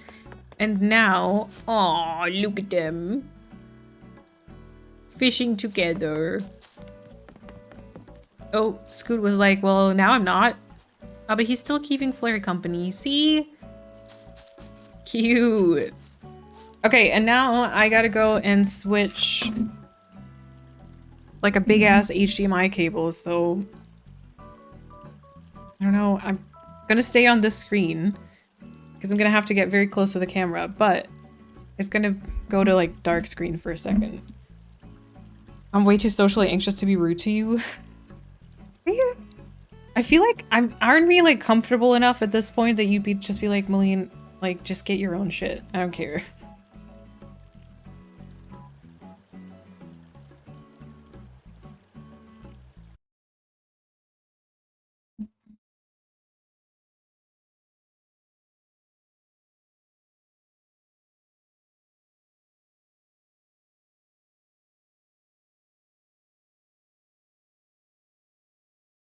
And now, oh, look at them. Fishing together. Oh, Scoot was like, well, now I'm not. Oh, but he's still keeping Flare company. See? Cute. Okay, and now I gotta go and switch like a big ass HDMI cable, so I don't know. I'm gonna stay on this screen because I'm gonna have to get very close to the camera, but it's gonna go to like dark screen for a second. I'm way too socially anxious to be rude to you. I feel like aren't we like comfortable enough at this point that you'd just be like, Malene, like just get your own shit. I don't care.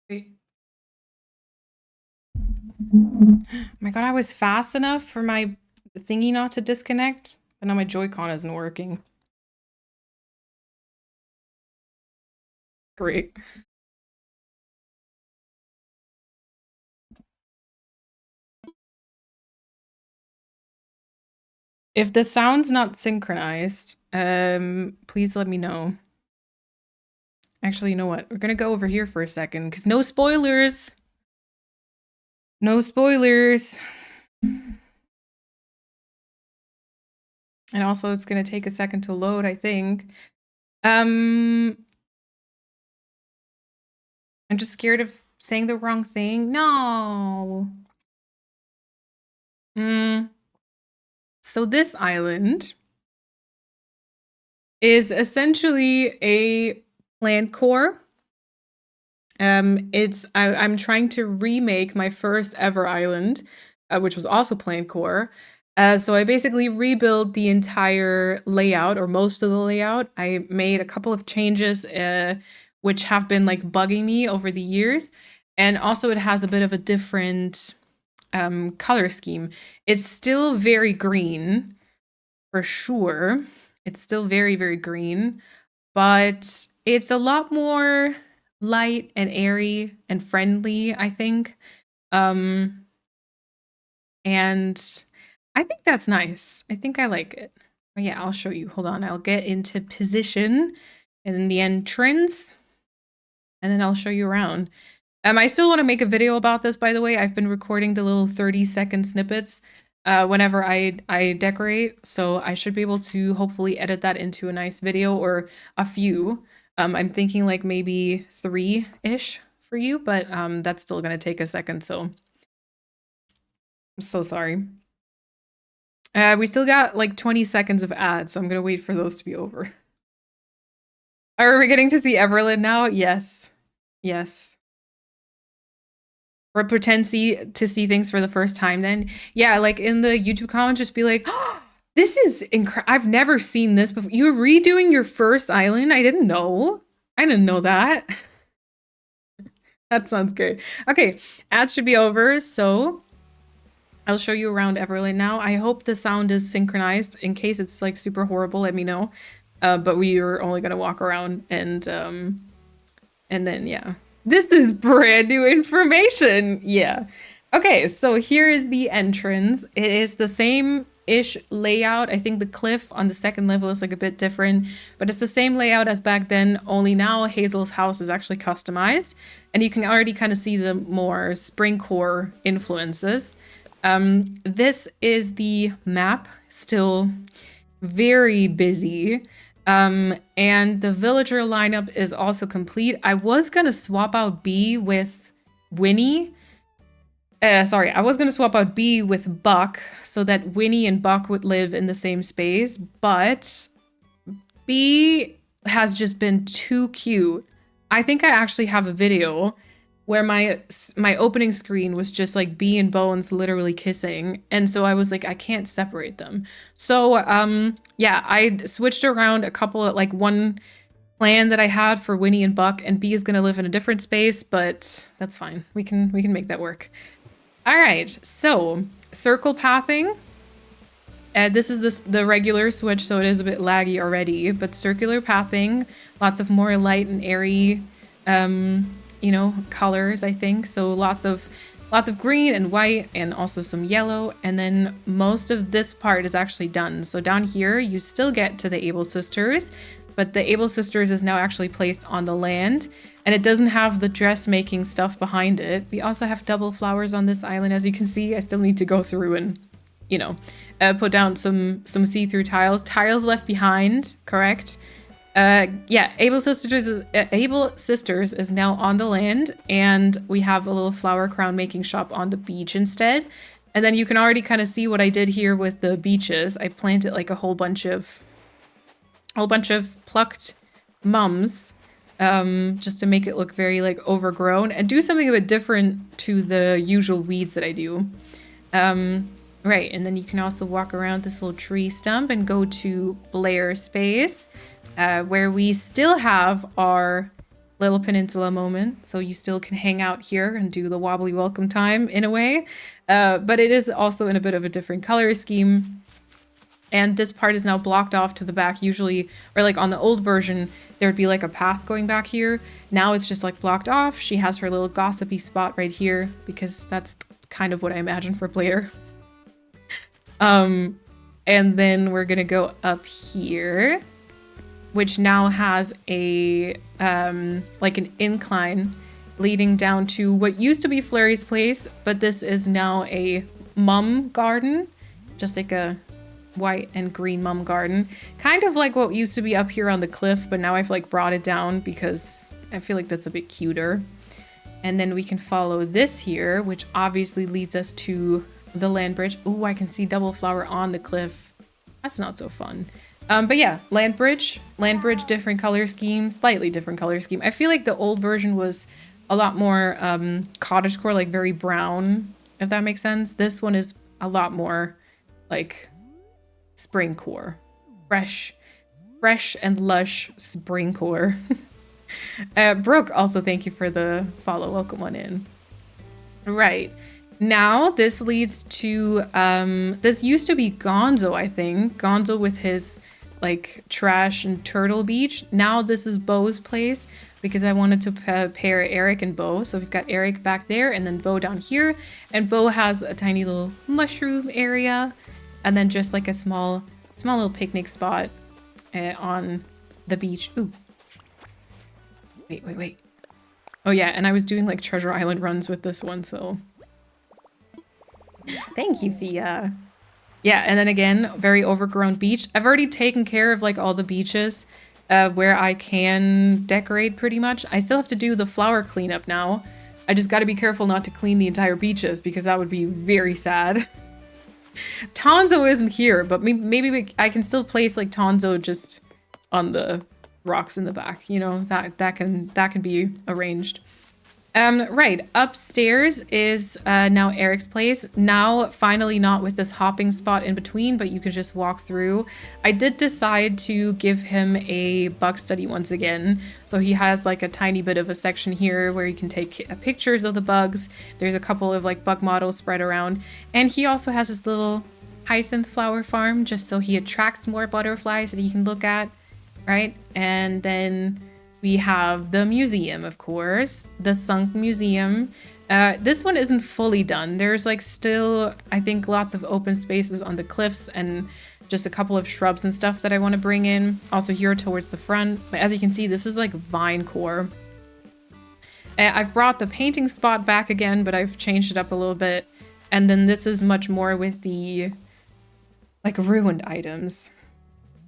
Wait. Oh my god, I was fast enough for my thingy not to disconnect, but now my Joy-Con isn't working. Great. If the sound's not synchronized, please let me know. Actually, you know what? We're gonna go over here for a second, because no spoilers! No spoilers! And also, it's gonna take a second to load, I think. I'm just scared of saying the wrong thing. No! So this island is essentially a plant core. I'm trying to remake my first ever island, which was also plant core. So I basically rebuilt the entire layout, or most of the layout. I made a couple of changes, which have been like bugging me over the years. And also it has a bit of a different color scheme. It's still very green, for sure. It's still very, very green, but it's a lot more light and airy and friendly, I think. And I think that's nice. I think I like it. But yeah, I'll show you. Hold on. I'll get into position and then the entrance, and then I'll show you around. I still want to make a video about this, by the way. I've been recording the little 30-second snippets whenever I decorate, so I should be able to hopefully edit that into a nice video, or a few. I'm thinking like maybe 3-ish for you, but that's still gonna take a second, so I'm so sorry. We still got like 20 seconds of ads, so I'm gonna wait for those to be over. Are we getting to see Everland now? Yes. Yes. Or pretend to see things for the first time then. Yeah, like in the YouTube comments, just be like, oh, this is incredible. I've never seen this before. You're redoing your first island? I didn't know. I didn't know that. That sounds good. Okay, ads should be over, so I'll show you around Everland now. I hope the sound is synchronized. In case it's like super horrible, let me know. But we are only gonna walk around and then yeah. This is brand new information. Yeah. Okay, so here is the entrance. It is the same-ish layout. I think the cliff on the second level is like a bit different, but it's the same layout as back then, only now Hazel's house is actually customized, and you can already kind of see the more spring core influences. This is the map, still very busy. And the villager lineup is also complete. I was gonna swap out B with Winnie. Sorry, I was gonna swap out B with Buck so that Winnie and Buck would live in the same space, but B has just been too cute. I think I actually have a video where my opening screen was just like Bee and Bones literally kissing, and so I was like, I can't separate them. So yeah, I switched around a couple of like one plan that I had for Winnie and Buck, and Bee is gonna live in a different space, but that's fine. We can make that work. All right, so circle pathing. This is the regular switch, so it is a bit laggy already, but circular pathing, lots of more light and airy you know, colors, I think. So lots of green and white and also some yellow. And then most of this part is actually done. So down here, you still get to the Able Sisters, but the Able Sisters is now actually placed on the land, and it doesn't have the dressmaking stuff behind it. We also have double flowers on this island, as you can see. I still need to go through and, you know, put down some see-through tiles. Tiles left behind, correct? Yeah, Able Sisters is now on the land, and we have a little flower crown making shop on the beach instead. And then you can already kind of see what I did here with the beaches. I planted like a whole bunch of plucked mums, just to make it look very like overgrown and do something a bit different to the usual weeds that I do. Right, and then you can also walk around this little tree stump and go to Blair Space, where we still have our little peninsula moment. So you still can hang out here and do the wobbly welcome time in a way. But it is also in a bit of a different color scheme. And this part is now blocked off to the back usually, or like on the old version, there'd be like a path going back here. Now it's just like blocked off. She has her little gossipy spot right here because that's kind of what I imagine for Blair. And then we're gonna go up here, which now has a like an incline leading down to what used to be Flurry's place, but this is now a mum garden, just like a white and green mum garden, kind of like what used to be up here on the cliff, but now I've like brought it down because I feel like that's a bit cuter. And then we can follow this here, which obviously leads us to the land bridge. Oh, I can see double flower on the cliff. That's not so fun. But yeah, land bridge, different color scheme, slightly different color scheme. I feel like the old version was a lot more cottagecore, like very brown, if that makes sense. This one is a lot more like springcore, fresh and lush springcore. Brooke, also thank you for the follow. Welcome on in. Right. Now this leads to, this used to be Gonzo, I think. Gonzo with his like trash and turtle beach. Now this is Bo's place because I wanted to pair Eric and Bo. So we've got Eric back there and then Bo down here. And Bo has a tiny little mushroom area. And then just like a small little picnic spot on the beach. Ooh. Wait. Oh yeah, and I was doing like Treasure Island runs with this one, so. Thank you, Fia. Yeah, and then again, very overgrown beach. I've already taken care of like all the beaches where I can decorate pretty much. I still have to do the flower cleanup now. I just got to be careful not to clean the entire beaches because that would be very sad. Tonzo isn't here, but maybe I can still place like Tonzo just on the rocks in the back. You know, that can be arranged. Right, upstairs is now Eric's place. Now, finally not with this hopping spot in between, but you can just walk through. I did decide to give him a bug study once again. So he has like a tiny bit of a section here where you can take pictures of the bugs. There's a couple of like bug models spread around. And he also has his little hyacinth flower farm just so he attracts more butterflies that he can look at, right? And then we have the museum, of course, the sunk museum. This one isn't fully done. There's like still, I think, lots of open spaces on the cliffs and just a couple of shrubs and stuff that I want to bring in. Also here towards the front. But as you can see, this is like vine core. I've brought the painting spot back again, but I've changed it up a little bit. And then this is much more with the like ruined items.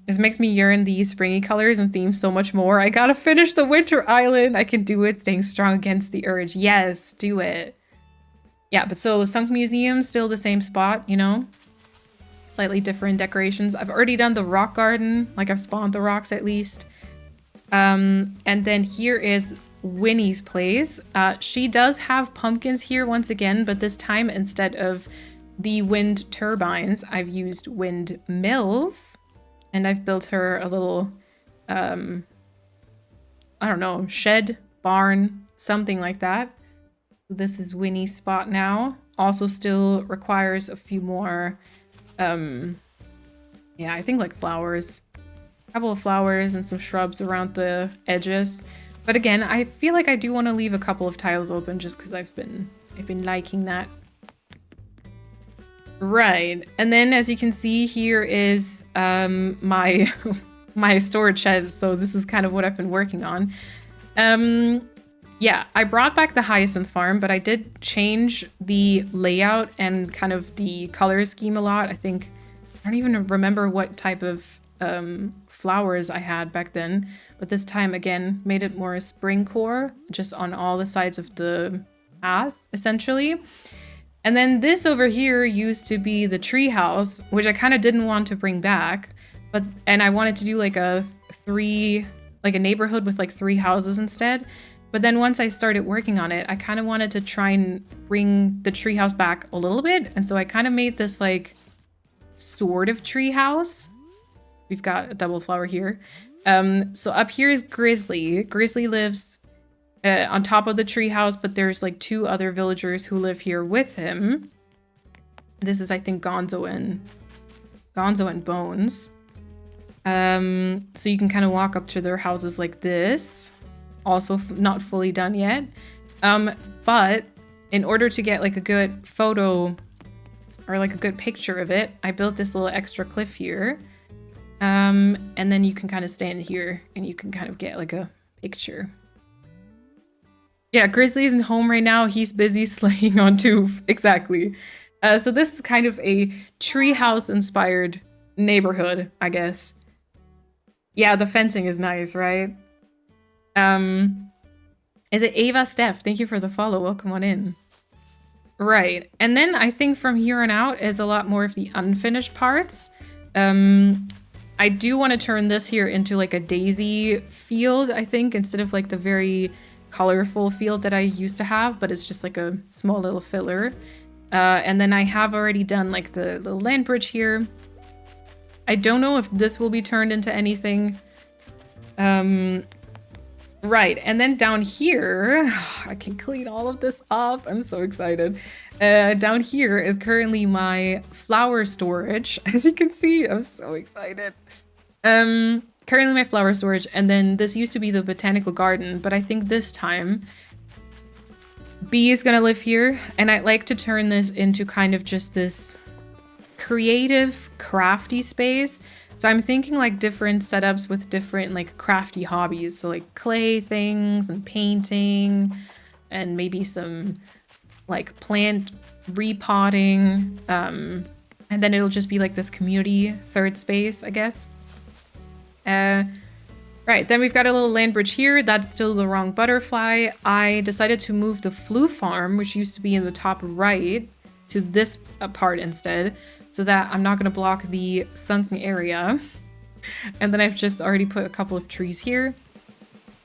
This makes me yearn these springy colors and themes so much more. I gotta finish the winter island. I can do it. Staying strong against the urge. Yes, do it. Yeah, but so sunk museum, still the same spot, you know? Slightly different decorations. I've already done the rock garden. Like I've spawned the rocks at least. And then here is Winnie's place. She does have pumpkins here once again, but this time instead of the wind turbines, I've used windmills. And I've built her a little, I don't know, shed, barn, something like that. This is Winnie's spot now. Also still requires a few more, yeah, I think like flowers. A couple of flowers and some shrubs around the edges. But again, I feel like I do want to leave a couple of tiles open just because I've been liking that. Right, and then as you can see, here is my my storage shed. So this is kind of what I've been working on. Yeah, I brought back the hyacinth farm, but I did change the layout and kind of the color scheme a lot. I don't even remember what type of flowers I had back then, but this time again made it more spring core, just on all the sides of the path essentially. And then this over here used to be the tree house, which I kind of didn't want to bring back, and I wanted to do like a neighborhood with like 3 houses instead. But then once I started working on it, I kind of wanted to try and bring the treehouse back a little bit. And so I kind of made this like sort of treehouse. We've got a double flower here. So up here is Grizzly. Grizzly lives on top of the treehouse, but there's like 2 other villagers who live here with him. This is, I think, Gonzo and Bones. So you can kind of walk up to their houses like this. Also not fully done yet, but in order to get like a good photo or like a good picture of it, I built this little extra cliff here, and then you can kind of stand here and you can kind of get like a picture. Yeah, Grizzly isn't home right now. He's busy slaying on Toof. Exactly. So this is kind of a treehouse inspired neighborhood, I guess. Yeah, the fencing is nice, right? Is it Ava Steph? Thank you for the follow. Welcome on in. Right. And then I think from here on out is a lot more of the unfinished parts. I do want to turn this here into like a daisy field, I think, instead of like the very colorful field that I used to have, but it's just like a small little filler. And then I have already done like the little land bridge here. I don't know if this will be turned into anything. Right, and then down here, I can clean all of this up. I'm so excited. Down here is currently my flower storage. As you can see, I'm so excited. Currently my flower storage, and then this used to be the botanical garden, but I think this time B is gonna live here, and I'd like to turn this into kind of just this creative, crafty space. So I'm thinking like different setups with different like crafty hobbies. So like clay things and painting and maybe some like plant repotting. And then it'll just be like this community third space, I guess. Right, then we've got a little land bridge here. That's still the wrong butterfly. I decided to move the flue farm, which used to be in the top right, to this part instead, so that I'm not going to block the sunken area. And then I've just already put a couple of trees here.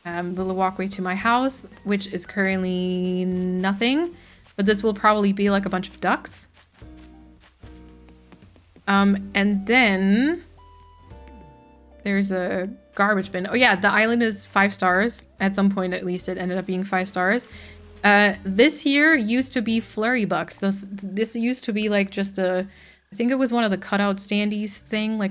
The little walkway to my house, which is currently nothing, but this will probably be like a bunch of ducks. And then there's a garbage bin. Oh yeah, the island is 5 stars. At some point, at least, it ended up being 5 stars. This here used to be flurry bucks. This used to be like just a, I think it was one of the cutout standees thing,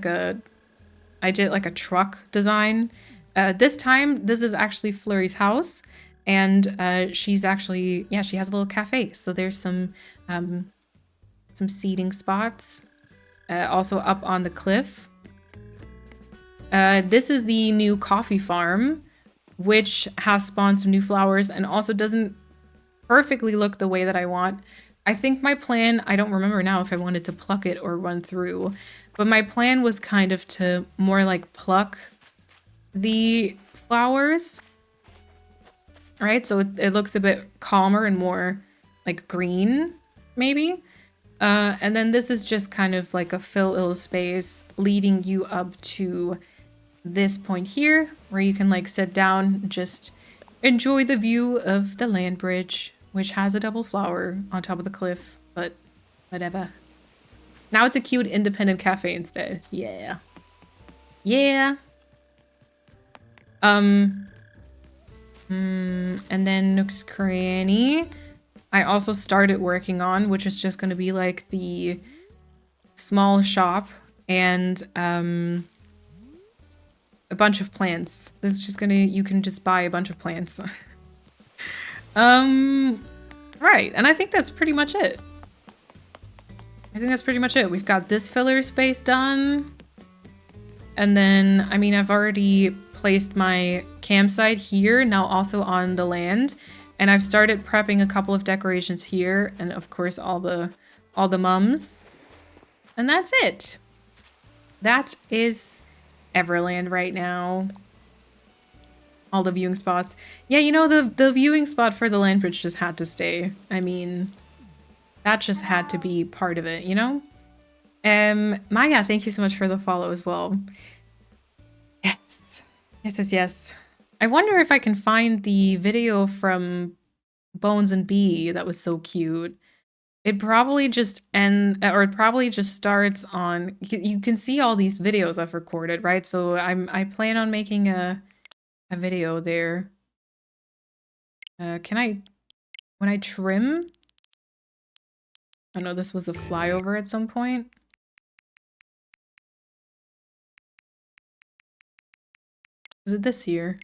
I did like a truck design. This time, this is actually Flurry's house, and she's actually, yeah, she has a little cafe. So there's some seating spots, also up on the cliff. This is the new coffee farm, which has spawned some new flowers and also doesn't perfectly look the way that I want. I think my plan, I don't remember now if I wanted to pluck it or run through, but my plan was kind of to more like pluck the flowers, right? So it looks a bit calmer and more like green, maybe. And then this is just kind of like a fill-in space leading you up to this point here where you can like sit down, just enjoy the view of the land bridge, which has a double flower on top of the cliff, but whatever. Now it's a cute independent cafe instead. Yeah. Yeah. And then Nook's Cranny, I also started working on, which is just going to be like the small shop and a bunch of plants. This is just gonna, you can just buy a bunch of plants. Right, and I think that's pretty much it. We've got this filler space done. And then, I mean, I've already placed my campsite here, now also on the land. And I've started prepping a couple of decorations here, and of course all the mums. And that's it. That is Everland right now. All the viewing spots. Yeah, you know, the viewing spot for the land bridge just had to stay. I mean, that just had to be part of it, you know? Maya, thank you so much for the follow as well. Yes. Yes. I wonder if I can find the video from Bones and Bee that was so cute. It probably just it probably just starts on, you can see all these videos I've recorded, right? So I plan on making a video there. When I trim? I know this was a flyover at some point. Was it this year?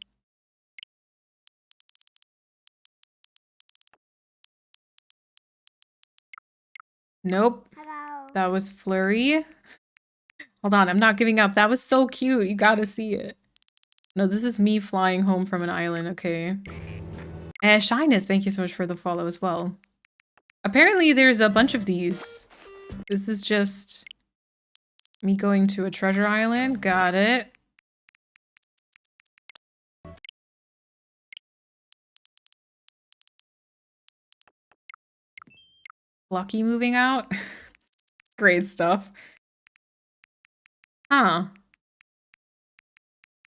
Nope. Hello. That was Flurry. Hold on, I'm not giving up. That was so cute. You gotta see it. No, this is me flying home from an island, okay. Shyness, thank you so much for the follow as well. Apparently there's a bunch of these. This is just me going to a treasure island. Got it. Lucky moving out. Great stuff. Huh.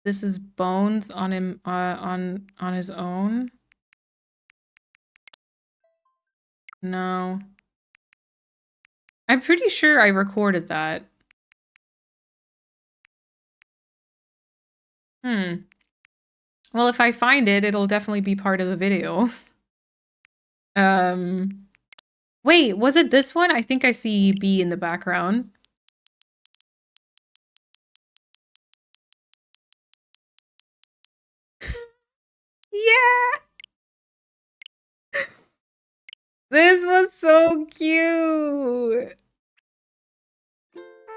This is Bones on him on his own. No. I'm pretty sure I recorded that. Well, if I find it, it'll definitely be part of the video. Wait, was it this one? I think I see B in the background. Yeah! This was so cute!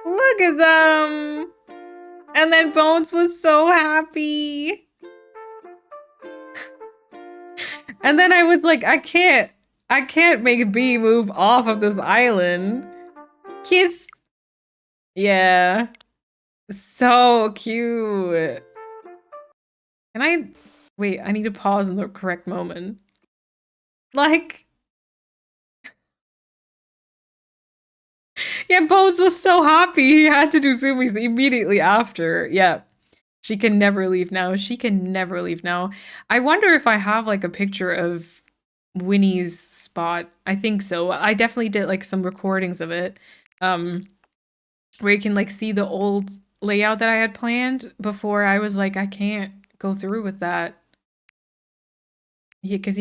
Look at them! And then Bones was so happy! And then I was like, I can't make B move off of this island. Kiss! Yeah. So cute. Can I... Wait, I need to pause in the correct moment. Like... Yeah, Bones was so happy. He had to do zoomies immediately after. Yeah. She can never leave now. She can never leave now. I wonder if I have like a picture of Winnie's spot. I think so. I definitely did like some recordings of it. Where you can like see the old layout that I had planned before I was like, I can't go through with that. Yeah, because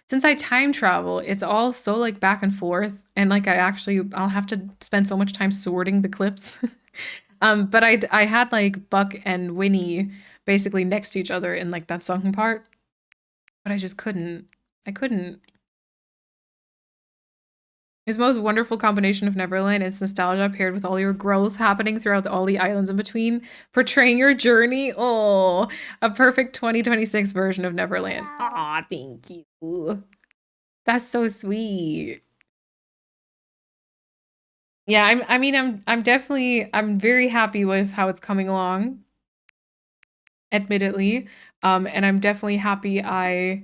since I time travel, it's all so like back and forth, and like I'll have to spend so much time sorting the clips. But I had like Buck and Winnie basically next to each other in like that sunken part, but I just couldn't. I couldn't. His most wonderful combination of Neverland, it's nostalgia paired with all your growth happening throughout all the islands in between, portraying your journey. Oh, a perfect 2026 version of Neverland. Aw, thank you. That's so sweet. Yeah, I'm very happy with how it's coming along, admittedly. And I'm definitely happy I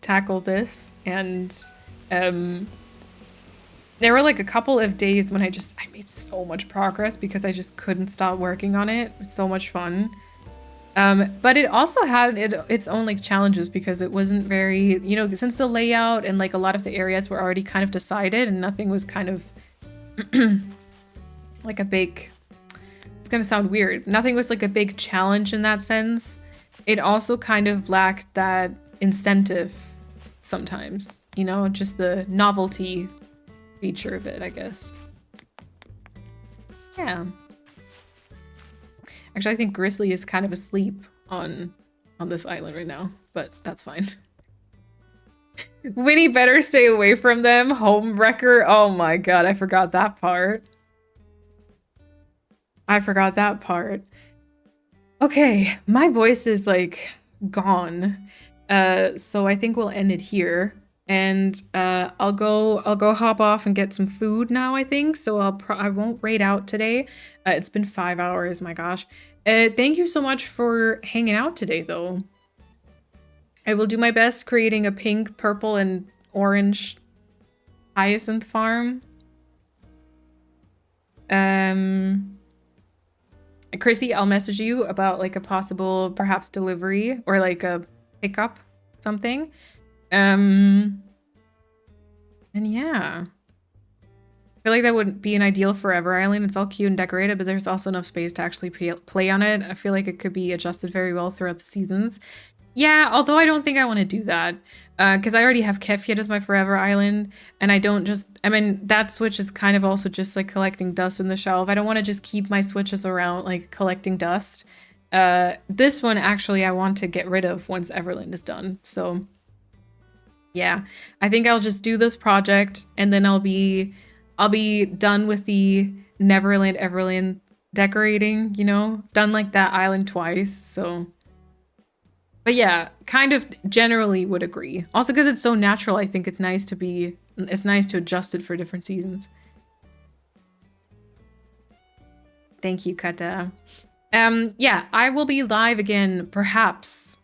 tackled this, and there were like a couple of days when I made so much progress because I just couldn't stop working on it. It was so much fun. But it also had its own like challenges because it wasn't very, since the layout and like a lot of the areas were already kind of decided and nothing was kind of like a big, it's gonna sound weird. Nothing was like a big challenge in that sense. It also kind of lacked that incentive sometimes, just the novelty feature of it, I guess. Yeah. Actually, I think Grizzly is kind of asleep on this island right now, but that's fine. Winnie better stay away from them. Homewrecker. Oh my god, I forgot that part. I forgot that part. Okay, my voice is like gone. So I think we'll end it here. And I'll go hop off and get some food now, I think. So I won't raid out today. It's been 5 hours, my gosh. Thank you so much for hanging out today though. I will do my best creating a pink, purple, and orange hyacinth farm. Chrissy, I'll message you about like a possible perhaps delivery or like a pickup something. And yeah. I feel like that wouldn't be an ideal forever island. It's all cute and decorated, but there's also enough space to actually play on it. I feel like it could be adjusted very well throughout the seasons. Yeah, although I don't think I want to do that because I already have Kefyet as my forever island, and I don't just, I mean, that switch is kind of also just like collecting dust in the shelf. I don't want to just keep my switches around like collecting dust. This one actually I want to get rid of once Everland is done. So yeah, I think I'll just do this project and then I'll be done with the Neverland Everland decorating, you know, done like that island twice. So but yeah, kind of generally would agree. Also because it's so natural, I think it's nice to adjust it for different seasons. Thank you, Kata. Yeah, I will be live again perhaps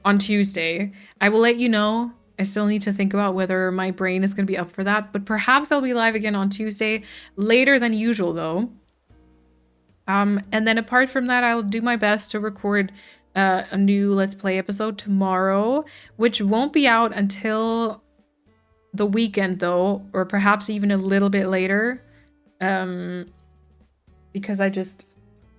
on Tuesday. I will let you know. I still need to think about whether my brain is going to be up for that, but perhaps I'll be live again on Tuesday, later than usual though. And then apart from that, I'll do my best to record a new Let's Play episode tomorrow, which won't be out until the weekend though, or perhaps even a little bit later, because I just,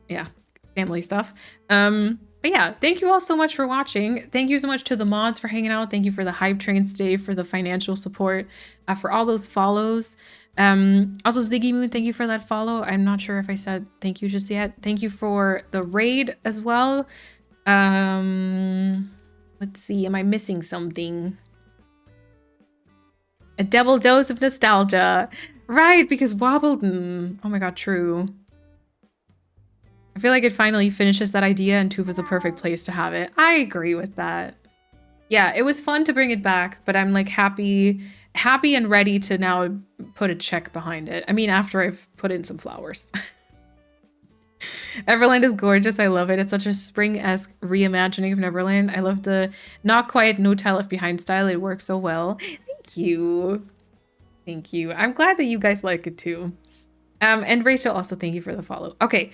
yeah, family stuff. But yeah, thank you all so much for watching. Thank you so much to the mods for hanging out. Thank you for the Hype Train stay, for the financial support, for all those follows. Also Ziggy Moon, thank you for that follow. I'm not sure if I said thank you just yet. Thank you for the raid as well. Let's see, am I missing something? A double dose of nostalgia. Right, because Wobbledon. Oh my god, true. I feel like it finally finishes that idea and Toof is the perfect place to have it. I agree with that. Yeah, it was fun to bring it back, but I'm like happy and ready to now put a check behind it. I mean, after I've put in some flowers. Everland is gorgeous. I love it. It's such a spring-esque reimagining of Neverland. I love the not quiet, no time left behind style. It works so well. Thank you. Thank you. I'm glad that you guys like it too. And Rachel, also thank you for the follow. Okay.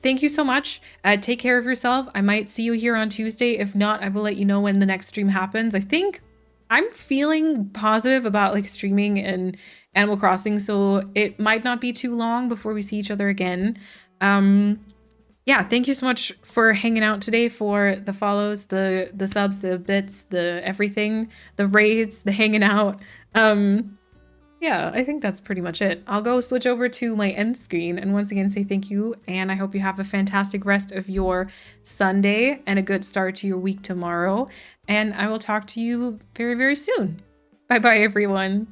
Thank you so much. Take care of yourself. I might see you here on Tuesday. If not, I will let you know when the next stream happens. I think I'm feeling positive about like streaming and Animal Crossing, so it might not be too long before we see each other again. Yeah, thank you so much for hanging out today, for the follows, the subs, the bits, the everything, the raids, the hanging out. Yeah, I think that's pretty much it. I'll go switch over to my end screen and once again say thank you, and I hope you have a fantastic rest of your Sunday and a good start to your week tomorrow, and I will talk to you very, very soon. Bye bye, everyone.